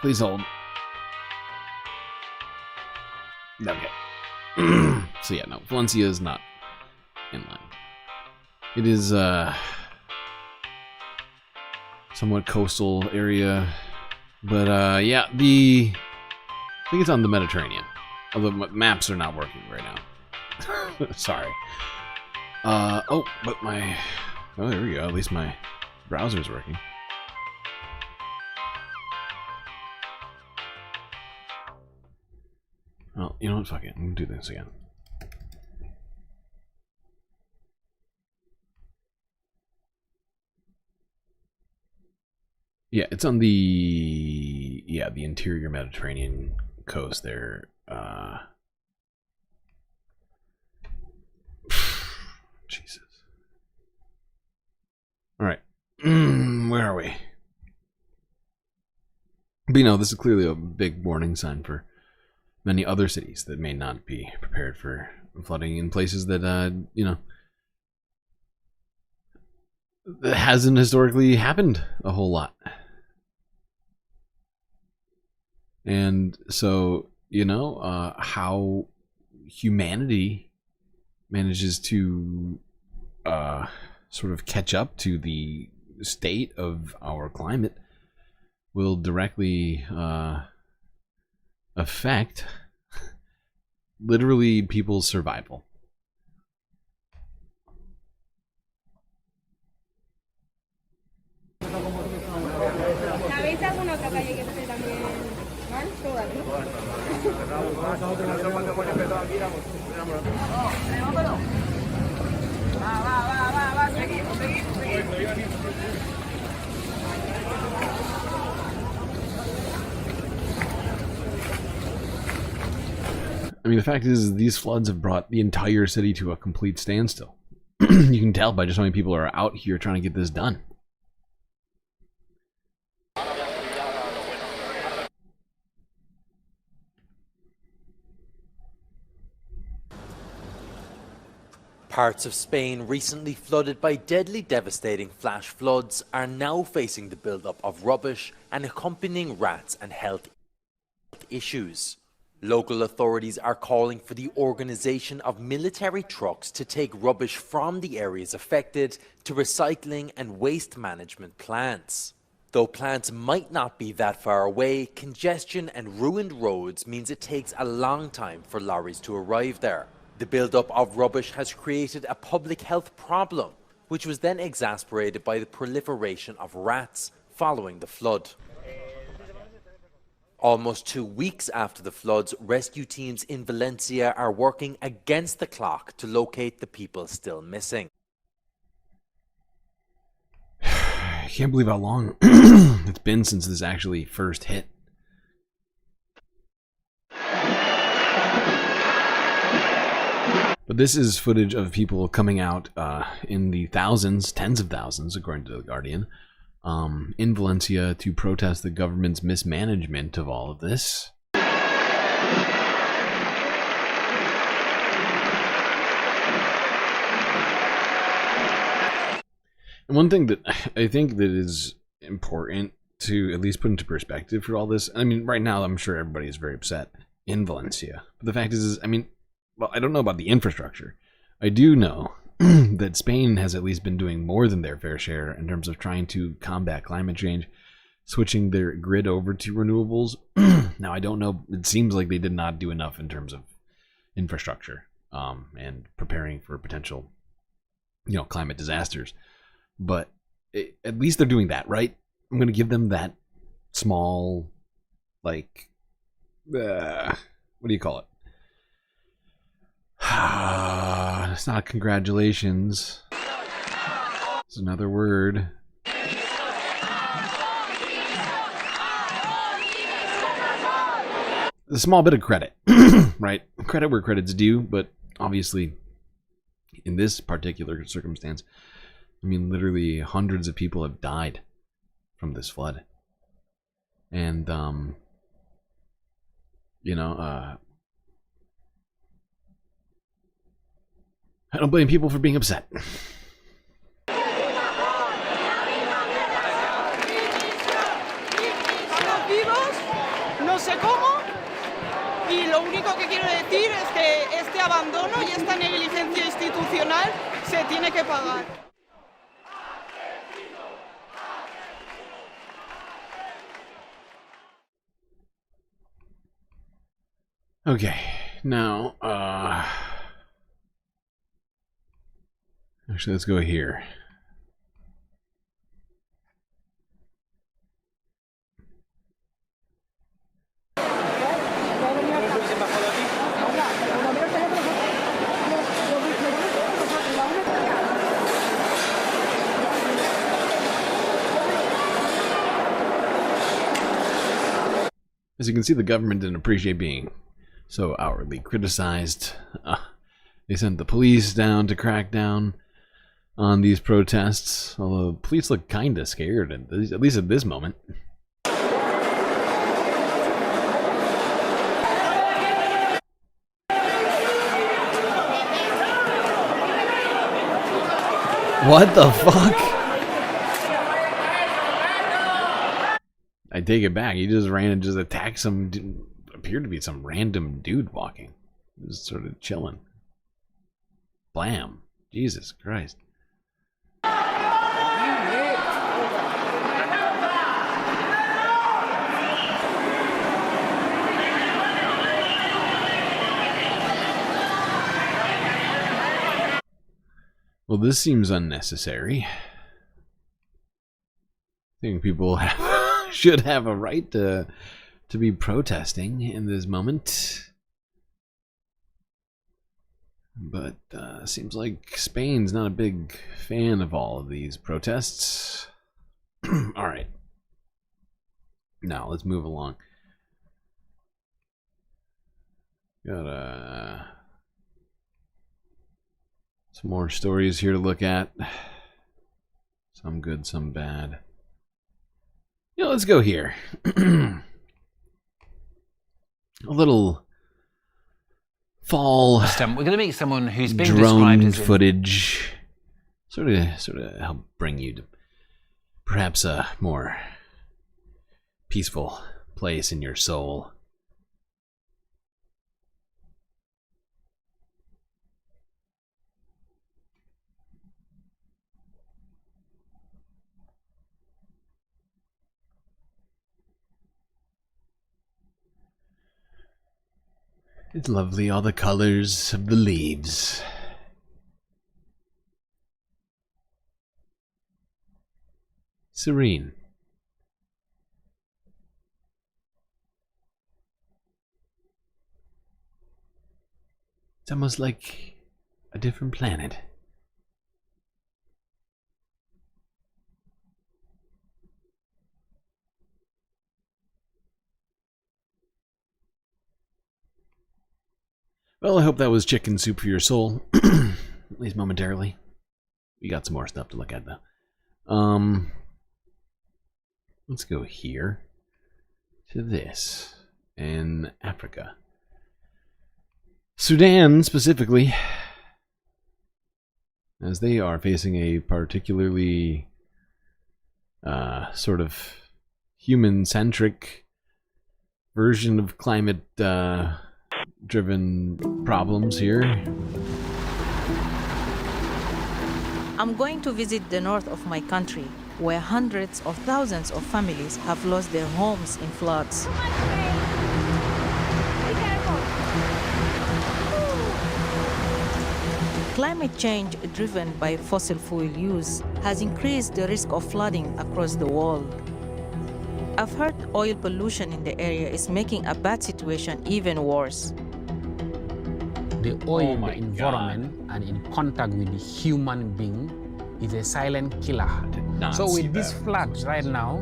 Please hold. Okay. So yeah, no, Valencia is not inland. It is somewhat coastal area, but yeah, I think it's on the Mediterranean. Although maps are not working right now. Sorry. Oh, but oh, there we go. At least my browser's working. Well, you know what? Fuck it. I'm gonna do this again. Yeah, it's on the interior Mediterranean coast there. Jesus. All right. Where are we? But you know, this is clearly a big warning sign for many other cities that may not be prepared for flooding in places that, you know, that hasn't historically happened a whole lot. And so you know, how humanity manages to sort of catch up to the state of our climate will directly affect literally people's survival. I mean, the fact is, these floods have brought the entire city to a complete standstill. You can tell by just how many people are out here trying to get this done. Parts of Spain recently flooded by deadly, devastating flash floods are now facing the buildup of rubbish and accompanying rats and health issues. Local authorities are calling for the organisation of military trucks to take rubbish from the areas affected to recycling and waste management plants. Though plants might not be that far away, congestion and ruined roads means it takes a long time for lorries to arrive there. The build-up of rubbish has created a public health problem, which was then exacerbated by the proliferation of rats following the flood. Almost 2 weeks after the floods, rescue teams in Valencia are working against the clock to locate the people still missing. I can't believe how long it's been since this actually first hit. But this is footage of people coming out in the thousands, tens of thousands, according to The Guardian, in Valencia to protest the government's mismanagement of all of this. And one thing that I think that is important to at least put into perspective for all this, I mean, right now I'm sure everybody is very upset in Valencia. But the fact is, I mean, well, I don't know about the infrastructure. I do know that Spain has at least been doing more than their fair share in terms of trying to combat climate change, switching their grid over to renewables. Now, I don't know. It seems like they did not do enough in terms of infrastructure and preparing for potential, you know, climate disasters. But at least they're doing that, right? I'm going to give them that small, like, what do you call it? It's not congratulations. It's another word. A small bit of credit, right? Credit where credit's due, but obviously in this particular circumstance, I mean, literally hundreds of people have died from this flood. And, you know, I don't blame people for being upset. Estamos vivos, no sé cómo, y lo único que quiero decir es que este abandono y esta negligencia institucional se tiene que pagar. Okay, now, actually, let's go here. As you can see, the government didn't appreciate being so outwardly criticized. They sent the police down to crack down on these protests, although police look kinda scared, at least at this moment. What the fuck? I take it back. He just ran and just attacked some appeared to be some random dude walking. Just sort of chilling. Blam. Jesus Christ. Well, this seems unnecessary. I think people should have a right to be protesting in this moment. But seems like Spain's not a big fan of all of these protests. All right. Now, let's move along. Got some more stories here to look at. Some good, some bad. Yeah, let's go here. A little fall. We're going to meet someone who's been drone described as footage. Sort of help bring you to perhaps a more peaceful place in your soul. It's lovely, all the colors of the leaves. Serene. It's almost like a different planet. Well, I hope that was chicken soup for your soul, at least momentarily. We got some more stuff to look at, though. Let's go here to this in Africa. Sudan, specifically, as they are facing a particularly sort of human-centric version of climate-driven problems here. I'm going to visit the north of my country, where hundreds of thousands of families have lost their homes in floods. Climate change driven by fossil fuel use has increased the risk of flooding across the world. I've heard oil pollution in the area is making a bad situation even worse. The oil in the environment and in contact with the human being is a silent killer. So with these floods right now,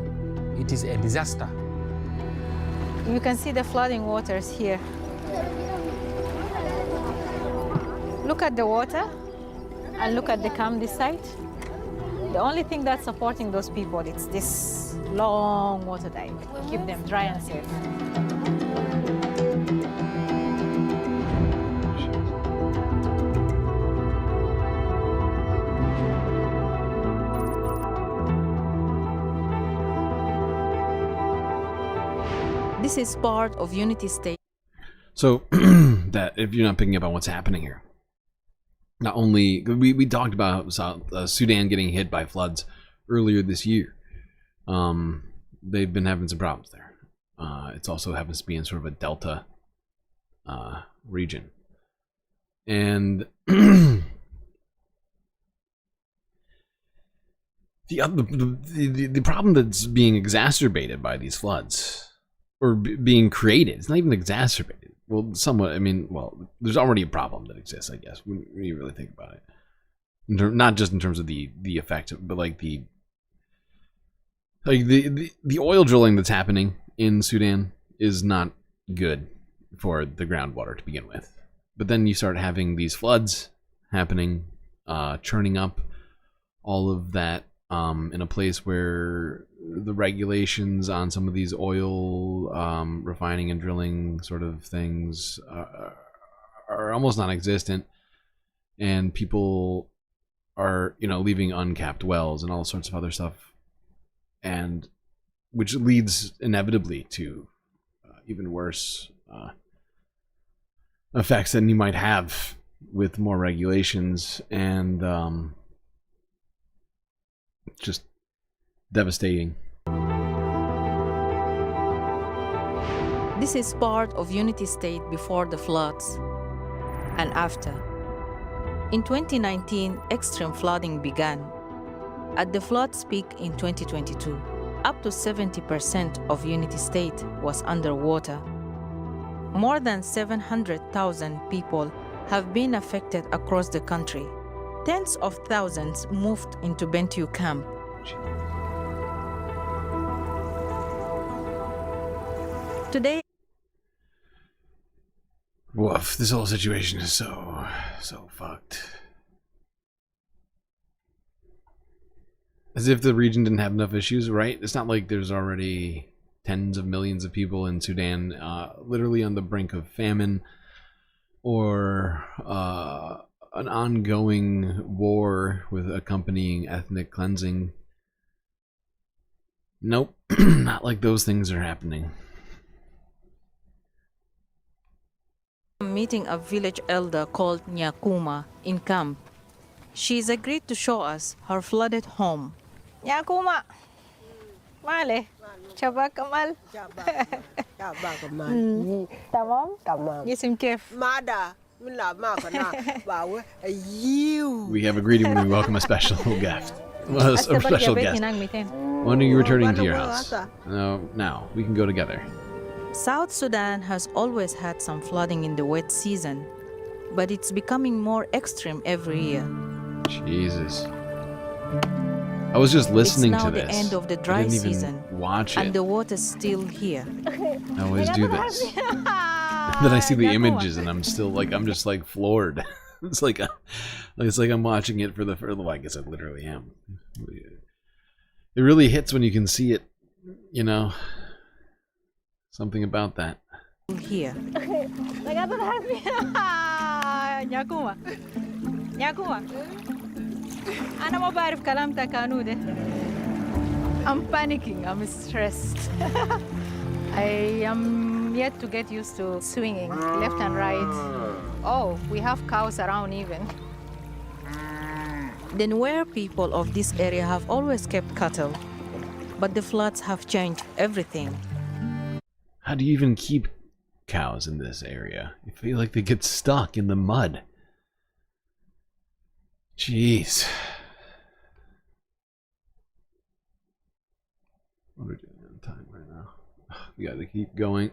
it is a disaster. You can see the flooding waters here. Look at the water and look at the camp this side. The only thing that's supporting those people is this long water dive to keep them dry and safe. This is part of Unity State. So, that if you're not picking up on what's happening here, not only we talked about Sudan getting hit by floods earlier this year. They've been having some problems there. It's also happens to be in sort of a delta region, and the problem that's being exacerbated by these floods, or being created, it's not even exacerbated. Well, somewhat. I mean, well, there's already a problem that exists, I guess, when you really think about it. Not just in terms of the effect, but like the oil drilling that's happening in Sudan is not good for the groundwater to begin with. But then you start having these floods happening, churning up all of that in a place where the regulations on some of these oil refining and drilling sort of things are almost non-existent, and people are, you know, leaving uncapped wells and all sorts of other stuff, and which leads inevitably to even worse effects than you might have with more regulations, and just devastating. This is part of Unity State before the floods and after. In 2019, extreme flooding began. At the flood's peak in 2022, up to 70% of Unity State was underwater. More than 700,000 people have been affected across the country. Tens of thousands moved into Bentiu camp. Today, woof, this whole situation is so fucked. As if the region didn't have enough issues, right? It's not like there's already tens of millions of people in Sudan literally on the brink of famine or an ongoing war with accompanying ethnic cleansing. Nope, not like those things are happening. meeting a village elder called Nyakuma in camp. She's agreed to show us her flooded home. Nyakuma, male, Chaba Kamal. Chaba Kamal. Tamam? Tamam. Yisim kef. Mada. You. We have agreed when we welcome a special guest. A special guest. When are you returning to your house? No, now we can go together. South Sudan has always had some flooding in the wet season, but it's becoming more extreme every year. Jesus. I was just listening to this. It's now the end of the dry season, watch it. And the water's still here. I always do this. Then I see the images and I'm still like, I'm just like floored. It's like I'm watching it for the first. Well, I guess I literally am. It really hits when you can see it, you know. Something about that. Here. Nyakuma. Nyakuma. أنا ما بعرف كلام تكانو ده. I'm panicking. I'm stressed. I am yet to get used to swinging left and right. Oh, we have cows around even. The Nuer people of this area have always kept cattle, but the floods have changed everything. How do you even keep cows in this area? I feel like they get stuck in the mud. Jeez. What are we doing on time right now? We gotta keep going.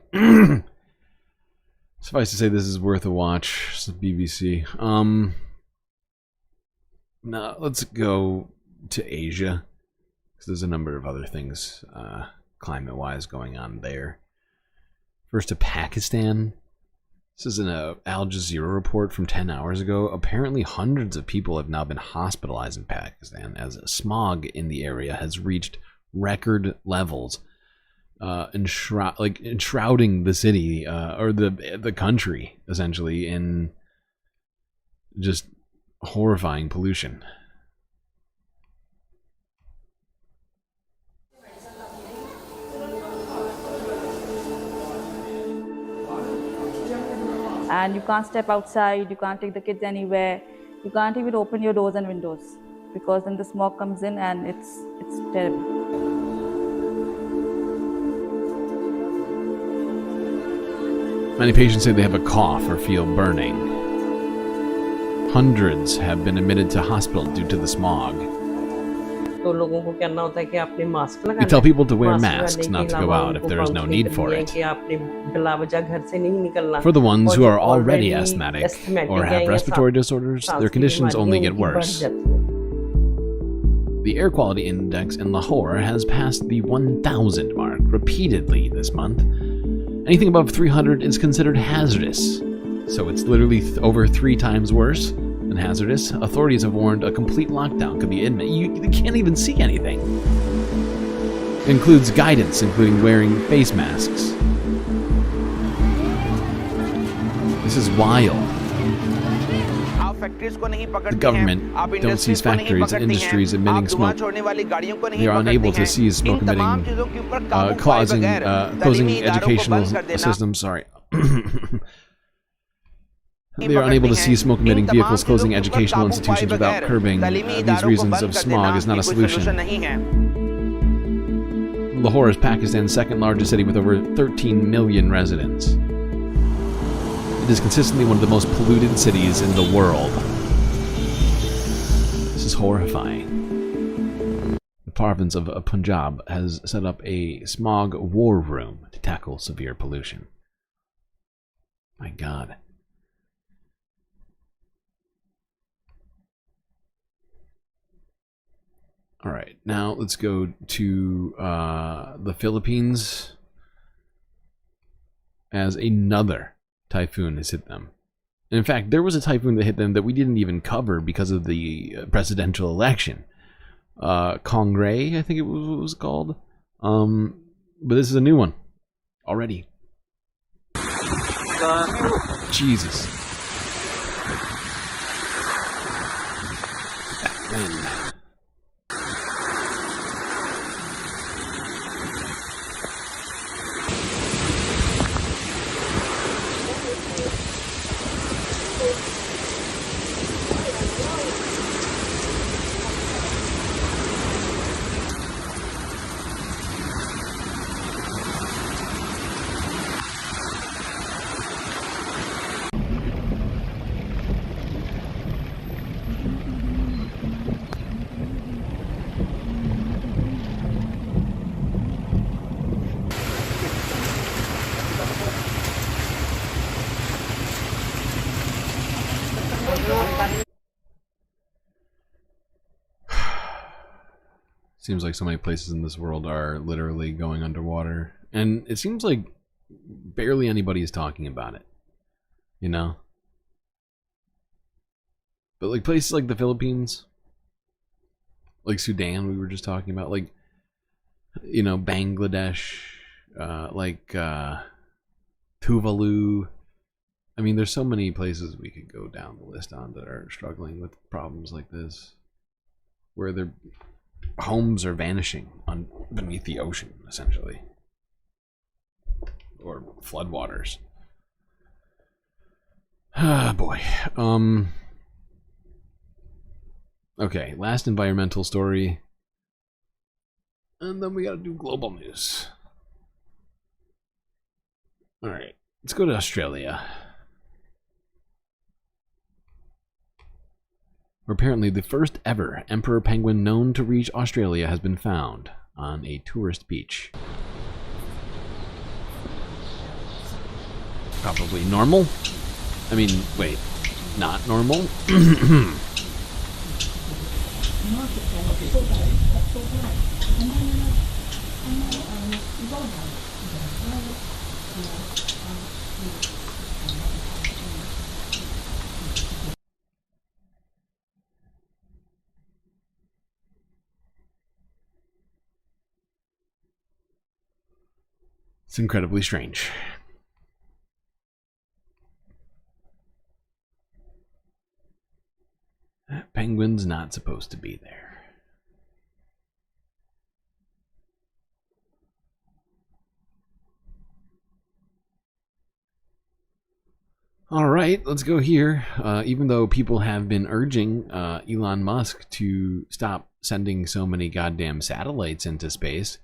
Suffice to say, this is worth a watch. It's the BBC. Now let's go to Asia, because there's a number of other things climate-wise going on there. First to Pakistan. This is an Al Jazeera report from 10 hours ago. Apparently hundreds of people have now been hospitalized in Pakistan as smog in the area has reached record levels, enshrouding the city or the country essentially in just horrifying pollution. And you can't step outside, you can't take the kids anywhere, you can't even open your doors and windows because then the smoke comes in and it's terrible. Many patients say they have a cough or feel burning. Hundreds have been admitted to hospital due to the smog. We tell people to wear masks, not to go out if there is no need for it. For the ones who are already asthmatic or have respiratory disorders, their conditions only get worse. The air quality index in Lahore has passed the 1,000 mark repeatedly this month. Anything above 300 is considered hazardous, so it's literally over 3 times worse than hazardous. Authorities have warned a complete lockdown could be imminent. You can't even see anything. It includes guidance, including wearing face masks. This is wild. The government don't seize factories and industries emitting smoke. They are unable to seize smoke emitting, closing educational systems. Sorry, They are unable to see smoke-emitting vehicles closing educational institutions without curbing these reasons of smog is not a solution. Lahore is Pakistan's second largest city with over 13 million residents. It is consistently one of the most polluted cities in the world. This is horrifying. The province of Punjab has set up a smog war room to tackle severe pollution. My God. All right, now let's go to the Philippines, as another typhoon has hit them. In fact, there was a typhoon that hit them that we didn't even cover because of the presidential election. Kongray, I think it was called. But this is a new one already. Jesus. Man. Seems like so many places in this world are literally going underwater. And it seems like barely anybody is talking about it. You know? But like places like the Philippines, like Sudan we were just talking about, like, you know, Bangladesh, Tuvalu. I mean, there's so many places we could go down the list on that are struggling with problems like this, where their homes are vanishing beneath the ocean, essentially, or floodwaters. Ah, boy. Okay, last environmental story, and then we gotta do global news. All right, let's go to Australia. Where apparently the first ever emperor penguin known to reach Australia has been found on a tourist beach. Probably normal? I mean, wait, not normal? It's incredibly strange. That penguin's not supposed to be there. All right, let's go here. Even though people have been urging Elon Musk to stop sending so many goddamn satellites into space,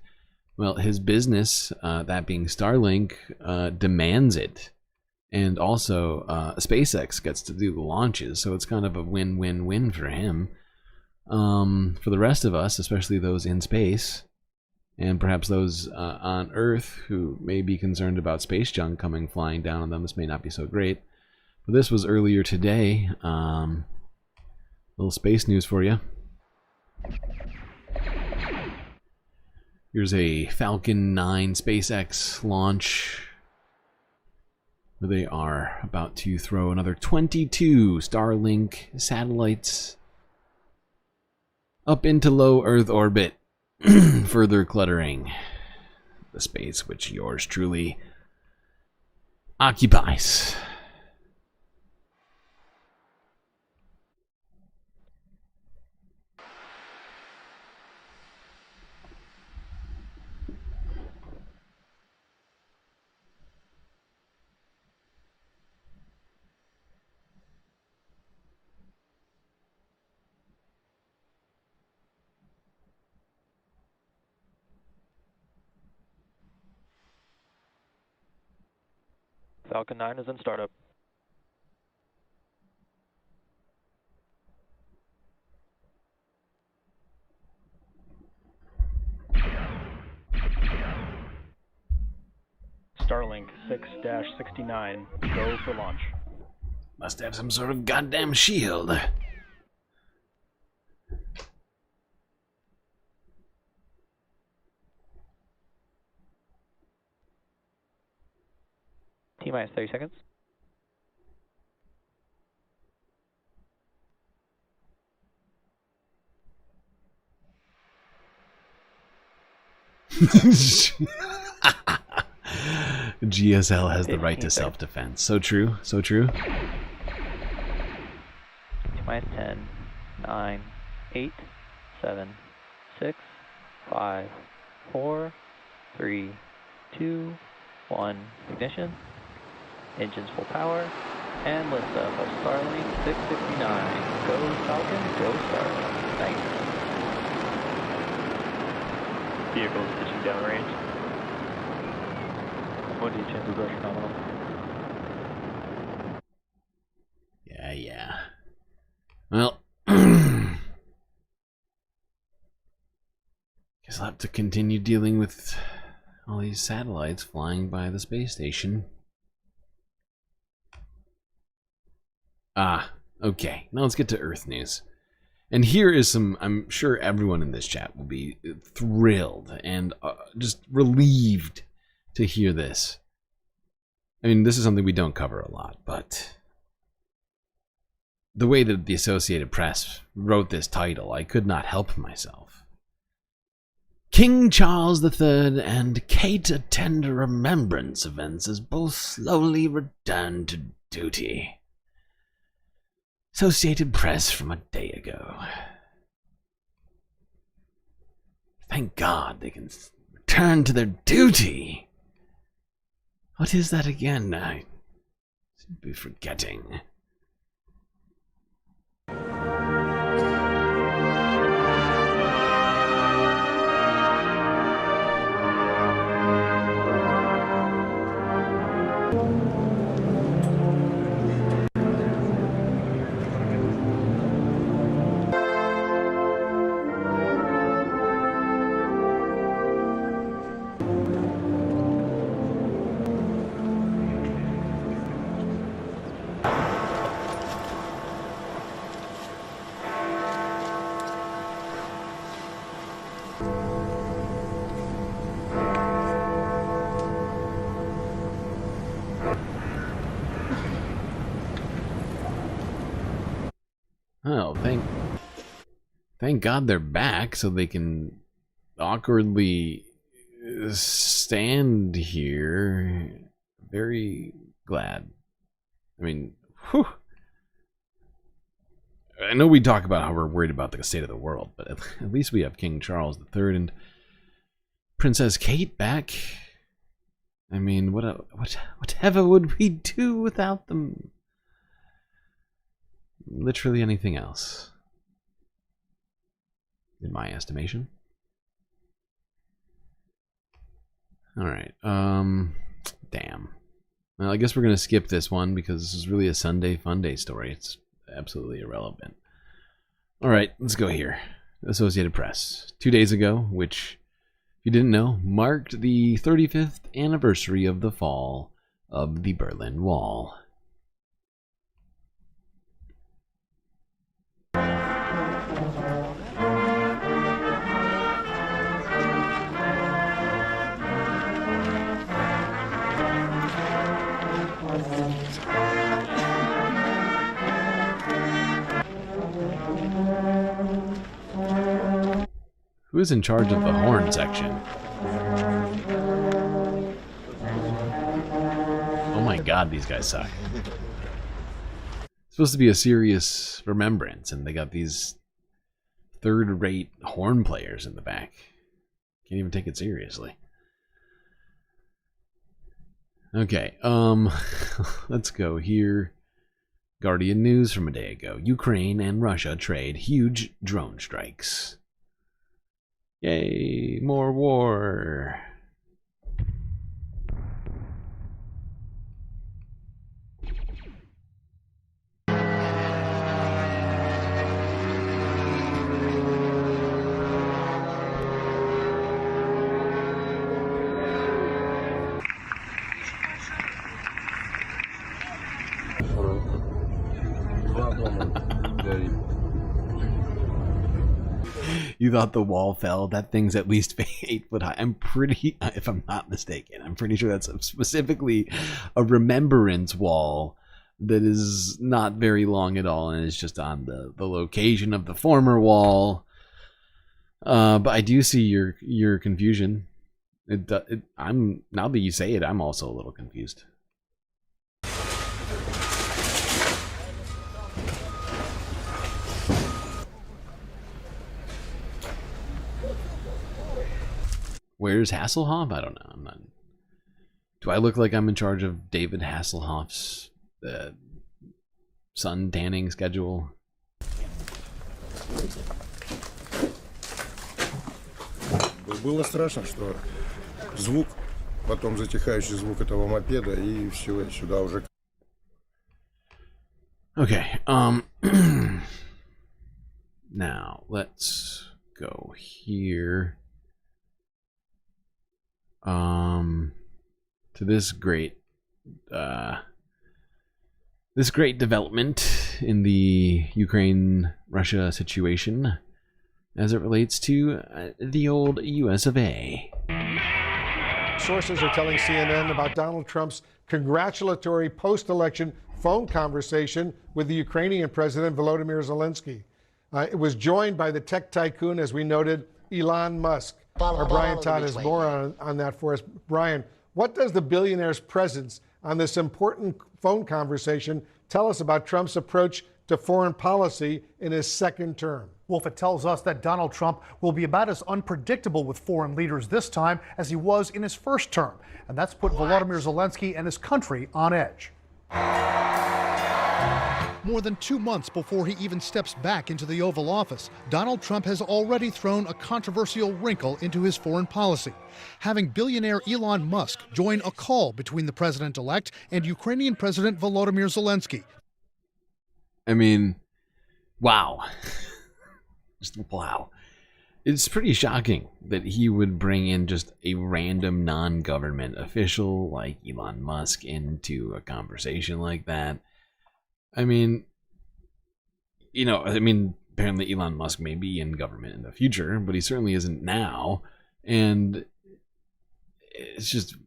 well, his business, that being Starlink, demands it. And also, SpaceX gets to do the launches, so it's kind of a win-win-win for him. For the rest of us, especially those in space, and perhaps those on Earth who may be concerned about space junk coming flying down on them, this may not be so great. But this was earlier today. Little space news for you. Here's a Falcon 9 SpaceX launch, where they are about to throw another 22 Starlink satellites up into low Earth orbit, further cluttering the space which yours truly occupies. Falcon 9 is in startup. Starlink 6-69, go for launch. Must have some sort of goddamn shield. T-minus 30 seconds. GSL has the right to self-defense. So true, so true. T-minus 10, 9, 8, 7, 6, 5, 4, 3, 2, 1. Ignition. Engines full power. And liftoff of Starlink 669. Go Falcon, go Starlink. Thanks. Vehicles pitching downrange. What do you change the pressure nominal? Yeah. Well, guess I'll have to continue dealing with all these satellites flying by the space station. Okay. Now let's get to Earth news. And here is some, I'm sure everyone in this chat will be thrilled and just relieved to hear this. I mean, this is something we don't cover a lot, but the way that the Associated Press wrote this title, I could not help myself. King Charles III and Kate attend remembrance events as both slowly return to duty. Associated Press from a day ago. Thank God they can return to their duty. What is that again? I seem to be forgetting. Oh, thank God they're back so they can awkwardly stand here. Very glad. I mean, whew. I know we talk about how we're worried about the state of the world, but at least we have King Charles III and Princess Kate back. I mean, whatever would we do without them? Literally anything else, in my estimation. Alright, damn. Well, I guess we're gonna skip this one because this is really a Sunday Funday story. It's absolutely irrelevant. Alright, let's go here. Associated Press. 2 days ago, which, if you didn't know, marked the 35th anniversary of the fall of the Berlin Wall. Who's in charge of the horn section? Oh my God, these guys suck. It's supposed to be a serious remembrance, and they got these third-rate horn players in the back. Can't even take it seriously. Okay, let's go here. Guardian news from a day ago. Ukraine and Russia trade huge drone strikes. Yay, more war. You thought the wall fell? That thing's at least 8 foot high. I'm pretty, if I'm not mistaken, I'm pretty sure that's specifically a remembrance wall that is not very long at all, and is just on the location of the former wall. But I do see your confusion. I'm now that you say it, I'm also a little confused. Where's Hasselhoff? I don't know. I'm not. Do I look like I'm in charge of David Hasselhoff's sun tanning schedule? Было страшно, что звук, потом затихающий звук этого мопеда, и все, и сюда уже. Okay. Now let's go here. To this great development in the Ukraine-Russia situation as it relates to the old US of A. Sources are telling CNN about Donald Trump's congratulatory post-election phone conversation with the Ukrainian President Volodymyr Zelensky. It was joined by the tech tycoon, as we noted, Elon Musk. Our Brian Todd has more on that for us. Brian, what does the billionaire's presence on this important phone conversation tell us about Trump's approach to foreign policy in his second term? Wolf, it tells us that Donald Trump will be about as unpredictable with foreign leaders this time as he was in his first term. And that's put Volodymyr Zelensky and his country on edge. More than 2 months before he even steps back into the Oval Office, Donald Trump has already thrown a controversial wrinkle into his foreign policy, having billionaire Elon Musk join a call between the president-elect and Ukrainian President Volodymyr Zelensky. I mean, wow. Just wow. It's pretty shocking that he would bring in just a random non-government official like Elon Musk into a conversation like that. I mean, apparently Elon Musk may be in government in the future, but he certainly isn't now. And it's just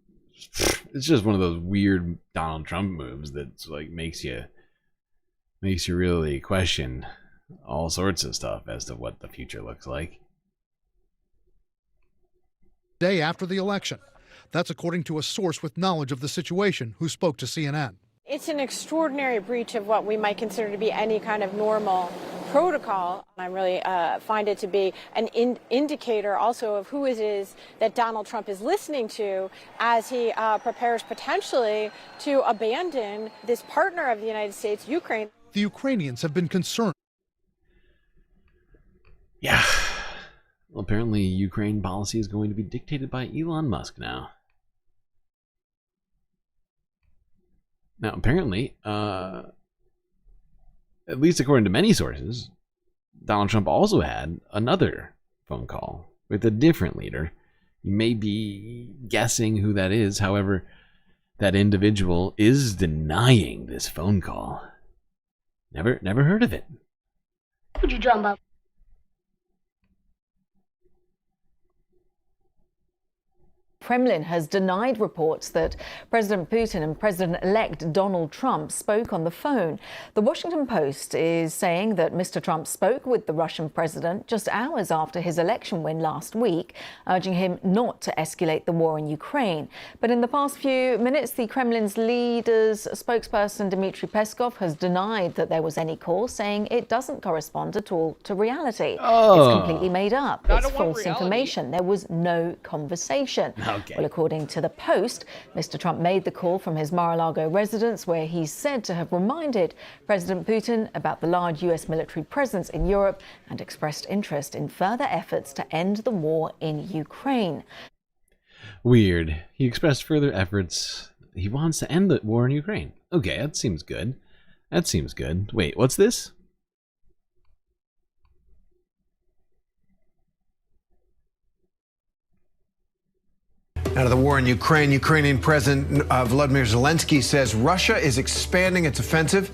one of those weird Donald Trump moves that's like makes you really question all sorts of stuff as to what the future looks like. Day after the election. That's according to a source with knowledge of the situation who spoke to CNN. It's an extraordinary breach of what we might consider to be any kind of normal protocol. I really find it to be an indicator also of who it is that Donald Trump is listening to as he prepares potentially to abandon this partner of the United States, Ukraine. The Ukrainians have been concerned. Yeah. Well, apparently Ukraine policy is going to be dictated by Elon Musk now. Now, apparently, at least according to many sources, Donald Trump also had another phone call with a different leader. You may be guessing who that is. However, that individual is denying this phone call. Never heard of it. Would you drum up? Kremlin has denied reports that President Putin and President-elect Donald Trump spoke on the phone. The Washington Post is saying that Mr. Trump spoke with the Russian president just hours after his election win last week, urging him not to escalate the war in Ukraine. But in the past few minutes, the Kremlin's leader's spokesperson Dmitry Peskov has denied that there was any call, saying it doesn't correspond at all to reality. It's completely made up. It's false information. There was no conversation. Okay. Well, according to the Post, Mr. Trump made the call from his Mar-a-Lago residence, where he's said to have reminded President Putin about the large US military presence in Europe and expressed interest in further efforts to end the war in Ukraine. Weird. He expressed further efforts. He wants to end the war in Ukraine. Okay, that seems good. Wait, what's this? Out of the war in Ukraine, Ukrainian President Volodymyr Zelensky says Russia is expanding its offensive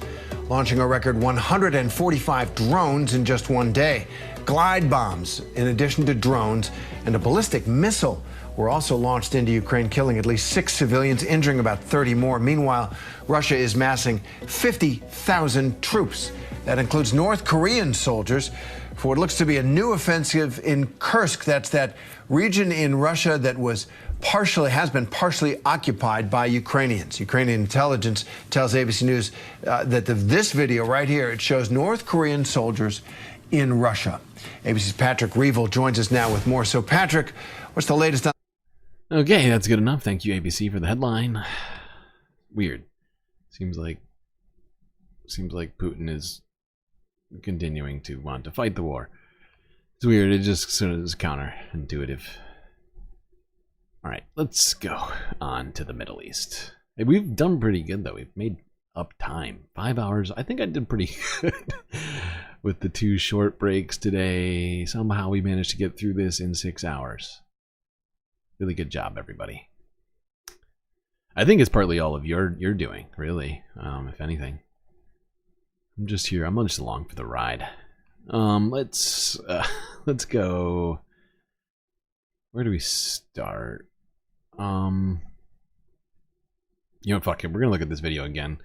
launching a record 145 drones in just one day. Glide bombs, in addition to drones, and a ballistic missile were also launched into Ukraine, killing at least 6 civilians, injuring about 30 more. Meanwhile, Russia is massing 50,000 troops. That includes North Korean soldiers for what looks to be a new offensive in Kursk. That's that region in Russia that has been partially occupied by Ukrainians. Ukrainian intelligence tells ABC News that this video right here, it shows North Korean soldiers in Russia. ABC's Patrick Reevell joins us now with more. So, Patrick, what's the latest on? Okay, that's good enough. Thank you, ABC, for the headline. Weird. Seems like Putin is continuing to want to fight the war. It's weird. It just sort of is counterintuitive. All right, let's go on to the Middle East. Hey, we've done pretty good, though. We've made up time. 5 hours. I think I did pretty good with the 2 short breaks today. Somehow we managed to get through this in 6 hours. Really good job, everybody. I think it's partly all of your doing, really, if anything. I'm just here. I'm just along for the ride. Let's go. Where do we start? You know, fuck it. We're gonna look at this video again.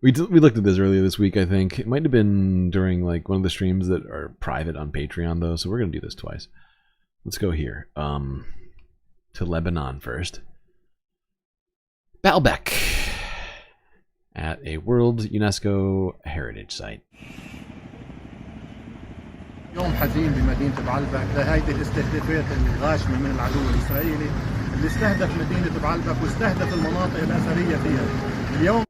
We looked at this earlier this week, I think. It might have been during like one of the streams that are private on Patreon, though. So we're gonna do this twice. Let's go here. To Lebanon first. Baalbek at a World UNESCO Heritage Site. يوم حزين بمدينة بعلبك لهيدي الاستهدافات الغاشمة من العدو الإسرائيلي اللي استهدف مدينة بعلبك واستهدف المناطق الأثرية فيها. اليوم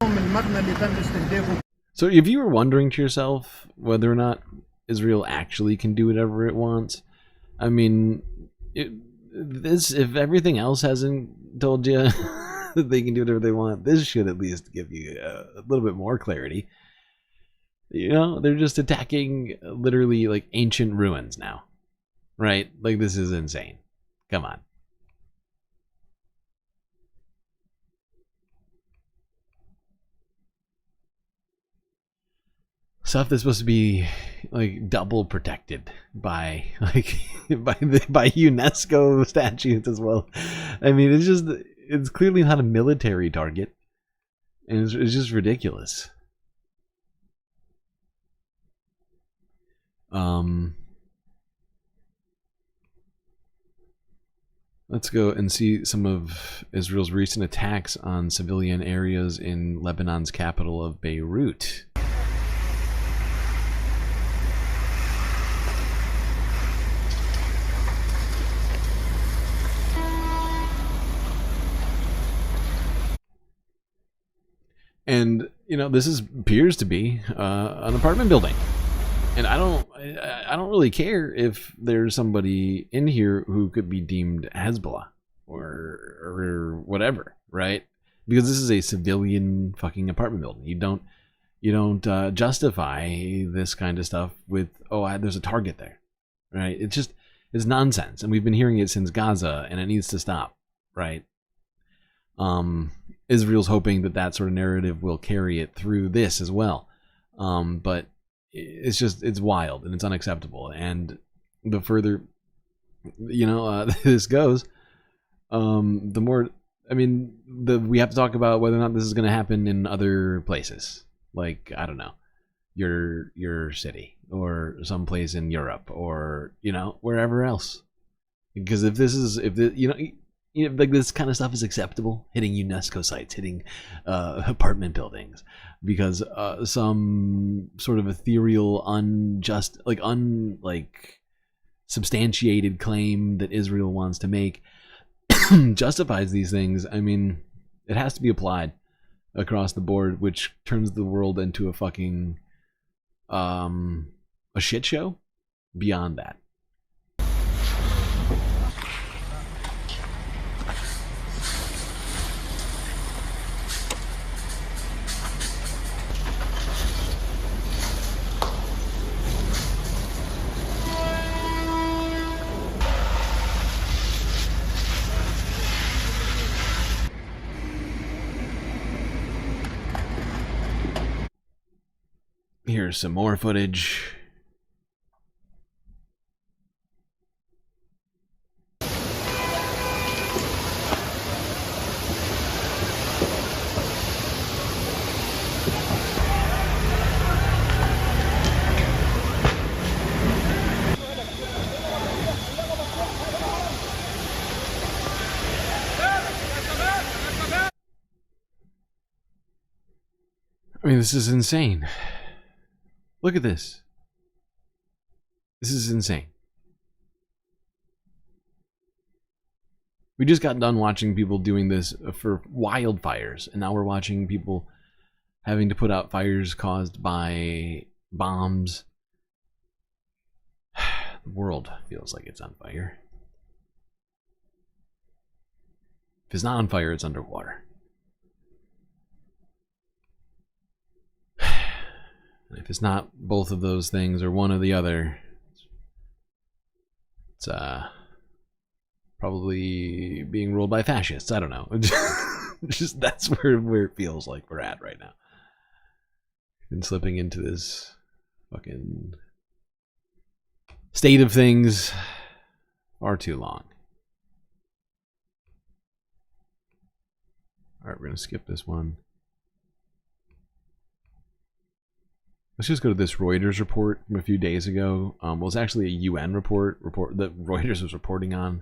المبنى اللي تم استهدافه. So if you were wondering to yourself whether or not Israel actually can do whatever it wants, I mean, if everything else hasn't told you that they can do whatever they want, this should at least give you a little bit more clarity. You know, they're just attacking literally like ancient ruins now, right? Like, this is insane. Come on. Stuff that's supposed to be like double protected by by UNESCO statutes as well. I mean, it's clearly not a military target, and it's just ridiculous. Let's go and see some of Israel's recent attacks on civilian areas in Lebanon's capital of Beirut. And, you know, this appears to be an apartment building. And I don't really care if there's somebody in here who could be deemed Hezbollah or whatever, right? Because this is a civilian fucking apartment building. You don't justify this kind of stuff with, oh, there's a target there, right? It's nonsense, and we've been hearing it since Gaza, and it needs to stop, right? Israel's hoping that sort of narrative will carry it through this as well, but it's wild and it's unacceptable. And the further, you know, this goes, the more, I mean, we have to talk about whether or not this is going to happen in other places, like, I don't know, your city or someplace in Europe, or, you know, wherever else. Because if like this kind of stuff is acceptable, hitting UNESCO sites, hitting apartment buildings, because some sort of ethereal, substantiated claim that Israel wants to make justifies these things. I mean, it has to be applied across the board, which turns the world into a fucking a shit show beyond that. Here's some more footage. I mean, this is insane. Look at this. This is insane. We just got done watching people doing this for wildfires, and now we're watching people having to put out fires caused by bombs. The world feels like it's on fire. If it's not on fire, it's underwater. If it's not both of those things or one or the other, it's probably being ruled by fascists. I don't know. Just that's where it feels like we're at right now. And slipping into this fucking state of things far too long. Alright, we're gonna skip this one. Let's just go to this Reuters report from a few days ago. Well, it's actually a UN report that Reuters was reporting on.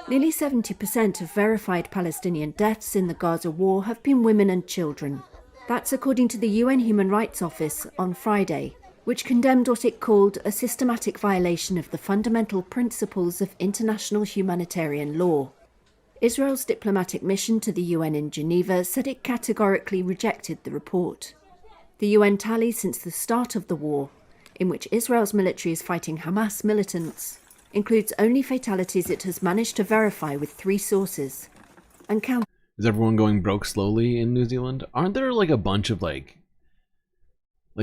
Nearly 70% of verified Palestinian deaths in the Gaza war have been women and children. That's according to the UN Human Rights Office on Friday, which condemned what it called a systematic violation of the fundamental principles of international humanitarian law. Israel's diplomatic mission to the UN in Geneva said it categorically rejected the report. The UN tally since the start of the war, in which Israel's military is fighting Hamas militants, includes only fatalities it has managed to verify with 3 sources. And count. Is everyone going broke slowly in New Zealand? Aren't there like a bunch of like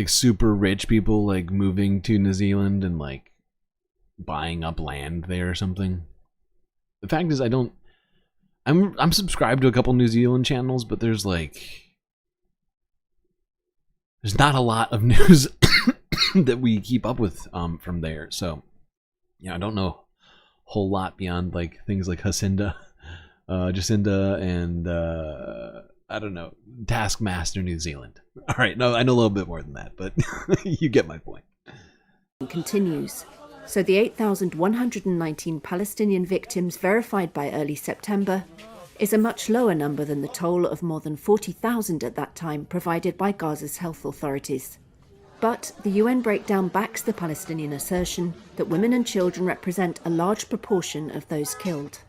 super rich people like moving to New Zealand and like buying up land there or something? The fact is, I'm subscribed to a couple New Zealand channels, but there's not a lot of news that we keep up with from there. So, yeah, I don't know a whole lot beyond like things like Jacinda and I don't know, Taskmaster New Zealand. All right, no, I know a little bit more than that, but you get my point. Continues. So the 8,119 Palestinian victims verified by early September is a much lower number than the toll of more than 40,000 at that time provided by Gaza's health authorities. But the UN breakdown backs the Palestinian assertion that women and children represent a large proportion of those killed.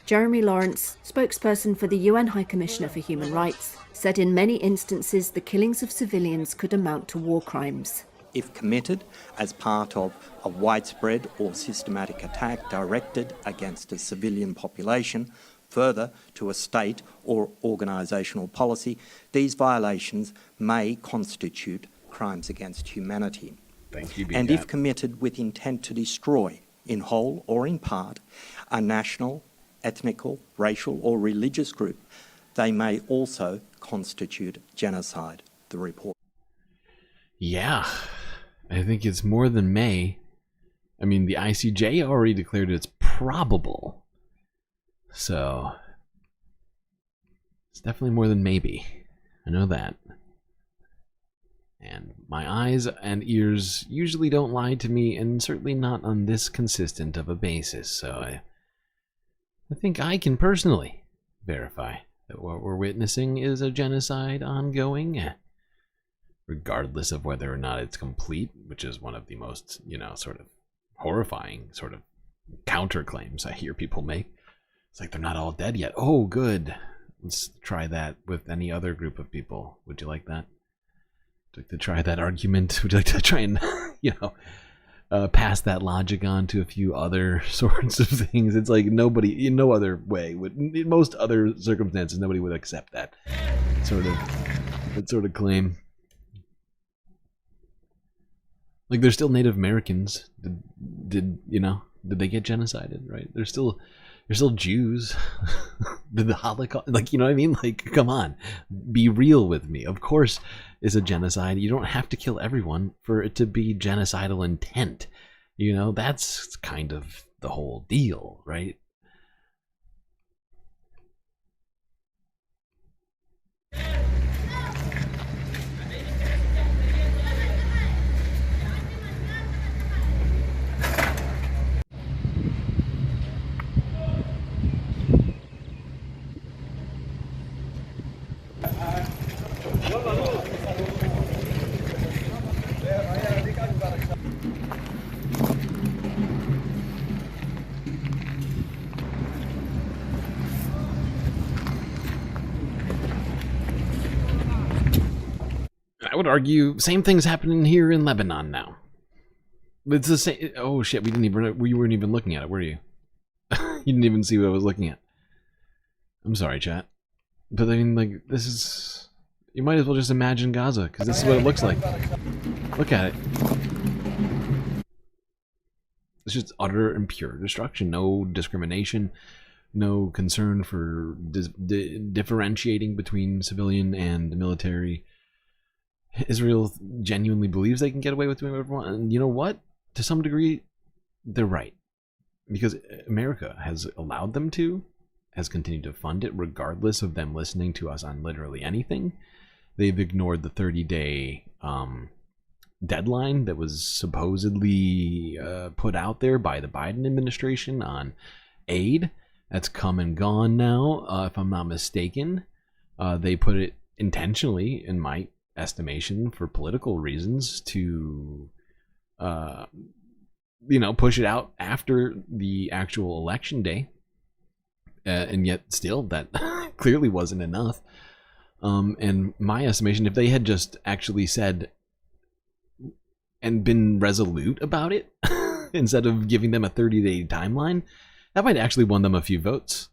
Jeremy Lawrence, spokesperson for the UN High Commissioner for Human Rights, said in many instances the killings of civilians could amount to war crimes. If committed as part of a widespread or systematic attack directed against a civilian population, further to a state or organisational policy, these violations may constitute crimes against humanity. Thank you, and if committed with intent to destroy, in whole or in part, a national, ethnical, racial or religious group, they may also constitute genocide, the report. Yeah, I think it's more than may. I mean, the ICJ already declared it's probable. So, it's definitely more than maybe. I know that. And my eyes and ears usually don't lie to me, and certainly not on this consistent of a basis. So, I think I can personally verify that what we're witnessing is a genocide ongoing, regardless of whether or not it's complete, which is one of the most, sort of horrifying sort of counterclaims I hear people make. It's like they're not all dead yet. Oh, good. Let's try that with any other group of people. Would you like that? Would you like to try that argument? Would you like to try and, pass that logic on to a few other sorts of things? It's like nobody, in no other way would, in most other circumstances, nobody would accept that sort of claim. Like, they're still Native Americans. Did they get genocided, right? They're still They're still Jews. The Holocaust, like, you know what I mean? Like, come on, be real with me. Of course, it's a genocide. You don't have to kill everyone for it to be genocidal intent. You know, that's kind of the whole deal, right? I would argue same thing's happening here in Lebanon now. It's the same. Oh shit, we weren't even looking at it, were you? You didn't even see what I was looking at. I'm sorry, chat. But I mean, like, this is... You might as well just imagine Gaza, because this is what it looks like. Look at it. It's just utter and pure destruction. No discrimination. No concern for differentiating between civilian and military. Israel genuinely believes they can get away with doing whatever they want. And you know what? To some degree, they're right. Because America has allowed them to, has continued to fund it regardless of them listening to us on literally anything. They've ignored the 30-day deadline that was supposedly put out there by the Biden administration on aid. That's come and gone now, if I'm not mistaken. They put it intentionally, in my estimation, for political reasons to push it out after the actual election day, and yet still that clearly wasn't enough. And my estimation, if they had just actually said and been resolute about it instead of giving them a 30-day timeline, that might actually won them a few votes.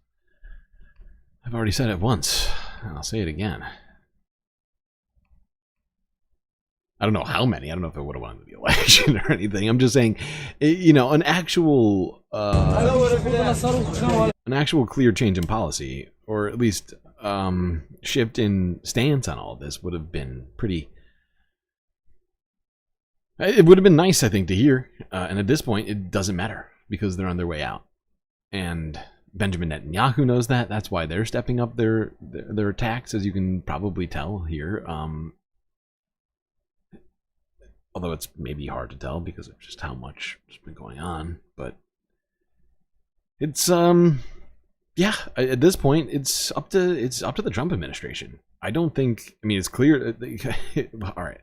I've already said it once, and I'll say it again. I don't know how many. I don't know if I would have won the election or anything. I'm just saying, an actual clear change in policy, or at least shift in stance on all of this, would have been pretty. It would have been nice, I think, to hear. And at this point, it doesn't matter because they're on their way out, and Benjamin Netanyahu knows that. That's why they're stepping up their attacks, as you can probably tell here. Although it's maybe hard to tell because of just how much has been going on, but it's yeah. At this point, it's up to the Trump administration. I don't think. I mean, it's clear. All right,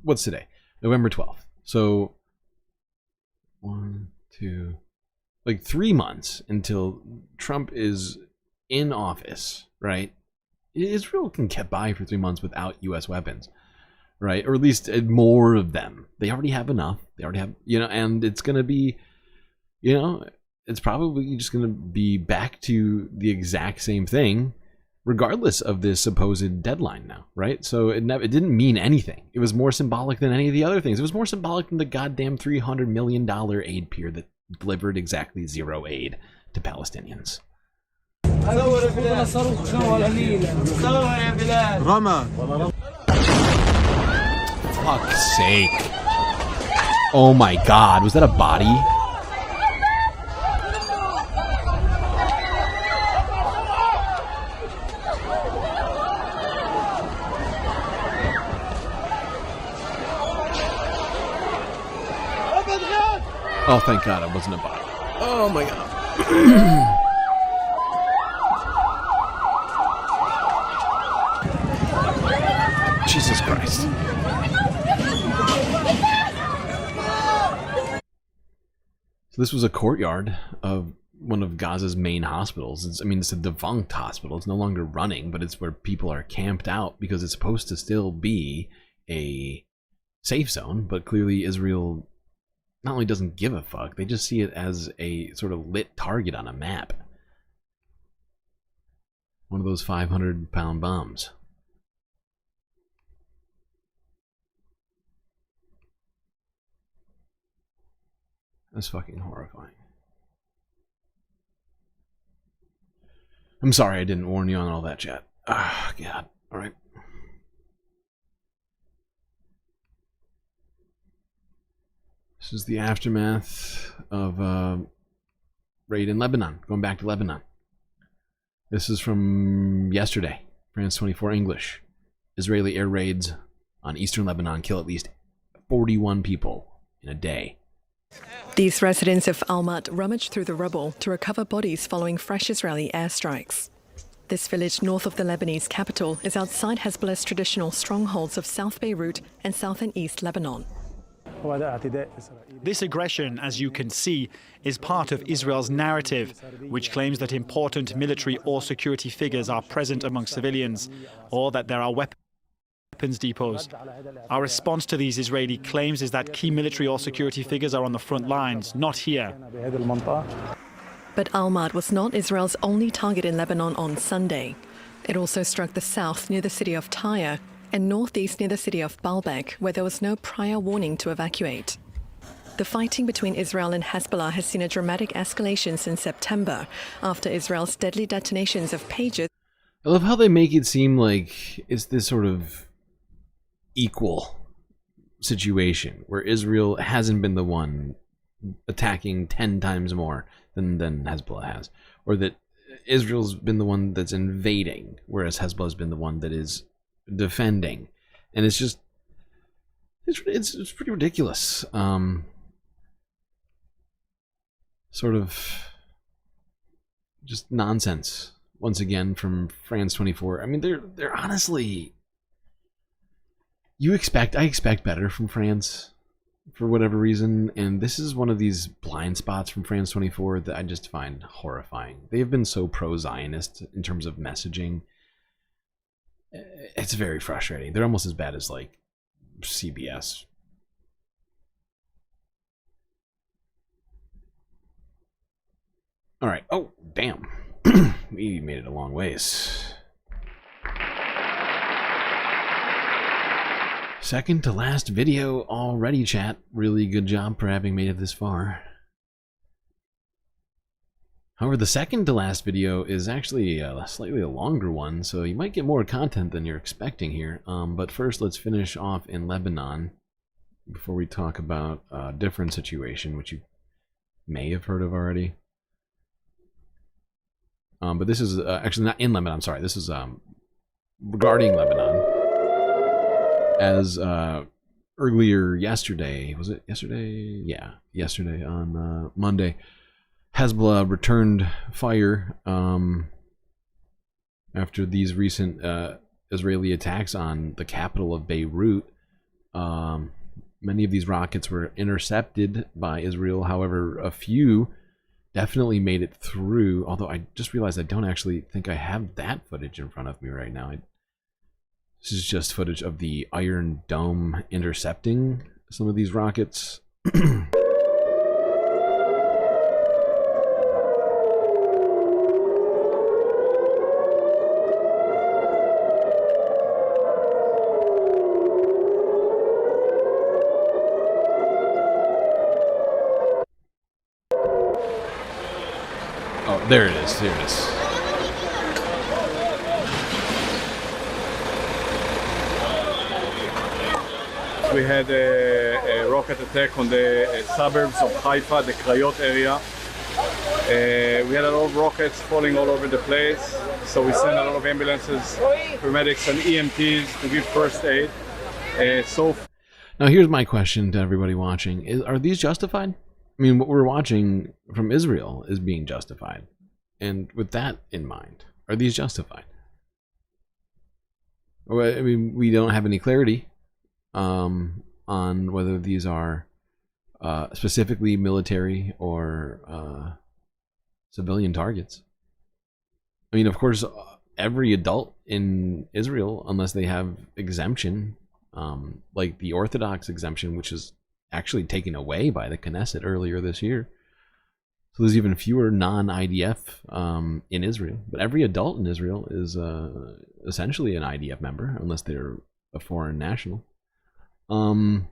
what's today? November 12th. So 1, 2, like 3 months until Trump is in office, right? Israel can get by for 3 months without U.S. weapons. Right, or at least more of them. They already have enough. They already have, and it's going to be, it's probably just going to be back to the exact same thing, regardless of this supposed deadline now, right? So it didn't mean anything. It was more symbolic than any of the other things. It was more symbolic than the goddamn $300 million aid pier that delivered exactly zero aid to Palestinians. Fuck's sake. Oh my god, was that a body? Oh, thank god it wasn't a body. Oh my god. Jesus Christ. So this was a courtyard of one of Gaza's main hospitals. It's a defunct hospital. It's no longer running, but it's where people are camped out because it's supposed to still be a safe zone. But clearly Israel not only doesn't give a fuck, they just see it as a sort of lit target on a map. One of those 500-pound bombs. That's fucking horrifying. I'm sorry I didn't warn you on all that, chat. Ah, God. All right. This is the aftermath of raid in Lebanon. Going back to Lebanon. This is from yesterday. France 24 English. Israeli air raids on eastern Lebanon kill at least 41 people in a day. These residents of Almat rummaged through the rubble to recover bodies following fresh Israeli airstrikes. This village north of the Lebanese capital is outside Hezbollah's traditional strongholds of South Beirut and south and east Lebanon. This aggression, as you can see, is part of Israel's narrative, which claims that important military or security figures are present among civilians, or that there are weapons depots. Our response to these Israeli claims is that key military or security figures are on the front lines, not here. But Almat was not Israel's only target in Lebanon on Sunday. It also struck the south near the city of Tyre and northeast near the city of Baalbek, where there was no prior warning to evacuate. The fighting between Israel and Hezbollah has seen a dramatic escalation since September, after Israel's deadly detonations of pages. I love how they make it seem like it's this sort of equal situation, where Israel hasn't been the one attacking 10 times more than Hezbollah has, or that Israel's been the one that's invading, whereas Hezbollah's been the one that is defending. And it's just it's pretty ridiculous. Sort of just nonsense once again from France 24. I mean, they're honestly, I expect better from France for whatever reason, and this is one of these blind spots from France 24 that I just find horrifying. They've been so pro-Zionist in terms of messaging. It's very frustrating. They're almost as bad as like CBS. All right. Oh, damn. We made it a long ways. Second to last video already, chat. Really good job for having made it this far. However, the second to last video is actually a slightly longer one, so you might get more content than you're expecting here. But first, let's finish off in Lebanon before we talk about a different situation, which you may have heard of already. But this is actually not in Lebanon. I'm sorry. This is regarding Lebanon. As earlier yesterday, was it yesterday? Yeah, yesterday on Monday, Hezbollah returned fire after these recent Israeli attacks on the capital of Beirut. Many of these rockets were intercepted by Israel. However, a few definitely made it through, although I just realized I don't actually think I have that footage in front of me right now. This is just footage of the Iron Dome intercepting some of these rockets. Oh, there it is. Here it is. We had a rocket attack on the suburbs of Haifa, the Krayot area. We had a lot of rockets falling all over the place, so we sent a lot of ambulances, paramedics and EMTs to give first aid. Now here's my question to everybody watching. Are these justified? I mean, what we're watching from Israel is being justified. And with that in mind, are these justified? I mean, we don't have any clarity on whether these are specifically military or civilian targets. I mean, of course, every adult in Israel, unless they have exemption, like the Orthodox exemption, which is actually taken away by the Knesset earlier this year. So there's even fewer non-IDF in Israel. But every adult in Israel is essentially an IDF member, unless they're a foreign national. I'm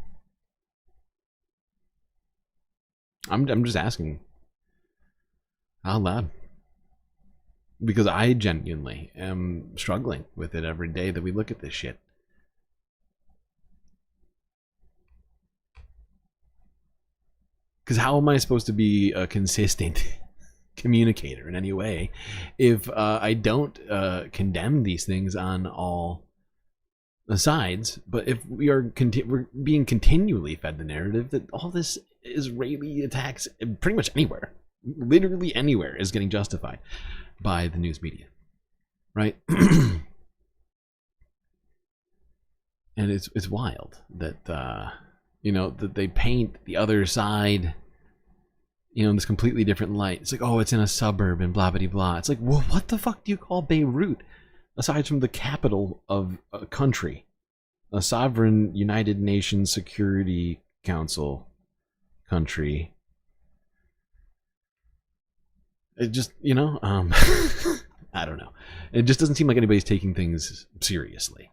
just asking out loud. because I genuinely am struggling with it every day that we look at this shit. Because how am I supposed to be a consistent communicator in any way if I don't condemn these things on all sides? But if we are we're being continually fed the narrative that all this Israeli attacks pretty much anywhere, literally anywhere, is getting justified by the news media, right? And it's wild that you know, that they paint the other side, you know, in this completely different light. It's like, oh, it's in a suburb and blah blah blah. It's like, well, what the fuck do you call Beirut aside from the capital of a country, a sovereign United Nations Security Council country? It just, you know, I don't know. It just doesn't seem like anybody's taking things seriously.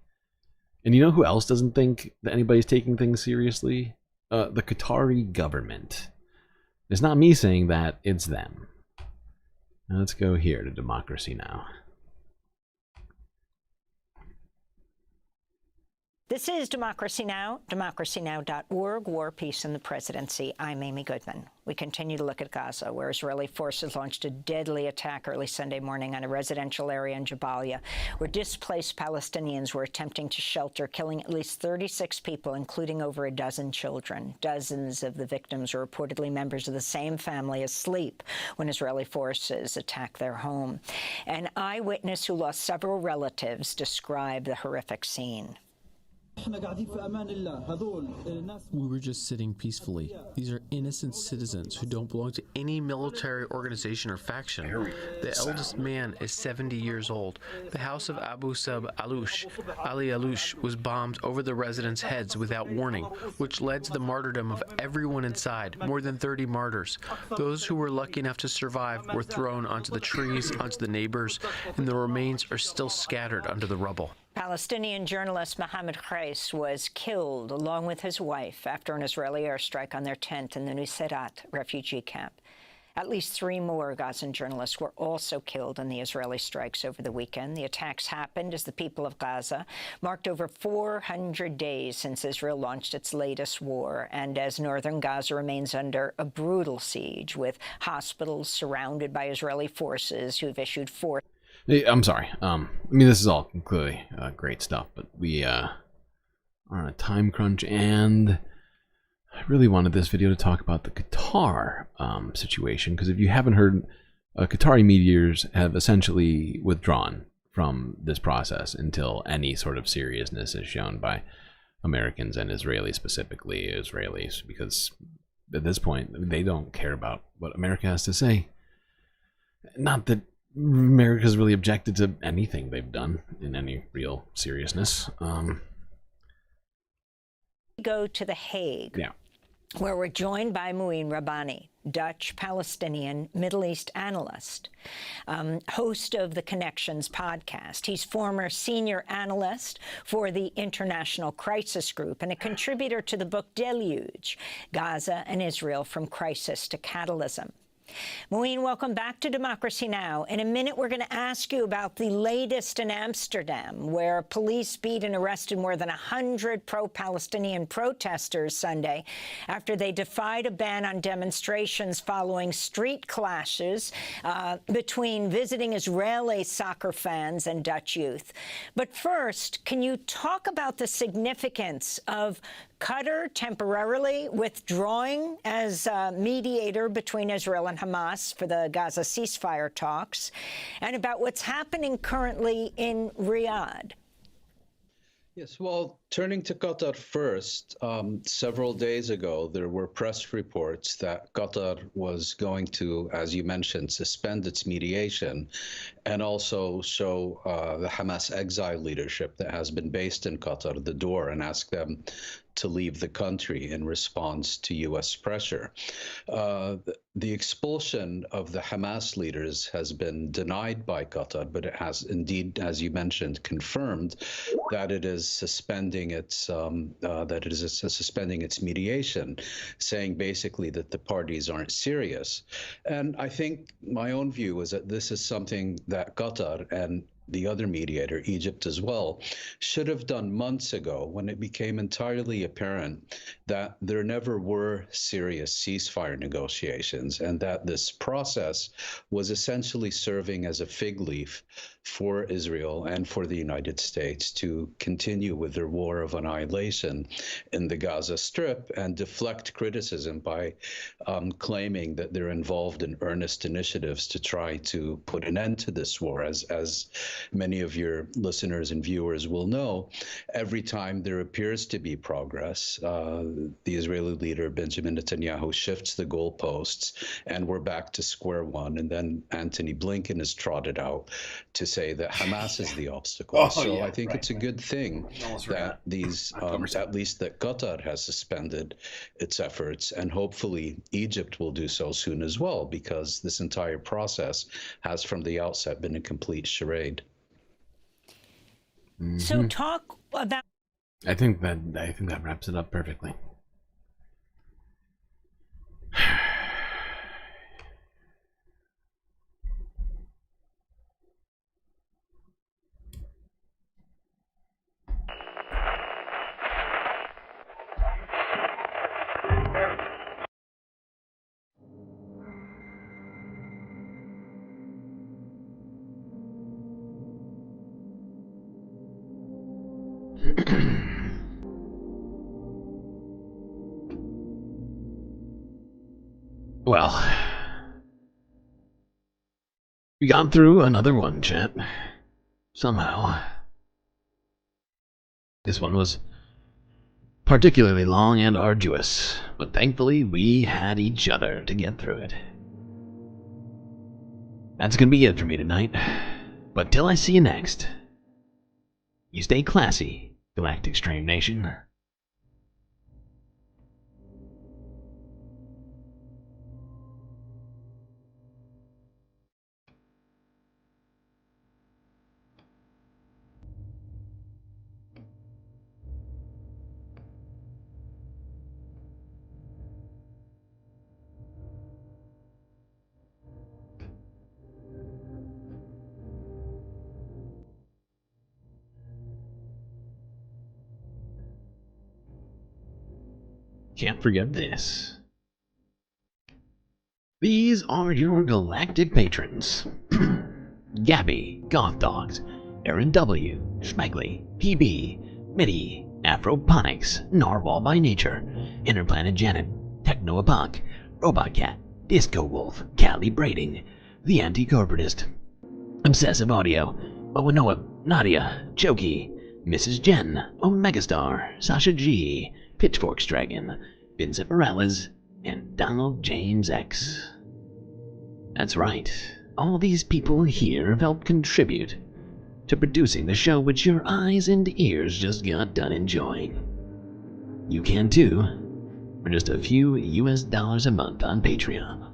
And you know who else doesn't think that anybody's taking things seriously? The Qatari government. It's not me saying that, it's them. Now let's go here to Democracy Now! This is Democracy Now!, democracynow.org, War, Peace, and the Presidency. I'm Amy Goodman. We continue to look at Gaza, where Israeli forces launched a deadly attack early Sunday morning on a residential area in Jabalia, where displaced Palestinians were attempting to shelter, killing at least 36 people, including over a dozen children. Dozens of the victims were reportedly members of the same family asleep when Israeli forces attacked their home. An eyewitness who lost several relatives described the horrific scene. We were just sitting peacefully. These are innocent citizens who don't belong to any military organization or faction. The eldest man is 70 years old. The house of Abu Sab Alush, Ali Alush, was bombed over the residents' heads without warning, which led to the martyrdom of everyone inside, more than 30 martyrs. Those who were lucky enough to survive were thrown onto the trees, onto the neighbors, and the remains are still scattered under the rubble. Palestinian journalist Mohammed Khaïs was killed along with his wife after an Israeli airstrike on their tent in the Nuseirat refugee camp. At least 3 more Gazan journalists were also killed in the Israeli strikes over the weekend. The attacks happened as the people of Gaza marked over 400 days since Israel launched its latest war, and as northern Gaza remains under a brutal siege, with hospitals surrounded by Israeli forces who've issued I'm sorry. I mean, this is all clearly great stuff, but we are on a time crunch, and I really wanted this video to talk about the Qatar situation, because if you haven't heard, Qatari meteors have essentially withdrawn from this process until any sort of seriousness is shown by Americans and Israelis, specifically Israelis, because at this point, they don't care about what America has to say. Not that America's really objected to anything they've done in any real seriousness. Go to The Hague, where we're joined by Mouin Rabbani, Dutch-Palestinian Middle East analyst, host of the Connections podcast. He's former senior analyst for the International Crisis Group and a contributor to the book Deluge, Gaza and Israel from Crisis to Catalysm. Mouin, welcome back to Democracy Now! In a minute, we're going to ask you about the latest in Amsterdam, where police beat and arrested more than 100 pro-Palestinian protesters Sunday after they defied a ban on demonstrations following street clashes between visiting Israeli soccer fans and Dutch youth. But first, can you talk about the significance of Qatar temporarily withdrawing as mediator between Israel and Hamas for the Gaza ceasefire talks, and about what's happening currently in Riyadh? Yes, well, turning to Qatar first, several days ago, there were press reports that Qatar was going to, as you mentioned, suspend its mediation and also show the Hamas exile leadership that has been based in Qatar the door and ask them to leave the country in response to U.S. pressure. The expulsion of the Hamas leaders has been denied by Qatar, but it has indeed, as you mentioned, confirmed that it is suspending its suspending its mediation, saying basically that the parties aren't serious. And I think my own view is that this is something that Qatar and the other mediator, Egypt as well, should have done months ago when it became entirely apparent that there never were serious ceasefire negotiations and that this process was essentially serving as a fig leaf for Israel and for the United States to continue with their war of annihilation in the Gaza Strip and deflect criticism by claiming that they're involved in earnest initiatives to try to put an end to this war. As many of your listeners and viewers will know, every time there appears to be progress, the Israeli leader Benjamin Netanyahu shifts the goalposts and we're back to square one. And then Antony Blinken is trotted out to say that Hamas is the obstacle. I think it's a good thing that these, at least that Qatar has suspended its efforts, and hopefully Egypt will do so soon as well, because this entire process has from the outset been a complete charade. So talk about... I think that wraps it up perfectly. Well, we got through another one, chat. Somehow. This one was particularly long and arduous, but thankfully we had each other to get through it. That's gonna be it for me tonight. But till I see you next, you stay classy, Galactic Stream Nation. Can't forget this. These are your galactic patrons. Gabby, Goth Dogs, Aaron W, Schmegley, PB, Mitty, Afroponics, Narwhal by Nature, Interplanet Janet, Techno Epoch, Robot Cat, Disco Wolf, Cali Braiding, The Anti-Corporatist, Obsessive Audio, Owanoa, Nadia, Jokey, Mrs. Jen, Omegastar, Sasha G, Pitchforks Dragon, Vincent Morales, and Donald James X. That's right, all these people here have helped contribute to producing the show which your eyes and ears just got done enjoying. You can too, for just a few US dollars a month on Patreon.